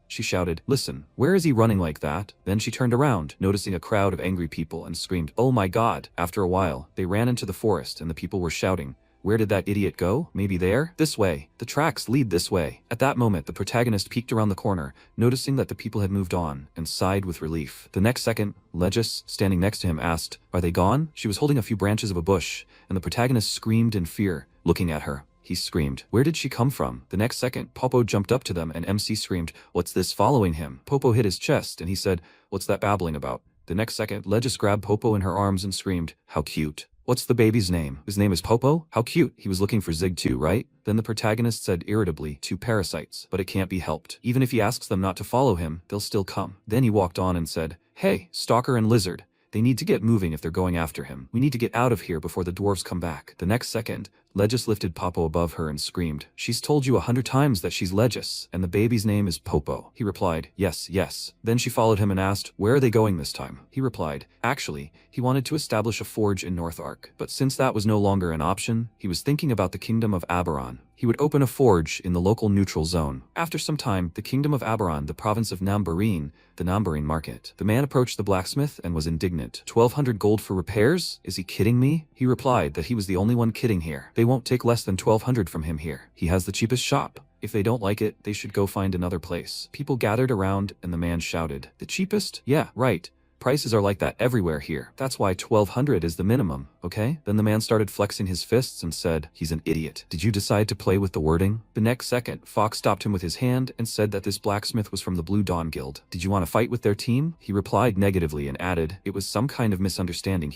She shouted, "Listen, where is he running like that?" Then she turned around, noticing a crowd of angry people, and screamed, "Oh my god." After a while, they ran into the forest and the people were shouting, "Where did that idiot go? Maybe there? This way. The tracks lead this way." At that moment, the protagonist peeked around the corner, noticing that the people had moved on, and sighed with relief. The next second, Legis, standing next to him, asked, "Are they gone?" She was holding a few branches of a bush, and the protagonist screamed in fear, looking at her. He screamed, "Where did she come from?" The next second, Popo jumped up to them and MC screamed, "What's this following him?" Popo hit his chest and he said, "What's that babbling about?" The next second, Legis grabbed Popo in her arms and screamed, "How cute. What's the baby's name?" "His name is Popo? How cute. He was looking for Zig too, right?" Then the protagonist said irritably, "Two parasites, but it can't be helped. Even if he asks them not to follow him, they'll still come." Then he walked on and said, "Hey, Stalker and Lizard. They need to get moving if they're going after him. We need to get out of here before the dwarves come back." The next second, Legis lifted Popo above her and screamed, "She's told you 100 times that she's Legis, and the baby's name is Popo." He replied, "Yes, yes." Then she followed him and asked, "Where are they going this time?" He replied, actually, he wanted to establish a forge in North Arc, but since that was no longer an option, he was thinking about the kingdom of Aberon. He would open a forge in the local neutral zone. After some time, the kingdom of Aberon, the province of Nambarine, the Nambarine market. The man approached the blacksmith and was indignant. 1,200 gold for repairs? Is he kidding me? He replied that he was the only one kidding here. They won't take less than 1,200 from him here. He has the cheapest shop. If they don't like it, they should go find another place. People gathered around and the man shouted, "The cheapest? Yeah, right. Prices are like that everywhere here. That's why 1,200 is the minimum, okay?" Then the man started flexing his fists and said, "He's an idiot. Did you decide to play with the wording?" The next second, Fox stopped him with his hand and said that this blacksmith was from the Blue Dawn Guild. "Did you want to fight with their team?" He replied negatively and added, "It was some kind of misunderstanding.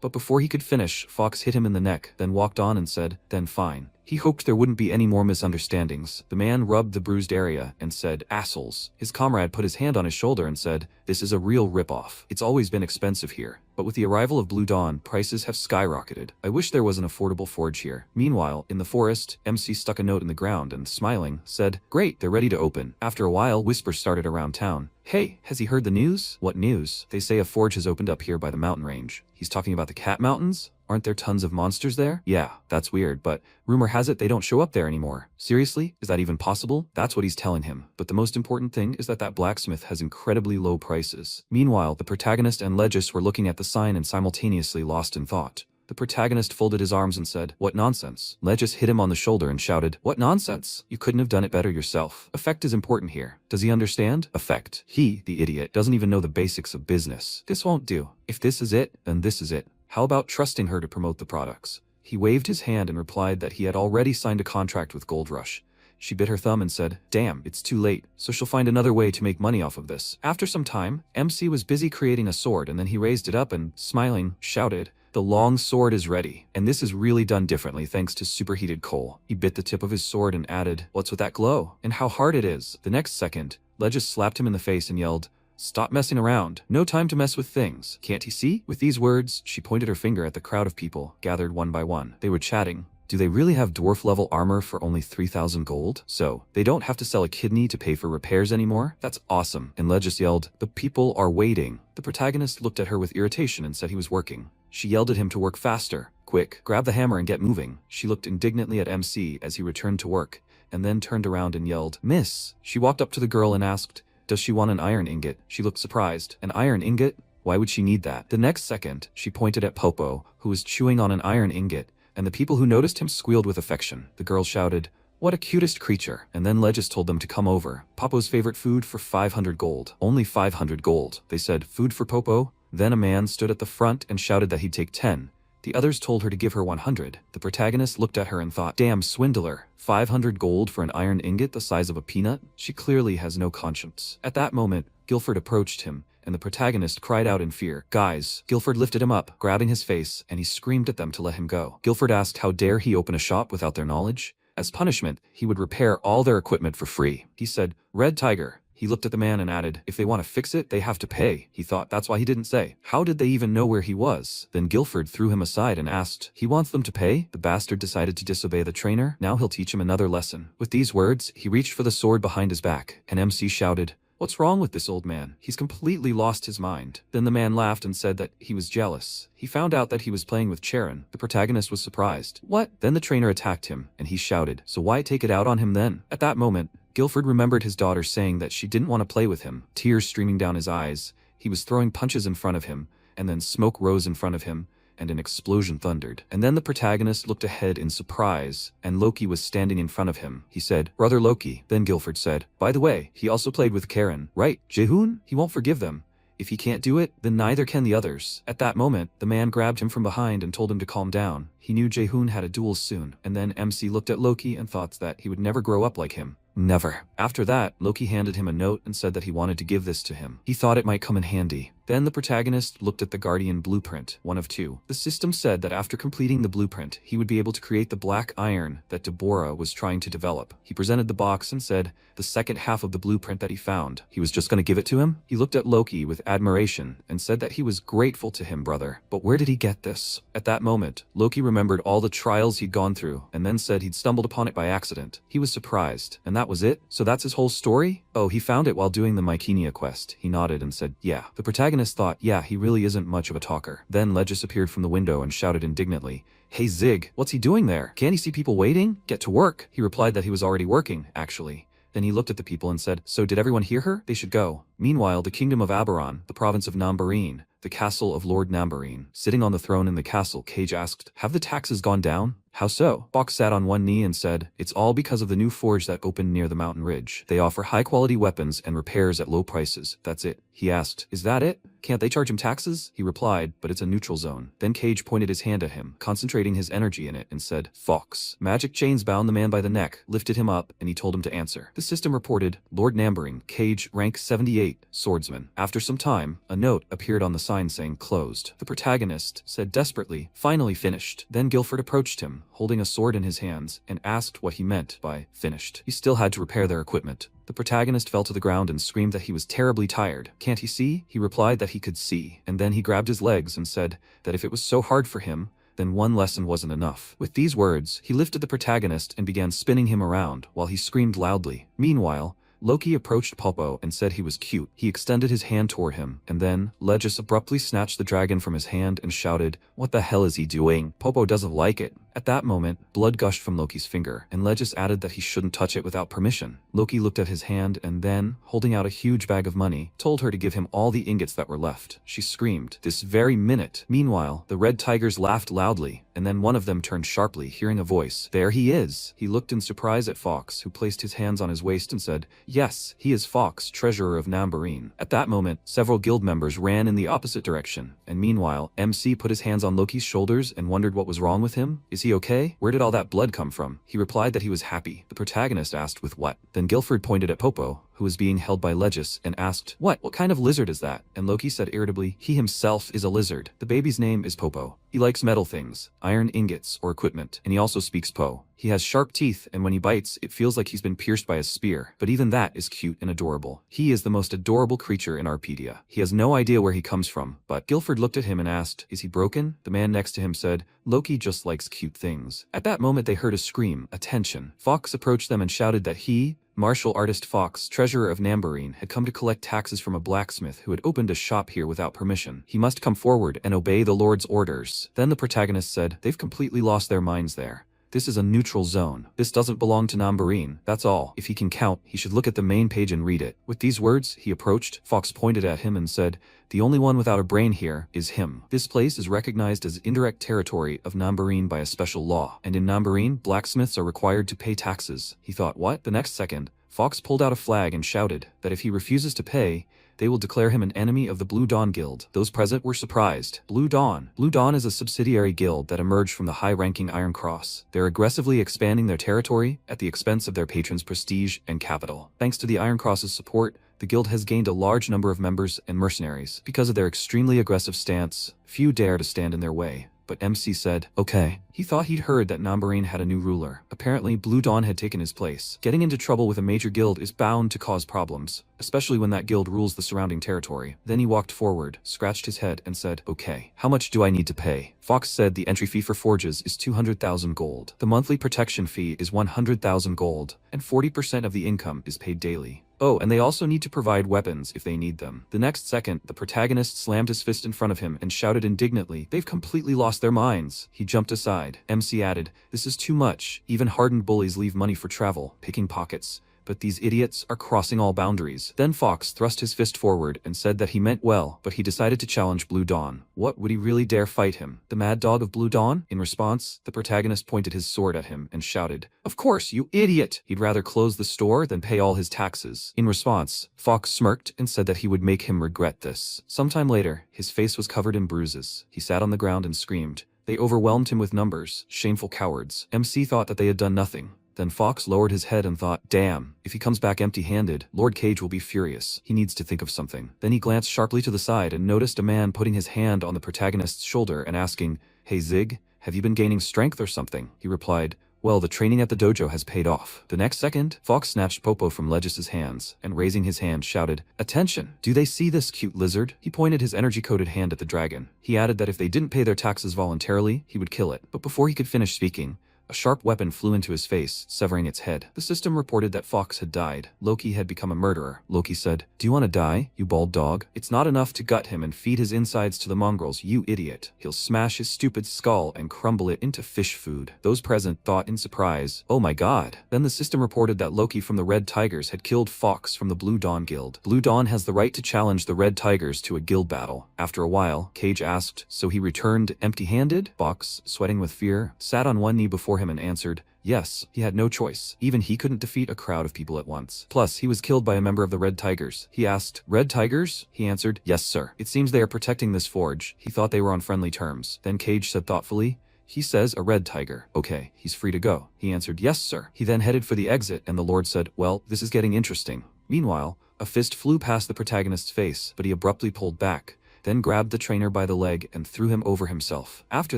But before he could finish, Fox hit him in the neck, then walked on and said, "Then fine." He hoped there wouldn't be any more misunderstandings. The man rubbed the bruised area and said, "Assholes." His comrade put his hand on his shoulder and said, "This is a real ripoff. It's always been expensive here. But with the arrival of Blue Dawn, prices have skyrocketed. I wish there was an affordable forge here." Meanwhile, in the forest, MC stuck a note in the ground and, smiling, said, "Great, they're ready to open." After a while, whispers started around town. "Hey, has he heard the news?" "What news?" "They say a forge has opened up here by the mountain range." "He's talking about the Cat Mountains? Aren't there tons of monsters there?" "Yeah, that's weird, but rumor has it they don't show up there anymore." "Seriously? Is that even possible?" That's what he's telling him. But the most important thing is that blacksmith has incredibly low prices. Meanwhile, the protagonist and Legis were looking at the sign and simultaneously lost in thought. The protagonist folded his arms and said, "What nonsense." Legis hit him on the shoulder and shouted, "What nonsense? You couldn't have done it better yourself. Effect is important here. Does he understand? Effect. He, the idiot, doesn't even know the basics of business. This won't do. If this is it, then this is it. How about trusting her to promote the products?" He waved his hand and replied that he had already signed a contract with Gold Rush. She bit her thumb and said, "Damn, it's too late, so she'll find another way to make money off of this." After some time, MC was busy creating a sword and then he raised it up and, smiling, shouted, "The long sword is ready, and this is really done differently thanks to superheated coal." He bit the tip of his sword and added, "What's with that glow? And how hard it is." The next second, Legis slapped him in the face and yelled, "Stop messing around. No time to mess with things. Can't he see?" With these words, she pointed her finger at the crowd of people, gathered one by one. They were chatting. Do they really have dwarf-level armor for only 3,000 gold? So, they don't have to sell a kidney to pay for repairs anymore? That's awesome. And Legis yelled, "The people are waiting." The protagonist looked at her with irritation and said he was working. She yelled at him to work faster. "Quick, grab the hammer and get moving." She looked indignantly at MC as he returned to work, and then turned around and yelled, "Miss." She walked up to the girl and asked, "Does she want an iron ingot?" She looked surprised. "An iron ingot? Why would she need that?" The next second, she pointed at Popo, who was chewing on an iron ingot, and the people who noticed him squealed with affection. The girl shouted, "What a cutest creature." And then Legis told them to come over. Popo's favorite food for 500 gold. Only 500 gold. They said, "Food for Popo?" Then a man stood at the front and shouted that he'd take 10. The others told her to give her 100. The protagonist looked at her and thought, damn swindler, 500 gold for an iron ingot the size of a peanut? She clearly has no conscience. At that moment, Guilford approached him, and the protagonist cried out in fear. Guys! Guilford lifted him up, grabbing his face, and he screamed at them to let him go. Guilford asked how dare he open a shop without their knowledge? As punishment, he would repair all their equipment for free. He said, Red Tiger. He looked at the man and added, if they want to fix it, they have to pay. He thought that's why he didn't say. How did they even know where he was? Then Guilford threw him aside and asked, he wants them to pay? The bastard decided to disobey the trainer. Now he'll teach him another lesson. With these words, he reached for the sword behind his back, and MC shouted, what's wrong with this old man? He's completely lost his mind. Then the man laughed and said that he was jealous. He found out that he was playing with Charon. The protagonist was surprised. What? Then the trainer attacked him, and he shouted, so why take it out on him then? At that moment, Guilford remembered his daughter saying that she didn't want to play with him, tears streaming down his eyes. He was throwing punches in front of him, and then smoke rose in front of him, and an explosion thundered. And then the protagonist looked ahead in surprise, and Loki was standing in front of him. He said, Brother Loki. Then Guilford said, by the way, he also played with Karen, right? Jaehoon? He won't forgive them. If he can't do it, then neither can the others. At that moment, the man grabbed him from behind and told him to calm down. He knew Jaehoon had a duel soon, and then MC looked at Loki and thought that he would never grow up like him. Never. After that, Loki handed him a note and said that he wanted to give this to him. He thought it might come in handy. Then the protagonist looked at the Guardian blueprint, one of two. The system said that after completing the blueprint, he would be able to create the black iron that Deborah was trying to develop. He presented the box and said, the second half of the blueprint that he found. He was just going to give it to him? He looked at Loki with admiration and said that he was grateful to him, brother. But where did he get this? At that moment, Loki remembered all the trials he'd gone through and then said he'd stumbled upon it by accident. He was surprised. And that was it? So that's his whole story? Oh, he found it while doing the Mycenia quest. He nodded and said, yeah. The protagonist thought, yeah, he really isn't much of a talker. Then Legis appeared from the window and shouted indignantly, hey Zig, what's he doing there? Can't he see people waiting? Get to work. He replied that he was already working, actually. Then he looked at the people and said, so did everyone hear her? They should go. Meanwhile, the kingdom of Aberon, the province of Nambarine, the castle of Lord Nambarine. Sitting on the throne in the castle, Cage asked, have the taxes gone down? How so? Fox sat on one knee and said, it's all because of the new forge that opened near the mountain ridge. They offer high-quality weapons and repairs at low prices. That's it. He asked, is that it? Can't they charge him taxes? He replied, but it's a neutral zone. Then Cage pointed his hand at him, concentrating his energy in it, and said, Fox. Magic chains bound the man by the neck, lifted him up, and he told him to answer. The system reported, Lord Nambarine, Cage, rank 78, swordsman. After some time, a note appeared on the sign saying closed. The protagonist said desperately, finally finished. Then Guilford approached him, holding a sword in his hands, and asked what he meant by finished. He still had to repair their equipment. The protagonist fell to the ground and screamed that he was terribly tired. Can't he see? He replied that he could see, and then he grabbed his legs and said that if it was so hard for him, then one lesson wasn't enough. With these words, he lifted the protagonist and began spinning him around while he screamed loudly. Meanwhile, Loki approached Popo and said he was cute. He extended his hand toward him, and then Legis abruptly snatched the dragon from his hand and shouted, what the hell is he doing? Popo doesn't like it. At that moment, blood gushed from Loki's finger, and Legis added that he shouldn't touch it without permission. Loki looked at his hand and then, holding out a huge bag of money, told her to give him all the ingots that were left. She screamed, this very minute. Meanwhile, the red tigers laughed loudly, and then one of them turned sharply, hearing a voice. There he is! He looked in surprise at Fox, who placed his hands on his waist and said, yes, he is Fox, treasurer of Nambarine. At that moment, several guild members ran in the opposite direction, and meanwhile, MC put his hands on Loki's shoulders and wondered what was wrong with him. Is he okay? Where did all that blood come from? He replied that he was happy. The protagonist asked with what? Then Guilford pointed at Popo, who was being held by Legis, and asked, what kind of lizard is that? And Loki said irritably, he himself is a lizard. The baby's name is Popo. He likes metal things, iron ingots or equipment, and he also speaks Po. He has sharp teeth, and when he bites, it feels like he's been pierced by a spear. But even that is cute and adorable. He is the most adorable creature in Arpedia. He has no idea where he comes from, but Guilford looked at him and asked, is he broken? The man next to him said, Loki just likes cute things. At that moment they heard a scream, attention. Fox approached them and shouted that he, martial artist Fox, treasurer of Nambarine, had come to collect taxes from a blacksmith who had opened a shop here without permission. He must come forward and obey the Lord's orders. Then the protagonist said, they've completely lost their minds there. This is a neutral zone. This doesn't belong to Nambarine. That's all. If he can count, he should look at the main page and read it. With these words, he approached. Fox pointed at him and said, the only one without a brain here is him. This place is recognized as indirect territory of Nambarine by a special law, and in Nambarine, blacksmiths are required to pay taxes. He thought, what? The next second, Fox pulled out a flag and shouted that if he refuses to pay, they will declare him an enemy of the Blue Dawn Guild. Those present were surprised. Blue Dawn. Blue Dawn is a subsidiary guild that emerged from the high-ranking Iron Cross. They're aggressively expanding their territory at the expense of their patrons' prestige and capital. Thanks to the Iron Cross's support, the guild has gained a large number of members and mercenaries. Because of their extremely aggressive stance, few dare to stand in their way. But MC said, okay. He thought he'd heard that Nambarine had a new ruler. Apparently, Blue Dawn had taken his place. Getting into trouble with a major guild is bound to cause problems, especially when that guild rules the surrounding territory. Then he walked forward, scratched his head, and said, okay, how much do I need to pay? Fox said the entry fee for forges is 200,000 gold. The monthly protection fee is 100,000 gold, and 40% of the income is paid daily. Oh, and they also need to provide weapons if they need them. The next second, the protagonist slammed his fist in front of him and shouted indignantly, they've completely lost their minds. He jumped aside. MC added, this is too much. Even hardened bullies leave money for travel, picking pockets. But these idiots are crossing all boundaries. Then Fox thrust his fist forward and said that he meant well, but he decided to challenge Blue Dawn. What, would he really dare fight him? The mad dog of Blue Dawn? In response, the protagonist pointed his sword at him and shouted, of course, you idiot! He'd rather close the store than pay all his taxes. In response, Fox smirked and said that he would make him regret this. Sometime later, his face was covered in bruises. He sat on the ground and screamed. They overwhelmed him with numbers. Shameful cowards. MC thought that they had done nothing. Then Fox lowered his head and thought, damn, if he comes back empty-handed, Lord Cage will be furious. He needs to think of something. Then he glanced sharply to the side and noticed a man putting his hand on the protagonist's shoulder and asking, hey Zig, have you been gaining strength or something? He replied, well, the training at the dojo has paid off. The next second, Fox snatched Popo from Legis's hands and raising his hand shouted, attention, do they see this cute lizard? He pointed his energy-coated hand at the dragon. He added that if they didn't pay their taxes voluntarily, he would kill it. But before he could finish speaking, a sharp weapon flew into his face, severing its head. The system reported that Fox had died. Loki had become a murderer. Loki said, do you want to die, you bald dog? It's not enough to gut him and feed his insides to the mongrels, you idiot. He'll smash his stupid skull and crumble it into fish food. Those present thought in surprise, oh my god. Then the system reported that Loki from the Red Tigers had killed Fox from the Blue Dawn Guild. Blue Dawn has the right to challenge the Red Tigers to a guild battle. After a while, Cage asked, so he returned empty-handed? Fox, sweating with fear, sat on one knee before him and answered, yes, he had no choice. Even he couldn't defeat a crowd of people at once. Plus, he was killed by a member of the Red Tigers. He asked, Red Tigers? He answered, yes, sir. It seems they are protecting this forge. He thought they were on friendly terms. Then Cage said thoughtfully, he says a red tiger. Okay, he's free to go. He answered, yes, sir. He then headed for the exit, and the Lord said, well, this is getting interesting. Meanwhile, a fist flew past the protagonist's face, but he abruptly pulled back, then grabbed the trainer by the leg and threw him over himself. After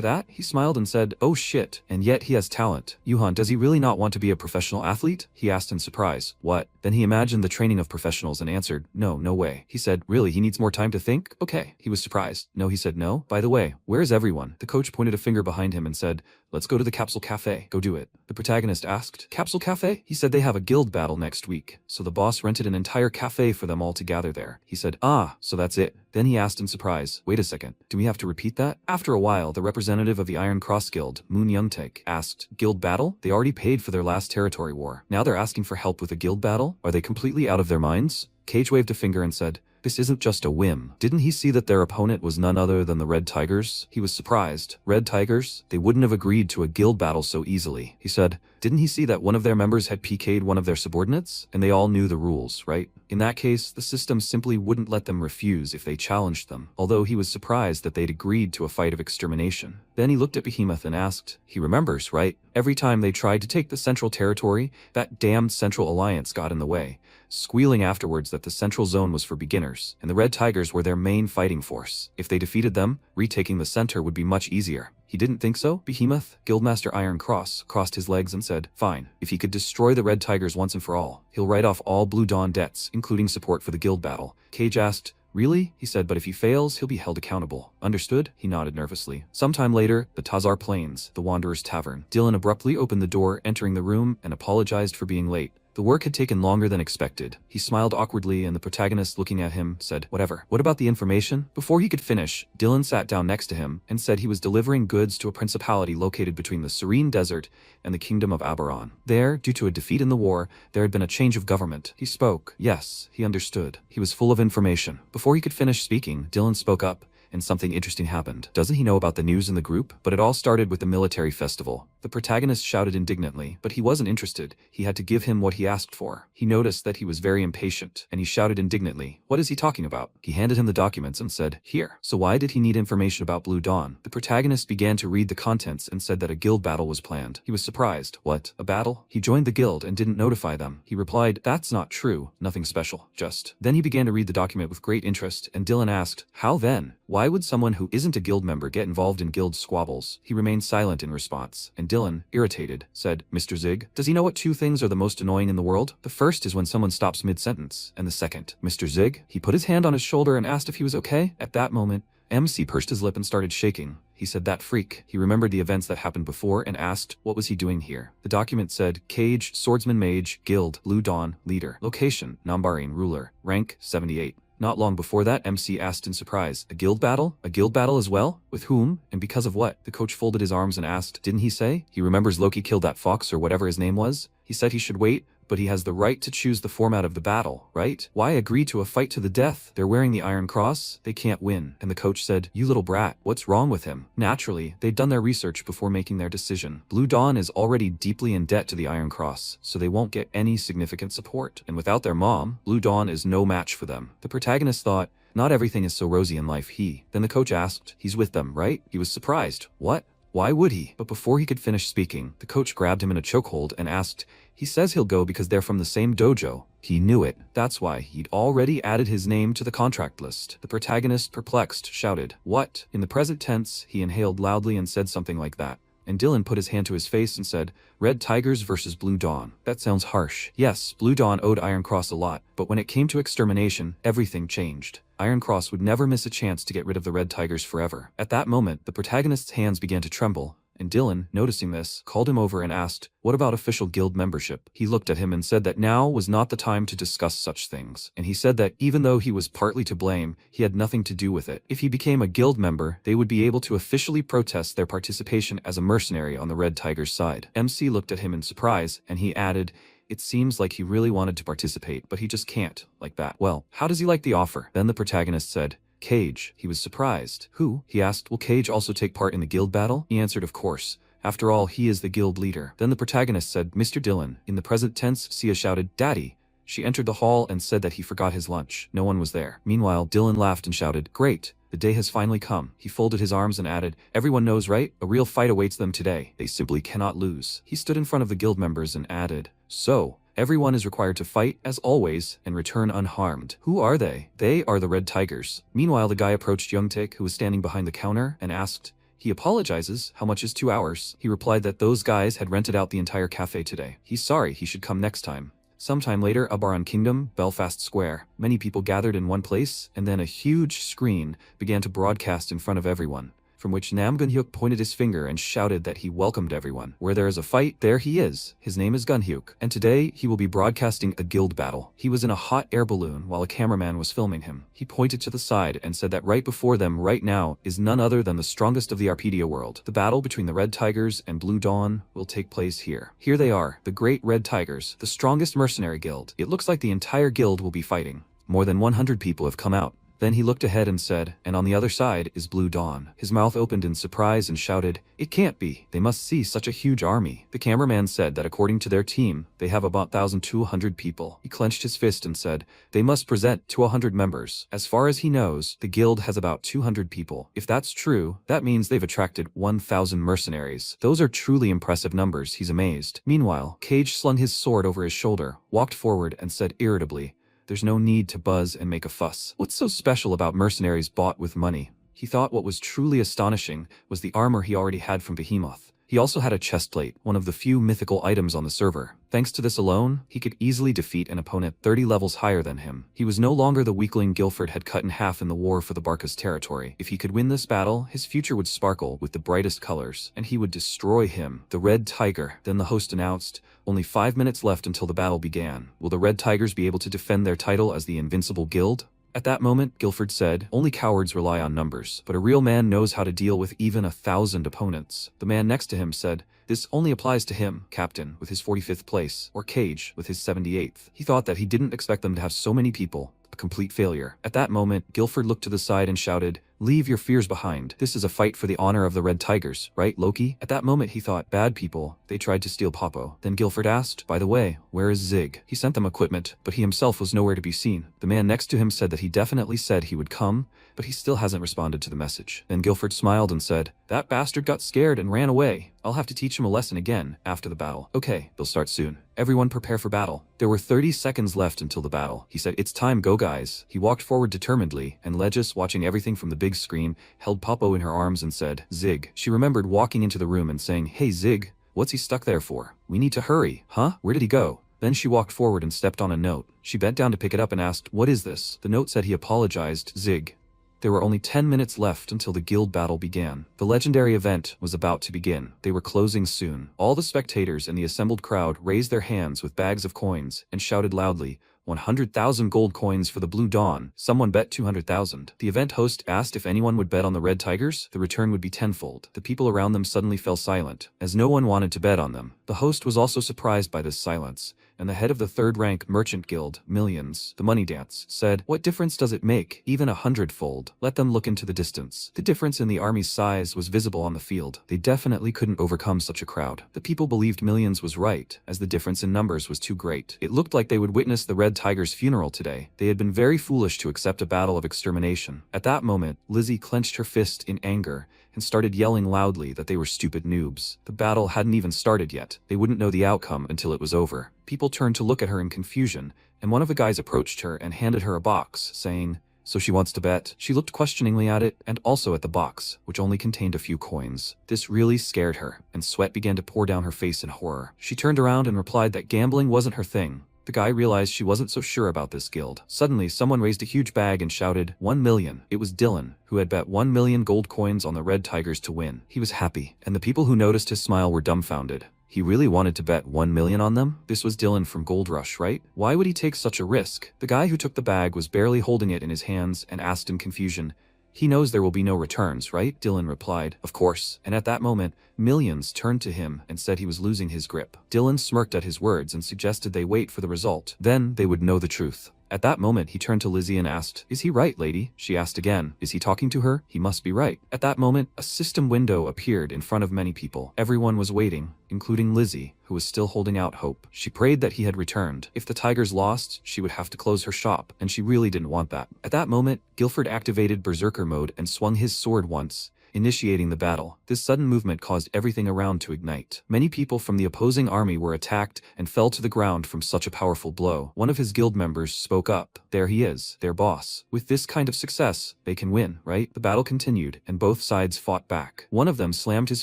that, he smiled and said, oh shit, and yet he has talent. Yuhan, does he really not want to be a professional athlete? He asked in surprise. What? Then he imagined the training of professionals and answered, no, no way. He said, really, he needs more time to think? Okay. He was surprised. No, he said no. By the way, where is everyone? The coach pointed a finger behind him and said, let's go to the Capsule Cafe. Go do it. The protagonist asked, Capsule Cafe? He said they have a guild battle next week. So the boss rented an entire cafe for them all to gather there. He said, ah, so that's it. Then he asked in surprise, wait a second, do we have to repeat that? After a while, the representative of the Iron Cross Guild, Moon Youngtaek, asked, guild battle? They already paid for their last territory war. Now they're asking for help with a guild battle? Are they completely out of their minds? Cage waved a finger and said, this isn't just a whim. Didn't he see that their opponent was none other than the Red Tigers? He was surprised. Red Tigers? They wouldn't have agreed to a guild battle so easily. He said, didn't he see that one of their members had PK'd one of their subordinates? And they all knew the rules, right? In that case, the system simply wouldn't let them refuse if they challenged them, although he was surprised that they'd agreed to a fight of extermination. Then he looked at Behemoth and asked, he remembers, right? Every time they tried to take the Central Territory, that damned Central Alliance got in the way, squealing afterwards that the Central Zone was for beginners, and the Red Tigers were their main fighting force. If they defeated them, retaking the center would be much easier. He didn't think so? Behemoth, Guildmaster Iron Cross, crossed his legs and said, fine, if he could destroy the Red Tigers once and for all, he'll write off all Blue Dawn debts, including support for the guild battle. Cage asked, really? He said, but if he fails, he'll be held accountable. Understood? He nodded nervously. Sometime later, the Tazar Plains, the Wanderer's Tavern. Dylan abruptly opened the door, entering the room, and apologized for being late. The work had taken longer than expected. He smiled awkwardly and the protagonist, looking at him, said, whatever. What about the information? Before he could finish, Dylan sat down next to him and said he was delivering goods to a principality located between the Serene Desert and the Kingdom of Aberon. There, due to a defeat in the war, there had been a change of government. He spoke. Yes, he understood. He was full of information. Before he could finish speaking, Dylan spoke up. and something interesting happened. Doesn't he know about the news in the group? But it all started with the military festival. The protagonist shouted indignantly, but he wasn't interested. He had to give him what he asked for. He noticed that he was very impatient, and he shouted indignantly, "What is he talking about?" He handed him the documents and said, "Here." So why did he need information about Blue Dawn? The protagonist began to read the contents and said that a guild battle was planned. He was surprised. What? A battle? He joined the guild and didn't notify them. He replied, "That's not true. Nothing special. Just." Then he began to read the document with great interest, and Dylan asked, "How then? Why would someone who isn't a guild member get involved in guild squabbles?" He remained silent in response, and Dylan, irritated, said, "Mr. Zig, does he know what two things are the most annoying in the world? The first is when someone stops mid-sentence, and the second." Mr. Zig? He put his hand on his shoulder and asked if he was okay. At that moment, MC pursed his lip and started shaking. He said, "That freak." He remembered the events that happened before and asked, what was he doing here? The document said, Cage, Swordsman Mage, Guild, Blue Dawn, Leader. Location, Nambarin, Ruler. Rank, 78. Not long before that, MC asked in surprise, "A guild battle? A guild battle as well? With whom? And because of what?" The coach folded his arms and asked, "Didn't he say? He remembers Loki killed that fox or whatever his name was? He said he should wait, but he has the right to choose the format of the battle, right? Why agree to a fight to the death? They're wearing the Iron Cross. They can't win." And the coach said, "You little brat, what's wrong with him?" Naturally, they'd done their research before making their decision. Blue Dawn is already deeply in debt to the Iron Cross, so they won't get any significant support. And without their mom, Blue Dawn is no match for them. The protagonist thought, not everything is so rosy in life. Then the coach asked, "He's with them, right?" He was surprised. What? Why would he? But before he could finish speaking, the coach grabbed him in a chokehold and asked, "He says he'll go because they're from the same dojo." He knew it. That's why he'd already added his name to the contract list. The protagonist, perplexed, shouted, "What?" In the present tense, he inhaled loudly and said something like that. And Dylan put his hand to his face and said, "Red Tigers versus Blue Dawn. That sounds harsh." Yes, Blue Dawn owed Iron Cross a lot, but when it came to extermination, everything changed. Iron Cross would never miss a chance to get rid of the Red Tigers forever. At that moment, the protagonist's hands began to tremble, and Dylan, noticing this, called him over and asked, "What about official guild membership?" He looked at him and said that now was not the time to discuss such things, and he said that even though he was partly to blame, he had nothing to do with it. If he became a guild member, they would be able to officially protest their participation as a mercenary on the Red Tigers' side. MC looked at him in surprise, and he added, "It seems like he really wanted to participate, but he just can't, like that. Well, how does he like the offer?" Then the protagonist said, "Cage." He was surprised. "Who?" He asked, "Will Cage also take part in the guild battle?" He answered, "Of course. After all, he is the guild leader." Then the protagonist said, "Mr. Dylan." In the present tense, Sia shouted, "Daddy." She entered the hall and said that he forgot his lunch. No one was there. Meanwhile, Dylan laughed and shouted, "Great. The day has finally come." He folded his arms and added, "Everyone knows, right? A real fight awaits them today. They simply cannot lose." He stood in front of the guild members and added, "So, everyone is required to fight, as always, and return unharmed." "Who are they?" "They are the Red Tigers." Meanwhile, the guy approached Youngtaek, who was standing behind the counter, and asked, "He apologizes. How much is 2 hours?" He replied that those guys had rented out the entire cafe today. He's sorry, he should come next time. Sometime later, Abaran Kingdom, Belfast Square. Many people gathered in one place, and then a huge screen began to broadcast in front of everyone, from which Nam Gunhyuk pointed his finger and shouted that he welcomed everyone. Where there is a fight, there he is. His name is Gunhyuk, and today he will be broadcasting a guild battle. He was in a hot air balloon while a cameraman was filming him. He pointed to the side and said that right before them right now is none other than the strongest of the Arpedia world. The battle between the Red Tigers and Blue Dawn will take place here. Here they are, the great Red Tigers, the strongest mercenary guild. It looks like the entire guild will be fighting. More than 100 people have come out. Then he looked ahead and said, "And on the other side is Blue Dawn." His mouth opened in surprise and shouted, "It can't be. They must see such a huge army." The cameraman said that according to their team, they have about 1,200 people. He clenched his fist and said, "They must present to 100 members. As far as he knows, the guild has about 200 people. If that's true, that means they've attracted 1,000 mercenaries. Those are truly impressive numbers." He's amazed. Meanwhile, Cage slung his sword over his shoulder, walked forward and said irritably, "There's no need to buzz and make a fuss. What's so special about mercenaries bought with money?" He thought what was truly astonishing was the armor he already had from Behemoth. He also had a chestplate, one of the few mythical items on the server. Thanks to this alone, he could easily defeat an opponent 30 levels higher than him. He was no longer the weakling Guilford had cut in half in the war for the Barca's territory. If he could win this battle, his future would sparkle with the brightest colors, and he would destroy him, the Red Tiger. Then the host announced, "Only 5 minutes left until the battle began. Will the Red Tigers be able to defend their title as the Invincible Guild?" At that moment, Guilford said, "Only cowards rely on numbers, but a real man knows how to deal with even 1,000 opponents." The man next to him said, "This only applies to him, Captain, with his 45th place, or Cage, with his 78th. He thought that he didn't expect them to have so many people. A complete failure." At that moment, Guilford looked to the side and shouted, Leave your fears behind. This is a fight for the honor of the Red Tigers, right, Loki? At that moment he thought, bad people, they tried to steal Popo. Then Guilford asked, by the way, where is Zig? He sent them equipment, but he himself was nowhere to be seen. The man next to him said that he definitely said he would come, but he still hasn't responded to the message. Then Guilford smiled and said, that bastard got scared and ran away. I'll have to teach him a lesson again after the battle. Okay, they'll start soon. Everyone prepare for battle. There were 30 seconds left until the battle. He said, it's time, go guys. He walked forward determinedly, and Legis, watching everything from the big screen, held Popo in her arms and said, Zig. She remembered walking into the room and saying, hey Zig, what's he stuck there for? We need to hurry. Huh? Where did he go? Then she walked forward and stepped on a note. She bent down to pick it up and asked, what is this? The note said he apologized, Zig. There were only 10 minutes left until the guild battle began. The legendary event was about to begin. They were closing soon. All the spectators and the assembled crowd raised their hands with bags of coins and shouted loudly, 100,000 gold coins for the Blue Dawn. Someone bet 200,000. The event host asked if anyone would bet on the Red Tigers. The return would be tenfold. The people around them suddenly fell silent, as no one wanted to bet on them. The host was also surprised by this silence, and the head of the third-rank merchant guild, Millions, the money dance, said, what difference does it make? Even 100-fold. Let them look into the distance. The difference in the army's size was visible on the field. They definitely couldn't overcome such a crowd. The people believed Millions was right, as the difference in numbers was too great. It looked like they would witness the Red Tiger's funeral today. They had been very foolish to accept a battle of extermination. At that moment, Lizzie clenched her fist in anger and started yelling loudly that they were stupid noobs. The battle hadn't even started yet. They wouldn't know the outcome until it was over. People turned to look at her in confusion, and one of the guys approached her and handed her a box, saying, so she wants to bet? She looked questioningly at it, and also at the box, which only contained a few coins. This really scared her, and sweat began to pour down her face in horror. She turned around and replied that gambling wasn't her thing. The guy realized she wasn't so sure about this guild. Suddenly, someone raised a huge bag and shouted, 1 million. It was Dylan, who had bet 1 million gold coins on the Red Tigers to win. He was happy, and the people who noticed his smile were dumbfounded. He really wanted to bet 1 million on them? This was Dylan from Gold Rush, right? Why would he take such a risk? The guy who took the bag was barely holding it in his hands and asked in confusion, he knows there will be no returns, right? Dylan replied, of course. And at that moment, Millions turned to him and said he was losing his grip. Dylan smirked at his words and suggested they wait for the result. Then they would know the truth. At that moment, he turned to Lizzie and asked, is he right, lady? She asked again, is he talking to her? He must be right. At that moment, a system window appeared in front of many people. Everyone was waiting, including Lizzie, who was still holding out hope. She prayed that he had returned. If the Tigers lost, she would have to close her shop, and she really didn't want that. At that moment, Guilford activated Berserker mode and swung his sword once, initiating the battle. This sudden movement caused everything around to ignite. Many people from the opposing army were attacked and fell to the ground from such a powerful blow. One of his guild members spoke up. There he is, their boss. With this kind of success, they can win, right? The battle continued, and both sides fought back. One of them slammed his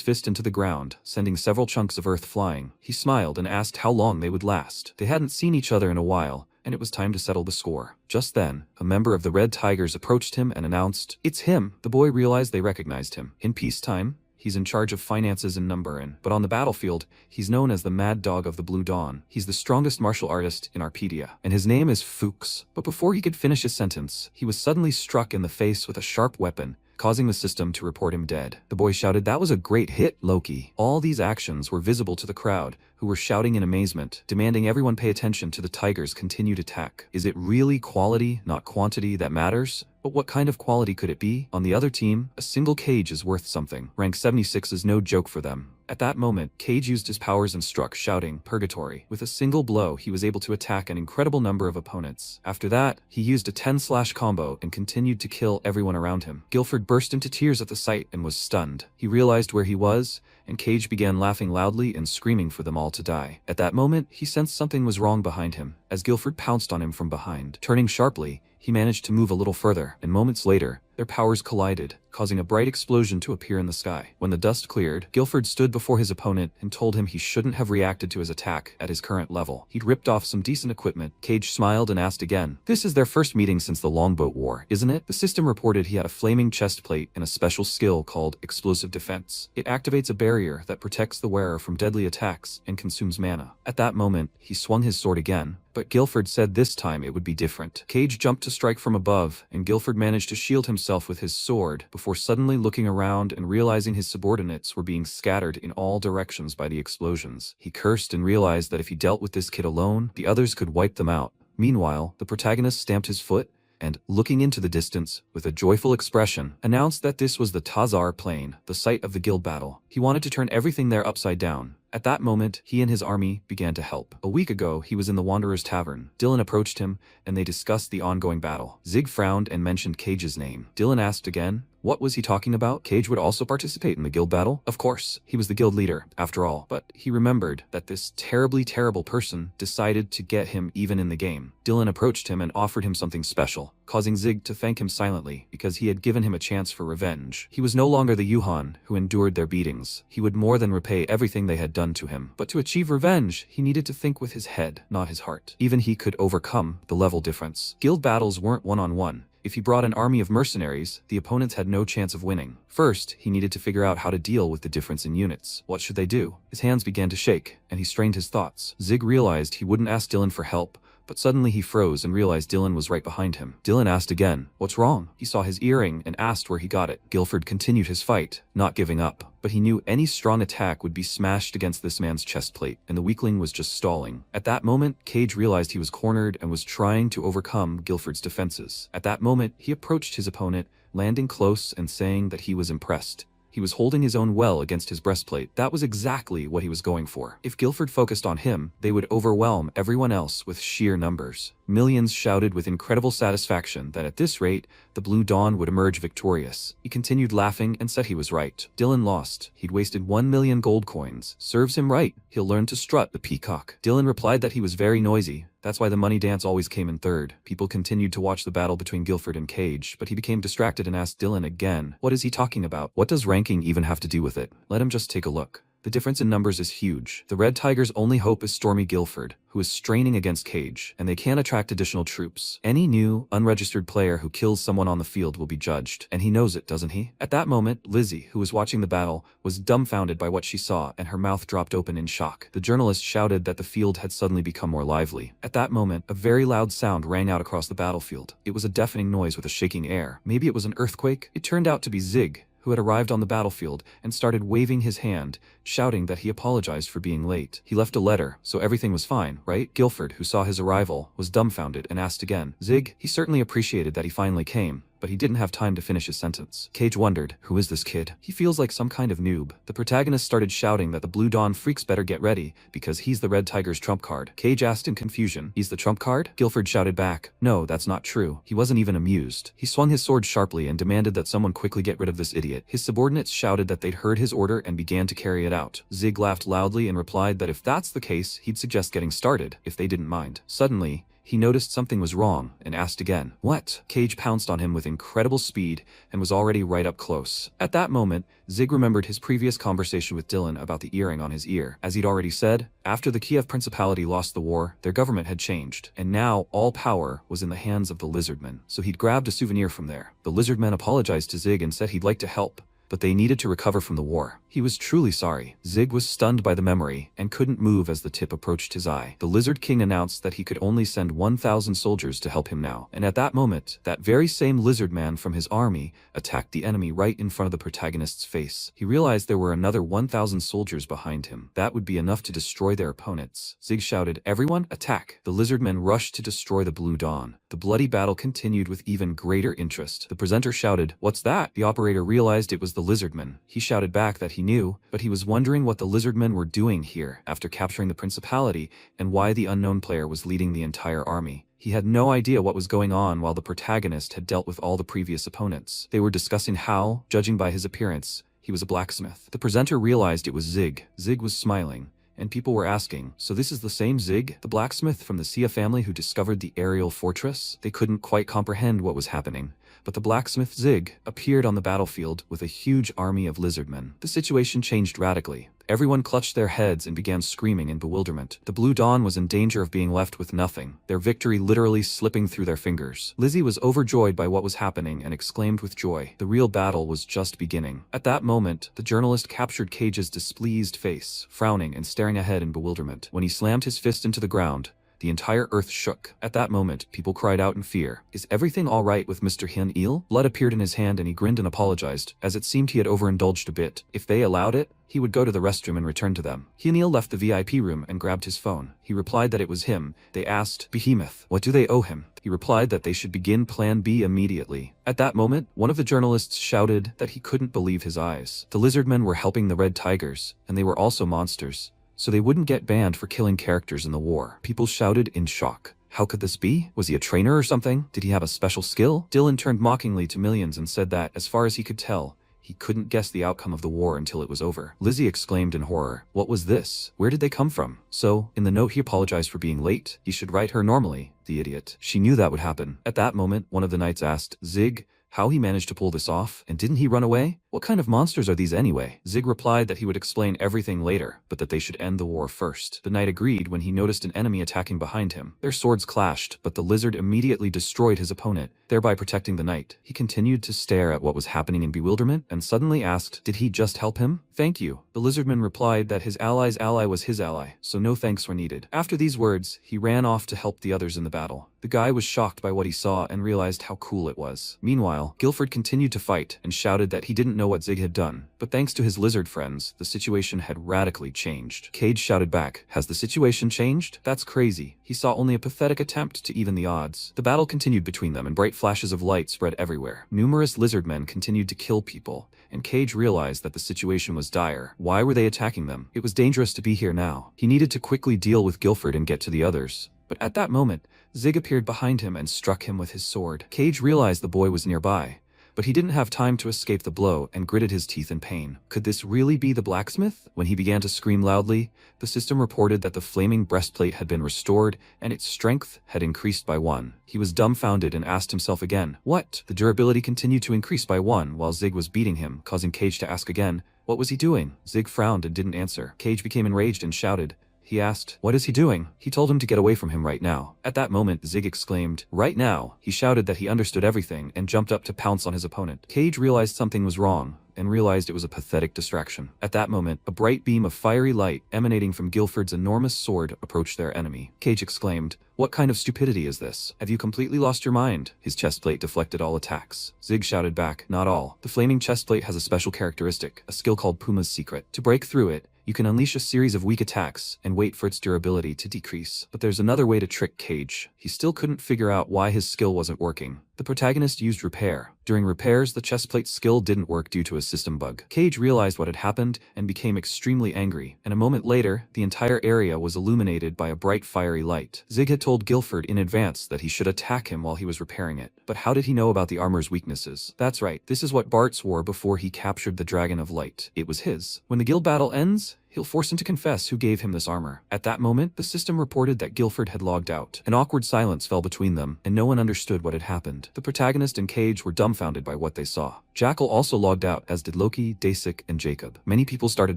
fist into the ground, sending several chunks of earth flying. He smiled and asked how long they would last. They hadn't seen each other in a while, and it was time to settle the score. Just then, a member of the Red Tigers approached him and announced, it's him. The boy realized they recognized him. In peacetime, he's in charge of finances and numbering, but on the battlefield, he's known as the Mad Dog of the Blue Dawn. He's the strongest martial artist in Arpedia, and his name is Fuchs. But before he could finish his sentence, he was suddenly struck in the face with a sharp weapon, causing the system to report him dead. The boy shouted, that was a great hit, Loki. All these actions were visible to the crowd, who were shouting in amazement, demanding everyone pay attention to the Tigers' continued attack. Is it really quality, not quantity, that matters? But what kind of quality could it be? On the other team, a single cage is worth something. Rank 76 is no joke for them. At that moment, Cage used his powers and struck, shouting, Purgatory. With a single blow, he was able to attack an incredible number of opponents. After that, he used a 10-slash combo and continued to kill everyone around him. Guilford burst into tears at the sight and was stunned. He realized where he was, and Cage began laughing loudly and screaming for them all to die. At that moment, he sensed something was wrong behind him, as Guilford pounced on him from behind. Turning sharply, he managed to move a little further, and moments later, their powers collided, causing a bright explosion to appear in the sky. When the dust cleared, Guilford stood before his opponent and told him he shouldn't have reacted to his attack at his current level. He'd ripped off some decent equipment. Cage smiled and asked again, this is their first meeting since the Longboat War, isn't it? The system reported he had a flaming chest plate and a special skill called Explosive Defense. It activates a barrier that protects the wearer from deadly attacks and consumes mana. At that moment, he swung his sword again, but Guilford said this time it would be different. Cage jumped to strike from above, and Guilford managed to shield himself with his sword before suddenly looking around and realizing his subordinates were being scattered in all directions by the explosions. He cursed and realized that if he dealt with this kid alone, the others could wipe them out. Meanwhile, the protagonist stamped his foot and, looking into the distance, with a joyful expression, announced that this was the Tazar Plain, the site of the guild battle. He wanted to turn everything there upside down. At that moment, he and his army began to help. A week ago, he was in the Wanderer's Tavern. Dylan approached him, and they discussed the ongoing battle. Zig frowned and mentioned Cage's name. Dylan asked again, what was he talking about? Cage would also participate in the guild battle? Of course, he was the guild leader, after all, but he remembered that this terribly terrible person decided to get him even in the game. Dylan approached him and offered him something special, causing Zig to thank him silently because he had given him a chance for revenge. He was no longer the Yuhan who endured their beatings. He would more than repay everything they had done to him. But to achieve revenge, he needed to think with his head, not his heart. Even he could overcome the level difference. Guild battles weren't one-on-one. If he brought an army of mercenaries, the opponents had no chance of winning. First, he needed to figure out how to deal with the difference in units. What should they do? His hands began to shake, and he strained his thoughts. Zig realized he wouldn't ask Dylan for help, but suddenly he froze and realized Dylan was right behind him. Dylan asked again, what's wrong? He saw his earring and asked where he got it. Guilford continued his fight, not giving up, but he knew any strong attack would be smashed against this man's chest plate, and the weakling was just stalling. At that moment, Cage realized he was cornered and was trying to overcome Guilford's defenses. At that moment, he approached his opponent, landing close and saying that he was impressed. He was holding his own well against his breastplate. That was exactly what he was going for. If Guilford focused on him, they would overwhelm everyone else with sheer numbers. Millions shouted with incredible satisfaction that at this rate, the Blue Dawn would emerge victorious. He continued laughing and said he was right. Dylan lost. He'd wasted 1 million gold coins. Serves him right. He'll learn to strut the peacock. Dylan replied that he was very noisy. That's why the money dance always came in third. People continued to watch the battle between Guilford and Cage, but he became distracted and asked Dylan again, what is he talking about? What does ranking even have to do with it? Let him just take a look. The difference in numbers is huge. The Red Tiger's only hope is Stormy Guilford, who is straining against Cage, and they can't attract additional troops. Any new, unregistered player who kills someone on the field will be judged, and he knows it, doesn't he? At that moment, Lizzie, who was watching the battle, was dumbfounded by what she saw, and her mouth dropped open in shock. The journalist shouted that the field had suddenly become more lively. At that moment, a very loud sound rang out across the battlefield. It was a deafening noise with a shaking air. Maybe it was an earthquake? It turned out to be Zig, who had arrived on the battlefield and started waving his hand, shouting that he apologized for being late. He left a letter, so everything was fine, right? Guilford, who saw his arrival, was dumbfounded and asked again. Zig, he certainly appreciated that he finally came, but he didn't have time to finish his sentence. Cage wondered, who is this kid? He feels like some kind of noob. The protagonist started shouting that the Blue Dawn freaks better get ready, because he's the Red Tiger's trump card. Cage asked in confusion, he's the trump card? Guilford shouted back, no, that's not true. He wasn't even amused. He swung his sword sharply and demanded that someone quickly get rid of this idiot. His subordinates shouted that they'd heard his order and began to carry it out. Zig laughed loudly and replied that if that's the case, he'd suggest getting started, if they didn't mind. Suddenly, he noticed something was wrong and asked again, what? Cage pounced on him with incredible speed and was already right up close. At that moment, Zig remembered his previous conversation with Dylan about the earring on his ear. As he'd already said, after the Kiev Principality lost the war, their government had changed, and now all power was in the hands of the Lizardmen. So he'd grabbed a souvenir from there. The Lizardmen apologized to Zig and said he'd like to help, but they needed to recover from the war. He was truly sorry. Zig was stunned by the memory and couldn't move as the tip approached his eye. The Lizard King announced that he could only send 1,000 soldiers to help him now. And at that moment, that very same lizard man from his army attacked the enemy right in front of the protagonist's face. He realized there were another 1,000 soldiers behind him. That would be enough to destroy their opponents. Zig shouted, everyone, attack! The lizard men rushed to destroy the Blue Dawn. The bloody battle continued with even greater interest. The presenter shouted, what's that? The operator realized it was the Lizardmen. He shouted back that he knew, but he was wondering what the Lizardmen were doing here after capturing the Principality and why the unknown player was leading the entire army. He had no idea what was going on while the protagonist had dealt with all the previous opponents. They were discussing how, judging by his appearance, he was a blacksmith. The presenter realized it was Zig. Zig was smiling, and people were asking, so this is the same Zig, the blacksmith from the Sia family who discovered the aerial fortress? They couldn't quite comprehend what was happening, but the blacksmith Zig appeared on the battlefield with a huge army of lizardmen. The situation changed radically. Everyone clutched their heads and began screaming in bewilderment. The Blue Dawn was in danger of being left with nothing, their victory literally slipping through their fingers. Lizzie was overjoyed by what was happening and exclaimed with joy, the real battle was just beginning. At that moment, the journalist captured Cage's displeased face, frowning and staring ahead in bewilderment. When he slammed his fist into the ground, The entire earth shook. At that moment, people cried out in fear. Is everything alright with Mr. Hyun-il? Blood appeared in his hand and he grinned and apologized, as it seemed he had overindulged a bit. If they allowed it, he would go to the restroom and return to them. Hyun-il left the VIP room and grabbed his phone. He replied that it was him. They asked, Behemoth, what do they owe him? He replied that they should begin Plan B immediately. At that moment, one of the journalists shouted that he couldn't believe his eyes. The lizardmen were helping the Red Tigers, and they were also monsters, so they wouldn't get banned for killing characters in the war. People shouted in shock. How could this be? Was he a trainer or something? Did he have a special skill? Dylan turned mockingly to Millions and said that, as far as he could tell, he couldn't guess the outcome of the war until it was over. Lizzie exclaimed in horror. What was this? Where did they come from? So, in the note he apologized for being late. He should write her normally, the idiot. She knew that would happen. At that moment, one of the knights asked Zig how he managed to pull this off, and didn't he run away? What kind of monsters are these anyway? Zig replied that he would explain everything later, but that they should end the war first. The knight agreed when he noticed an enemy attacking behind him. Their swords clashed, but the lizard immediately destroyed his opponent, thereby protecting the knight. He continued to stare at what was happening in bewilderment, and suddenly asked, did he just help him? Thank you. The lizardman replied that his ally's ally was his ally, so no thanks were needed. After these words, he ran off to help the others in the battle. The guy was shocked by what he saw and realized how cool it was. Meanwhile, Guilford continued to fight and shouted that he didn't know what Zig had done, but thanks to his lizard friends, the situation had radically changed. Cage shouted back, has the situation changed? That's crazy. He saw only a pathetic attempt to even the odds. The battle continued between them and bright flashes of light spread everywhere. Numerous lizard men continued to kill people, and Cage realized that the situation was dire. Why were they attacking them? It was dangerous to be here now. He needed to quickly deal with Guilford and get to the others. But at that moment, Zig appeared behind him and struck him with his sword. Cage realized the boy was nearby, but he didn't have time to escape the blow and gritted his teeth in pain. Could this really be the blacksmith? When he began to scream loudly, the system reported that the flaming breastplate had been restored and its strength had increased by 1. He was dumbfounded and asked himself again, what? The durability continued to increase by 1 while Zig was beating him, causing Cage to ask again, what was he doing? Zig frowned and didn't answer. Cage became enraged and shouted. He asked, what is he doing? He told him to get away from him right now. At that moment, Zig exclaimed, right now. He shouted that he understood everything and jumped up to pounce on his opponent. Cage realized something was wrong and realized it was a pathetic distraction. At that moment, a bright beam of fiery light emanating from Guilford's enormous sword approached their enemy. Cage exclaimed, what kind of stupidity is this? Have you completely lost your mind? His chestplate deflected all attacks. Zig shouted back, not all. The flaming chestplate has a special characteristic, a skill called Puma's Secret. To break through it, you can unleash a series of weak attacks and wait for its durability to decrease. But there's another way to trick Cage. He still couldn't figure out why his skill wasn't working. The protagonist used repair. During repairs, the chestplate skill didn't work due to a system bug. Cage realized what had happened and became extremely angry, and a moment later, the entire area was illuminated by a bright fiery light. Zig had told Guilford in advance that he should attack him while he was repairing it. But how did he know about the armor's weaknesses? That's right, this is what Bartz wore before he captured the Dragon of Light. It was his. When the guild battle ends, he'll force him to confess who gave him this armor. At that moment, the system reported that Guilford had logged out. An awkward silence fell between them, and no one understood what had happened. The protagonist and Cage were dumbfounded by what they saw. Jackal also logged out, as did Loki, Dasik, and Jacob. Many people started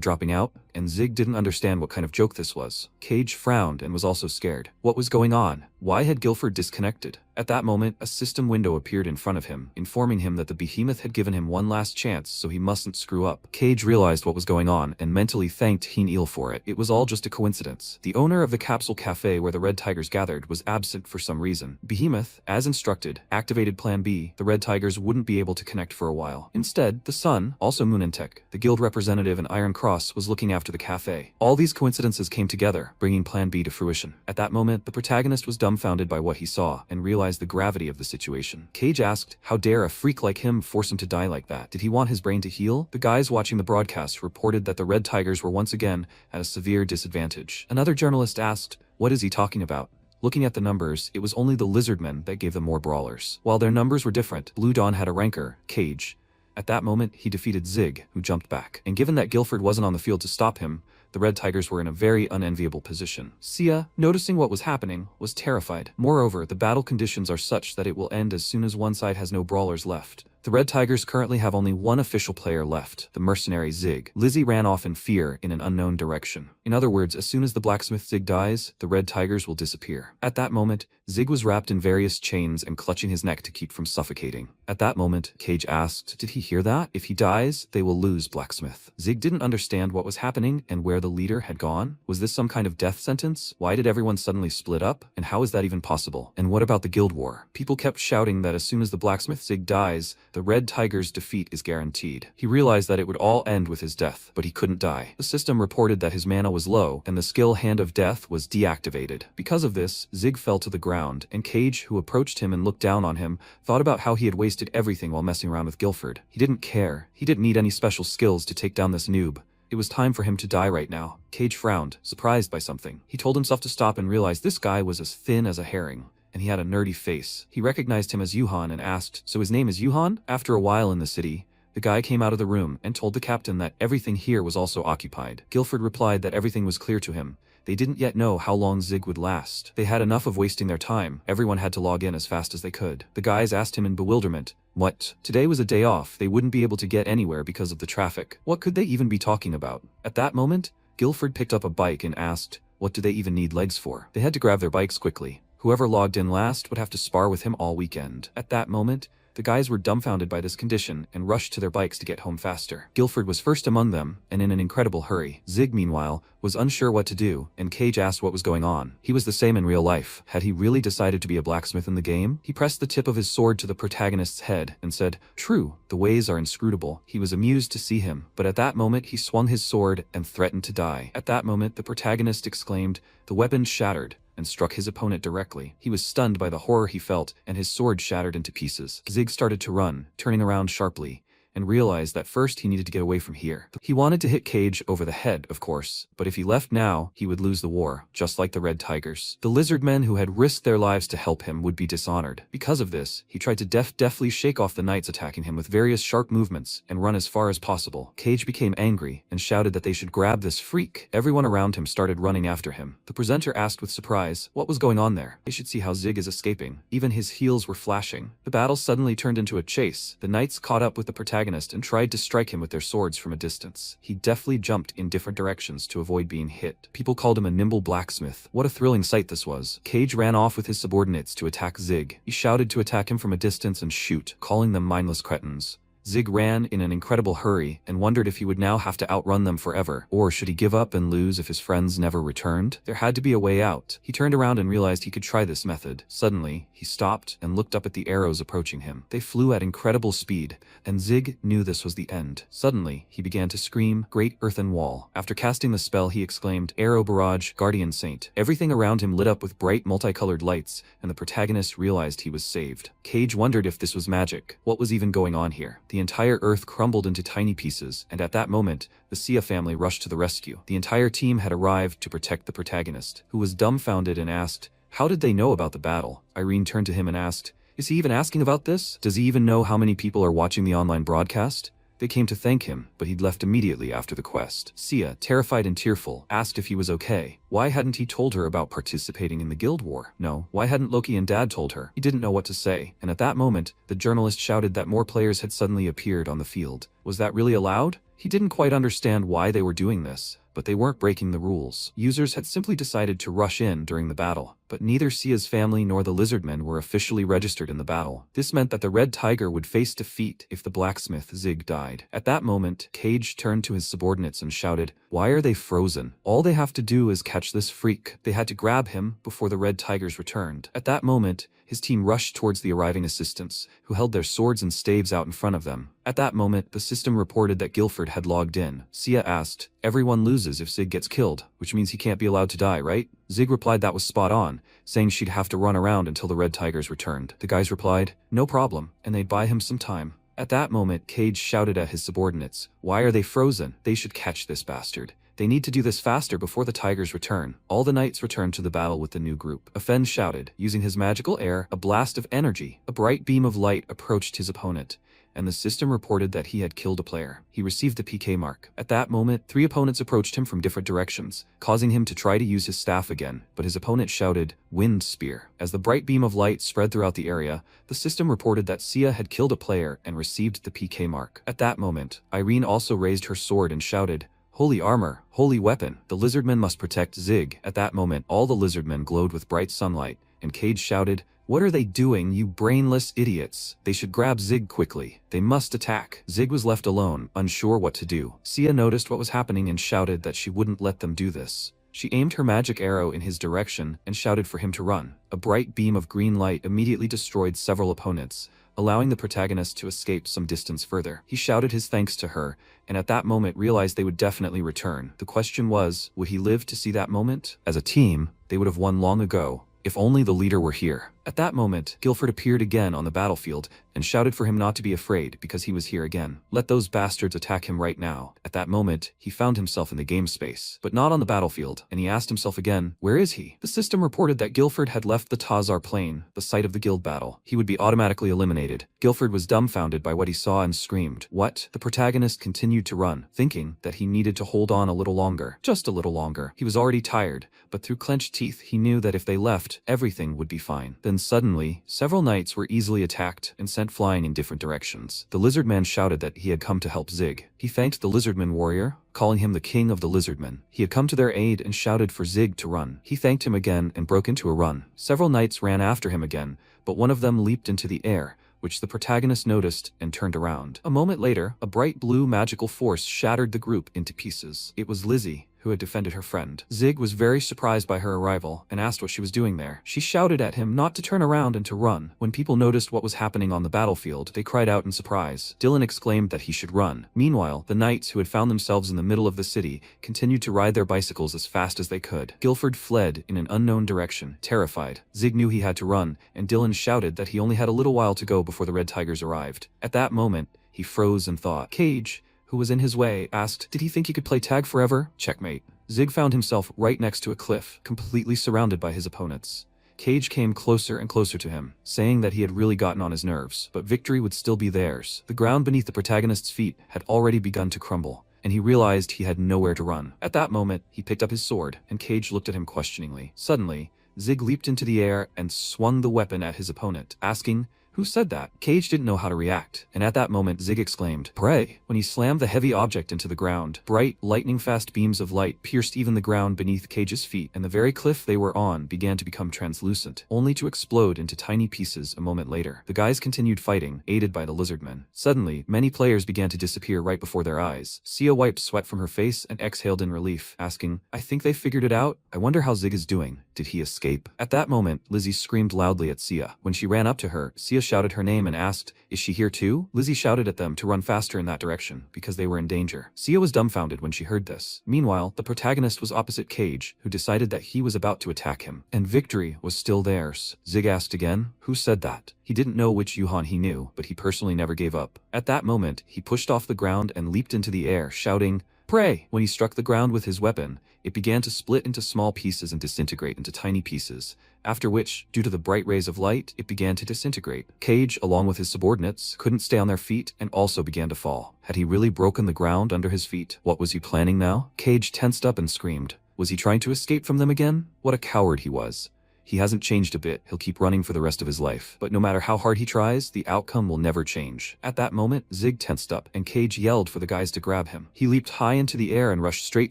dropping out, and Zig didn't understand what kind of joke this was. Cage frowned and was also scared. What was going on? Why had Guilford disconnected? At that moment, a system window appeared in front of him, informing him that the behemoth had given him one last chance, so he mustn't screw up. Cage realized what was going on and mentally thanked Hyun-il for it. It was all just a coincidence. The owner of the capsule cafe where the Red Tigers gathered was absent for some reason. Behemoth, as instructed, activated Plan B. The Red Tigers wouldn't be able to connect for a while. Instead, the Sun, also Moonantek, the guild representative and Iron Cross, was looking after the cafe. All these coincidences came together, bringing Plan B to fruition. At that moment, the protagonist was dumbfounded by what he saw and realized the gravity of the situation. Cage asked, how dare a freak like him force him to die like that? Did he want his brain to heal? The guys watching the broadcast reported that the Red Tigers were once again at a severe disadvantage. Another journalist asked, what is he talking about? Looking at the numbers, it was only the lizardmen that gave them more brawlers. While their numbers were different, Blue Dawn had a ranker, Cage. At that moment, he defeated Zig, who jumped back. And given that Guilford wasn't on the field to stop him, the Red Tigers were in a very unenviable position. Sia, noticing what was happening, was terrified. Moreover, the battle conditions are such that it will end as soon as one side has no brawlers left. The Red Tigers currently have only one official player left, the mercenary Zig. Lizzie ran off in fear in an unknown direction. In other words, as soon as the blacksmith Zig dies, the Red Tigers will disappear. At that moment, Zig was wrapped in various chains and clutching his neck to keep from suffocating. At that moment, Cage asked, did he hear that? If he dies, they will lose Blacksmith. Zig didn't understand what was happening and where the leader had gone. Was this some kind of death sentence? Why did everyone suddenly split up? And how is that even possible? And what about the guild war? People kept shouting that as soon as the blacksmith Zig dies, the Red Tiger's defeat is guaranteed. He realized that it would all end with his death, but he couldn't die. The system reported that his mana was low, and the skill Hand of Death was deactivated. Because of this, Zig fell to the ground, and Cage, who approached him and looked down on him, thought about how he had wasted everything while messing around with Guilford. He didn't care. He didn't need any special skills to take down this noob. It was time for him to die right now. Cage frowned, surprised by something. He told himself to stop and realized this guy was as thin as a herring, and he had a nerdy face. He recognized him as Yuhan and asked, so his name is Yuhan? After a while in the city, the guy came out of the room and told the captain that everything here was also occupied. Guilford replied that everything was clear to him. They didn't yet know how long Zig would last. They had enough of wasting their time. Everyone had to log in as fast as they could. The guys asked him in bewilderment, what? Today was a day off. They wouldn't be able to get anywhere because of the traffic. What could they even be talking about? At that moment, Guilford picked up a bike and asked, what do they even need legs for? They had to grab their bikes quickly. Whoever logged in last would have to spar with him all weekend. At that moment, the guys were dumbfounded by this condition and rushed to their bikes to get home faster. Guilford was first among them, and in an incredible hurry. Zig, meanwhile, was unsure what to do, and Cage asked what was going on. He was the same in real life. Had he really decided to be a blacksmith in the game? He pressed the tip of his sword to the protagonist's head and said, true, the ways are inscrutable. He was amused to see him, but at that moment he swung his sword and threatened to die. At that moment, the protagonist exclaimed, the weapon shattered, and struck his opponent directly. He was stunned by the horror he felt, and his sword shattered into pieces. Zig started to run, turning around sharply, and realized that first he needed to get away from here. He wanted to hit Cage over the head, of course, but if he left now, he would lose the war, just like the Red Tigers. The lizard men who had risked their lives to help him would be dishonored. Because of this, he tried to deftly shake off the knights attacking him with various sharp movements and run as far as possible. Cage became angry and shouted that they should grab this freak. Everyone around him started running after him. The presenter asked with surprise, what was going on there? They should see how Zig is escaping. Even his heels were flashing. The battle suddenly turned into a chase. The knights caught up with the protagonist and tried to strike him with their swords from a distance. He deftly jumped in different directions to avoid being hit. People called him a nimble blacksmith. What a thrilling sight this was. Cage ran off with his subordinates to attack Zig. He shouted to attack him from a distance and shoot, calling them mindless cretins. Zig ran in an incredible hurry and wondered if he would now have to outrun them forever, or should he give up and lose if his friends never returned? There had to be a way out. He turned around and realized he could try this method. Suddenly, he stopped and looked up at the arrows approaching him. They flew at incredible speed, and Zig knew this was the end. Suddenly, he began to scream, great earthen wall. After casting the spell, he exclaimed, arrow barrage, guardian saint. Everything around him lit up with bright multicolored lights, and the protagonist realized he was saved. Cage wondered if this was magic. What was even going on here? The entire earth crumbled into tiny pieces, and at that moment, the Sia family rushed to the rescue. The entire team had arrived to protect the protagonist, who was dumbfounded and asked, how did they know about the battle? Irene turned to him and asked, is he even asking about this? Does he even know how many people are watching the online broadcast? They came to thank him, but he'd left immediately after the quest. Sia, terrified and tearful, asked if he was okay. Why hadn't he told her about participating in the guild war? No, why hadn't Loki and Dad told her? He didn't know what to say, and at that moment, the journalist shouted that more players had suddenly appeared on the field. Was that really allowed? He didn't quite understand why they were doing this, but they weren't breaking the rules. Users had simply decided to rush in during the battle, but neither Sia's family nor the lizardmen were officially registered in the battle. This meant that the Red Tiger would face defeat if the blacksmith Zig died. At that moment, Cage turned to his subordinates and shouted, why are they frozen? All they have to do is catch this freak. They had to grab him before the Red Tigers returned. At that moment, his team rushed towards the arriving assistants, who held their swords and staves out in front of them. At that moment, the system reported that Guilford had logged in. Sia asked, everyone loses if Zig gets killed, which means he can't be allowed to die, right? Zig replied that was spot on, saying she'd have to run around until the Red Tigers returned. The guys replied, no problem, and they'd buy him some time. At that moment, Cage shouted at his subordinates, why are they frozen? They should catch this bastard. They need to do this faster before the Tigers return. All the knights returned to the battle with the new group. Afen shouted, using his magical air, a blast of energy. A bright beam of light approached his opponent, and the system reported that he had killed a player. He received the PK mark. At that moment, 3 opponents approached him from different directions, causing him to try to use his staff again, but his opponent shouted, "Wind Spear." As the bright beam of light spread throughout the area, the system reported that Sia had killed a player and received the PK mark. At that moment, Irene also raised her sword and shouted, "Holy armor, holy weapon, the lizardmen must protect Zig." At that moment, all the lizardmen glowed with bright sunlight, and Cage shouted, "What are they doing, you brainless idiots? They should grab Zig quickly. They must attack." Zig was left alone, unsure what to do. Sia noticed what was happening and shouted that she wouldn't let them do this. She aimed her magic arrow in his direction and shouted for him to run. A bright beam of green light immediately destroyed several opponents, allowing the protagonist to escape some distance further. He shouted his thanks to her, and at that moment realized they would definitely return. The question was, would he live to see that moment? As a team, they would have won long ago, if only the leader were here. At that moment, Guilford appeared again on the battlefield and shouted for him not to be afraid because he was here again. Let those bastards attack him right now. At that moment, he found himself in the game space, but not on the battlefield, and he asked himself again, where is he? The system reported that Guilford had left the Tazar plane, the site of the guild battle. He would be automatically eliminated. Guilford was dumbfounded by what he saw and screamed, "What?" The protagonist continued to run, thinking that he needed to hold on a little longer. Just a little longer. He was already tired, but through clenched teeth he knew that if they left, everything would be fine. Then suddenly, several knights were easily attacked and sent flying in different directions. The lizard man shouted that he had come to help Zig. He thanked the lizardman warrior, calling him the king of the lizardmen. He had come to their aid and shouted for Zig to run. He thanked him again and broke into a run. Several knights ran after him again, but one of them leaped into the air, which the protagonist noticed and turned around. A moment later, a bright blue magical force shattered the group into pieces. It was Lizzie, who had defended her friend. Zig was very surprised by her arrival and asked what she was doing there. She shouted at him not to turn around and to run. When people noticed what was happening on the battlefield, they cried out in surprise. Dylan exclaimed that he should run. Meanwhile, the knights who had found themselves in the middle of the city continued to ride their bicycles as fast as they could. Guilford fled in an unknown direction, terrified. Zig knew he had to run, and Dylan shouted that he only had a little while to go before the Red Tigers arrived. At that moment, he froze and thought. Cage, who was in his way, asked, did he think he could play tag forever? Checkmate. Zig found himself right next to a cliff, completely surrounded by his opponents. Cage came closer and closer to him, saying that he had really gotten on his nerves, but victory would still be theirs. The ground beneath the protagonist's feet had already begun to crumble, and he realized he had nowhere to run. At that moment, he picked up his sword, and Cage looked at him questioningly. Suddenly, Zig leaped into the air and swung the weapon at his opponent, asking, "Who said that?" Cage didn't know how to react, and at that moment Zig exclaimed, "Pray!" When he slammed the heavy object into the ground, bright, lightning-fast beams of light pierced even the ground beneath Cage's feet, and the very cliff they were on began to become translucent, only to explode into tiny pieces a moment later. The guys continued fighting, aided by the lizardmen. Suddenly, many players began to disappear right before their eyes. Sia wiped sweat from her face and exhaled in relief, asking, "I think they figured it out? I wonder how Zig is doing. Did he escape?" At that moment, Lizzie screamed loudly at Sia. When she ran up to her, Sia shouted her name and asked, "Is she here too?" Lizzie shouted at them to run faster in that direction, because they were in danger. Sia was dumbfounded when she heard this. Meanwhile, the protagonist was opposite Cage, who decided that he was about to attack him, and victory was still theirs. Zig asked again, "Who said that?" He didn't know which Yuhan he knew, but he personally never gave up. At that moment, he pushed off the ground and leaped into the air, shouting, "Pray!" When he struck the ground with his weapon, it began to split into small pieces and disintegrate into tiny pieces, after which, due to the bright rays of light, it began to disintegrate. Cage, along with his subordinates, couldn't stay on their feet and also began to fall. Had he really broken the ground under his feet? What was he planning now? Cage tensed up and screamed. Was he trying to escape from them again? What a coward he was. He hasn't changed a bit. He'll keep running for the rest of his life. But no matter how hard he tries, the outcome will never change. At that moment, Zig tensed up, and Cage yelled for the guys to grab him. He leaped high into the air and rushed straight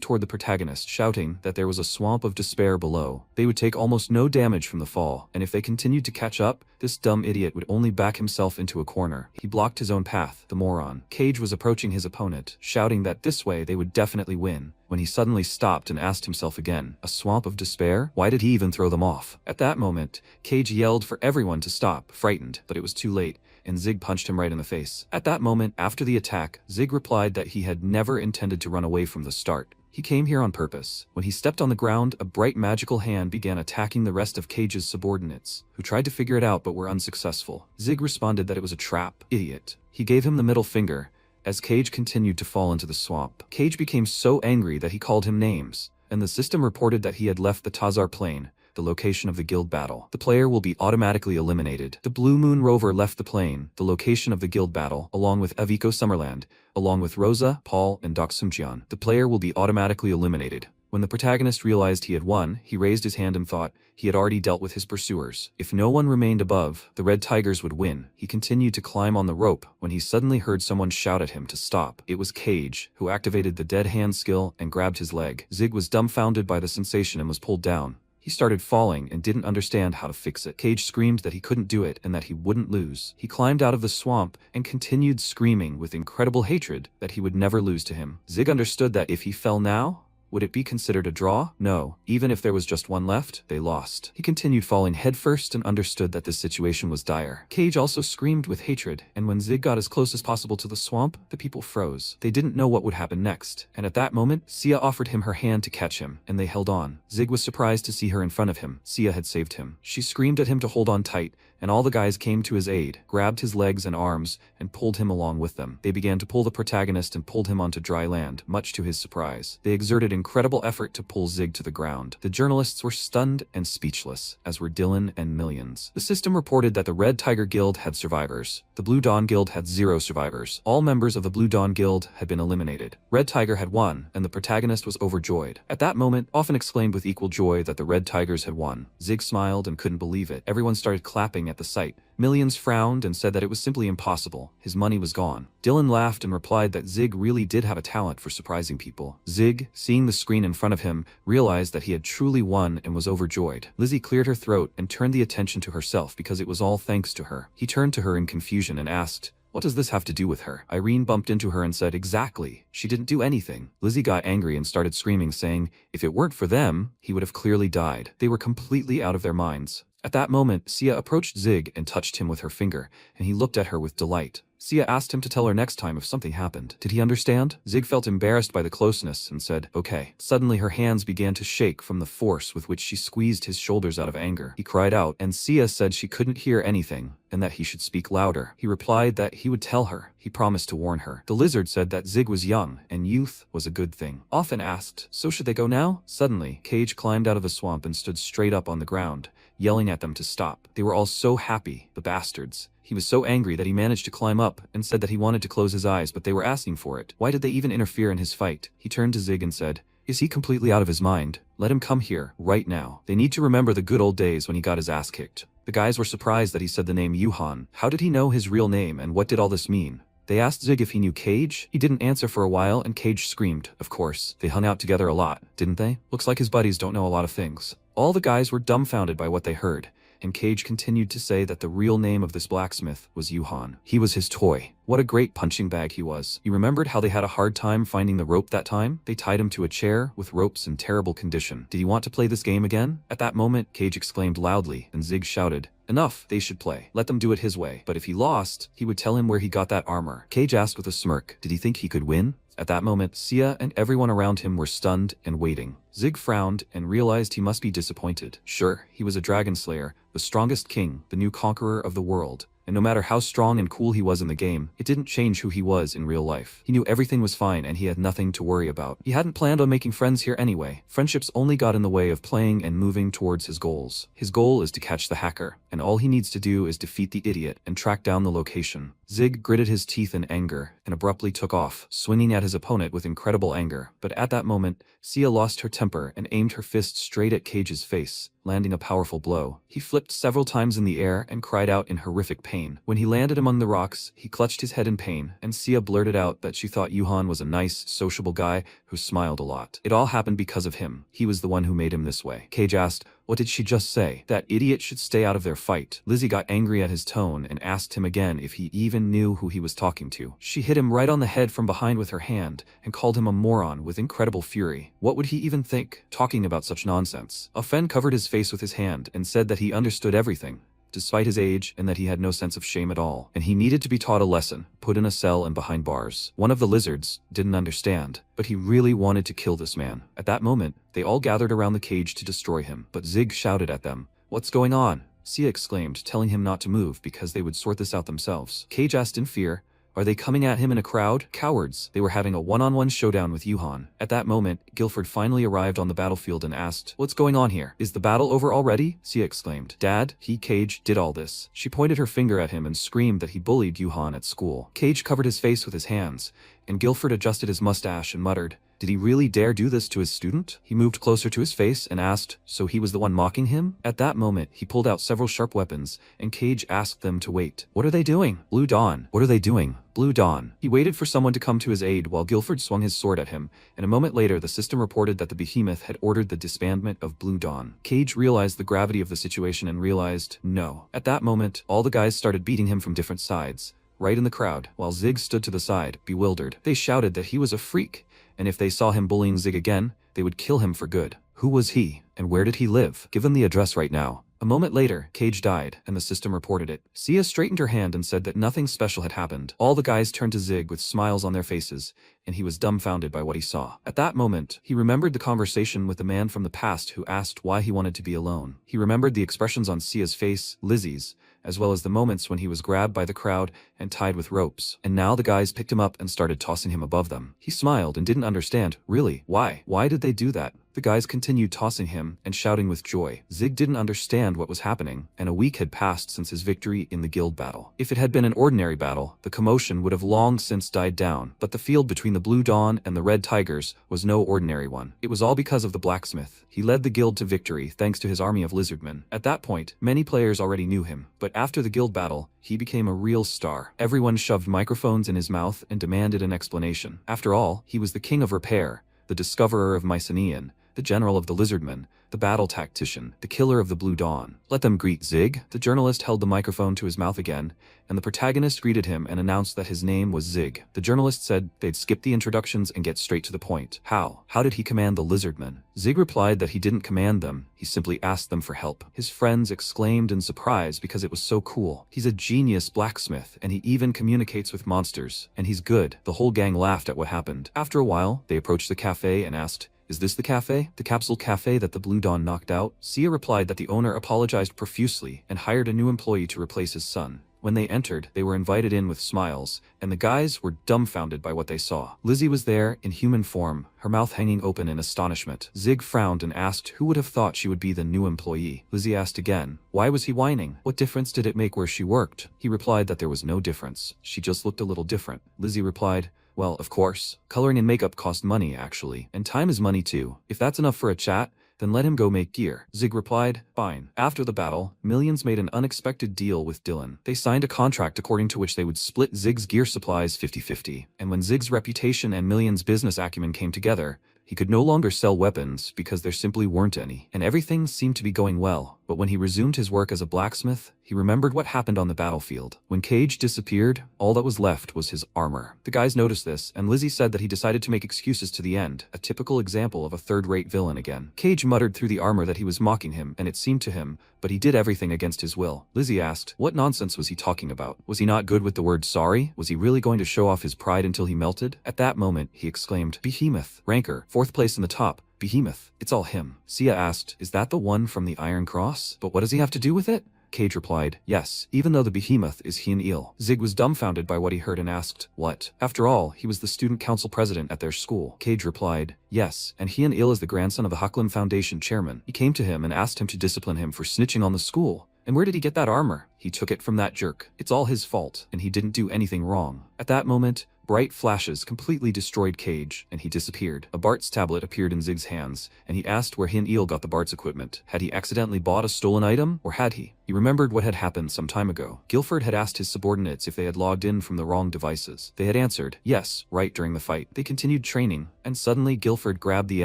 toward the protagonist, shouting that there was a swamp of despair below. They would take almost no damage from the fall, and if they continued to catch up, this dumb idiot would only back himself into a corner. He blocked his own path, the moron. Cage was approaching his opponent, shouting that this way they would definitely win, when he suddenly stopped and asked himself again, a swamp of despair? Why did he even throw them off? At that moment, Cage yelled for everyone to stop, frightened, but it was too late, and Zig punched him right in the face. At that moment, after the attack, Zig replied that he had never intended to run away from the start. He came here on purpose. When he stepped on the ground, a bright magical hand began attacking the rest of Cage's subordinates, who tried to figure it out but were unsuccessful. Zig responded that it was a trap. Idiot. He gave him the middle finger, as Cage continued to fall into the swamp. Cage became so angry that he called him names, and the system reported that he had left the Tazar plane, the the location of the guild battle. The player will be automatically eliminated. The Blue Moon Rover left the plane, the location of the guild battle, along with Eviko Summerland, along with Rosa, Paul, and Dok Sumcheon. The player will be automatically eliminated. When the protagonist realized he had won, he raised his hand and thought he had already dealt with his pursuers. If no one remained above, the Red Tigers would win. He continued to climb on the rope when he suddenly heard someone shout at him to stop. It was Cage, who activated the dead hand skill and grabbed his leg. Zig was dumbfounded by the sensation and was pulled down. He started falling and didn't understand how to fix it. Cage screamed that he couldn't do it and that he wouldn't lose. He climbed out of the swamp and continued screaming with incredible hatred that he would never lose to him. Zig understood that if he fell now, would it be considered a draw? No. Even if there was just one left, they lost. He continued falling headfirst and understood that this situation was dire. Cage also screamed with hatred, and when Zig got as close as possible to the swamp, the people froze. They didn't know what would happen next, and at that moment, Sia offered him her hand to catch him, and they held on. Zig was surprised to see her in front of him. Sia had saved him. She screamed at him to hold on tight, and all the guys came to his aid, grabbed his legs and arms, and pulled him along with them. They began to pull the protagonist and pulled him onto dry land, much to his surprise. They exerted incredible effort to pull Zig to the ground. The journalists were stunned and speechless, as were Dylan and millions. The system reported that the Red Tiger Guild had survivors. The Blue Dawn Guild had 0 survivors. All members of the Blue Dawn Guild had been eliminated. Red Tiger had won, and the protagonist was overjoyed. At that moment, Often exclaimed with equal joy that the Red Tigers had won. Zig smiled and couldn't believe it. Everyone started clapping at the sight. Millions frowned and said that it was simply impossible. His money was gone. Dylan laughed and replied that Zig really did have a talent for surprising people. Zig, seeing the screen in front of him, realized that he had truly won and was overjoyed. Lizzie cleared her throat and turned the attention to herself because it was all thanks to her. He turned to her in confusion and asked, "What does this have to do with her?" Irene bumped into her and said, "Exactly. She didn't do anything." Lizzie got angry and started screaming, saying, if it weren't for them, he would have clearly died. They were completely out of their minds. At that moment, Sia approached Zig and touched him with her finger, and he looked at her with delight. Sia asked him to tell her next time if something happened. Did he understand? Zig felt embarrassed by the closeness and said, "Okay." Suddenly her hands began to shake from the force with which she squeezed his shoulders out of anger. He cried out, and Sia said she couldn't hear anything, and that he should speak louder. He replied that he would tell her. He promised to warn her. The lizard said that Zig was young, and youth was a good thing. Often asked, "So should they go now?" Suddenly, Cage climbed out of the swamp and stood straight up on the ground, yelling at them to stop. They were all so happy, the bastards. He was so angry that he managed to climb up and said that he wanted to close his eyes, but they were asking for it. Why did they even interfere in his fight? He turned to Zig and said, "Is he completely out of his mind? Let him come here, right now. They need to remember the good old days when he got his ass kicked." The guys were surprised that he said the name Yuhan. How did he know his real name and what did all this mean? They asked Zig if he knew Cage. He didn't answer for a while and Cage screamed. Of course, they hung out together a lot, didn't they? Looks like his buddies don't know a lot of things. All the guys were dumbfounded by what they heard, and Cage continued to say that the real name of this blacksmith was Yuhan. He was his toy. What a great punching bag he was. He remembered how they had a hard time finding the rope that time. They tied him to a chair with ropes in terrible condition. Did he want to play this game again? At that moment, Cage exclaimed loudly, and Zig shouted, "Enough, they should play. Let them do it his way." But if he lost, he would tell him where he got that armor. Cage asked with a smirk, did he think he could win? At that moment, Sia and everyone around him were stunned and waiting. Zig frowned and realized he must be disappointed. Sure, he was a dragon slayer, the strongest king, the new conqueror of the world. And no matter how strong and cool he was in the game, it didn't change who he was in real life. He knew everything was fine and he had nothing to worry about. He hadn't planned on making friends here anyway. Friendships only got in the way of playing and moving towards his goals. His goal is to catch the hacker, and all he needs to do is defeat the idiot and track down the location. Zig gritted his teeth in anger and abruptly took off, swinging at his opponent with incredible anger. But at that moment, Sia lost her temper and aimed her fist straight at Cage's face, landing a powerful blow. He flipped several times in the air and cried out in horrific pain. When he landed among the rocks, he clutched his head in pain, and Sia blurted out that she thought Yuhan was a nice, sociable guy who smiled a lot. It all happened because of him. He was the one who made him this way. Cage asked, "What did she just say? That idiot should stay out of their fight." Lizzie got angry at his tone and asked him again if he even knew who he was talking to. She hit him right on the head from behind with her hand and called him a moron with incredible fury. What would he even think, talking about such nonsense? Ofen covered his face with his hand and said that he understood everything, despite his age, and that he had no sense of shame at all, and he needed to be taught a lesson, put in a cell and behind bars. One of the lizards didn't understand, but he really wanted to kill this man. At that moment, they all gathered around the cage to destroy him, but Zig shouted at them, "What's going on?" Sia exclaimed, telling him not to move because they would sort this out themselves. Cage asked in fear, Are they coming at him in a crowd? Cowards. They were having a one-on-one showdown with Yuhan. At that moment, Guilford finally arrived on the battlefield and asked, "What's going on here? Is the battle over already?" Sia exclaimed. "Dad, Cage did all this." She pointed her finger at him and screamed that he bullied Yuhan at school. Cage covered his face with his hands, and Guilford adjusted his mustache and muttered, "Did he really dare do this to his student?" He moved closer to his face and asked, "So he was the one mocking him?" At that moment, he pulled out several sharp weapons, and Cage asked them to wait. "What are they doing?" "Blue Dawn." "What are they doing?" "Blue Dawn." He waited for someone to come to his aid while Guilford swung his sword at him, and a moment later the system reported that the behemoth had ordered the disbandment of Blue Dawn. Cage realized the gravity of the situation and realized, no. At that moment, all the guys started beating him from different sides, right in the crowd, while Zig stood to the side, bewildered. They shouted that he was a freak, and if they saw him bullying Zig again, they would kill him for good. Who was he, and where did he live? Give them the address right now. A moment later, Cage died, and the system reported it. Sia straightened her hand and said that nothing special had happened. All the guys turned to Zig with smiles on their faces, and he was dumbfounded by what he saw. At that moment, he remembered the conversation with the man from the past who asked why he wanted to be alone. He remembered the expressions on Sia's face, Lizzie's, as well as the moments when he was grabbed by the crowd and tied with ropes. And now the guys picked him up and started tossing him above them. He smiled and didn't understand. Really? Why? Why did they do that? The guys continued tossing him and shouting with joy. Zig didn't understand what was happening, and a week had passed since his victory in the guild battle. If it had been an ordinary battle, the commotion would have long since died down, but the field between the Blue Dawn and the Red Tigers was no ordinary one. It was all because of the Blacksmith. He led the guild to victory thanks to his army of lizardmen. At that point, many players already knew him, but after the guild battle, he became a real star. Everyone shoved microphones in his mouth and demanded an explanation. After all, he was the king of repair, the discoverer of Mycenaean, the general of the lizardmen, the battle tactician, the killer of the Blue Dawn. "Let them greet Zig." The journalist held the microphone to his mouth again, and the protagonist greeted him and announced that his name was Zig. The journalist said they'd skip the introductions and get straight to the point. How? How did he command the lizardmen? Zig replied that he didn't command them, he simply asked them for help. His friends exclaimed in surprise because it was so cool. He's a genius blacksmith, and he even communicates with monsters. And he's good. The whole gang laughed at what happened. After a while, they approached the cafe and asked, "Is this the cafe? The capsule cafe that the Blue Dawn knocked out?" Sia replied that the owner apologized profusely and hired a new employee to replace his son. When they entered, they were invited in with smiles, and the guys were dumbfounded by what they saw. Lizzie was there, in human form, her mouth hanging open in astonishment. Zig frowned and asked who would have thought she would be the new employee. Lizzie asked again, why was he whining? What difference did it make where she worked? He replied that there was no difference. She just looked a little different. Lizzie replied, "Well, of course. Coloring and makeup cost money, actually. And time is money too. If that's enough for a chat, then let him go make gear." Zig replied, "Fine." After the battle, Millions made an unexpected deal with Dylan. They signed a contract according to which they would split Zig's gear supplies 50-50. And when Zig's reputation and Millions' business acumen came together, he could no longer sell weapons because there simply weren't any. And everything seemed to be going well. But when he resumed his work as a blacksmith, he remembered what happened on the battlefield. When Cage disappeared, all that was left was his armor. The guys noticed this, and Lizzie said that he decided to make excuses to the end, a typical example of a third-rate villain again. Cage muttered through the armor that he was mocking him, and it seemed to him, but he did everything against his will. Lizzie asked, what nonsense was he talking about? Was he not good with the word sorry? Was he really going to show off his pride until he melted? At that moment, he exclaimed, "Behemoth, ranker, 4th place in the top. Behemoth, it's all him." Sia asked, "Is that the one from the Iron Cross? But what does he have to do with it?" Cage replied, "Yes, even though the behemoth is Hyun-il." Zig was dumbfounded by what he heard and asked, "What?" After all, he was the student council president at their school. Cage replied, "Yes, and Hyun-il is the grandson of the Haklim Foundation chairman. He came to him and asked him to discipline him for snitching on the school. And where did he get that armor? He took it from that jerk. It's all his fault, and he didn't do anything wrong." At that moment, bright flashes completely destroyed Cage, and he disappeared. A Bart's tablet appeared in Zig's hands, and he asked where Hyun-il got the Bart's equipment. Had he accidentally bought a stolen item, or had he? He remembered what had happened some time ago. Guilford had asked his subordinates if they had logged in from the wrong devices. They had answered, yes, right during the fight. They continued training, and suddenly Guilford grabbed the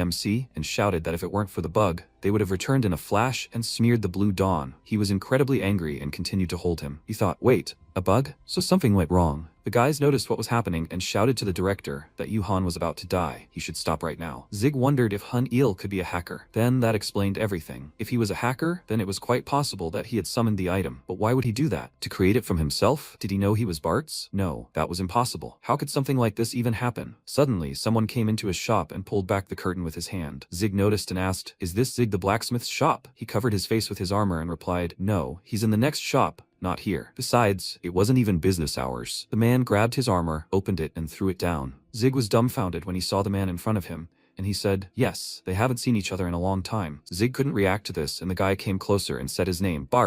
MC and shouted that if it weren't for the bug, they would have returned in a flash and smeared the Blue Dawn. He was incredibly angry and continued to hold him. He thought, wait, a bug? So something went wrong. The guys noticed what was happening and shouted to the director that Yuhan was about to die. He should stop right now. Zig wondered if Hyun-il could be a hacker. Then that explained everything. If he was a hacker, then it was quite possible that he had summoned the item. But why would he do that? To create it from himself? Did he know he was Bart's? No, that was impossible. How could something like this even happen? Suddenly, someone came into his shop and pulled back the curtain with his hand. Zig noticed and asked, "Is this Zig the blacksmith's shop?" He covered his face with his armor and replied, "No, he's in the next shop, Not here. Besides, it wasn't even business hours. The man grabbed his armor, opened it, and threw it down. Zig was dumbfounded when he saw the man in front of him, and he said, yes, they haven't seen each other in a long time. Zig couldn't react to this, and the guy came closer and said his name, Bart.